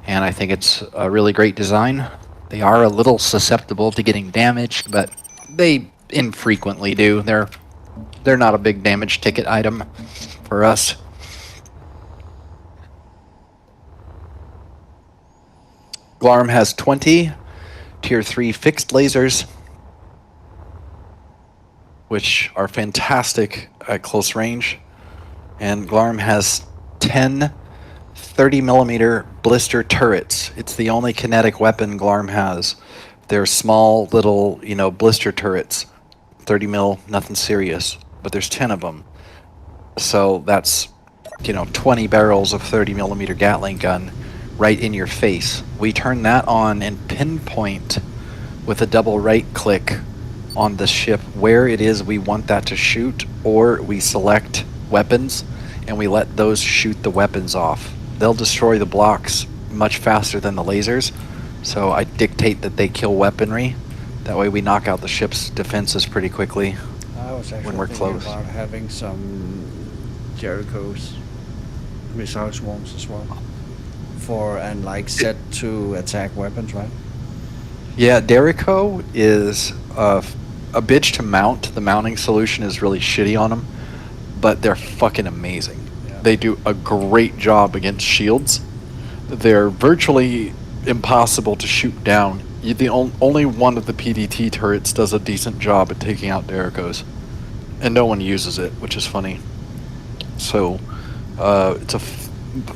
and I think it's a really great design. They are a little susceptible to getting damaged, but they infrequently do. They're not a big damage ticket item for us. Glarm has 20 tier 3 fixed lasers, which are fantastic at close range. And Glarm has 10 30 millimeter blister turrets. It's the only kinetic weapon Glarm has. They're small little, you know, blister turrets. 30 mil, nothing serious. But there's 10 of them. So that's, you know, 20 barrels of 30 millimeter Gatling gun right in your face. We turn that on and pinpoint with a double right click on the ship where it is we want that to shoot, or we select weapons and we let those shoot the weapons off. They'll destroy the blocks much faster than the lasers, so I dictate that they kill weaponry. That way we knock out the ship's defenses pretty quickly I was actually when we're thinking close. about having some Jerichos, missile swarms as well, and like set to attack weapons, right? Yeah, Derico is a bitch to mount. The mounting solution is really shitty on them, but they're fucking amazing. Yeah. They do a great job against shields. They're virtually impossible to shoot down. Only one of the PDT turrets does a decent job at taking out Derricos, and no one uses it, which is funny. So,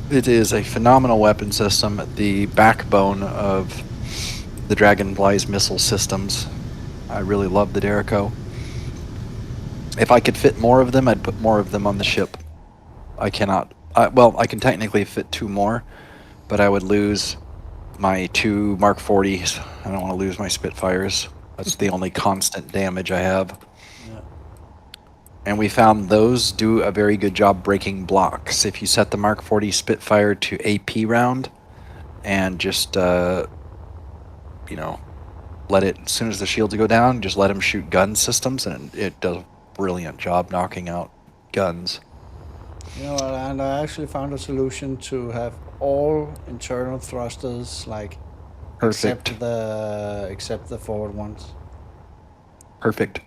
it is a phenomenal weapon system, the backbone of the Dragonfly's missile systems. I really love the Derrico. If I could fit more of them, I'd put more of them on the ship. I cannot. Well, I can technically fit 2 more, but I would lose my 2 Mark 40s. I don't want to lose my Spitfires. That's the only constant damage I have. Yeah. And we found those do a very good job breaking blocks. If you set the Mark 40 Spitfire to AP round and just, you know, let it, as soon as the shields go down, just let them shoot gun systems, and it does a brilliant job knocking out guns. You know, and I actually found a solution to have all internal thrusters, like Perfect. except the forward ones. Perfect.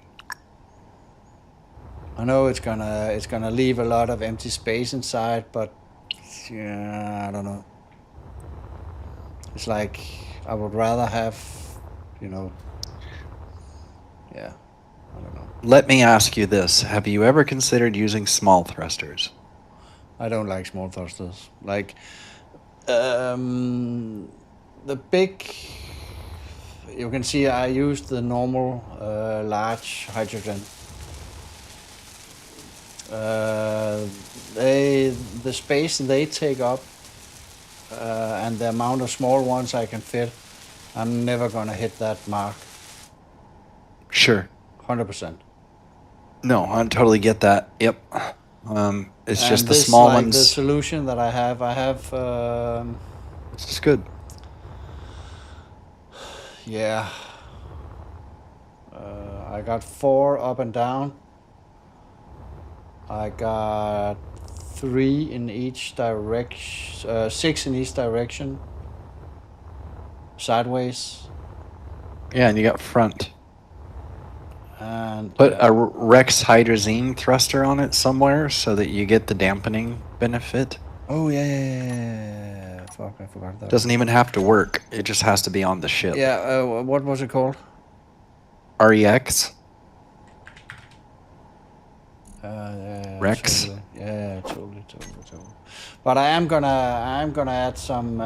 I know it's gonna leave a lot of empty space inside, but yeah, I don't know. It's like I would rather have, you know, yeah, I don't know. Let me ask you this. Have you ever considered using small thrusters? I don't like small thrusters. Like, the big. You can see I used the normal large hydrogen. The space they take up and the amount of small ones I can fit, I'm never gonna hit that mark. Sure. 100%. No, I totally get that. Yep. It's And just the this, small like, ones. the solution that I have. This is good. Yeah. I got 4 up and down. I got 3 in each direction, 6 in each direction. Sideways. Yeah, and you got front. And Put a Rex hydrazine thruster on it somewhere so that you get the dampening benefit. oh yeah. Fuck, I forgot that. Doesn't even have to work. It just has to be on the ship. Yeah, what was it called? REX. Yeah, Rex? Totally. Yeah, totally. But I'm gonna add some.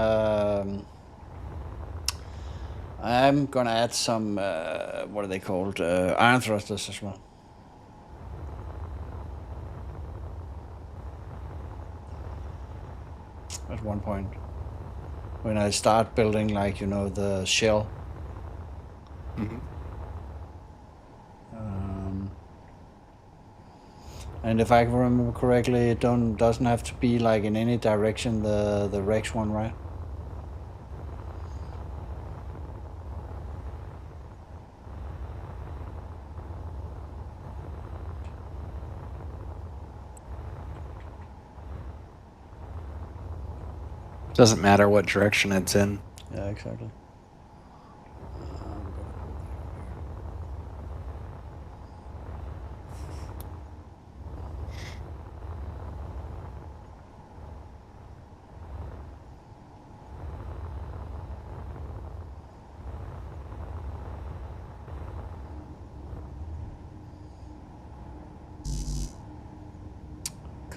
I'm gonna add some. What are they called? Iron thrusters as well. At one point, when I start building, like, you know, the shell. Mm-hmm. And if I can remember correctly, it doesn't have to be like in any direction, the Rex one, right? Doesn't matter what direction it's in. Yeah, exactly.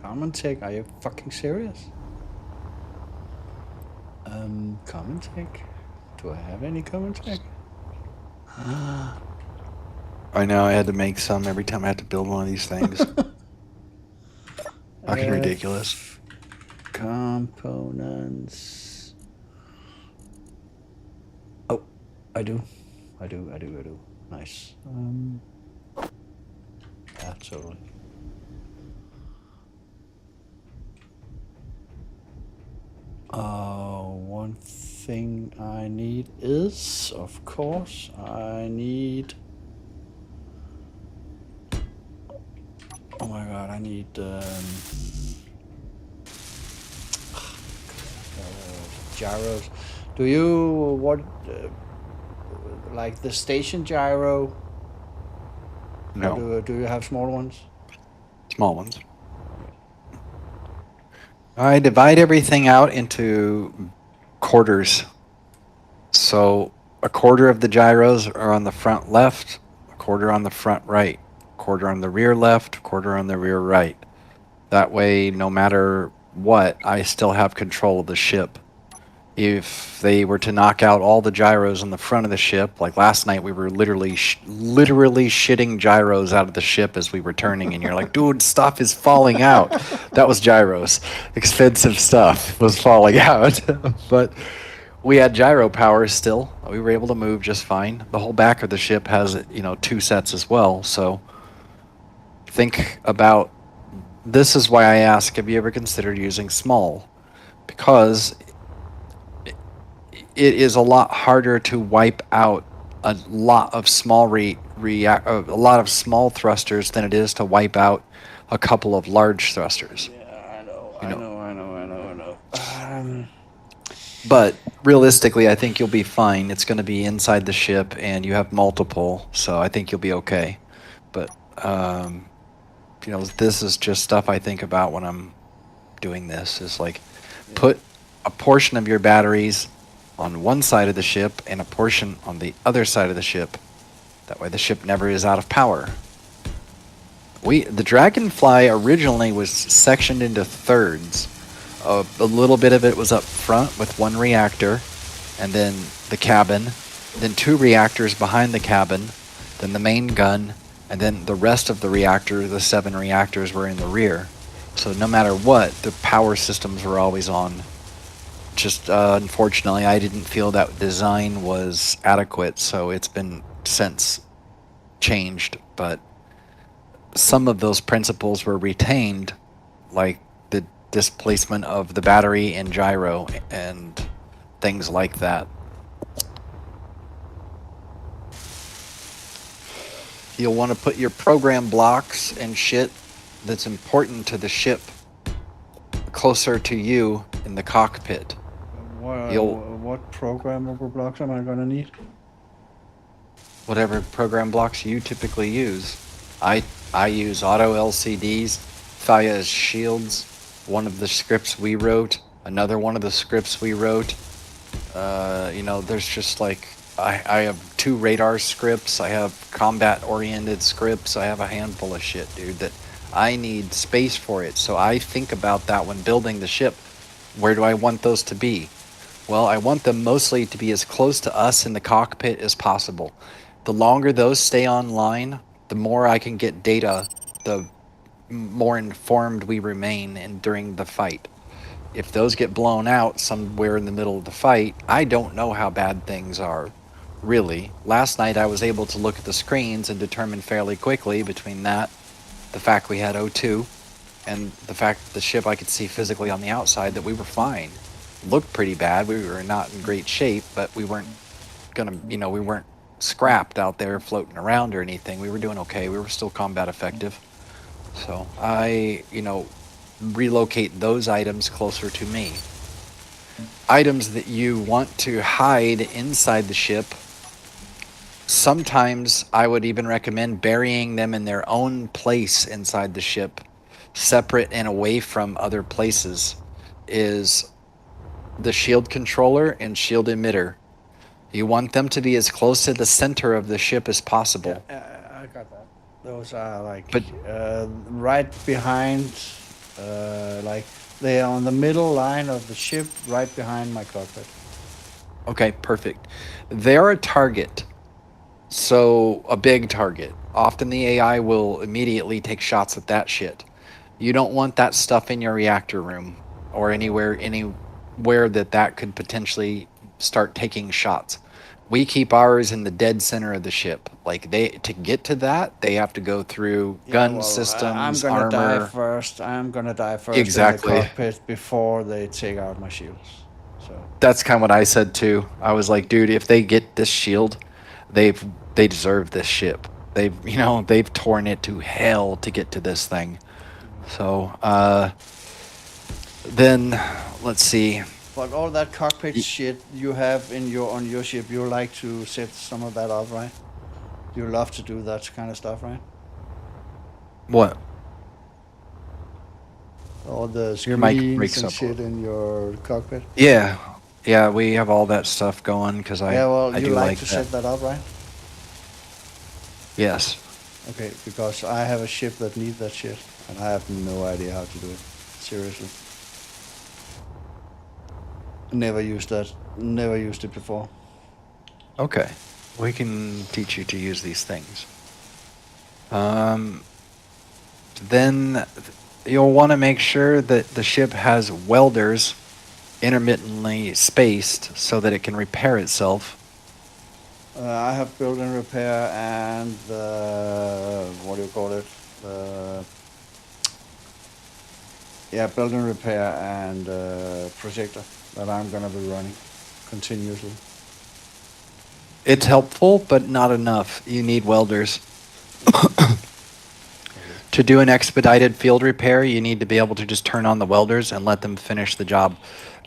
Common tech? Are you fucking serious? Common tech? Do I have any common tech? I know I had to make some every time I had to build one of these things. Fucking ridiculous. Components. Oh, I do. Nice. Yeah, totally. One thing I need is, of course, I need. Oh my god, I need gyros. Do you like the station gyro? No, Or do you have small ones? small ones. I divide everything out into quarters. So a quarter of the gyros are on the front left, a quarter on the front right, a quarter on the rear left, a quarter on the rear right. That way, no matter what, I still have control of the ship. If they were to knock out all the gyros on the front of the ship, like last night, we were literally shitting gyros out of the ship as we were turning, and you're like, dude, stuff is falling out. That was gyros. Expensive stuff was falling out. But we had gyro power still. We were able to move just fine. The whole back of the ship has, 2 sets as well. So think about, this is why I ask, have you ever considered using small? Because it is a lot harder to wipe out a lot of small small thrusters than it is to wipe out a couple of large thrusters. Yeah, I know. But realistically, I think you'll be fine. It's going to be inside the ship, and you have multiple, so I think you'll be okay. But this is just stuff I think about when I'm doing this. Is like, put a portion of your batteries on one side of the ship and a portion on the other side of the ship. That way the ship never is out of power. The Dragonfly originally was sectioned into thirds. A little bit of it was up front with 1 reactor, and then the cabin, then 2 reactors behind the cabin, then the main gun, and then the rest of the reactor, the 7 reactors, were in the rear. So no matter what, the power systems were always on. Just unfortunately, I didn't feel that design was adequate, so it's been since changed. But some of those principles were retained, like the displacement of the battery and gyro and things like that. You'll want to put your program blocks and shit that's important to the ship closer to you in the cockpit. What programmable blocks am I gonna need? Whatever program blocks you typically use. I use auto LCDs, Thaya's shields, one of the scripts we wrote, another one of the scripts we wrote. There's just like, I have 2 radar scripts, I have combat-oriented scripts, I have a handful of shit, dude, that I need space for it. So I think about that when building the ship. Where do I want those to be? Well, I want them mostly to be as close to us in the cockpit as possible. The longer those stay online, the more I can get data, the more informed we remain during the fight. If those get blown out somewhere in the middle of the fight, I don't know how bad things are, really. Last night I was able to look at the screens and determine fairly quickly between that, the fact we had O2, and the fact that the ship I could see physically on the outside, that we were fine. Looked pretty bad. We were not in great shape, but we weren't we weren't scrapped out there floating around or anything. We were doing okay. We were still combat effective. So I, relocate those items closer to me. Items that you want to hide inside the ship, sometimes I would even recommend burying them in their own place inside the ship, separate and away from other places, is the shield controller and shield emitter. You want them to be as close to the center of the ship as possible. Yeah, I got that. Those are like But- right behind Like they are on the middle line of the ship, right behind my cockpit. Okay, perfect. They're a target. So, a big target. Often the AI will immediately take shots at that shit. You don't want that stuff in your reactor room or anywhere that could potentially start taking shots. We keep ours in the dead center of the ship. Like to get to that, they have to go through Yeah, gun well, I'm systems, gonna die armor. first. I'm gonna die first in the Exactly. cockpit before they take out my shields. So That's kind of what I said too. I was like, dude, if they get this shield, they've they deserve this ship. They've torn it to hell to get to this thing. So then let's see. but all that cockpit Y- shit you have on your ship, you like to set some of that up, right? You love to do that kind of stuff, right? What? All the Your mic screens breaks and up. shit in your cockpit. Yeah. Yeah, we have all that stuff going because Yeah, well, I you do like like to that. set that up, right? Yes. Okay, because I have a ship that needs that shit, and I have no idea how to do it. Seriously. Never used that. Never used it before. Okay. We can teach you to use these things. Then you'll want to make sure that the ship has welders intermittently spaced so that it can repair itself. I have build and repair and what do you call it? Yeah, build and repair and projector that I'm gonna be running continuously. It's helpful, but not enough. You need welders. To do an expedited field repair, you need to be able to just turn on the welders and let them finish the job.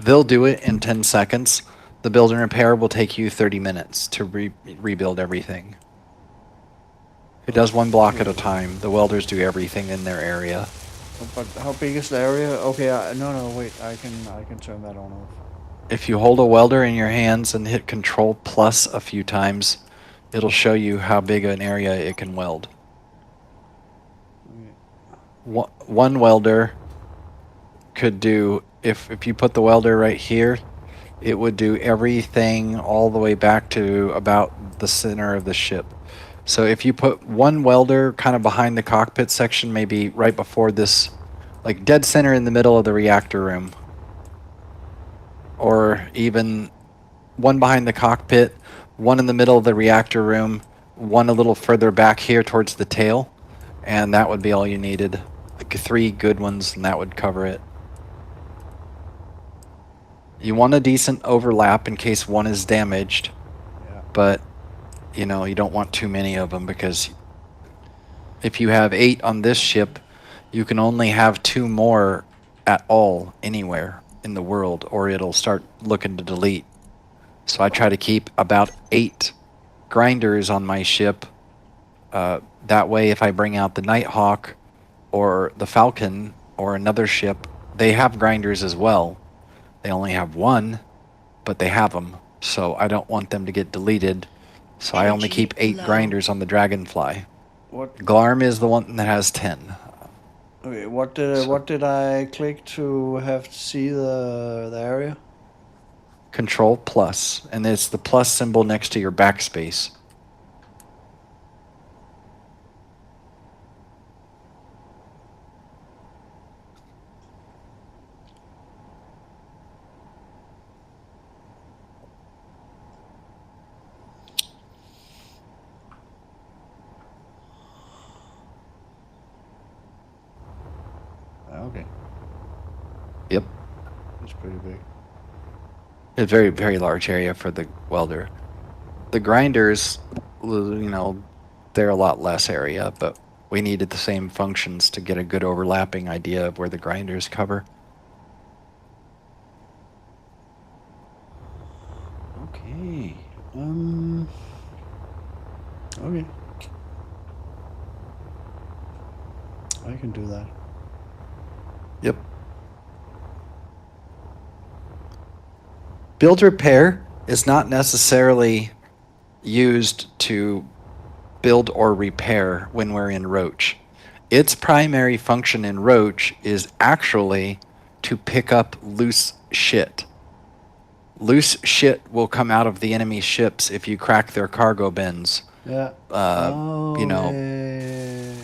They'll do it in 10 seconds. The build and repair will take you 30 minutes to rebuild everything. It does one block at a time. The welders do everything in their area. But how big is the area? Okay, no, wait. I can turn that on off. If you hold a welder in your hands and hit Control plus a few times, it'll show you how big an area it can weld. One welder could do, if you put the welder right here, it would do everything all the way back to about the center of the ship. So if you put one welder kind of behind the cockpit section, maybe right before this, like dead center in the middle of the reactor room, or even one behind the cockpit, one in the middle of the reactor room, one a little further back here towards the tail, and that would be all you needed. Like 3 good ones, and that would cover it. You want a decent overlap in case one is damaged, Yeah. but you don't want too many of them, because if you have 8 on this ship, you can only have 2 more at all anywhere in the world, or it'll start looking to delete. So I try to keep about 8 grinders on my ship. That way, if I bring out the Nighthawk or the Falcon or another ship, they have grinders as well. They only have 1, but they have them. So I don't want them to get deleted. So I only Energy keep 8 low. grinders on the Dragonfly. What? Glarm is the one that has 10. Okay. What did I click to have to see the area? Control plus, and it's the plus symbol next to your backspace. Okay. Yep. It's pretty big. A very, very large area for the welder. The grinders, they're a lot less area, but we needed the same functions to get a good overlapping idea of where the grinders cover. Okay. Okay. I can do that. Yep. Build repair is not necessarily used to build or repair when we're in Roach. its primary function in Roach is actually to pick up loose shit. Loose shit will come out of the enemy ships if you crack their cargo bins. Yeah. You know, yeah.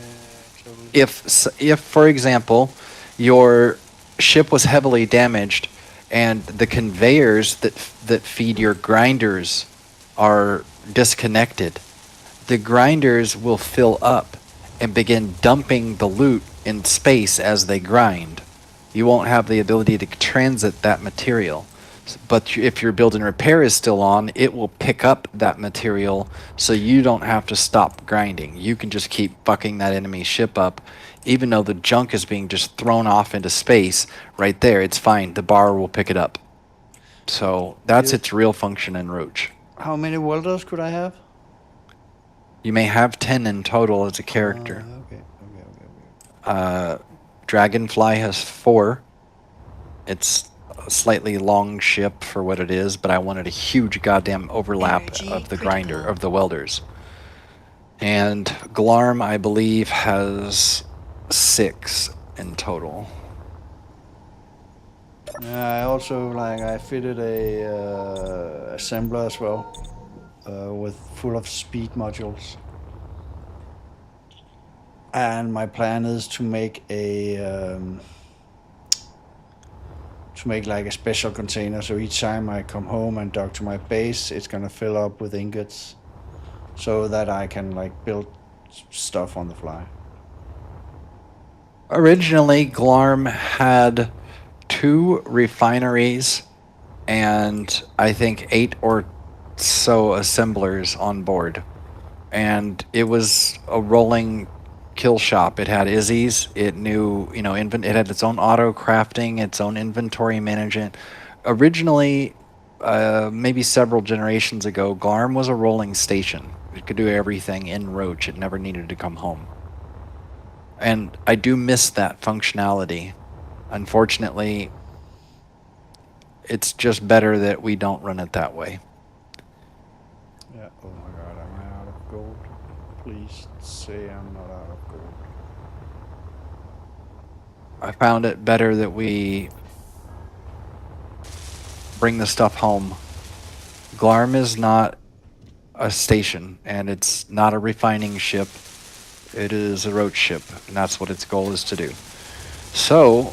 Totally. if for example, your ship was heavily damaged and the conveyors that feed your grinders are disconnected, the grinders will fill up and begin dumping the loot in space as they grind. You won't have the ability to transit that material. But if your build and repair is still on, it will pick up that material so you don't have to stop grinding. You can just keep fucking that enemy ship up. Even though the junk is being just thrown off into space, right there, it's fine. The bar will pick it up. So that's its real function in Roach. How many welders could I have? You may have 10 in total as a character. Okay. Dragonfly has 4. It's a slightly long ship for what it is, but I wanted a huge goddamn overlap Energy of the critical. grinder, of the welders. And Glarm, I believe, has 6 in total. I also I fitted a assembler as well, with full of speed modules. And my plan is to make like a special container, so each time I come home and dock to my base, it's gonna fill up with ingots, so that I can build stuff on the fly. Originally, Glarm had 2 refineries and I think 8 or so assemblers on board. And it was a rolling kill shop. It had Izzy's. It knew, it had its own auto crafting, its own inventory management. Originally, maybe several generations ago, Glarm was a rolling station. It could do everything in Roach. It never needed to come home. And I do miss that functionality. Unfortunately, it's just better that we don't run it that way. Yeah. Oh my god, am I out of gold? Please say I'm not out of gold. I found it better that we bring the stuff home. Glarm is not a station, and it's not a refining ship. It is a Roach ship, and that's what its goal is to do. So,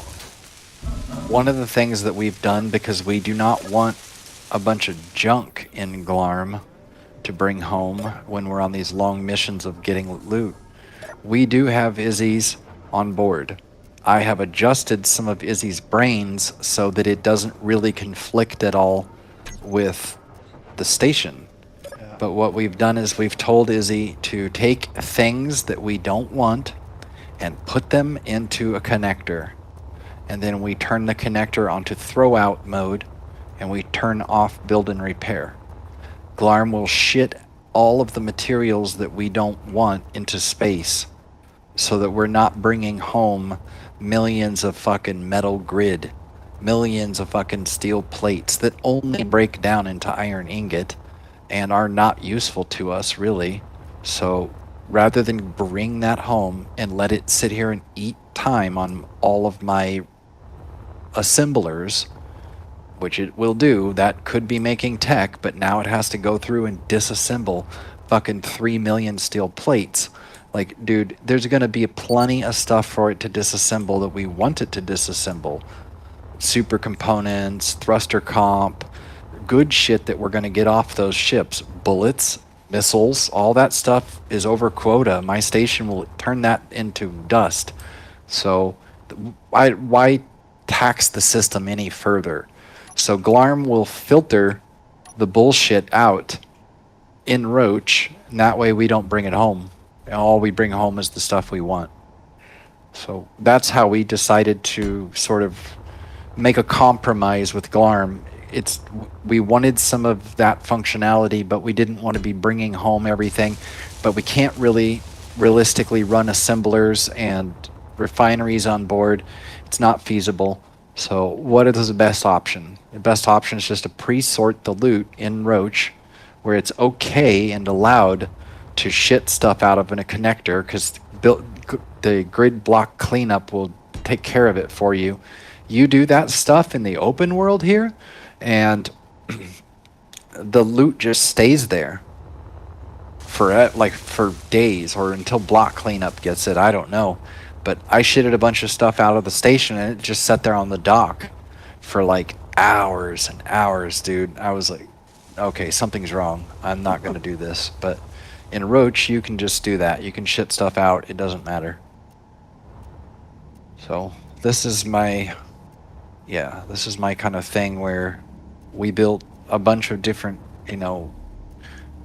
one of the things that we've done, because we do not want a bunch of junk in Glarm to bring home when we're on these long missions of getting loot, we do have Izzy's on board. I have adjusted some of Izzy's brains so that it doesn't really conflict at all with the station. But what we've done is we've told Izzy to take things that we don't want and put them into a connector. And then we turn the connector onto throw-out mode, and we turn off build and repair. Glarm will shit all of the materials that we don't want into space so that we're not bringing home millions of fucking metal grid, millions of fucking steel plates that only break down into iron ingot and are not useful to us, really. So rather than bring that home and let it sit here and eat time on all of my assemblers, which it will do, that could be making tech, but now it has to go through and disassemble fucking 3 million steel plates. Dude, there's going to be plenty of stuff for it to disassemble that we want it to disassemble. Super components, thruster comp, good shit that we're going to get off those ships. Bullets, missiles, all that stuff is over quota. My station will turn that into dust. So why tax the system any further? So Glarm will filter the bullshit out in Roach, and that way we don't bring it home. And all we bring home is the stuff we want. So that's how we decided to sort of make a compromise with Glarm. We wanted some of that functionality, but we didn't want to be bringing home everything. But we can't really realistically run assemblers and refineries on board. It's not feasible. So what is the best option? The best option is just to pre-sort the loot in Roach, where it's okay and allowed to shit stuff out of in a connector, because the grid block cleanup will take care of it for you. You do that stuff in the open world here, and the loot just stays there for days or until block cleanup gets it. I don't know, but I shitted a bunch of stuff out of the station and it just sat there on the dock for like hours and hours, dude. I was like, okay, something's wrong. I'm not gonna do this. But in Roach, you can just do that. You can shit stuff out. It doesn't matter. So this is my kind of thing where we built a bunch of different,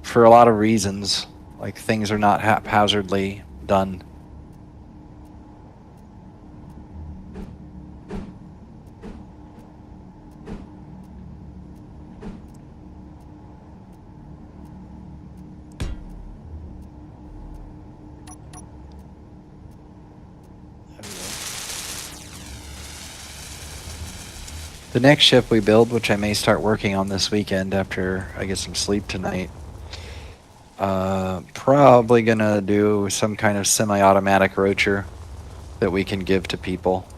for a lot of reasons, like things are not haphazardly done. The next ship we build, which I may start working on this weekend after I get some sleep tonight, probably gonna do some kind of semi-automatic roacher that we can give to people.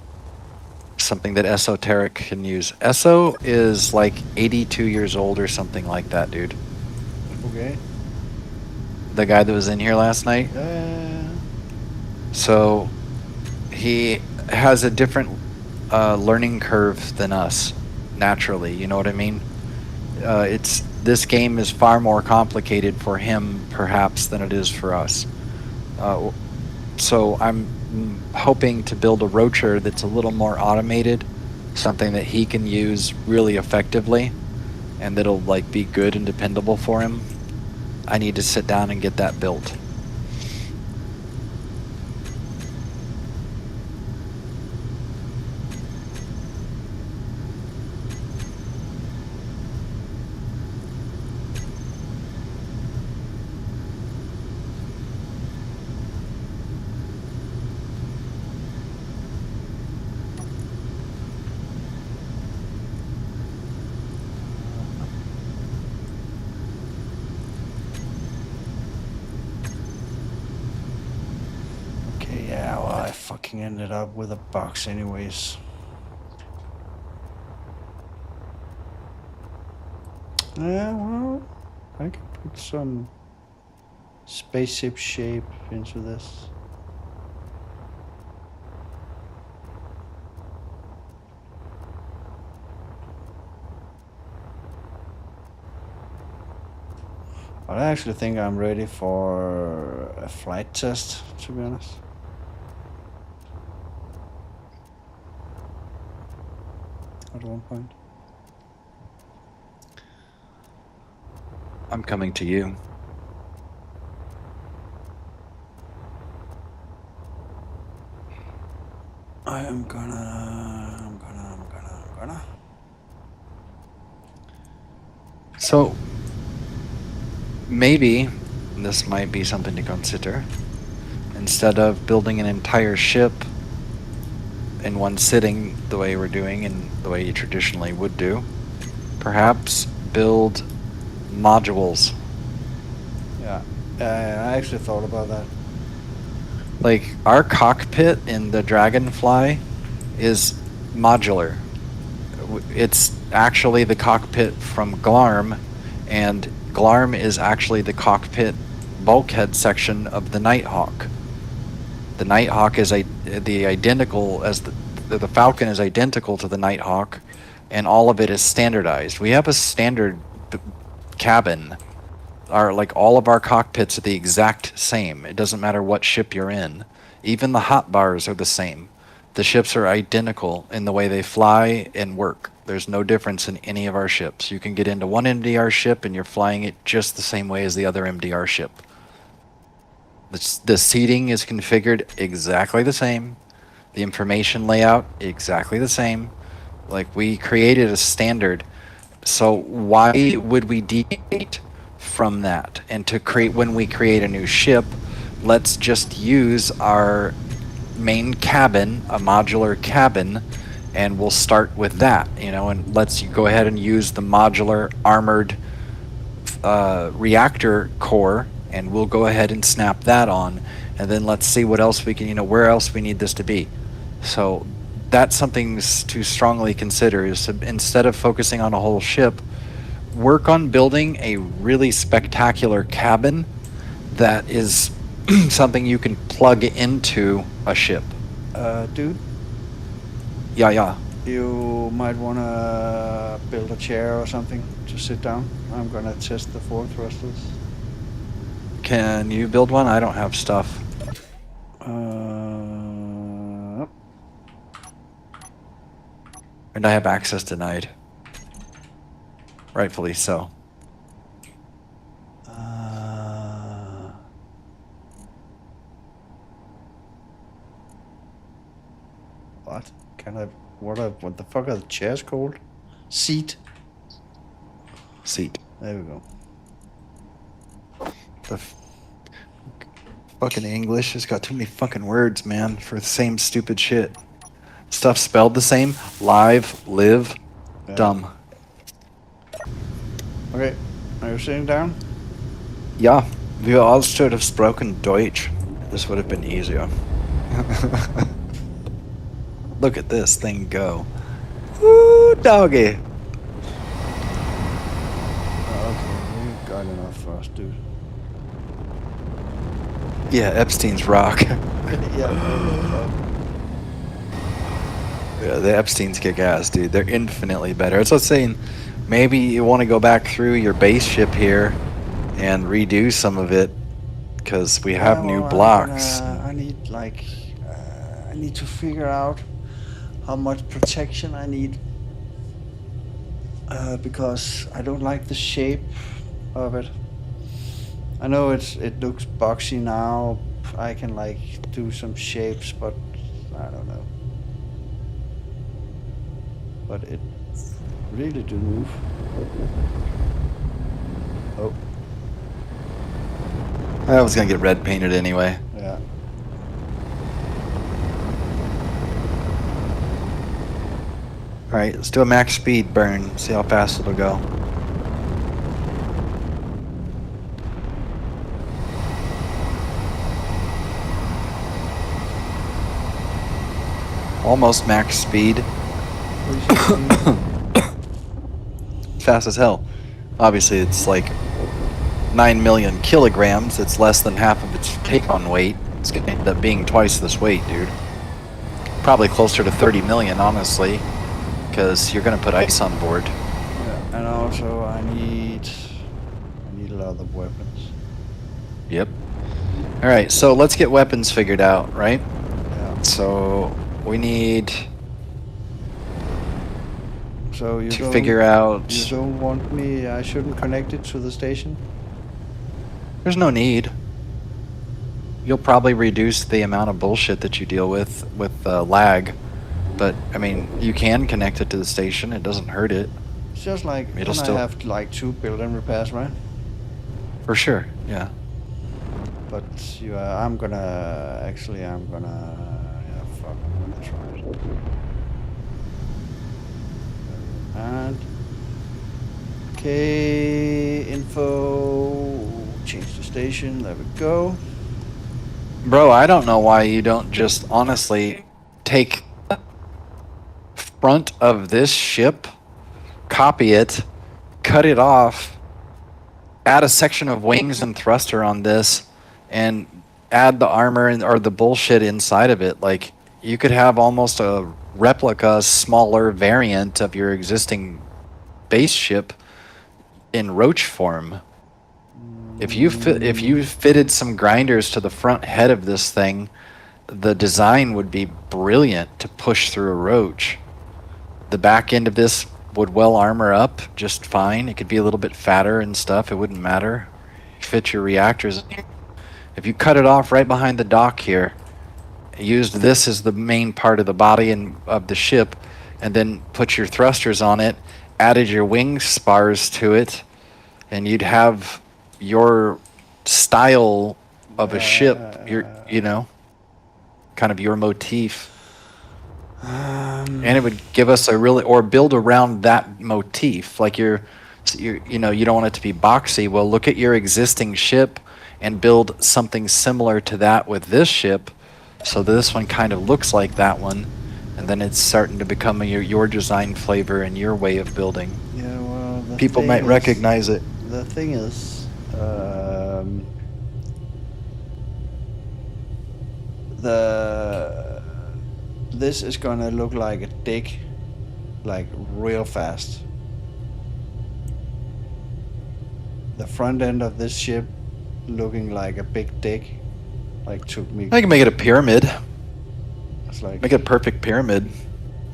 Something that Esoteric can use. Eso is like 82 years old or something like that, dude. Okay. The guy that was in here last night. So he has a different learning curve than us, naturally. You know what I mean? This game is far more complicated for him, perhaps, than it is for us. So I'm hoping to build a roacher that's a little more automated, something that he can use really effectively, and that'll like be good and dependable for him. I need to sit down and get that built. Yeah, well, I fucking ended up with a box anyways. Yeah, well, I can put some spaceship shape into this. But I actually think I'm ready for a flight test, to be honest. At one point. I'm coming to you. I'm gonna. So maybe this might be something to consider. Instead of building an entire ship in one sitting the way we're doing and the way you traditionally would do, perhaps build modules. Yeah, I actually thought about that. Like our cockpit in the Dragonfly is modular. It's actually the cockpit from Glarm, and Glarm is actually the cockpit bulkhead section of the Nighthawk. The Nighthawk is the identical as the Falcon is identical to the Nighthawk, and all of it is standardized. We have a standard cabin. All of our cockpits are the exact same. It doesn't matter what ship you're in. Even the hot bars are the same. The ships are identical in the way they fly and work. There's no difference in any of our ships. You can get into one MDR ship and you're flying it just the same way as the other MDR ship. The seating is configured exactly the same. The information layout, exactly the same. Like, we created a standard. So why would we deviate from that? And when we create a new ship, let's just use our main cabin, a modular cabin, and we'll start with that, and let's go ahead and use the modular armored reactor core and we'll go ahead and snap that on, and then let's see what else we can, where else we need this to be. So that's something to strongly consider, is to, instead of focusing on a whole ship, work on building a really spectacular cabin that is something you can plug into a ship. Dude, Yeah. you might want to build a chair or something to sit down. I'm gonna test the 4 thrusters. Can you build one? I don't have stuff. And I have access denied. Rightfully so. What? What the fuck are the chairs called? Seat. Seat. There we go. The fucking English has got too many fucking words, man, for the same stupid shit. Stuff spelled the same. Live, live, Yeah. dumb. Okay, are you sitting down? Ja, wir all should have spoken Deutsch. This would have been easier. Look at this thing go. Woo, doggy. Okay, we got enough for us, dude. Yeah, Epstein's rock. Yeah. Yeah, the Epsteins kick ass, dude. They're infinitely better. That's what I'm saying. Maybe you want to go back through your base ship here and redo some of it, because we have new blocks. I need I need to figure out how much protection I need, because I don't like the shape of it. I know it looks boxy now. I can do some shapes, but I don't know. But it really do move. Oh, I was gonna get red painted anyway. yeah. Alright, let's do a max speed burn. See how fast it'll go. Almost max speed. Fast as hell. Obviously, it's like 9 million kilograms. It's less than half of its take-on weight. It's gonna end up being twice this weight, dude. Probably closer to 30 million, honestly, because you're gonna put ice on board. Yeah, and also I need a lot of weapons. Yep. All right, so let's get weapons figured out, right? Yeah. So we need So you to don't, figure out. You don't want me? I shouldn't connect it to the station. There's no need. You'll probably reduce the amount of bullshit that you deal with lag, but I mean, you can connect it to the station. It doesn't hurt it. It's just like It'll then still- I have 2 build and repairs, right? For sure. Yeah. But I'm gonna yeah, fuck, I'm gonna try it. And okay, info, change the station. There we go. Bro, I don't know why you don't just honestly take front of this ship, copy it, cut it off, add a section of wings and thruster on this, and add the armor or the bullshit inside of it. Like, you could have almost a replica, smaller variant of your existing base ship in roach form. If you fitted some grinders to the front head of this thing, the design would be brilliant to push through a roach. The back end of this would well armor up just fine. It could be a little bit fatter and stuff. It wouldn't matter. Fit your reactors. If you cut it off right behind the dock here, used this as the main part of the body and of the ship, and then put your thrusters on it, added your wing spars to it, and you'd have your style of a ship, kind of your motif. And it would give us a really, or build around that motif. Like you don't want it to be boxy. Well, look at your existing ship and build something similar to that with this ship, so this one kind of looks like that one, and then it's starting to become your design flavor and your way of building. Yeah, well, the People thing might is- recognize it. The thing is, this is gonna look like a dick, like real fast. The front end of this ship looking like a big dick, like took me. I can make it a pyramid. It's like Make it a perfect pyramid.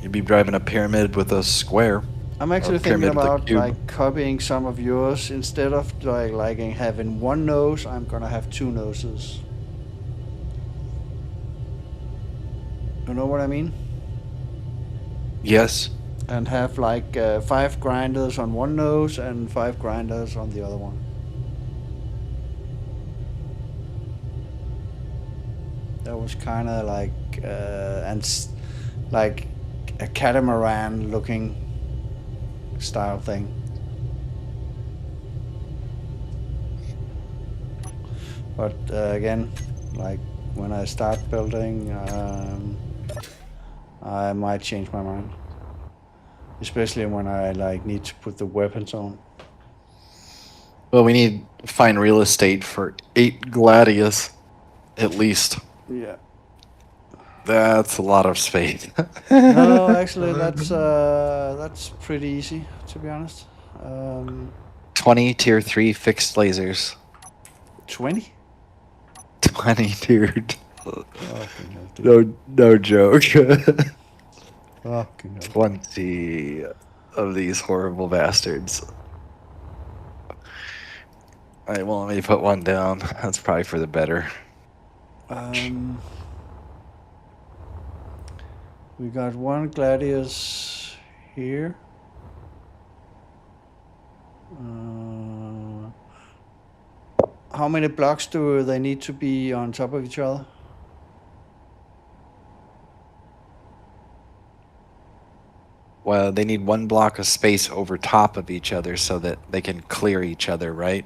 You'd be driving a pyramid with a square. I'm actually or thinking pyramid with a about cube. like copying some of yours. Instead of like having one nose, I'm gonna have two noses. You know what I mean? Yes. And have like 5 grinders on one nose and 5 grinders on the other one. That was kind of like like a catamaran looking style thing. But again, like when I start building, I might change my mind. Especially when I like need to put the weapons on. Well, we need to find real estate for 8 Gladius, at least. Yeah. That's a lot of space. No, actually, that's pretty easy, to be honest. 20 tier 3 fixed lasers. 20? 20, dude. Fucking hell, dude. No joke. Fucking hell. 20 of these horrible bastards. Alright, well, let me put one down. That's probably for the better. We got one Gladius here. How many blocks do they need to be on top of each other? Well, they need 1 block of space over top of each other so that they can clear each other, right?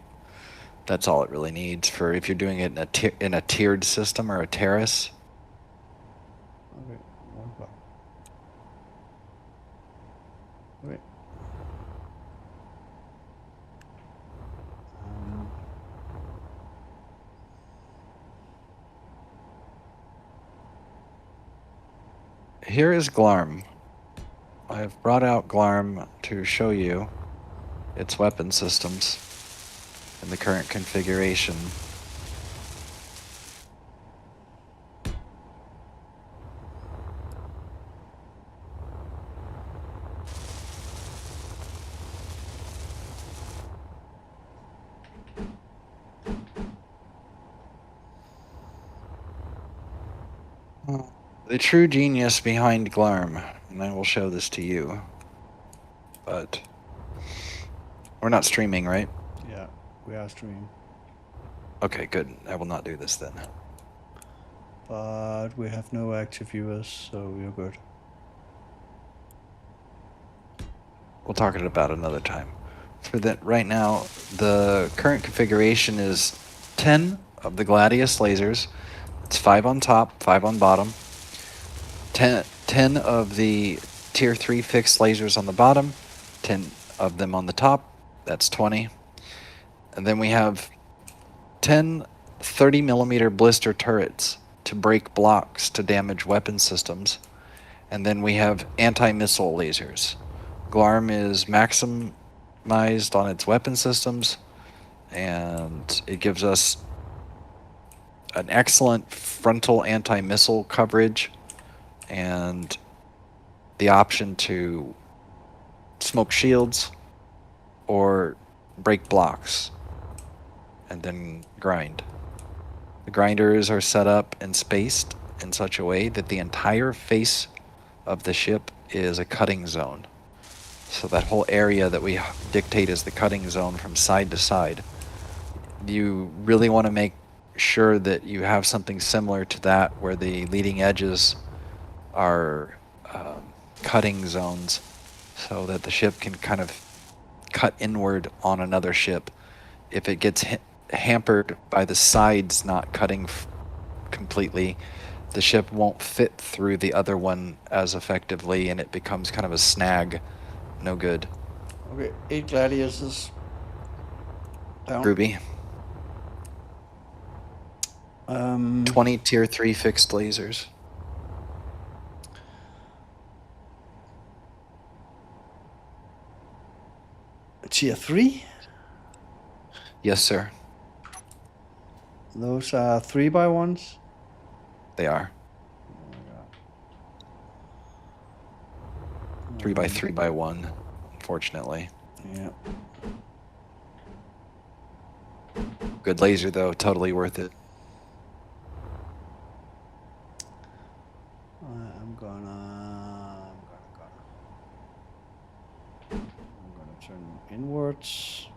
That's all it really needs for if you're doing it in a tiered system or a terrace. Okay, 1 block. Okay. Here is Glarm. I have brought out Glarm to show you its weapon systems in the current configuration. The true genius behind Glarm, and I will show this to you, but we're not streaming, right? Yeah, we are streaming. Okay, good. I will not do this then. But we have no active viewers, so we're good. We'll talk it about another time. For that, right now, the current configuration is 10 of the Gladius lasers. It's 5 on top, 5 on bottom. 10 of the tier 3 fixed lasers on the bottom, 10 of them on the top. That's 20. And then we have 10 30 millimeter blister turrets to break blocks to damage weapon systems. And then we have anti-missile lasers. Glarm is maximized on its weapon systems, and it gives us an excellent frontal anti-missile coverage and the option to smoke shields or break blocks and then grind. The grinders are set up and spaced in such a way that the entire face of the ship is a cutting zone. So that whole area that we dictate as the cutting zone from side to side, you really want to make sure that you have something similar to that where the leading edges are cutting zones so that the ship can kind of cut inward on another ship if it gets hit, hampered by the sides not cutting completely, the ship won't fit through the other one as effectively, and it becomes kind of a snag. No good. Okay, 8 gladiators. Down. Ruby. 20 tier 3 fixed lasers. Tier 3? Yes, sir. Those are 3x1s? They are. Oh my god. 3 by 3 by 1, unfortunately. Yeah. Good laser, though. Totally worth it. I'm gonna turn them inwards.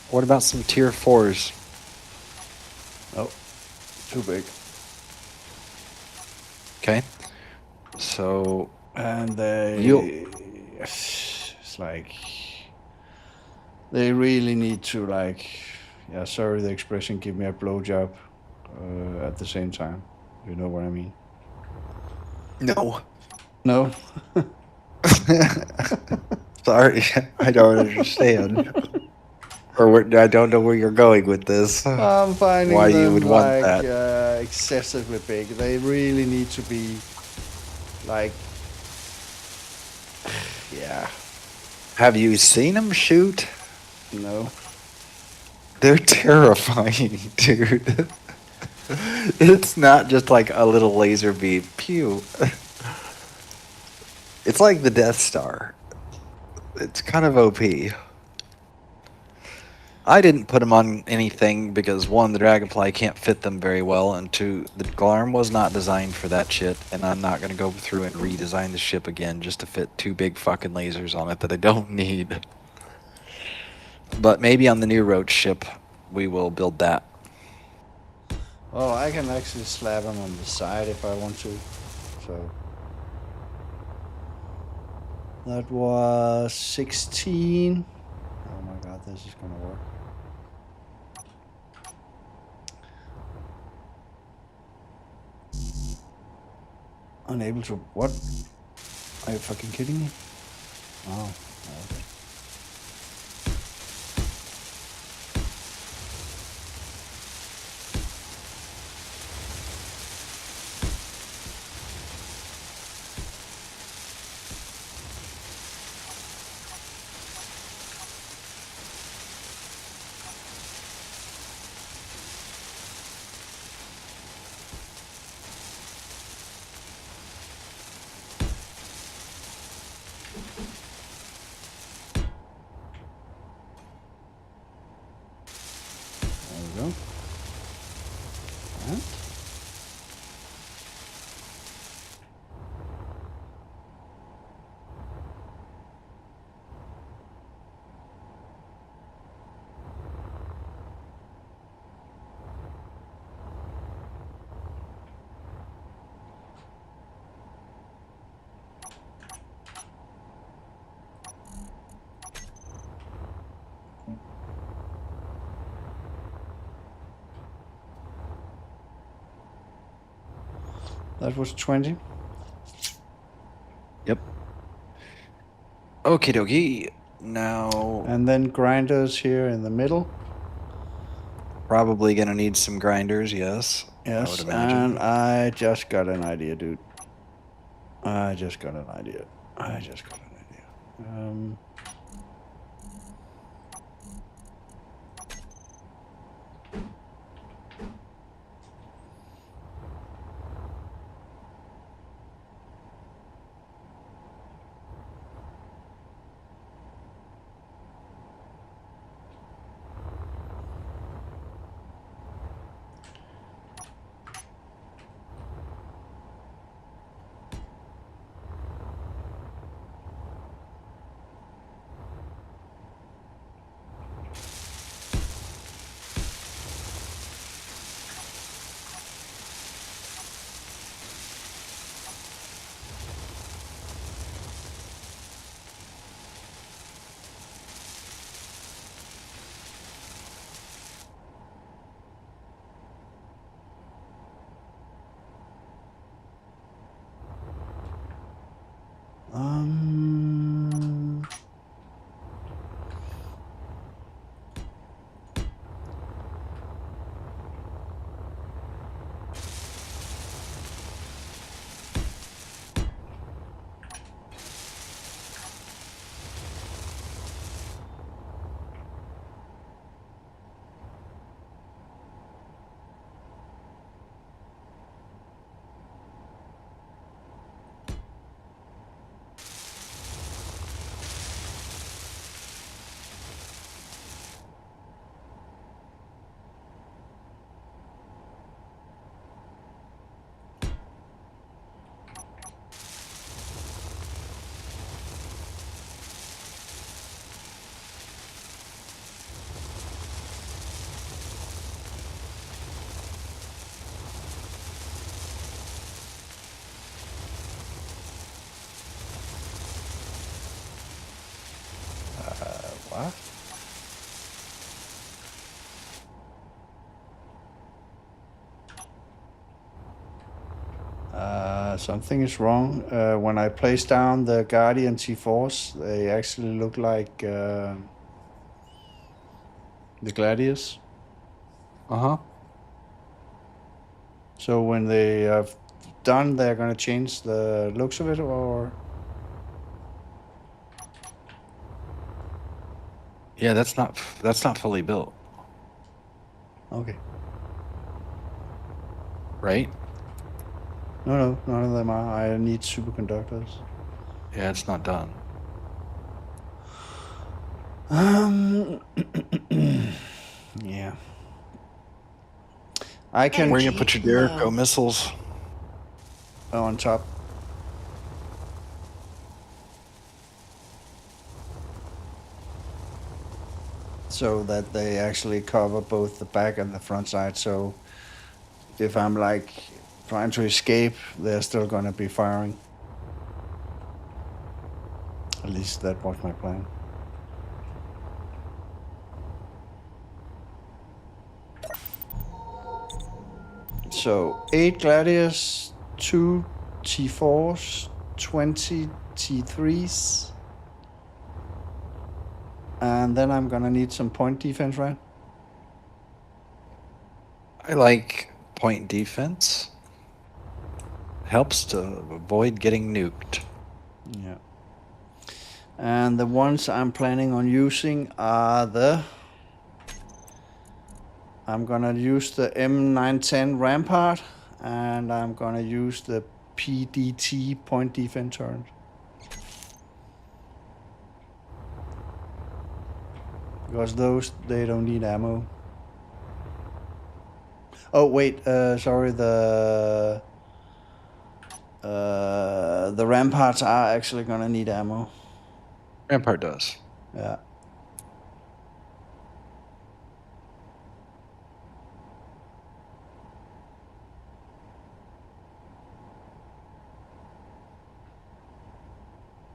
What about some tier 4s? Oh, too big. Okay. So And they... It's like... They really need to, like... Yeah, sorry the expression, give me a blowjob at the same time. You know what I mean? no. No? Sorry, I don't understand. I don't know where you're going with this. I'm finding Why them you would want like that? excessively big. They really need to be like, yeah, Have you seen them shoot? no. They're terrifying, dude. It's not just like a little laser beam. Pew. It's like the Death Star. It's kind of OP. I didn't put them on anything because one, the Dragonfly can't fit them very well, and two, the Glarm was not designed for that shit, and I'm not going to go through and redesign the ship again just to fit 2 big fucking lasers on it that I don't need. But maybe on the new Roach ship, we will build that. Oh, I can actually slap them on the side if I want to. So that was 16. Oh my god, this is gonna work. Unable to what? Are you fucking kidding me? Oh, okay. That was 20. Yep. Okie dokie. Now, And then grinders here in the middle. probably gonna need some grinders, yes. I would Yes, imagine. and I just got an idea, dude. I just got an idea. Um, What? something is wrong. When I place down the Guardian T4s, they actually look like the Gladius. Uh-huh. So when they have done, they're gonna change the looks of it, or Yeah, that's not fully built, okay. right? No, none of them are. I need superconductors. Yeah, it's not done. Yeah. I can Where you put your Jericho low. missiles? on top. So that they actually cover both the back and the front side. So if I'm like trying to escape, they're still gonna be firing. At least that was my plan. So 8 Gladius, 2 T4s, 20 T3s. And then I'm gonna need some point defense, right? I like point defense. Helps to avoid getting nuked. Yeah. And the ones I'm planning on using are I'm gonna use the M910 Rampart, and I'm gonna use the PDT point defense turret. Because those, they don't need ammo. Oh wait, sorry, the Ramparts are actually gonna need ammo. Rampart does. Yeah.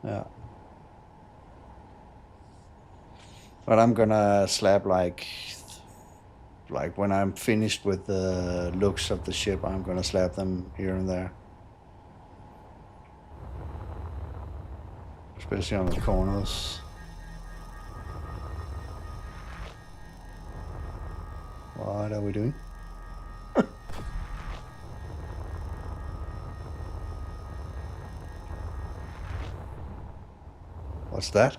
Yeah. But I'm gonna slap like when I'm finished with the looks of the ship, I'm gonna slap them here and there. especially on the corners. What are we doing? What's that?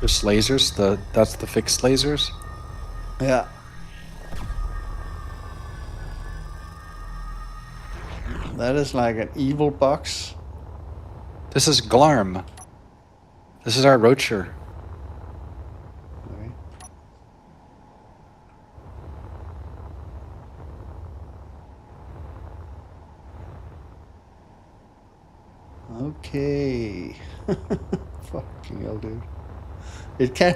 Just lasers. That's the fixed lasers. Yeah. That is like an evil box. This is Glarm. This is our Roacher. Okay. Okay. Fucking hell, dude. It can.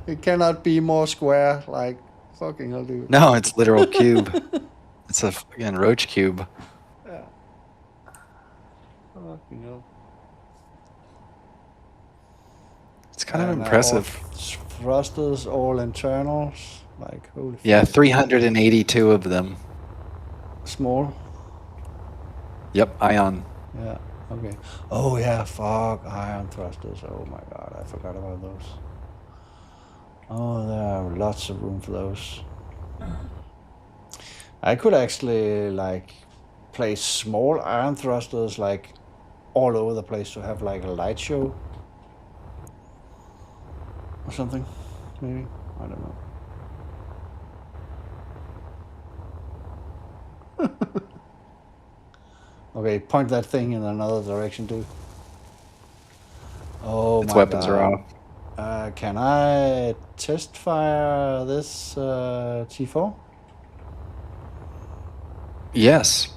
It cannot be more square. Like fucking hell, dude. No, it's literal cube. It's a fucking roach cube. Yeah. Fucking hell. It's kind of And, impressive. all thrusters, all internals. Like holy. Yeah, fuck. 382 of them. Small. Yep, ion. Yeah. Okay. Oh yeah. Fuck iron thrusters. Oh my god, I forgot about those. Oh, there are lots of room for those. I could actually like place small iron thrusters like all over the place to have like a light show or something. Maybe, I don't know. Okay, point that thing in another direction too. Oh Its my weapons god. are off. Can I test fire this T4? Yes.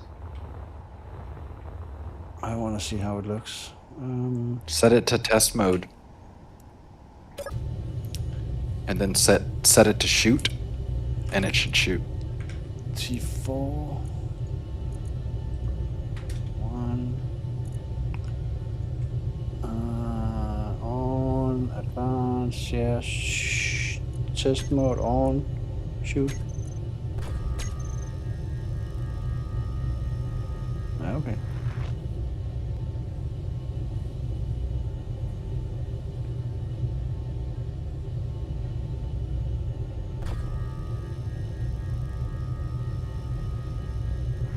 I want to see how it looks. Set it to test mode. And then set it to shoot. And it should shoot. T4. One. On. Advanced. Yeah. Test mode on. Shoot. Okay.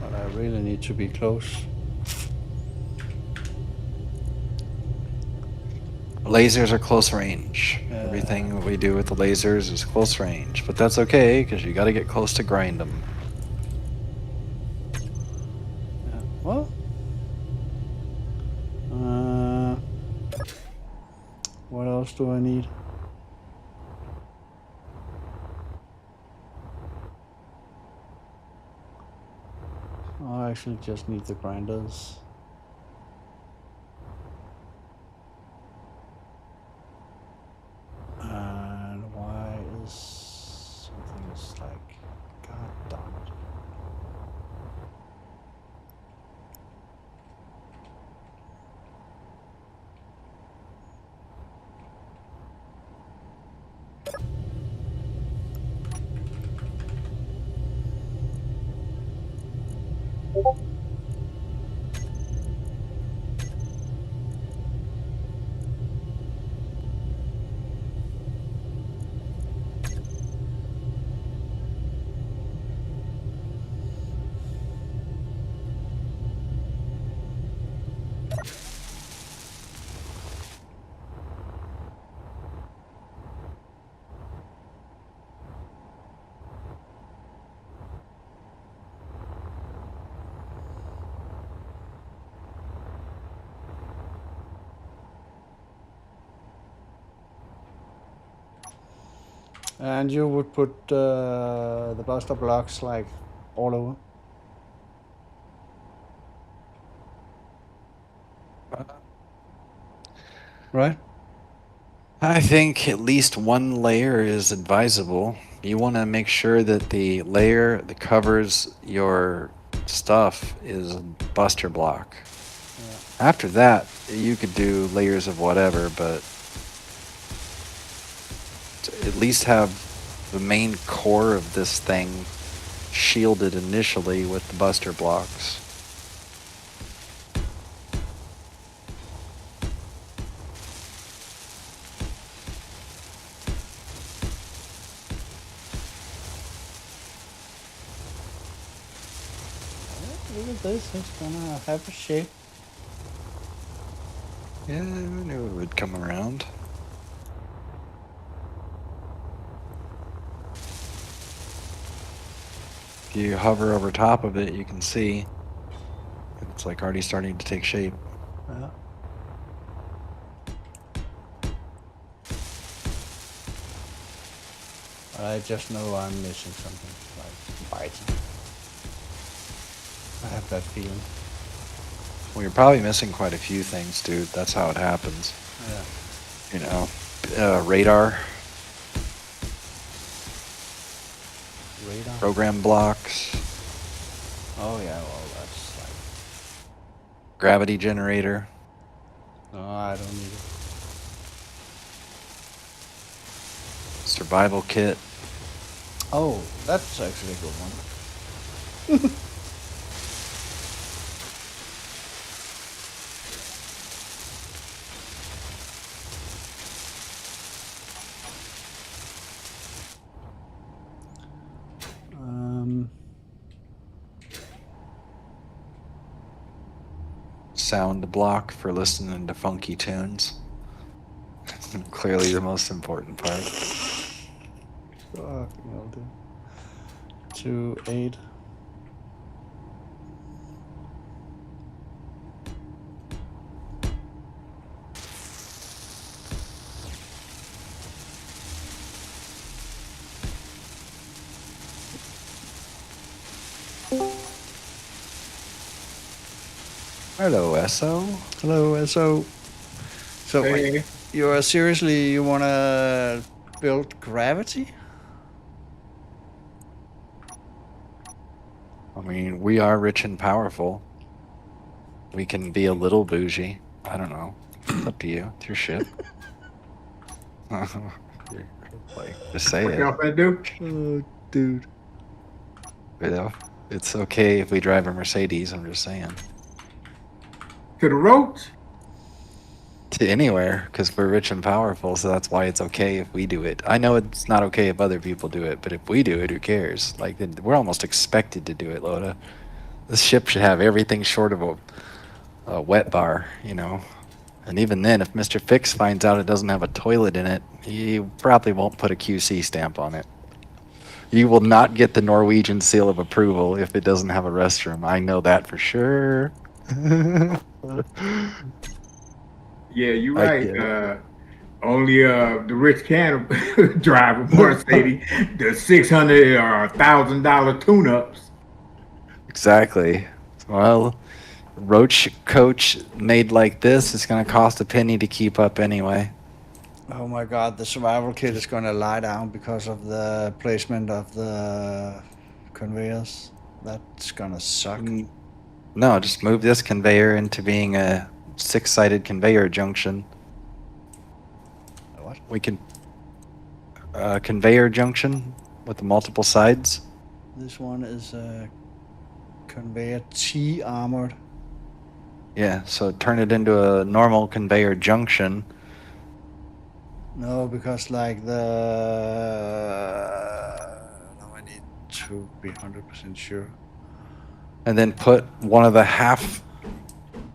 But I really need to be close. Lasers are close range. Yeah. Everything that we do with the lasers is close range. But that's okay, because you got to get close to grind them. Yeah. Well. What else do I need? Oh, I actually just need the grinders. And why is something is like, god damn it. And you would put the buster blocks like all over? Right? I think at least one layer is advisable. You want to make sure that the layer that covers your stuff is a buster block. Yeah. After that, you could do layers of whatever, but to at least have the main core of this thing shielded initially with the buster blocks. this is gonna have a shape. Yeah, I knew it would come around. If you hover over top of it, you can see it's like already starting to take shape. Yeah. I just know I'm missing something, like biting. I have that feeling. Well, you're probably missing quite a few things, dude. That's how it happens. Yeah. You know, radar, Radar. program blocks, Oh yeah, well that's like. gravity generator. No, I don't need it. Survival kit. Oh, that's actually a good one. Sound block for listening to funky tunes. Clearly the most important part. Fucking hell, dude. 2, 8. Hello, SO. Hello, SO. So, Hey. you are seriously, you wanna build gravity? I mean, we are rich and powerful. We can be a little bougie. I don't know. It's up to you. It's your ship. Like, just say What it. y'all finna do? Oh, dude. You know, it's okay if we drive a Mercedes. I'm just saying. To the roads? To anywhere, because we're rich and powerful, so that's why it's okay if we do it. I know it's not okay if other people do it, but if we do it, who cares? Like, we're almost expected to do it, Loda. This ship should have everything short of a wet bar, you know. And even then, if Mr. Fix finds out it doesn't have a toilet in it, he probably won't put a QC stamp on it. You will not get the Norwegian seal of approval if it doesn't have a restroom. I know that for sure. Yeah, you're I right. get it. Only the rich can drive a Mercedes. The $600 or $1,000 tune-ups. Exactly. Well, Roach coach made like this is going to cost a penny to keep up anyway. Oh my god, the survival kit is gonna lie down because of the placement of the conveyors. That's gonna suck. No, just move this conveyor into being a 6-sided conveyor junction. What? We can conveyor junction with the multiple sides. This one is a conveyor T armored. Yeah, so turn it into a normal conveyor junction. No, because like the now I need to be 100% sure. And then put one of the half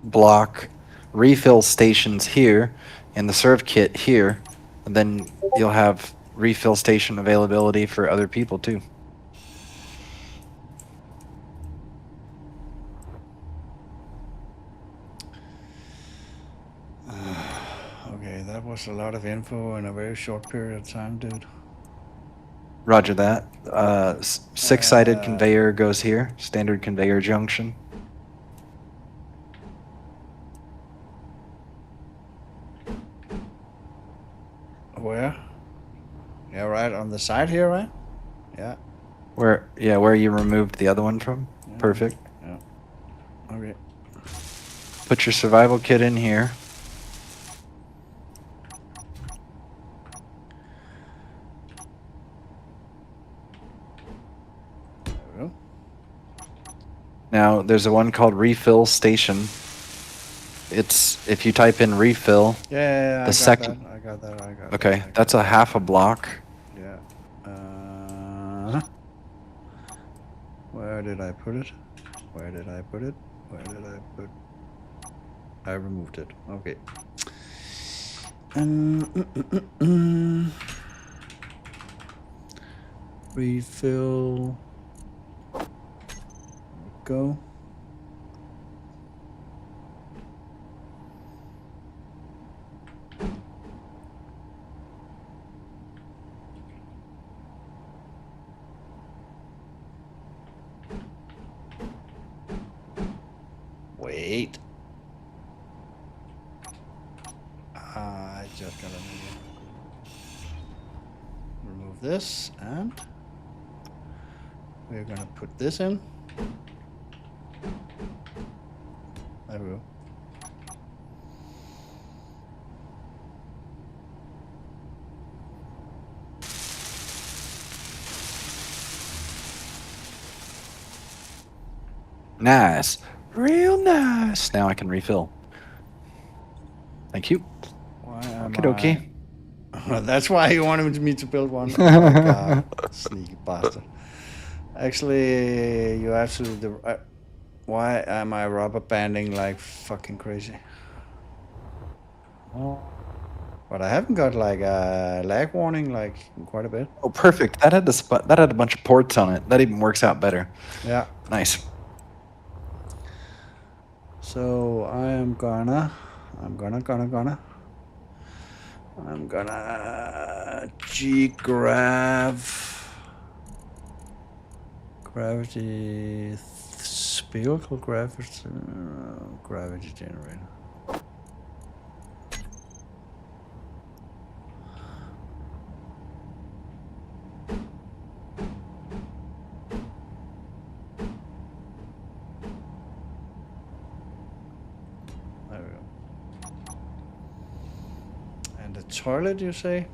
block refill stations here and the serve kit here. And then you'll have refill station availability for other people too. Okay, that was a lot of info in a very short period of time, dude. Roger that. 6-sided conveyor goes here. Standard conveyor junction. Where? Yeah, right on the side here, right? Yeah. Where you removed the other one from. Yeah. Perfect. Yeah. Okay. Put your survival kit in here. There we go. Now there's a one called refill station. It's if you type in refill. Yeah, The second. I got that. Okay, that's a half a block. Yeah. Where did I put it? Where did I put it? Where did I put? I removed it. Okay. Refill. Go. Wait. I just gotta remove this, and we're gonna put this in. There we go. Nice. Real nice. Now I can refill. Thank you. Why am Okie dokie. That's why you wanted me to build one. Oh my god, sneaky bastard. Actually, you absolutely. Why am I rubber banding like fucking crazy? But I haven't got like a lag warning like quite a bit. Oh, perfect. That had that had a bunch of ports on it. That even works out better. Yeah. Nice. So I'm gonna gravity spherical gravity generator. There we go. And the toilet, you say?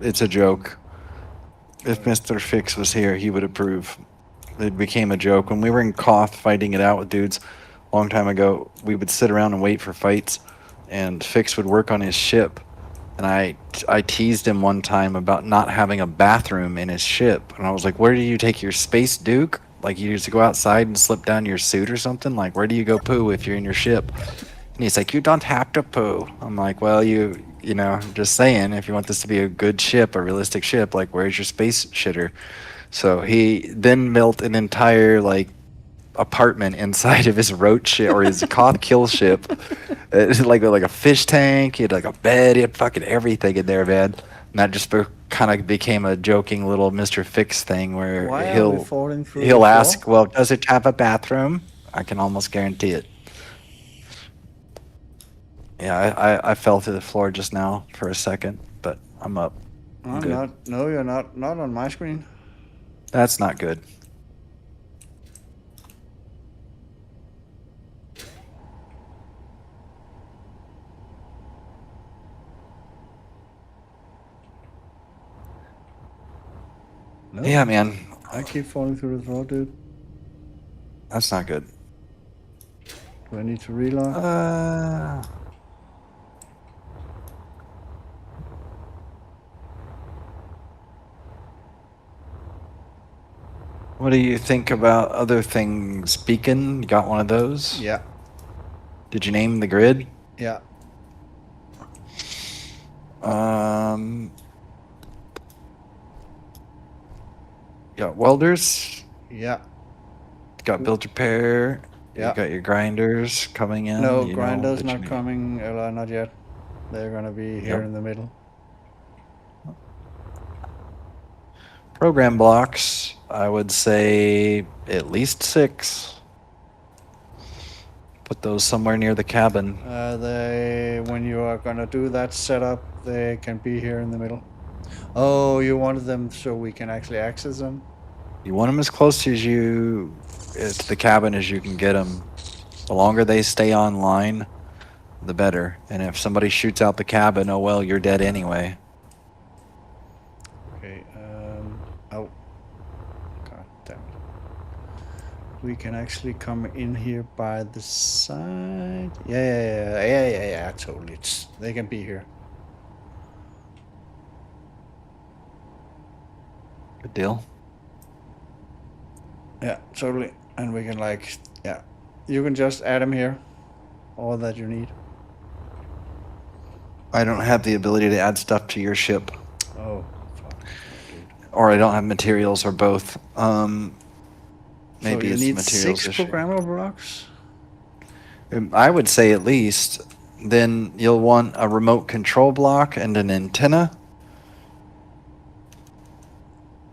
It's a joke. If Mr. Fix was here, he would approve. It became a joke. When we were in Koth fighting it out with dudes a long time ago, we would sit around and wait for fights, and Fix would work on his ship. And I teased him one time about not having a bathroom in his ship. And I was like, where do you take your space, Duke? Like, you used to go outside and slip down your suit or something? Like, where do you go poo if you're in your ship? And he's like, you don't have to poo. I'm like, well, you know, just saying, if you want this to be a good ship, a realistic ship, like, where's your space shitter? So he then built an entire, like, apartment inside of his roach ship or his Koth kill ship. It's like a fish tank. He had like a bed. He had fucking everything in there, man. And that just kind of became a joking little Mr. Fix thing where Why are we he'll falling through he'll the ask, floor? well, does it have a bathroom? I can almost guarantee it. Yeah, I fell through the floor just now for a second, but I'm up. I'm good. not. No, you're not. Not on my screen. That's not good. No. Yeah, man. I keep falling through the floor, dude. That's not good. Do I need to reload? What do you think about other things? Beacon, you got one of those? Yeah. Did you name the grid? Yeah. Got welders. Yeah. Got build repair. Yeah. You got your grinders coming in. No, you know grinders that you not need. coming. Not yet. They're gonna be here Yep. in the middle. Program blocks, I would say at least 6. Put those somewhere near the cabin. When you are gonna do that setup, they can be here in the middle. Oh, you wanted them so we can actually access them? You want them as close as to the cabin as you can get them. The longer they stay online, the better. And if somebody shoots out the cabin, oh well, you're dead anyway. Okay. Oh. God damn it. we can actually come in here by the side. Yeah, totally. They can be here. Good deal. Yeah, totally. And we can like, yeah, you can just add them here, all that you need. I don't have the ability to add stuff to your ship, Oh, fuck, dude. or I don't have materials, or both. Maybe So you it's need materials 6 issue. programmable blocks. I would say at least. Then you'll want a remote control block and an antenna.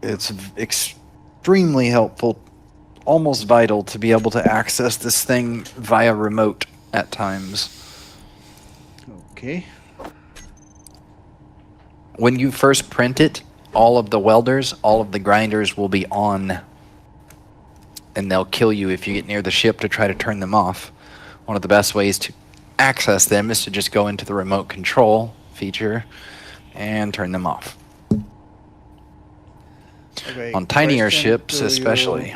It's extremely helpful, almost vital, to be able to access this thing via remote at times. Okay. When you first print it, all of the welders, all of the grinders will be on, and they'll kill you if you get near the ship to try to turn them off. One of the best ways to access them is to just go into the remote control feature and turn them off. Okay. On tinier question, ships especially.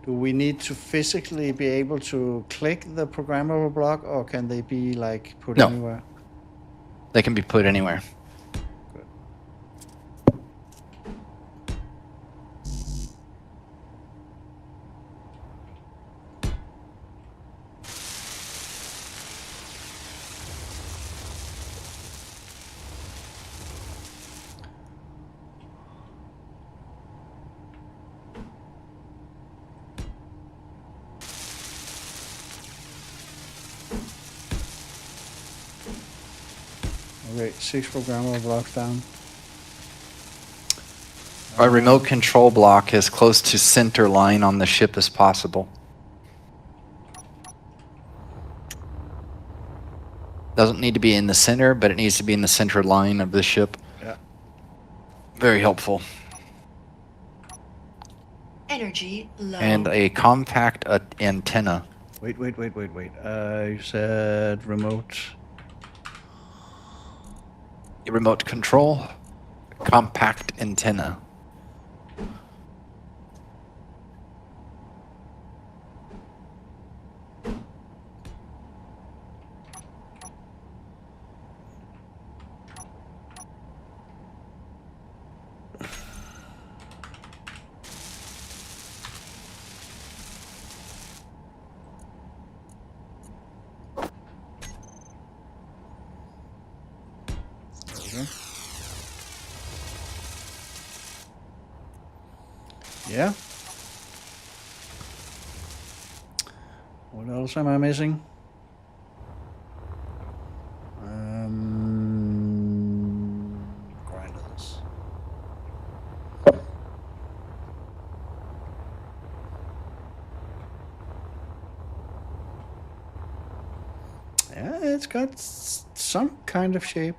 Do we need to physically be able to click the programmable block, or can they be like put No. anywhere? They can be put anywhere. Good. Okay, 6 programmable blocks down. A remote control block as close to center line on the ship as possible. Doesn't need to be in the center, but it needs to be in the center line of the ship. Yeah. Very helpful. Energy low. And a compact antenna. Wait. You said remote. Remote control, compact antenna. Okay. Yeah. What else am I missing? Grinders. Yeah, it's got some kind of shape.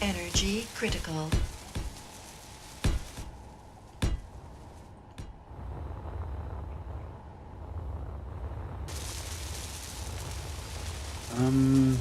Energy critical. Um.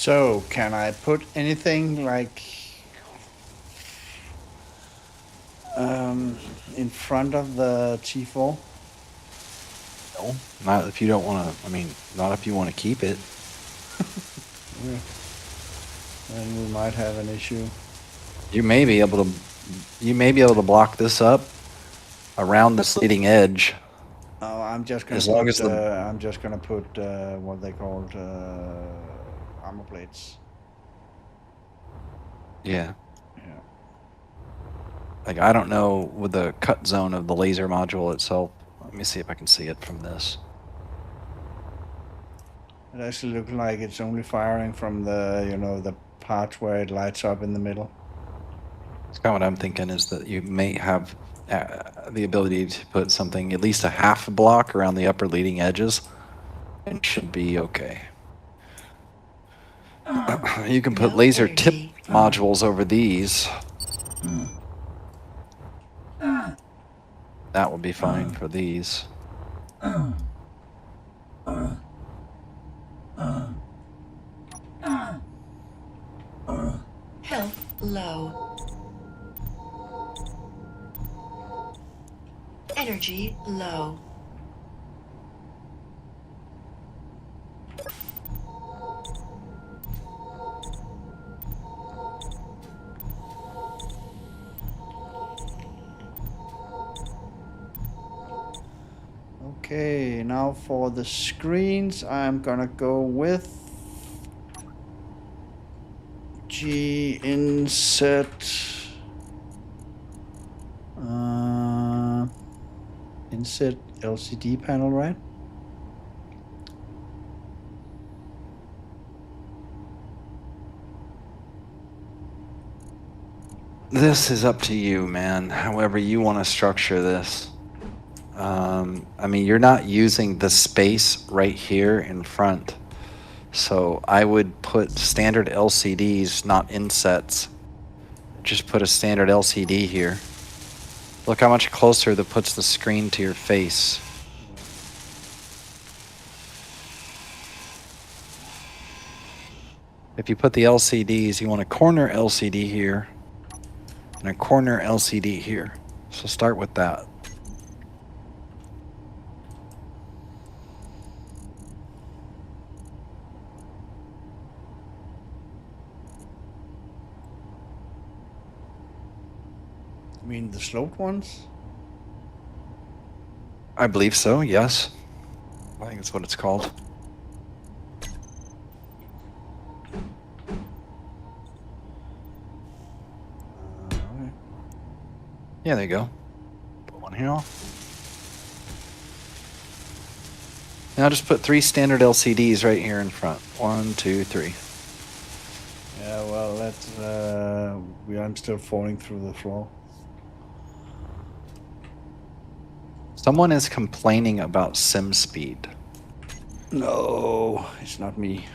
So, can I put anything like in front of the T4? No, not if you don't want to. I mean, not if you want to keep it. Yeah. Then we might have an issue. You may be able to. You may be able to block this up around this leading edge. Oh, I'm just gonna As long put. as the- I'm just gonna put what they called armor plates. Yeah. Yeah. Like I don't know with the cut zone of the laser module itself. Let me see if I can see it from this. It actually looks like it's only firing from the the parts where it lights up in the middle. It's kind of what I'm thinking is that you may have the ability to put something at least a half a block around the upper leading edges, and should be okay. You can put No laser tip energy. modules over these. That will be fine for these. Health low. Energy low. Okay, now for the screens, I'm gonna go with G inset inset LCD panel, right? This is up to you, man. However you want to structure this. I mean, you're not using the space right here in front. So I would put standard LCDs, not insets. Just put a standard LCD here. Look how much closer that puts the screen to your face. If you put the LCDs, you want a corner LCD here and a corner LCD here. So start with that. I mean the sloped ones? I believe so, yes. I think that's what it's called. Okay. Yeah, there you go. Put one here. Now just put 3 standard LCDs right here in front. 1, 2, 3. Yeah, well, that's I'm still falling through the floor. Someone is complaining about sim speed. No, it's not me.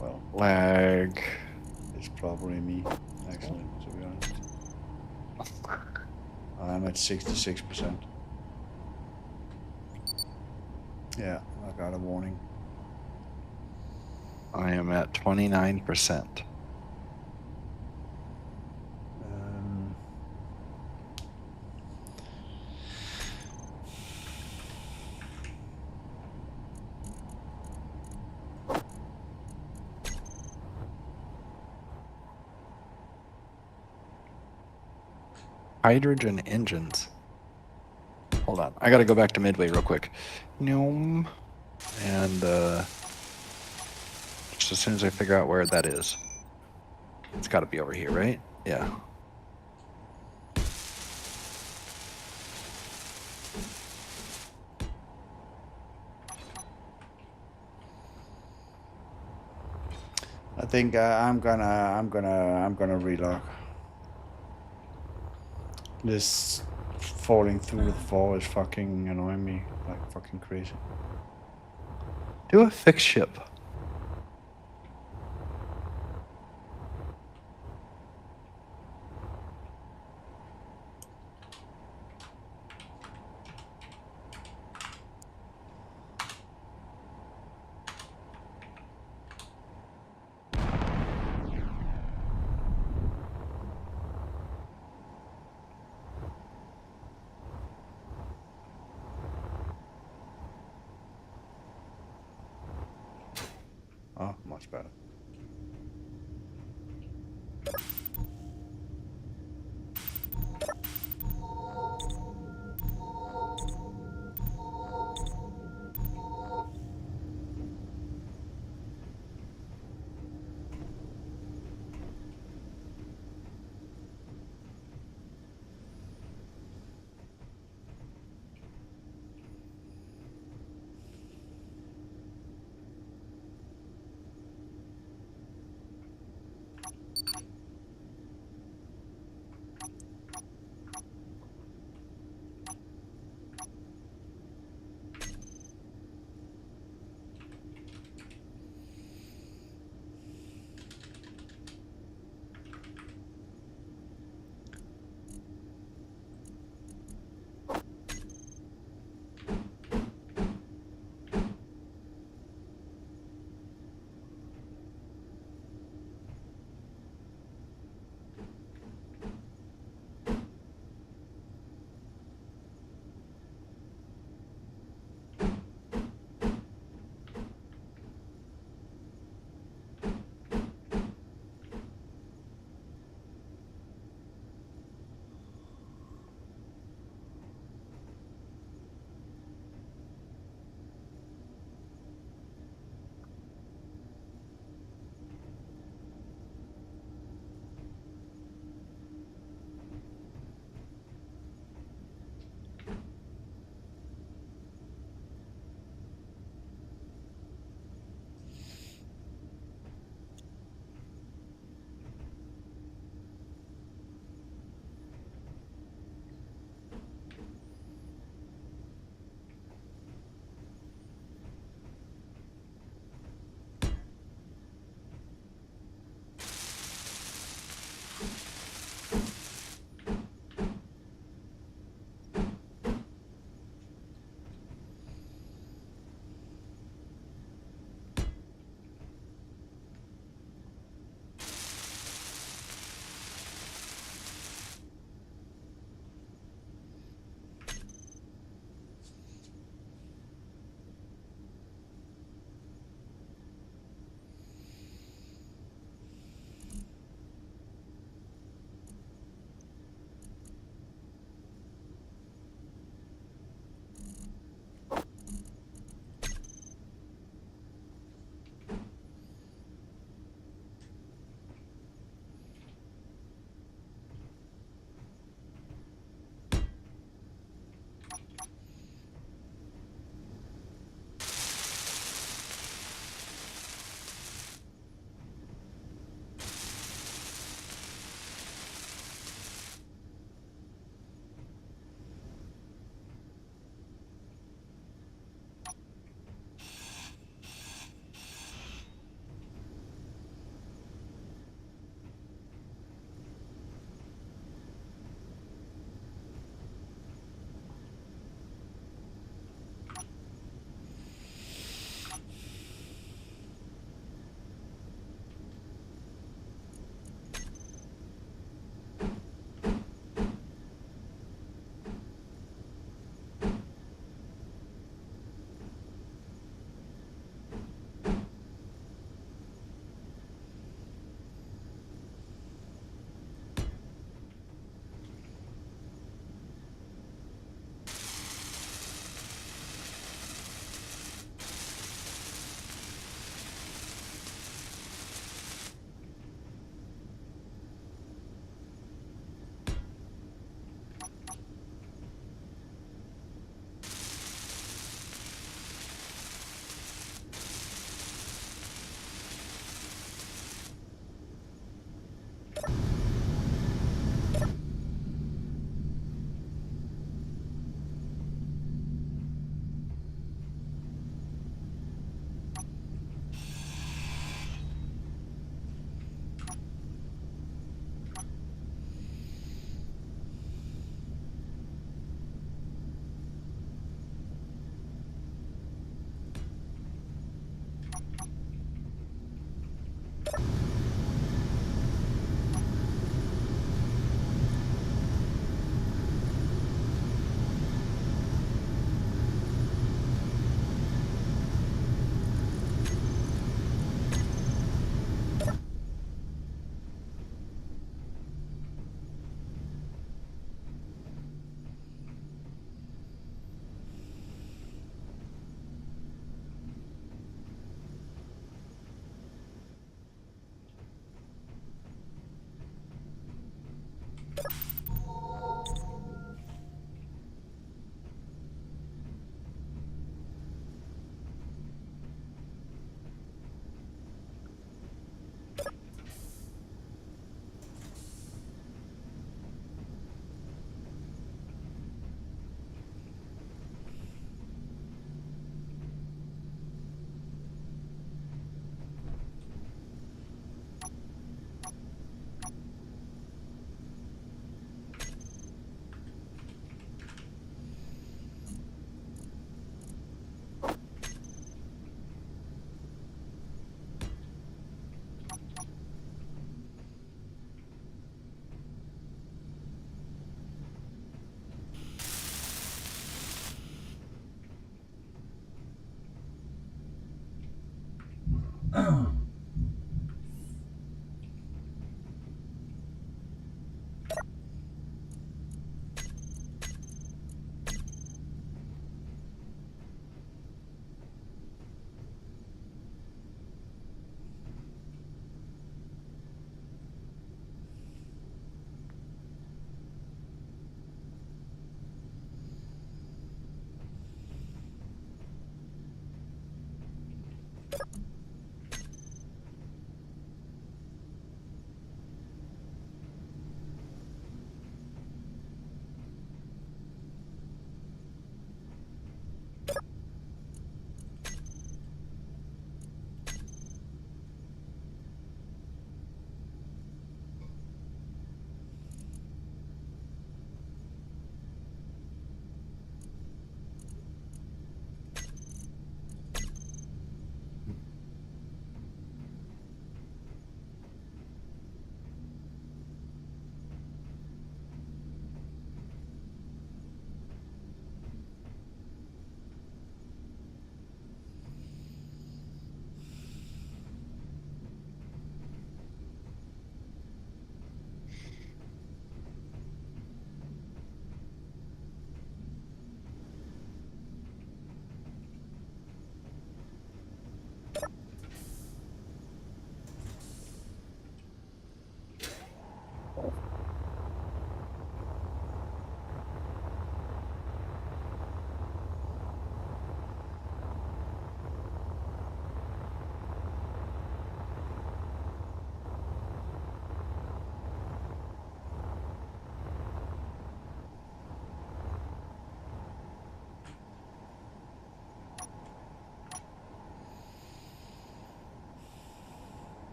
Well, Lag. it's probably me, actually, to be honest. I'm at 66%. Yeah, I got a warning. I am at 29%. Hydrogen engines. Hold on. I gotta go back to Midway real quick. Noom. And just as soon as I figure out where that is. It's gotta be over here, right? Yeah. I think I'm gonna relock. This falling through the floor is fucking annoying me like fucking crazy. Do a fixed ship. much better.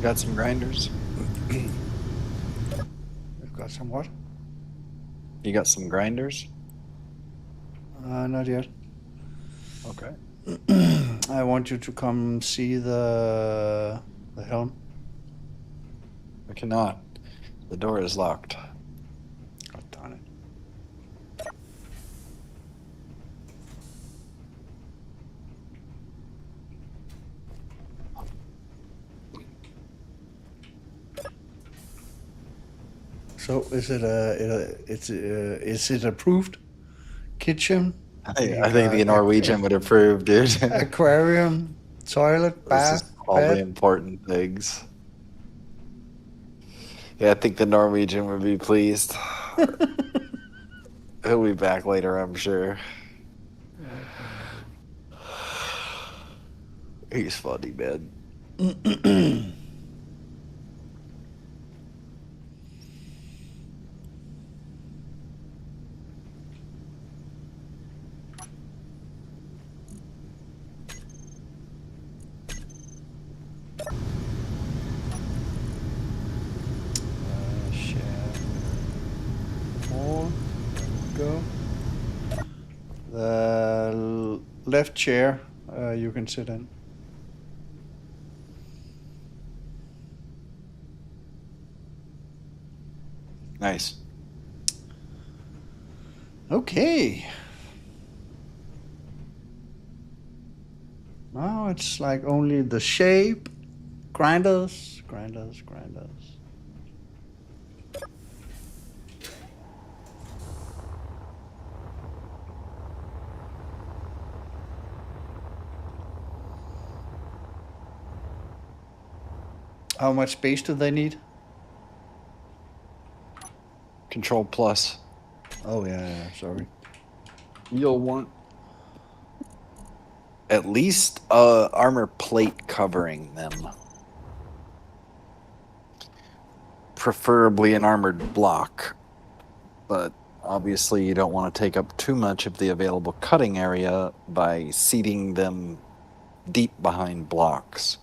Got some grinders? We've got some what? You got some grinders? Not yet. Okay. I want you to come see the helm. I cannot. The door is locked. God darn it. So is it approved? Kitchen, I think the Norwegian would approve, dude. aquarium, toilet, This is bath, all the bed. important things. Yeah, I think the Norwegian would be pleased. He'll be back later, I'm sure. He's funny, man. Go. The left chair you can sit in. Nice. Okay. Now it's like only the shape, grinders. How much space do they need? Control plus. Oh yeah, sorry. You'll want at least a armor plate covering them. Preferably an armored block. But obviously you don't want to take up too much of the available cutting area by seating them deep behind blocks.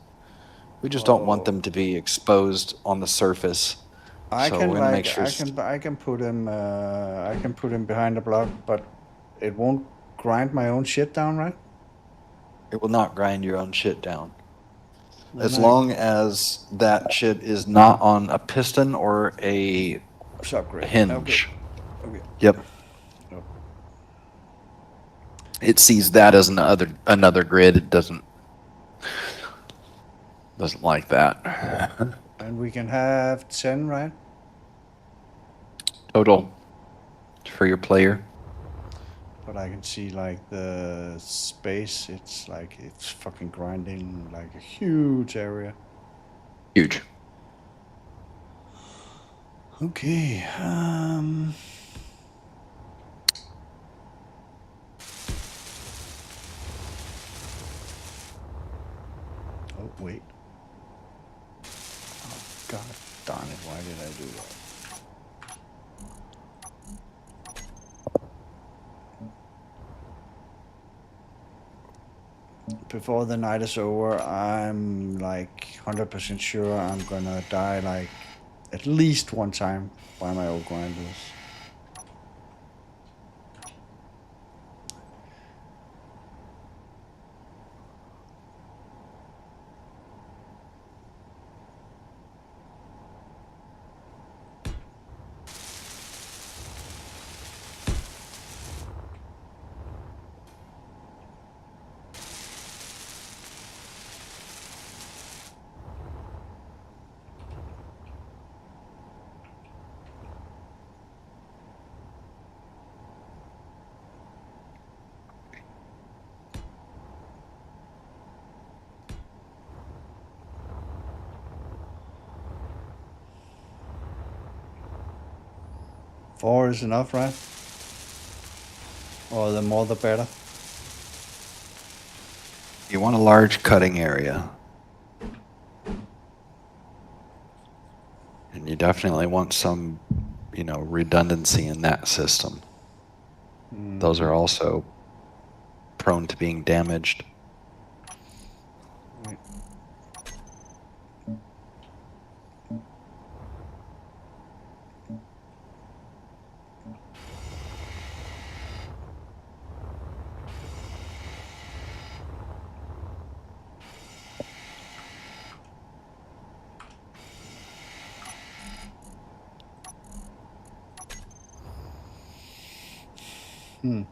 We just don't want them to be exposed on the surface. I So can we're gonna like make sure I can put him behind the block, but it won't grind my own shit down, right? it will not grind your own shit down. Then As long as that shit is not on a piston or a subgrade. hinge. Okay. Yep. Yep. It sees that as another grid. It doesn't like that. And we can have 10, right? Total for your player. But I can see like the space. It's like it's fucking grinding like a huge area. Huge. Okay. Oh wait. Oh god darn it! Why did I do that? Before the night is over, I'm like 100% sure I'm gonna die like at least one time by my old grinders. Four is enough, right? Or the more the better. You want a large cutting area. And you definitely want some, redundancy in that system. Those are also prone to being damaged. Wait. Hmm.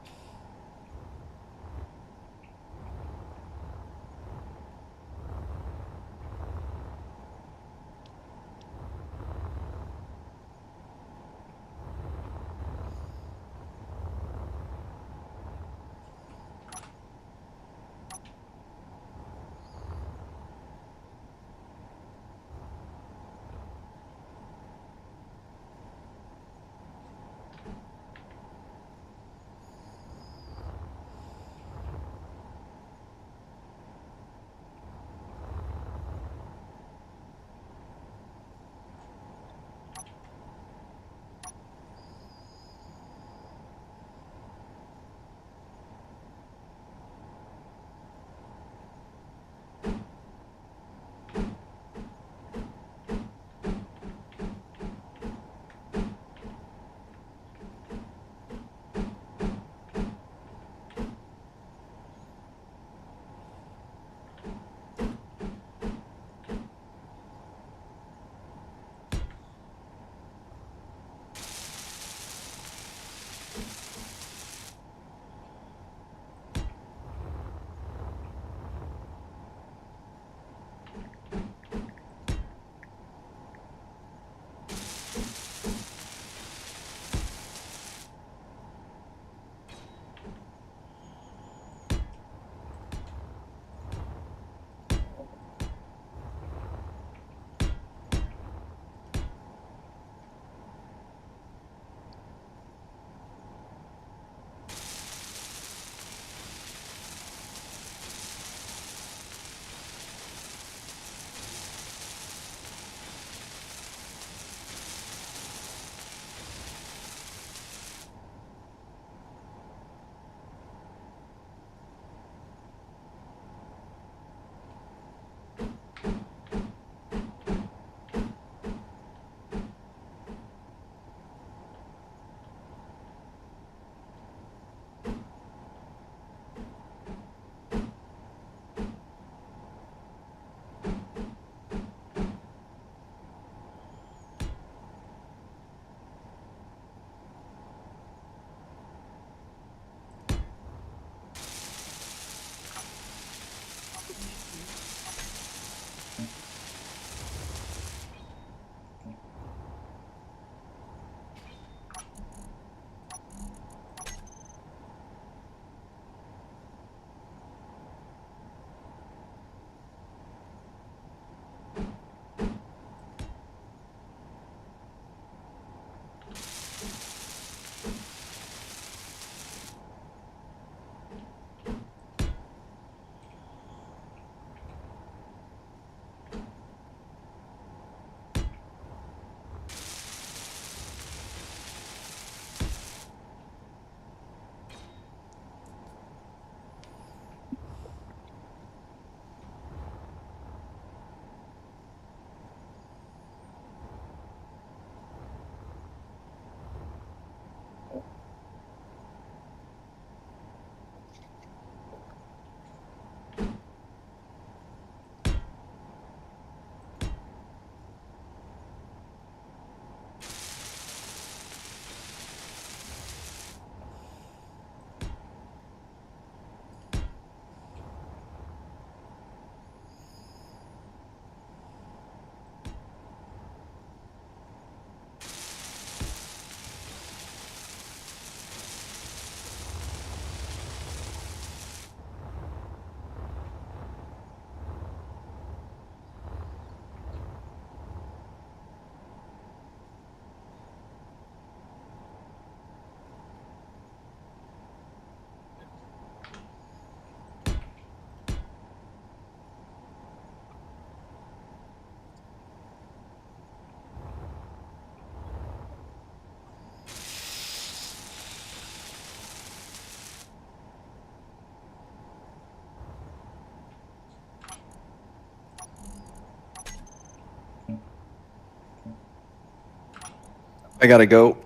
I gotta go.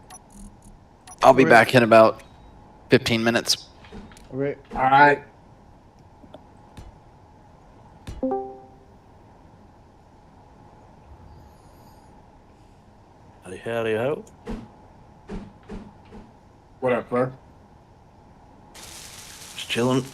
I'll be Okay. back in about 15 minutes. Okay. All right. Howdy, howdy, ho. What up, bro? chilling.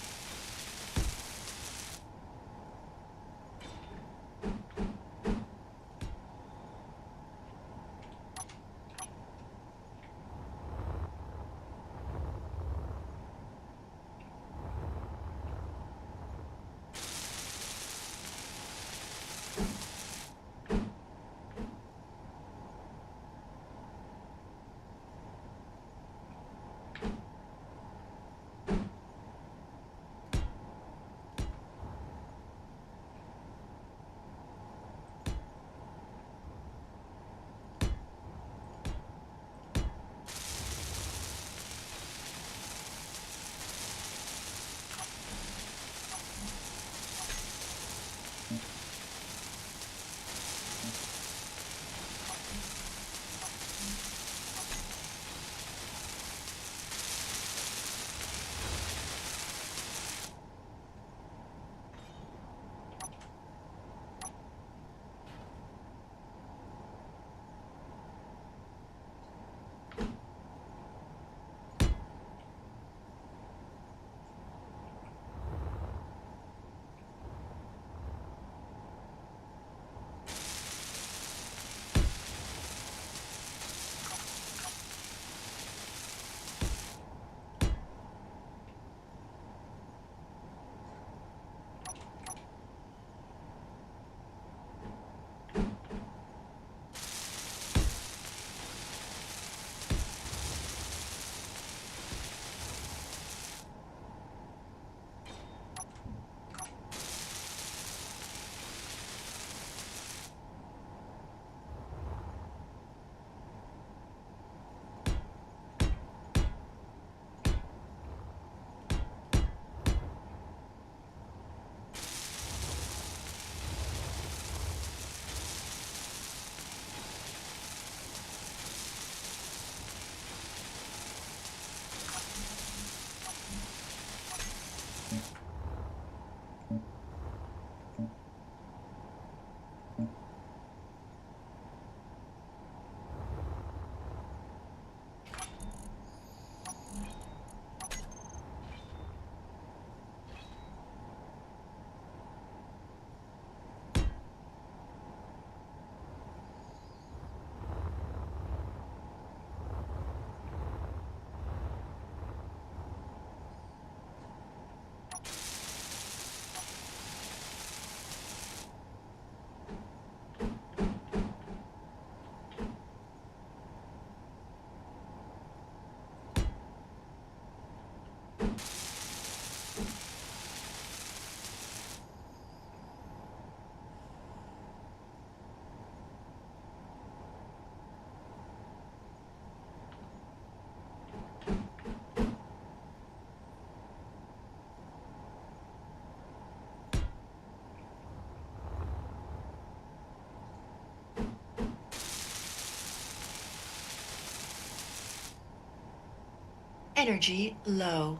Energy low.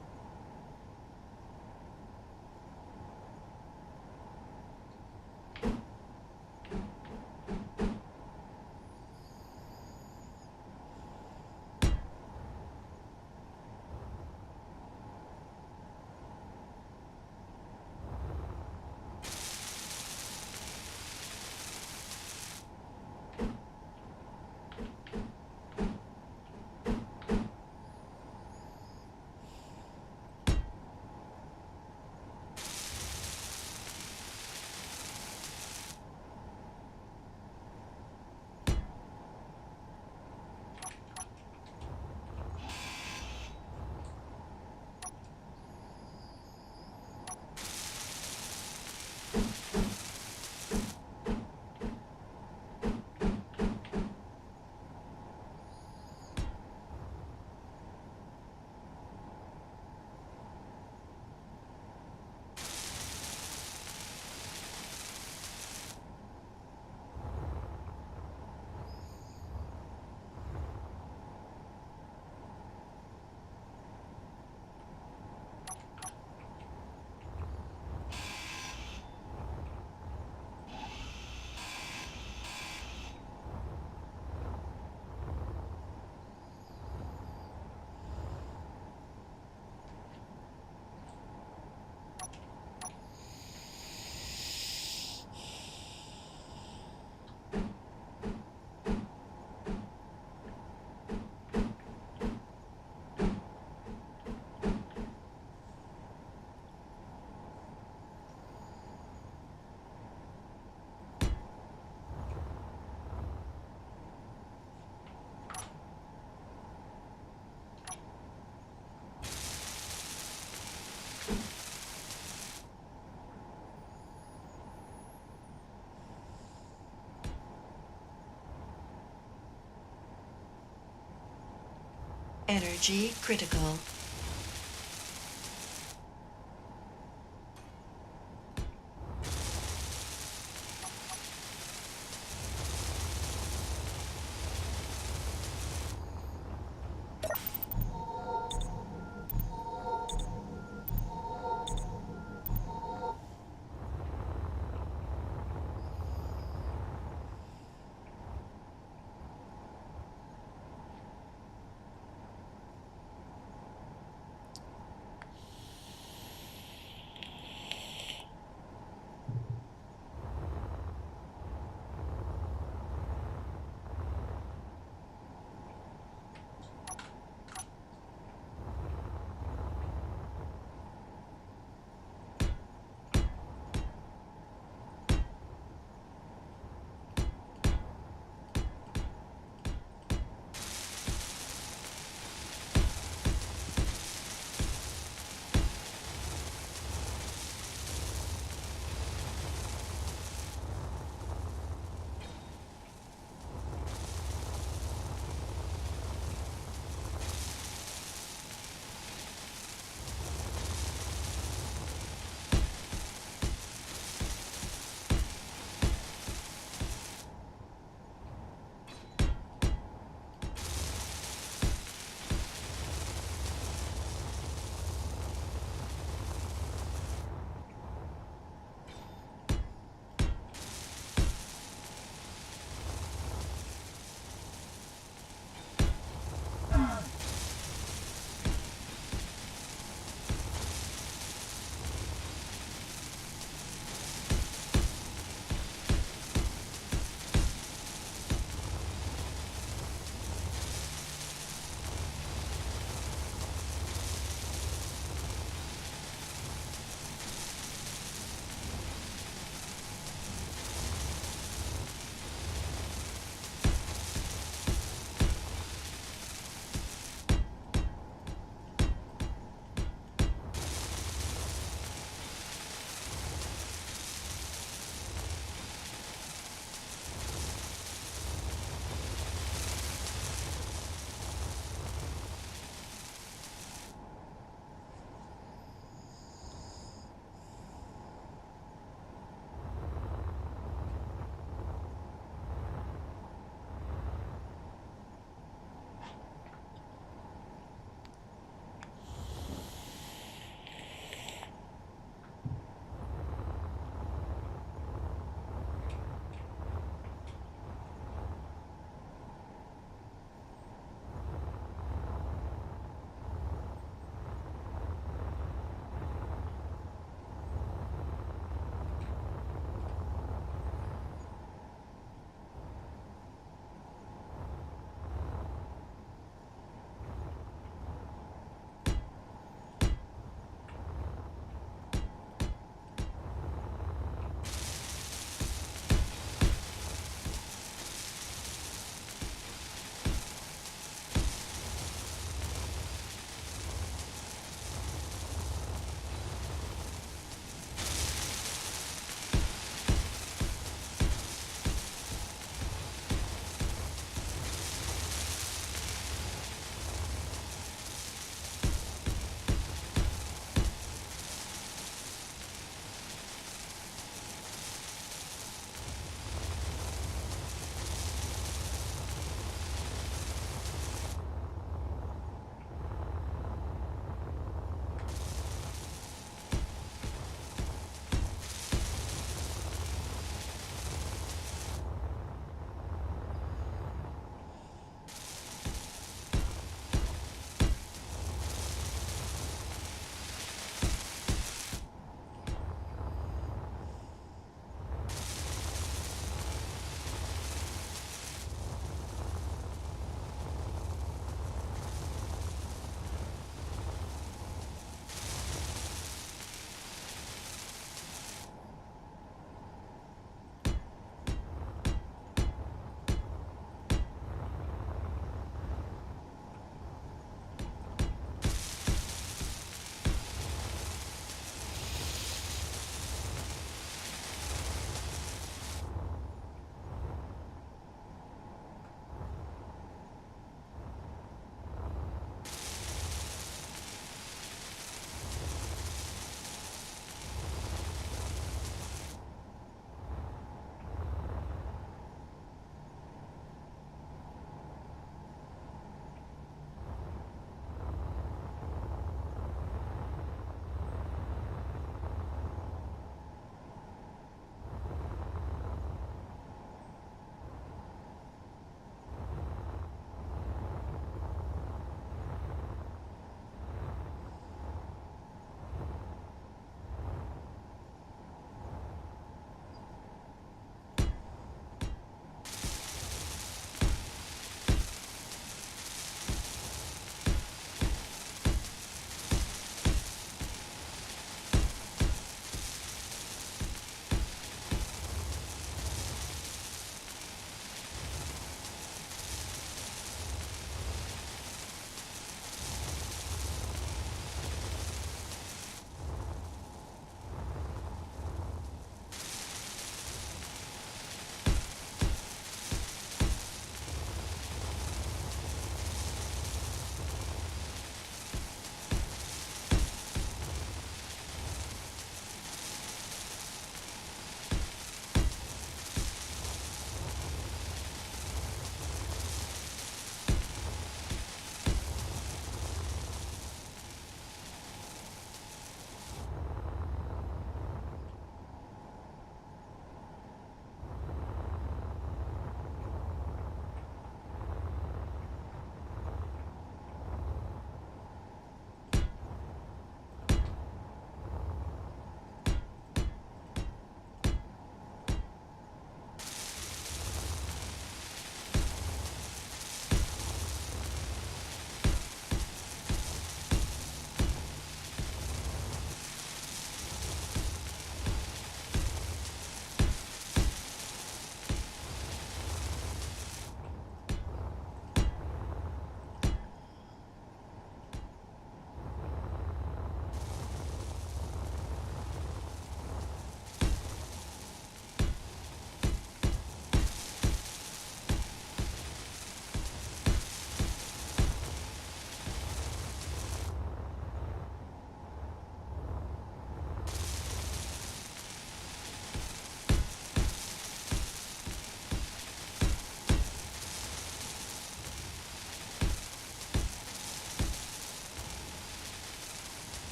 Energy critical.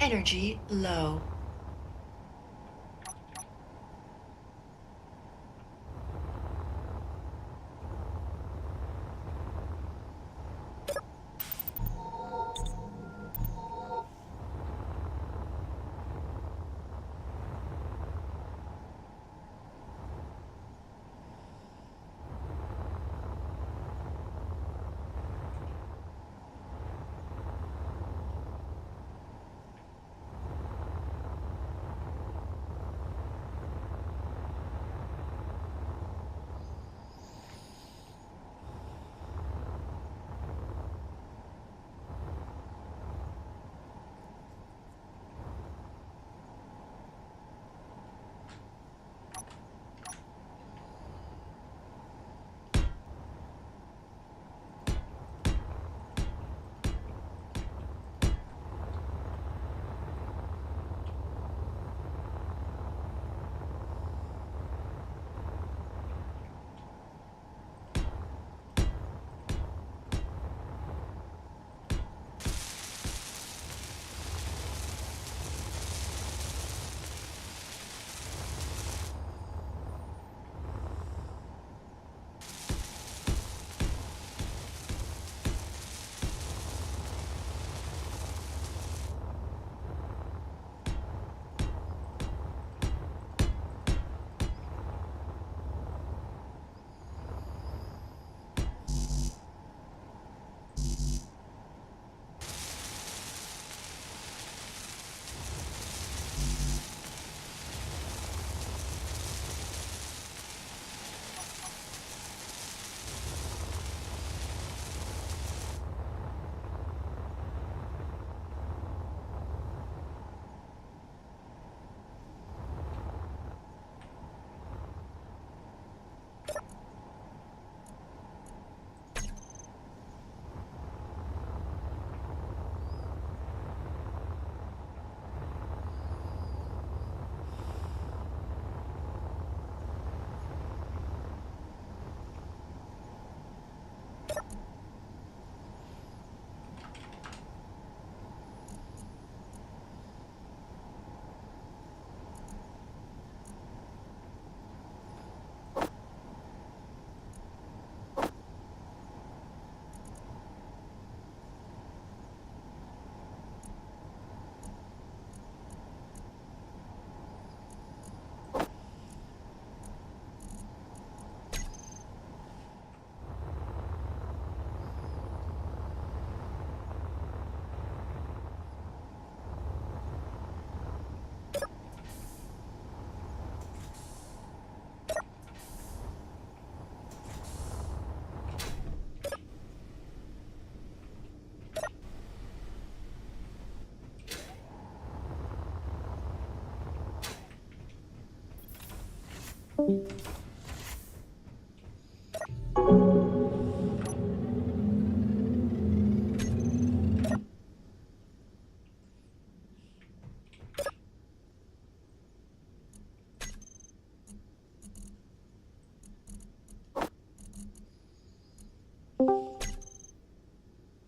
Energy low.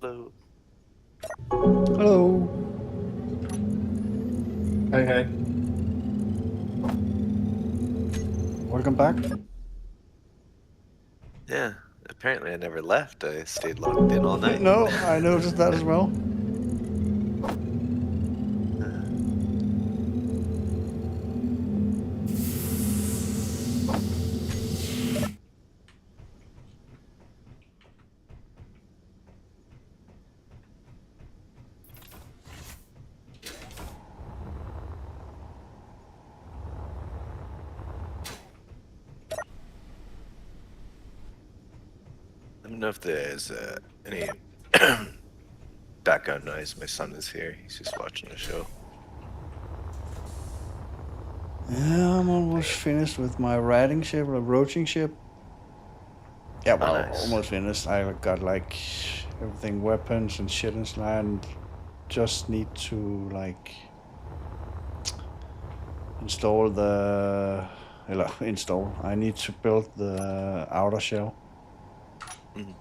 Hello. Hello. Hey, hey. Welcome back. Yeah, apparently I never left. I stayed locked in all night. No, I noticed that as well. Let me know if there's any background noise. My son is here. He's just watching the show. Yeah, I'm almost finished with my riding ship or roaching ship. Yeah, well, nice. almost finished. I got like everything, weapons and shit and land. Just need to like install the. Install. I need to build the outer shell. Mhm.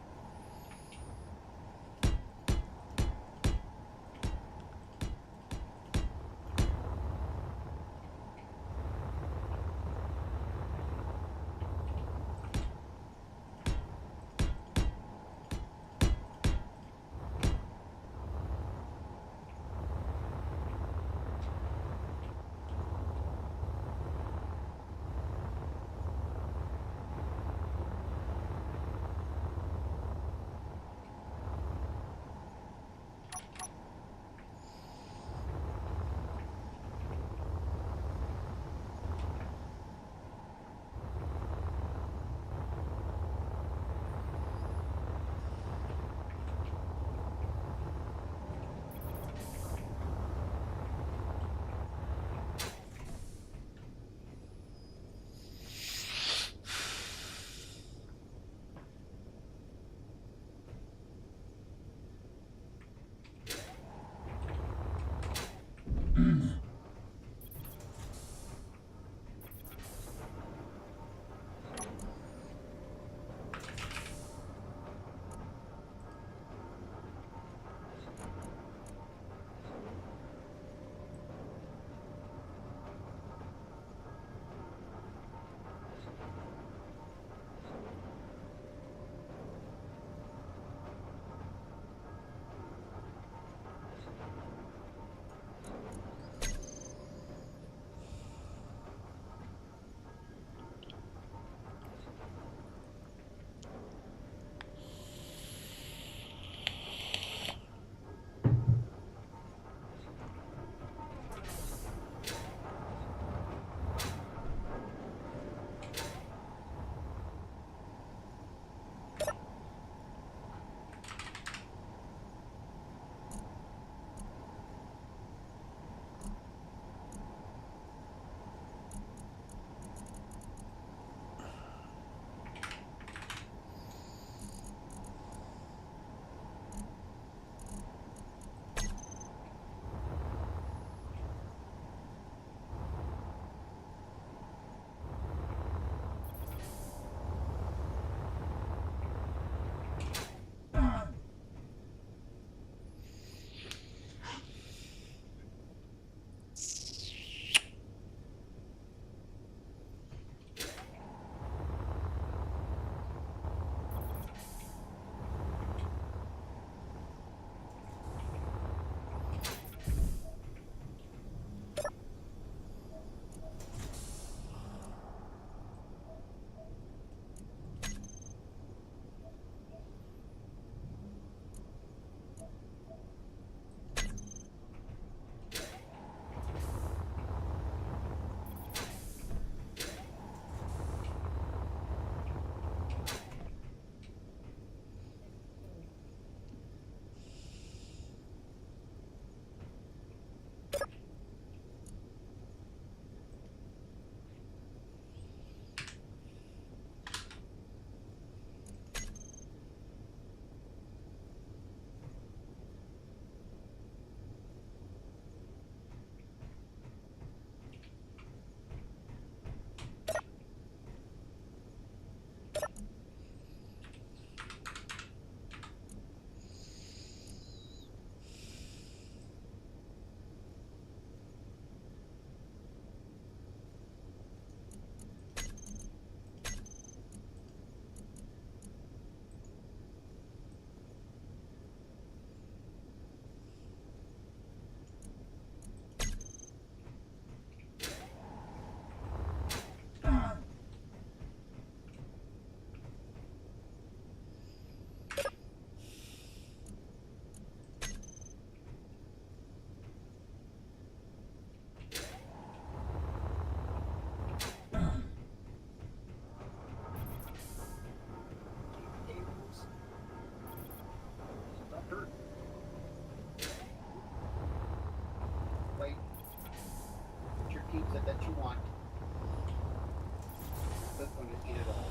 you want. That's going to eat it all.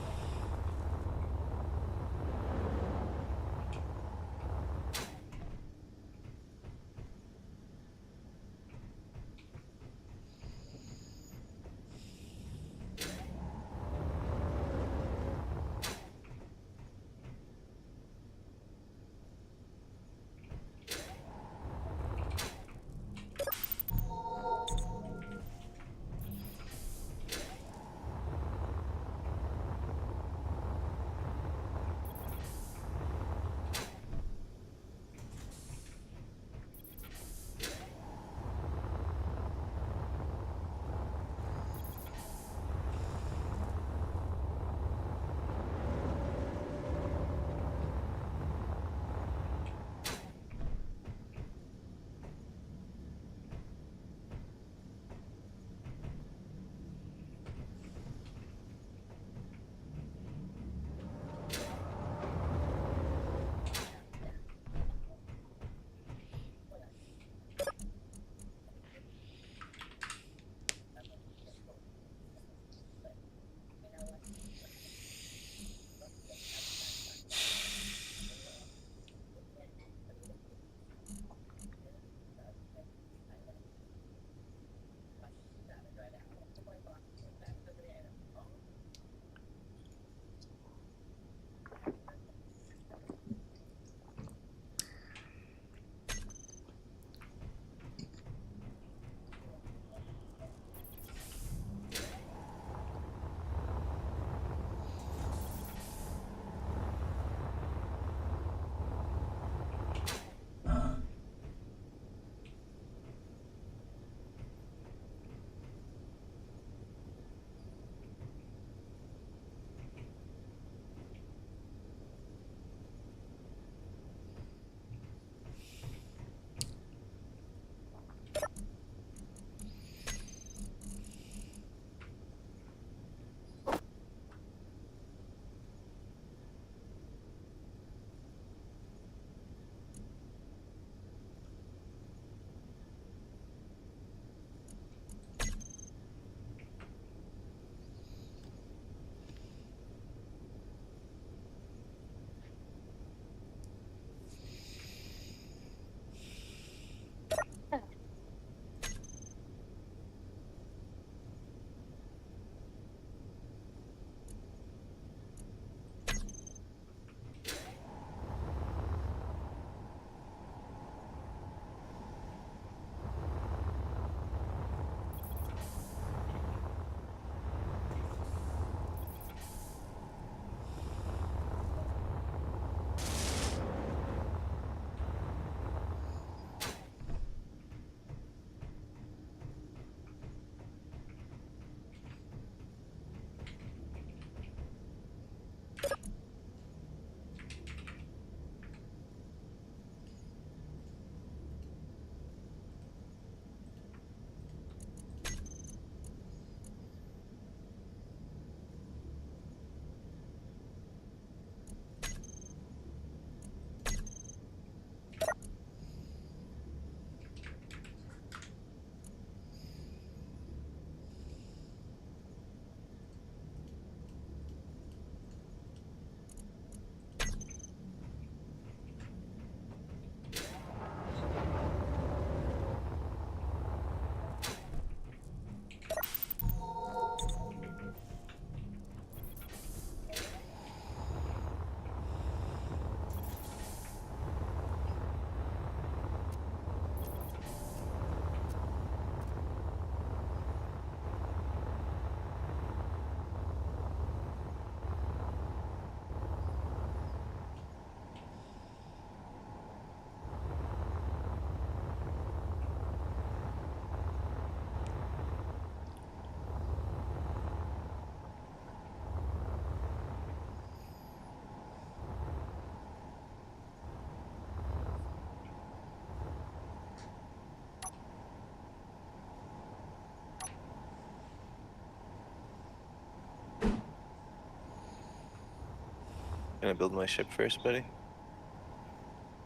Can I build my ship first, buddy?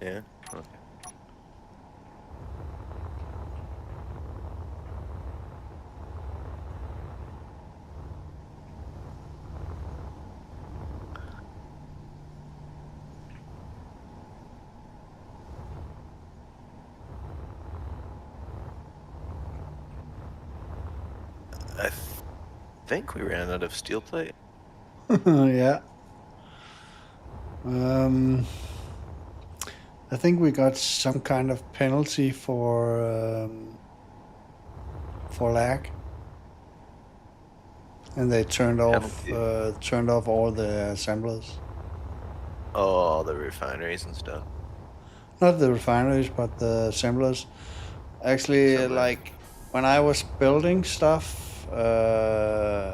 Yeah? Okay. think we ran out of steel plate. Yeah. I think we got some kind of penalty for lag, and they turned off all the assemblers. Oh, all the refineries and stuff. Not the refineries, but the assemblers. Actually, Assemblers. like when I was building stuff,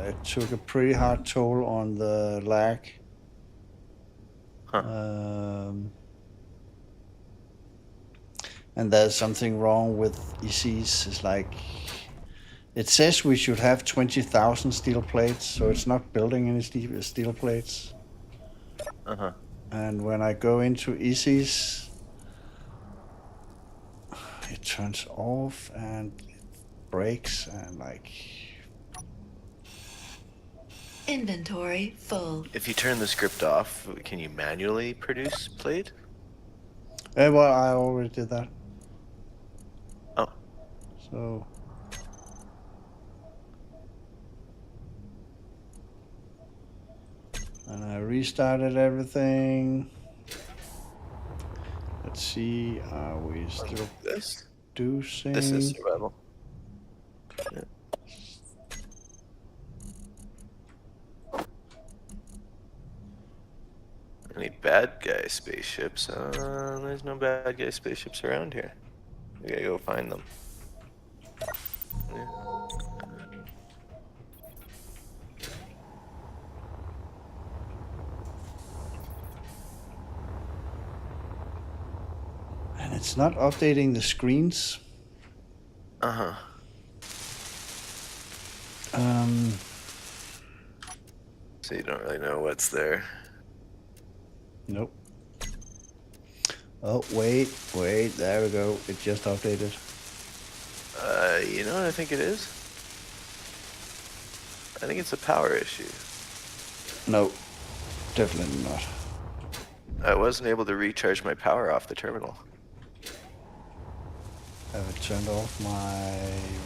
it took a pretty hard toll on the lag. Huh. And there's something wrong with ECs. It's like it says we should have 20,000 steel plates, so it's not building any steel plates. Uh-huh. And when I go into ECs, it turns off and it breaks and like. Inventory full. If you turn the script off, can you manually produce plate? Well, I already did that. Oh. So. And I restarted everything. Let's see, are we still This? producing? This is survival. Yeah. Any bad guy spaceships? There's no bad guy spaceships around here. We gotta go find them. Yeah. And it's not updating the screens. Uh-huh. So you don't really know what's there. Nope. Oh, wait, there we go. It just updated. You know what I think it is? I think it's a power issue. No, definitely not. I wasn't able to recharge my power off the terminal. Have it turned off my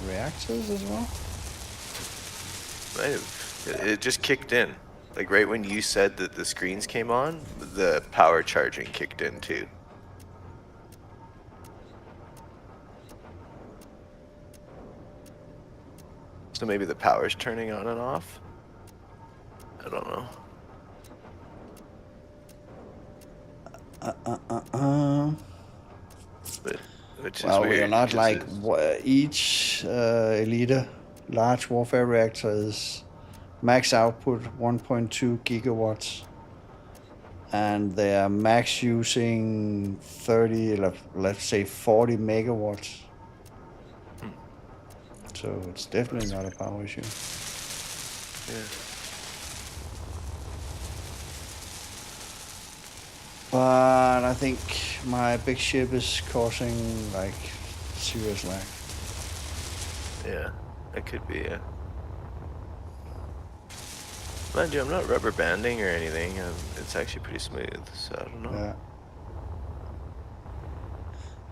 reactors as well? Might have. It just kicked in. Like right when you said that the screens came on, the power charging kicked in too. So maybe the power's turning on and off? I don't know. But, which Well, is weird. we are not 'cause like it's- each Elite large warfare reactor is max output 1.2 gigawatts, and they are max using 30, let's say 40 megawatts. So it's definitely not a power issue. Yeah. But I think my big ship is causing like serious lag. Yeah, it could be, yeah. Mind you, I'm not rubber banding or anything. It's actually pretty smooth, so I don't know. Yeah.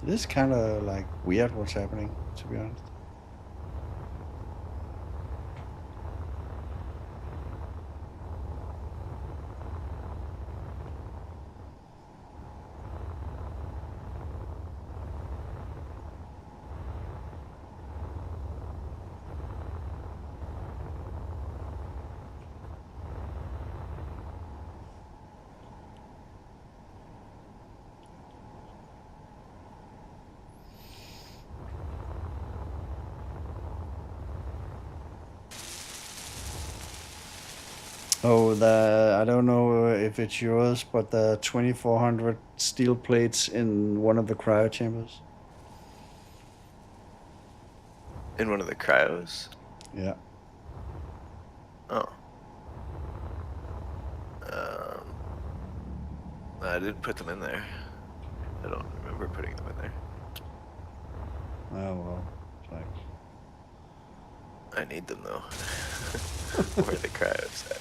It is kind of like weird what's happening, to be honest. Oh, I don't know if it's yours, but the 2400 steel plates in one of the cryo chambers. In one of the cryos? Yeah. Oh. I didn't put them in there. I don't remember putting them in there. Oh well, it's like. I need them though. Where are the cryos at?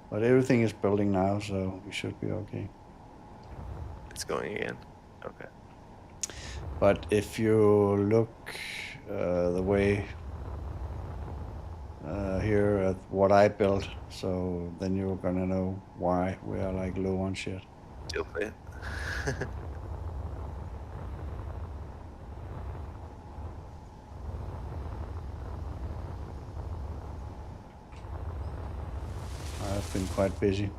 But everything is building now, so we should be okay. It's going again? Okay. But if you look the way here at what I built, so then you're gonna know why we are like low on shit. Steel plate. I've been quite busy.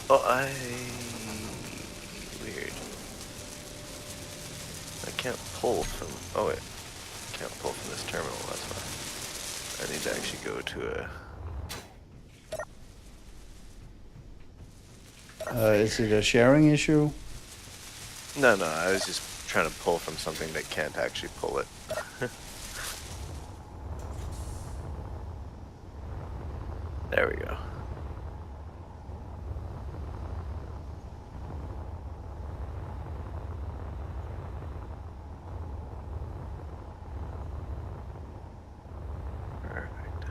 Oh, weird. I can't pull from. Oh wait, can't pull from this terminal. That's why. I need to actually go to a. Is it a sharing issue? No, I was just trying to pull from something that can't actually pull it. There we go. Perfect.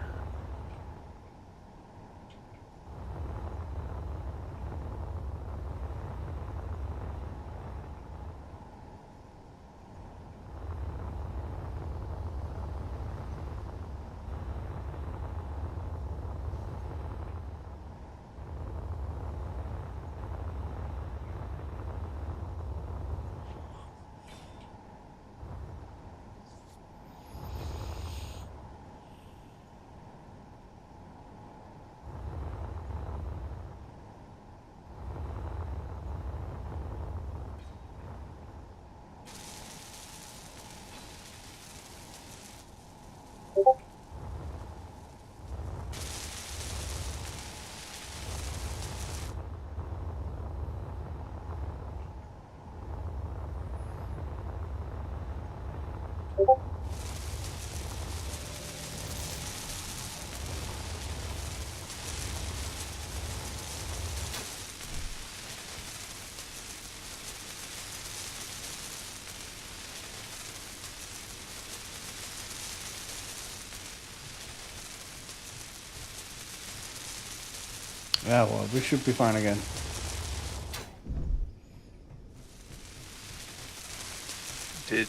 Yeah, well, we should be fine again. Did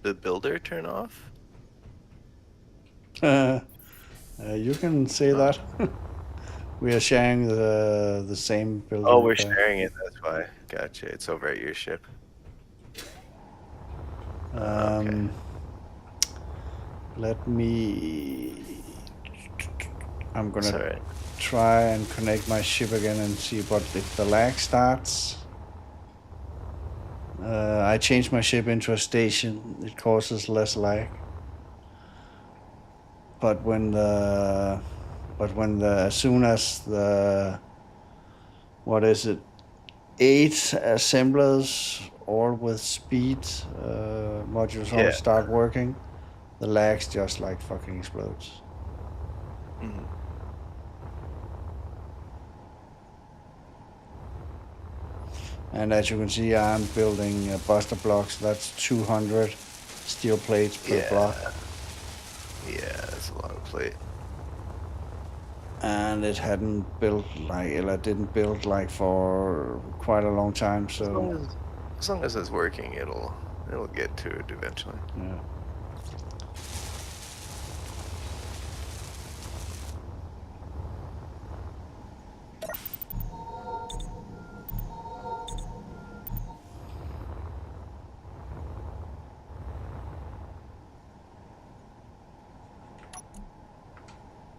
the builder turn off? You can say that. We are sharing the same building. Oh, we're repair. sharing it. That's why. Gotcha. It's over at your ship. Okay. Let me. I'm gonna Sorry. try and connect my ship again and see what if the lag starts. I changed my ship into a station. It causes less lag. But as soon as the what is it, 8 assemblers all with speed modules all Yeah. start working, the lags just like fucking explodes. Mhm. And as you can see, I'm building buster blocks. That's 200 steel plates per Yeah. block. Yeah, that's a lot of plate. And it hadn't built it didn't build like for quite a long time. So As long as it's working, it'll get to it eventually. yeah.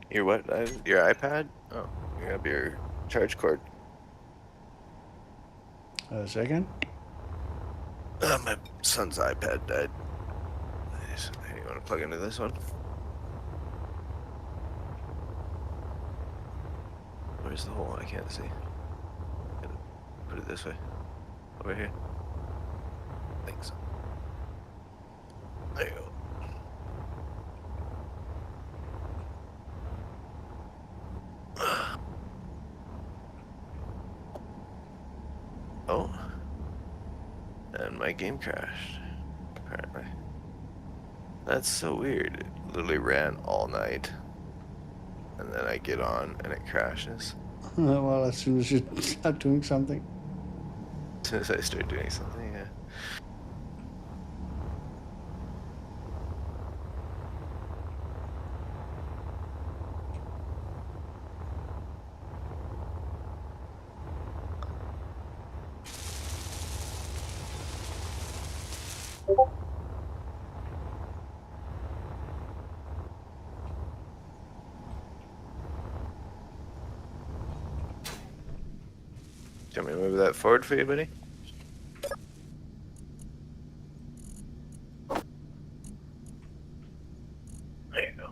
Your what? Your iPad? Oh, you have your charge cord. A second. My son's iPad died. Hey, you want to plug into this one? Where's the hole? I can't see. Put it this way. Over here. Thanks. There you go. Oh. and my game crashed. Apparently. That's so weird. It literally ran all night. And then I get on and it crashes. Well, as soon as you start doing something. As soon as I start doing something, yeah. Do you want me to move that forward for you, buddy? There you go.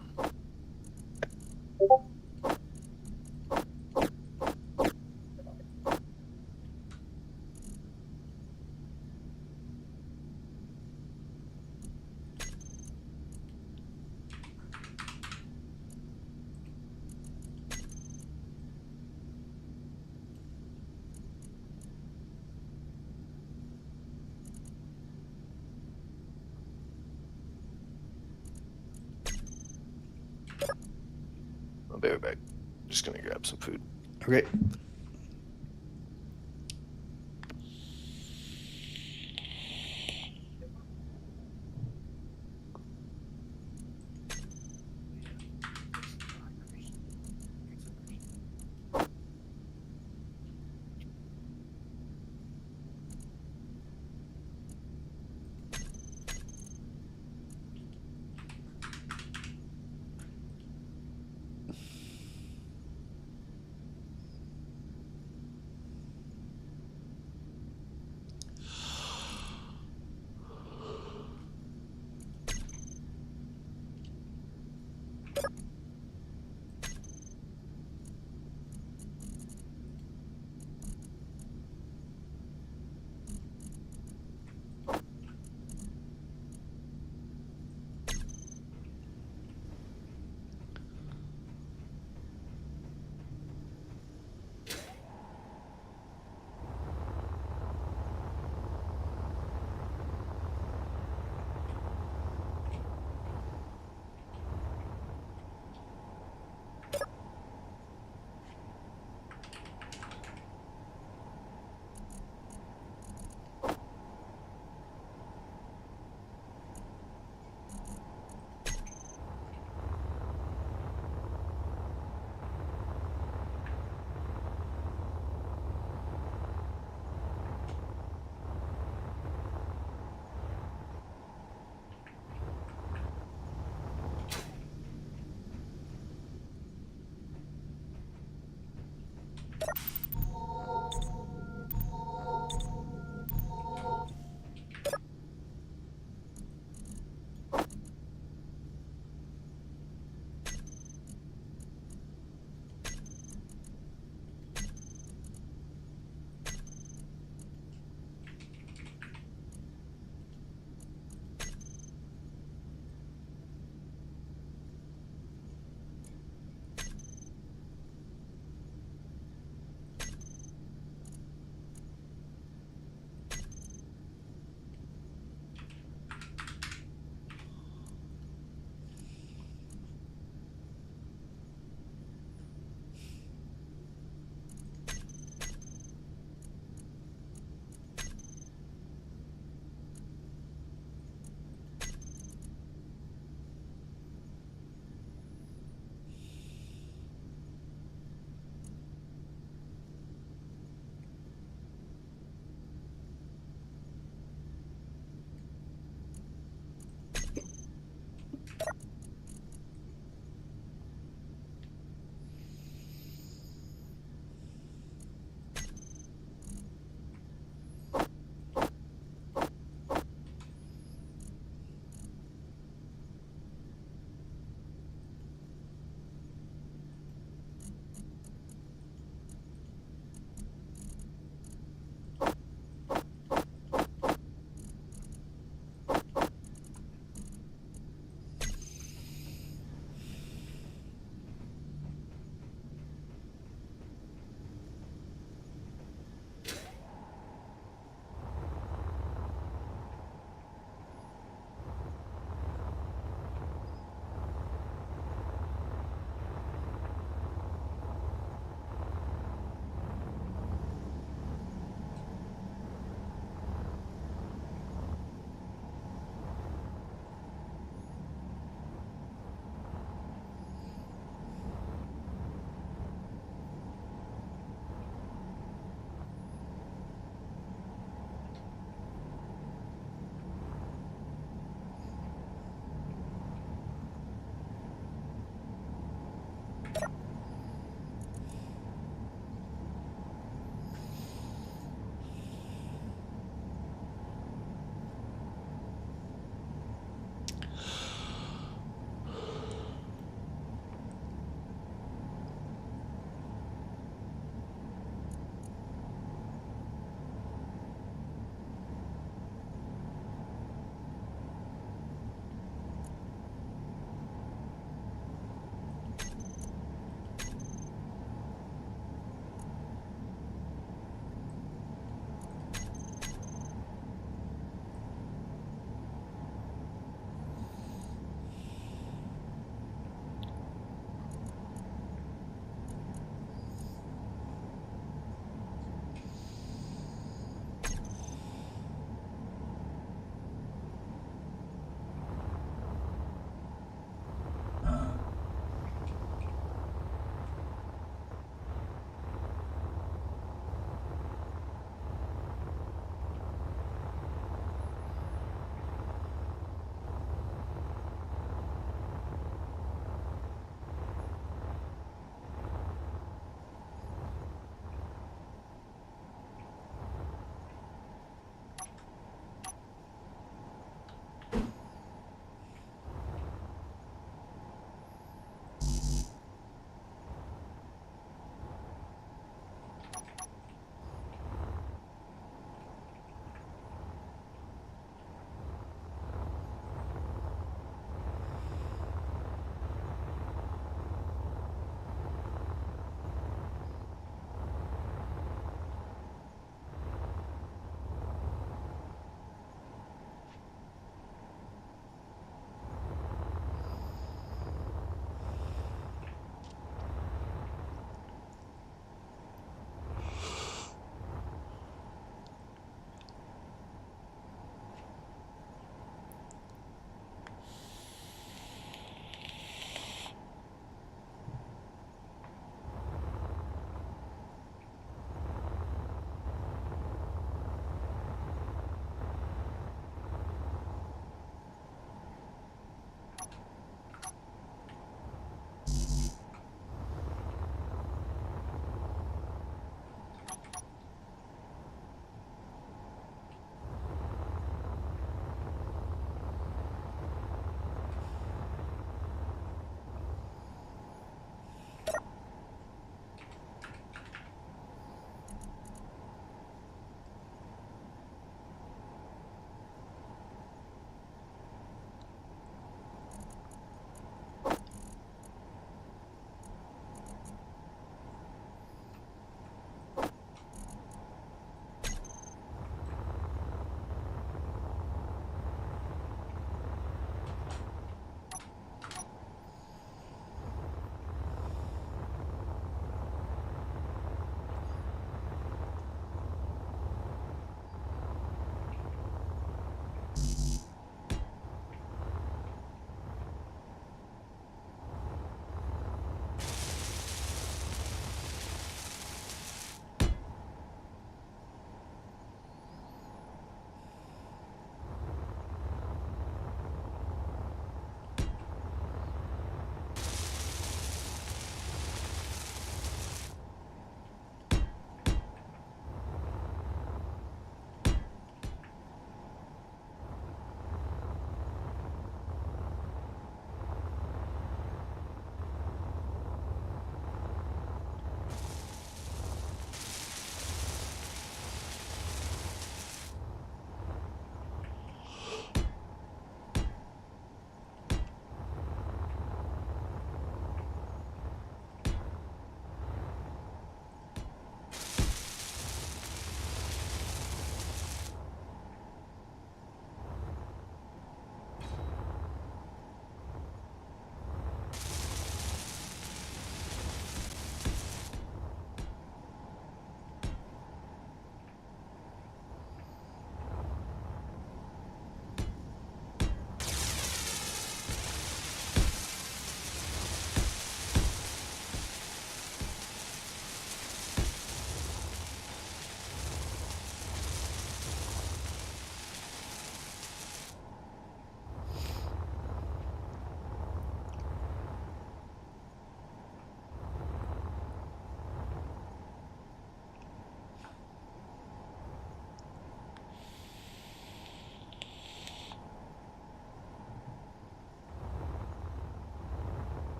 I'll be right back. Just gonna grab some food. Okay.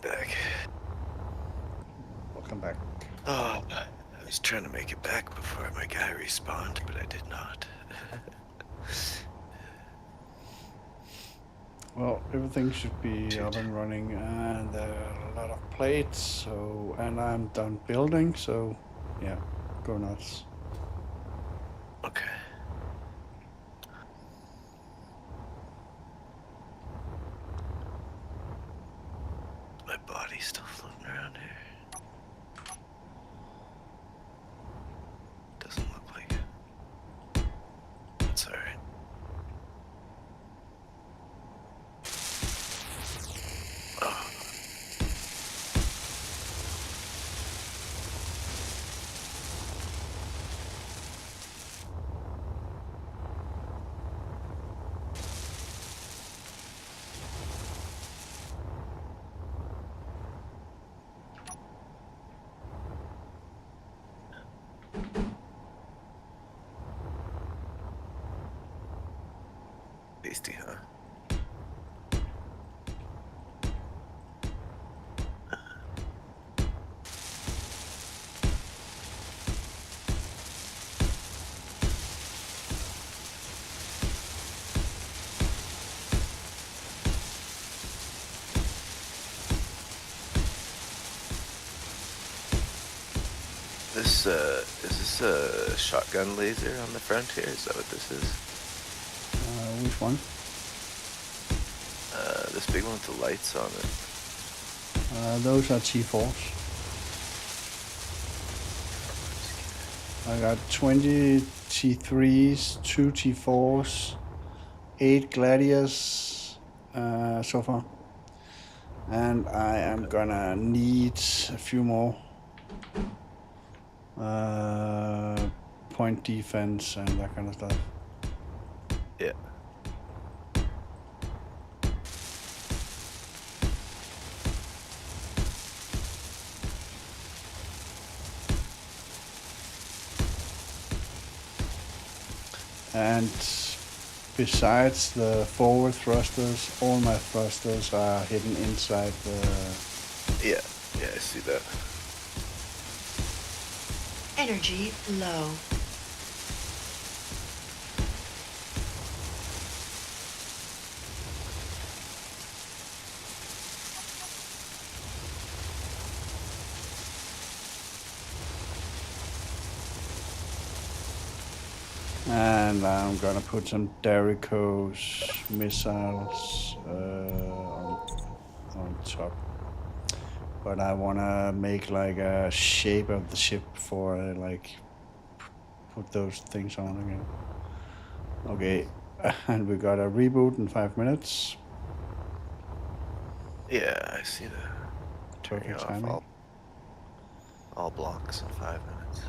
back. Welcome back. Oh, I was trying to make it back before my guy respawned, but I did not. Well, everything should be up and running, and there are a lot of plates. So, and I'm done building. So, yeah, go nuts. Okay. My body's still floating around here. Doesn't look like it. That's alright. Oh. Tasty, huh? Is this a shotgun laser on the front here? Is that what this is? Which one? This big one with the lights on it. Those are T4s. I got 20 T3s, 2 T4s, 8 Gladius so far. And I am gonna need a few more point defense and that kind of stuff. Yeah. And besides the forward thrusters, all my thrusters are hidden inside the... Yeah, I see that. Energy low. And I'm gonna put some Derrico's missiles on top. But I wanna make like a shape of the ship before I like put those things on again. Okay, and we got a reboot in 5 minutes. Yeah, I see that. Turning Perfect off timing. all blocks in 5 minutes.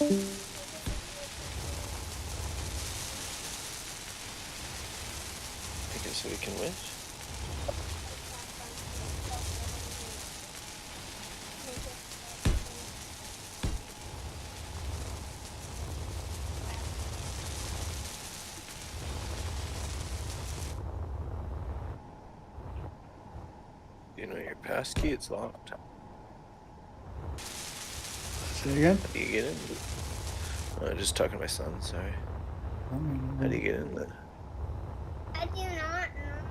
I guess we can wish. You know your passkey? It's locked. Say again? How do you get in? Oh, I'm just talking to my son, sorry. How do you get in there? I do not know.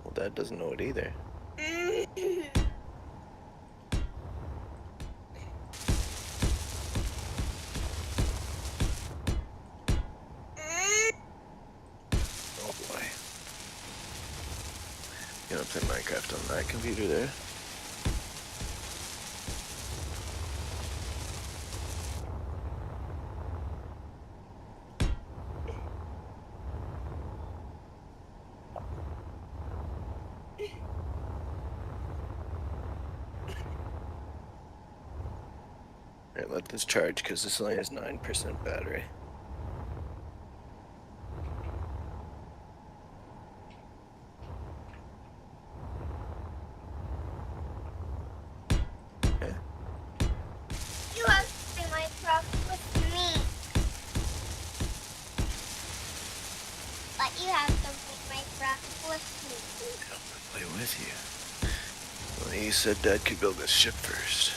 Well, Dad doesn't know it either. Oh boy. You don't play Minecraft on that computer there? Alright, let this charge because this only has 9% battery. Okay. You have to play Minecraft with me. But you have to play Minecraft with me. I'm gonna play with you. Well, you said Dad could build this ship first.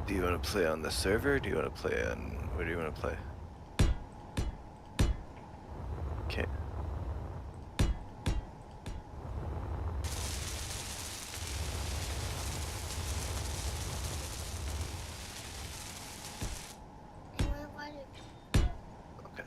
Do you want to play on the server? Or do you want to play on... Where do you want to play? Okay. Okay.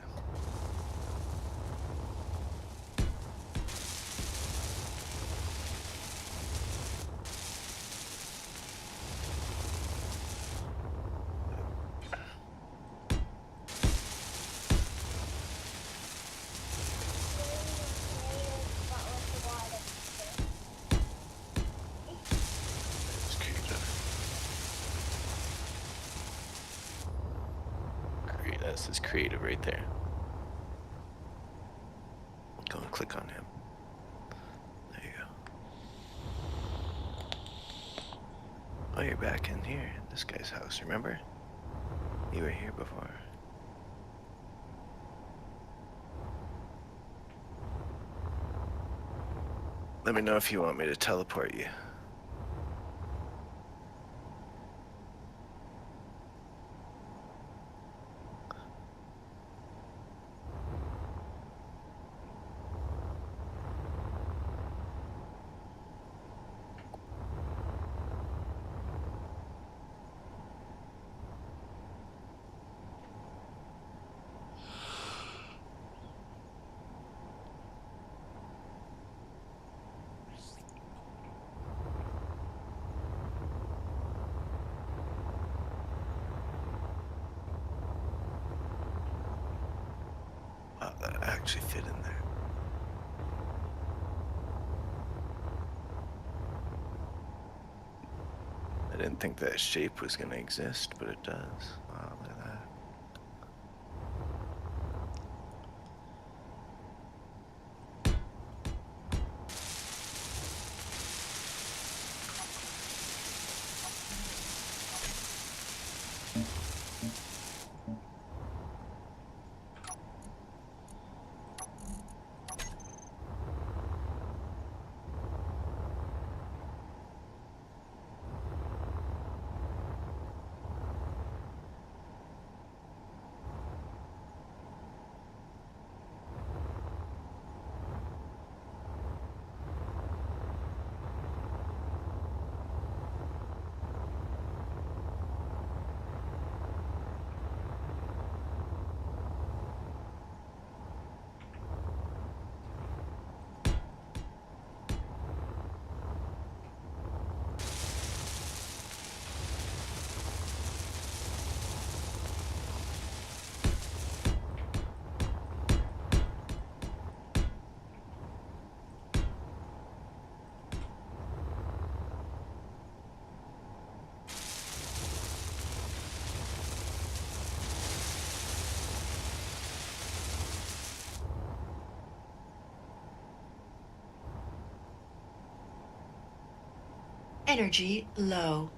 It's creative. Great, that's his creative right there. Go and click on him. There you go. Oh, you're back in here, in this guy's house, remember? You were here before. Let me know if you want me to teleport you. Wow, that actually fit in there. I didn't think that shape was gonna exist, but it does. Wow, look at that. Energy low.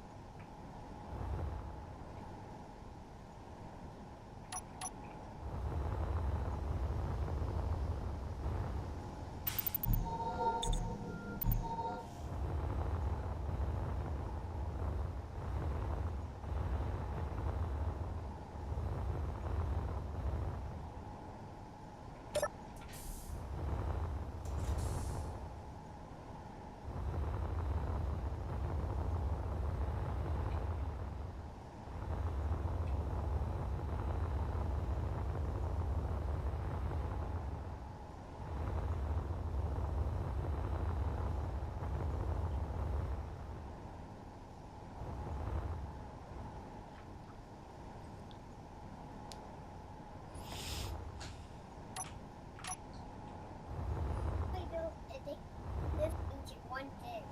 I do it live each one day.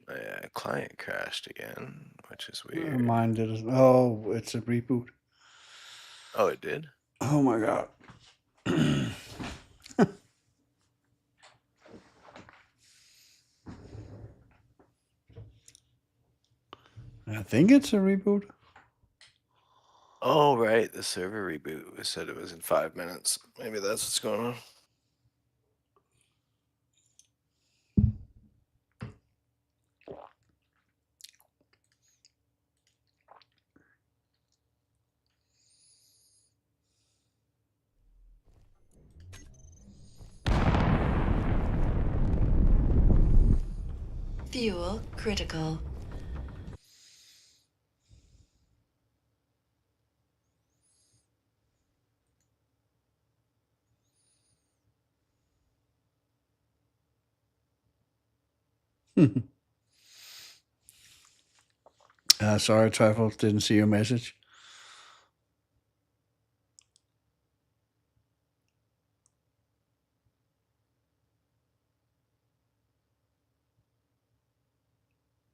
Yeah, client crashed again, which is weird. Mine did as oh, it's a reboot. Oh, it did? Oh my god. I think it's a reboot. Oh, right. The server reboot said it was in 5 minutes. Maybe that's what's going on. Fuel critical. Sorry, Trifle, didn't see your message.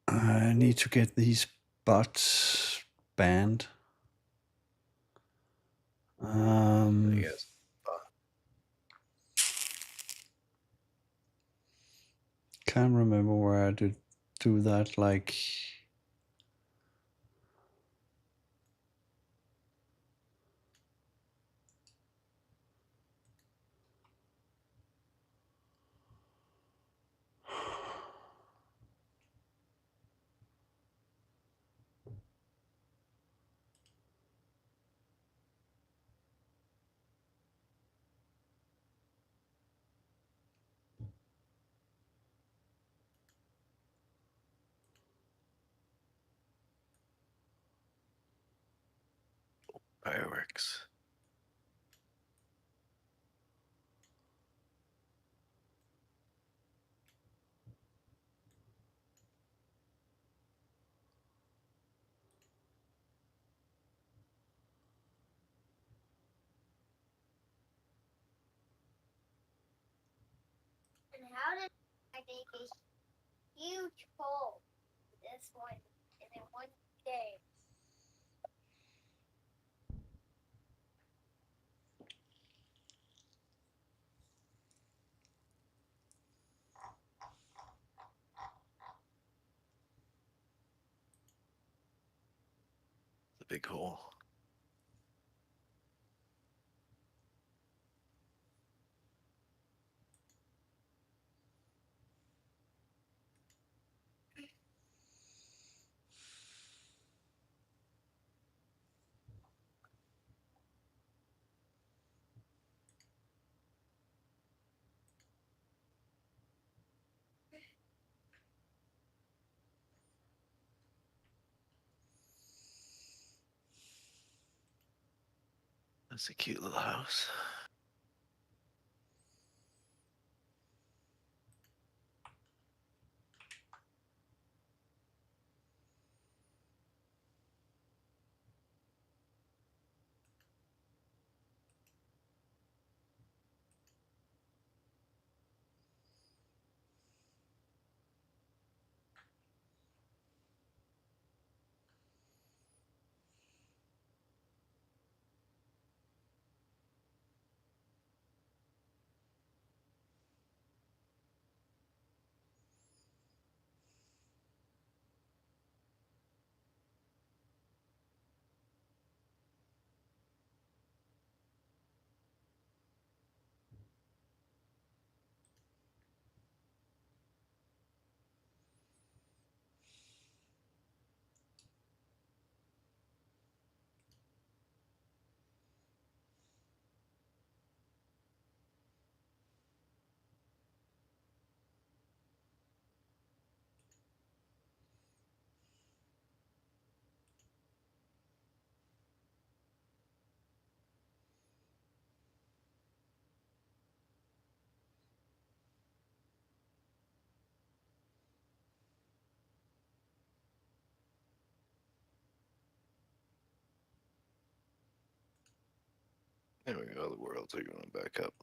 I need to get these bots banned. I guess. Can't remember where I did do that. Like, Fireworks. And how did I make a huge hole in this one in one day? The big hole. That's a cute little house. There we go. The worlds are going back up.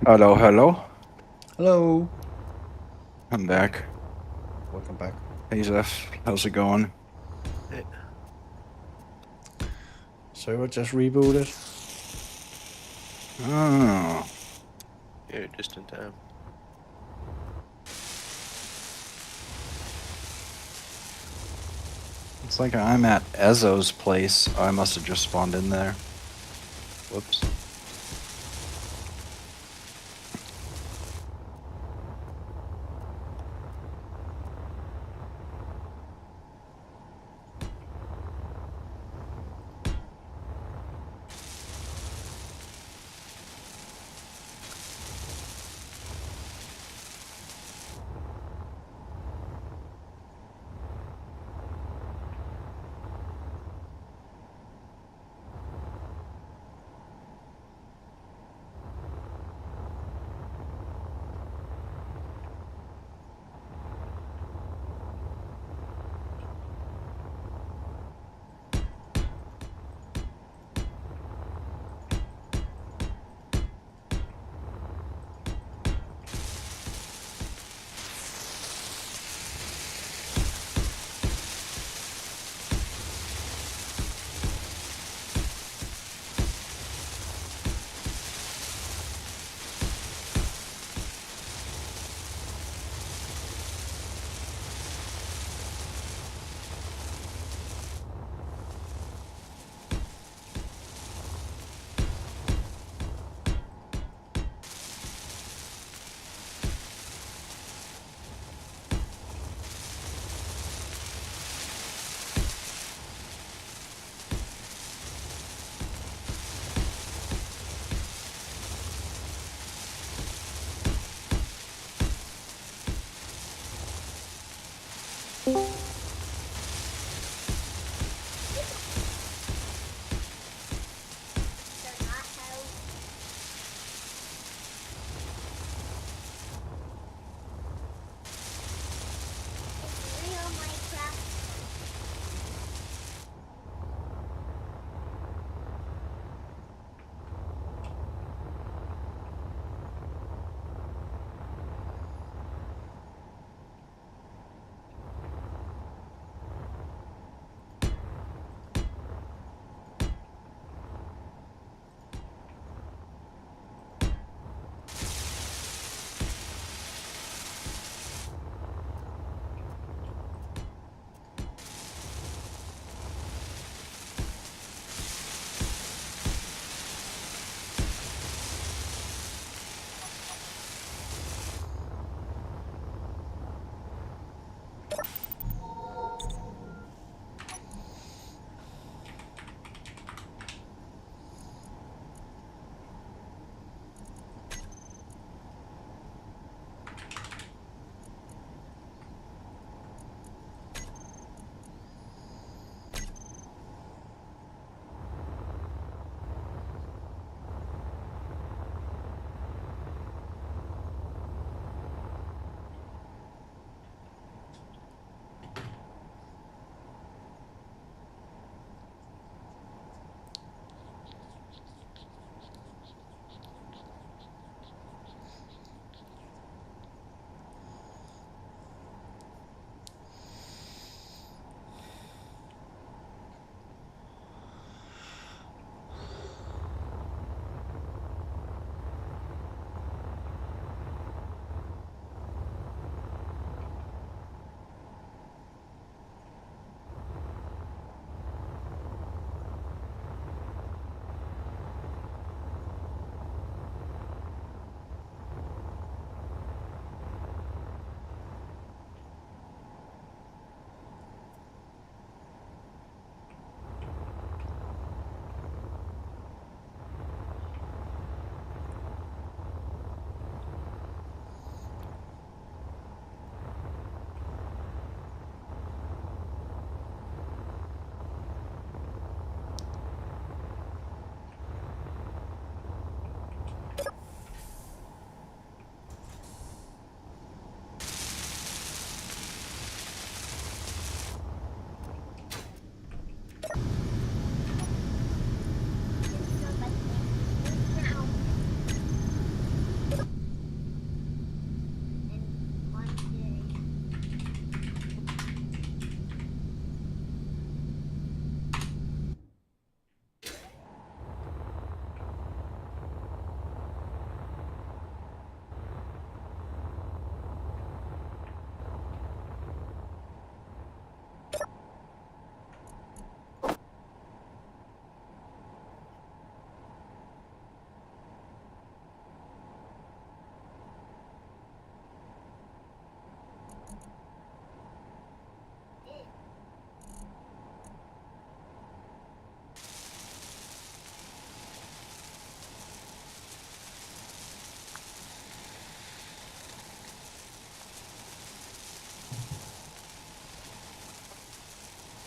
Hello, hello. Hello. I'm back. Welcome back. Hey, Zeph. How's it going? Server just rebooted. Oh. Here, just in time. It's like I'm at Ezzo's place. I must have just spawned in there. Whoops.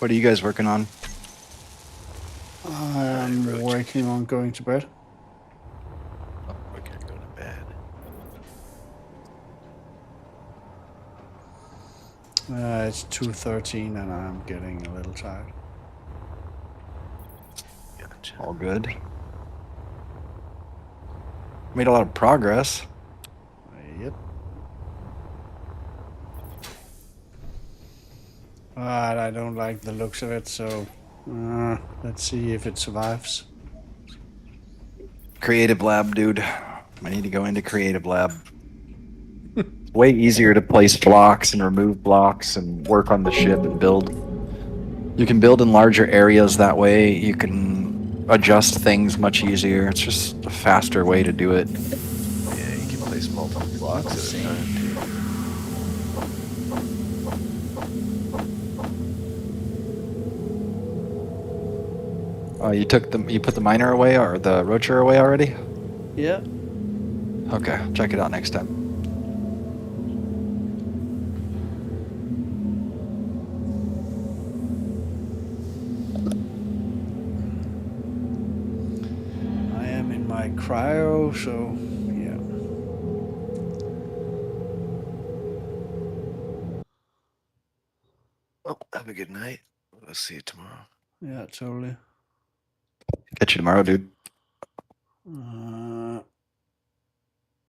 What are you guys working on? I'm wrote you. working on going to bed. We're gonna go to bed. It's 2:13 and I'm getting a little tired. Gotcha. All good. Made a lot of progress. Yep. But I don't like the looks of it, so let's see if it survives. Creative lab, dude. I need to go into creative lab. It's way easier to place blocks and remove blocks and work on the ship and build. You can build in larger areas that way. You can adjust things much easier. It's just a faster way to do it. Yeah, you can place multiple blocks at a time too. You put the miner away or the roacher away already? Yeah. Okay, check it out next time. I am in my cryo, so yeah. Well, have a good night. We'll see you tomorrow. Yeah, totally. Catch you tomorrow, dude.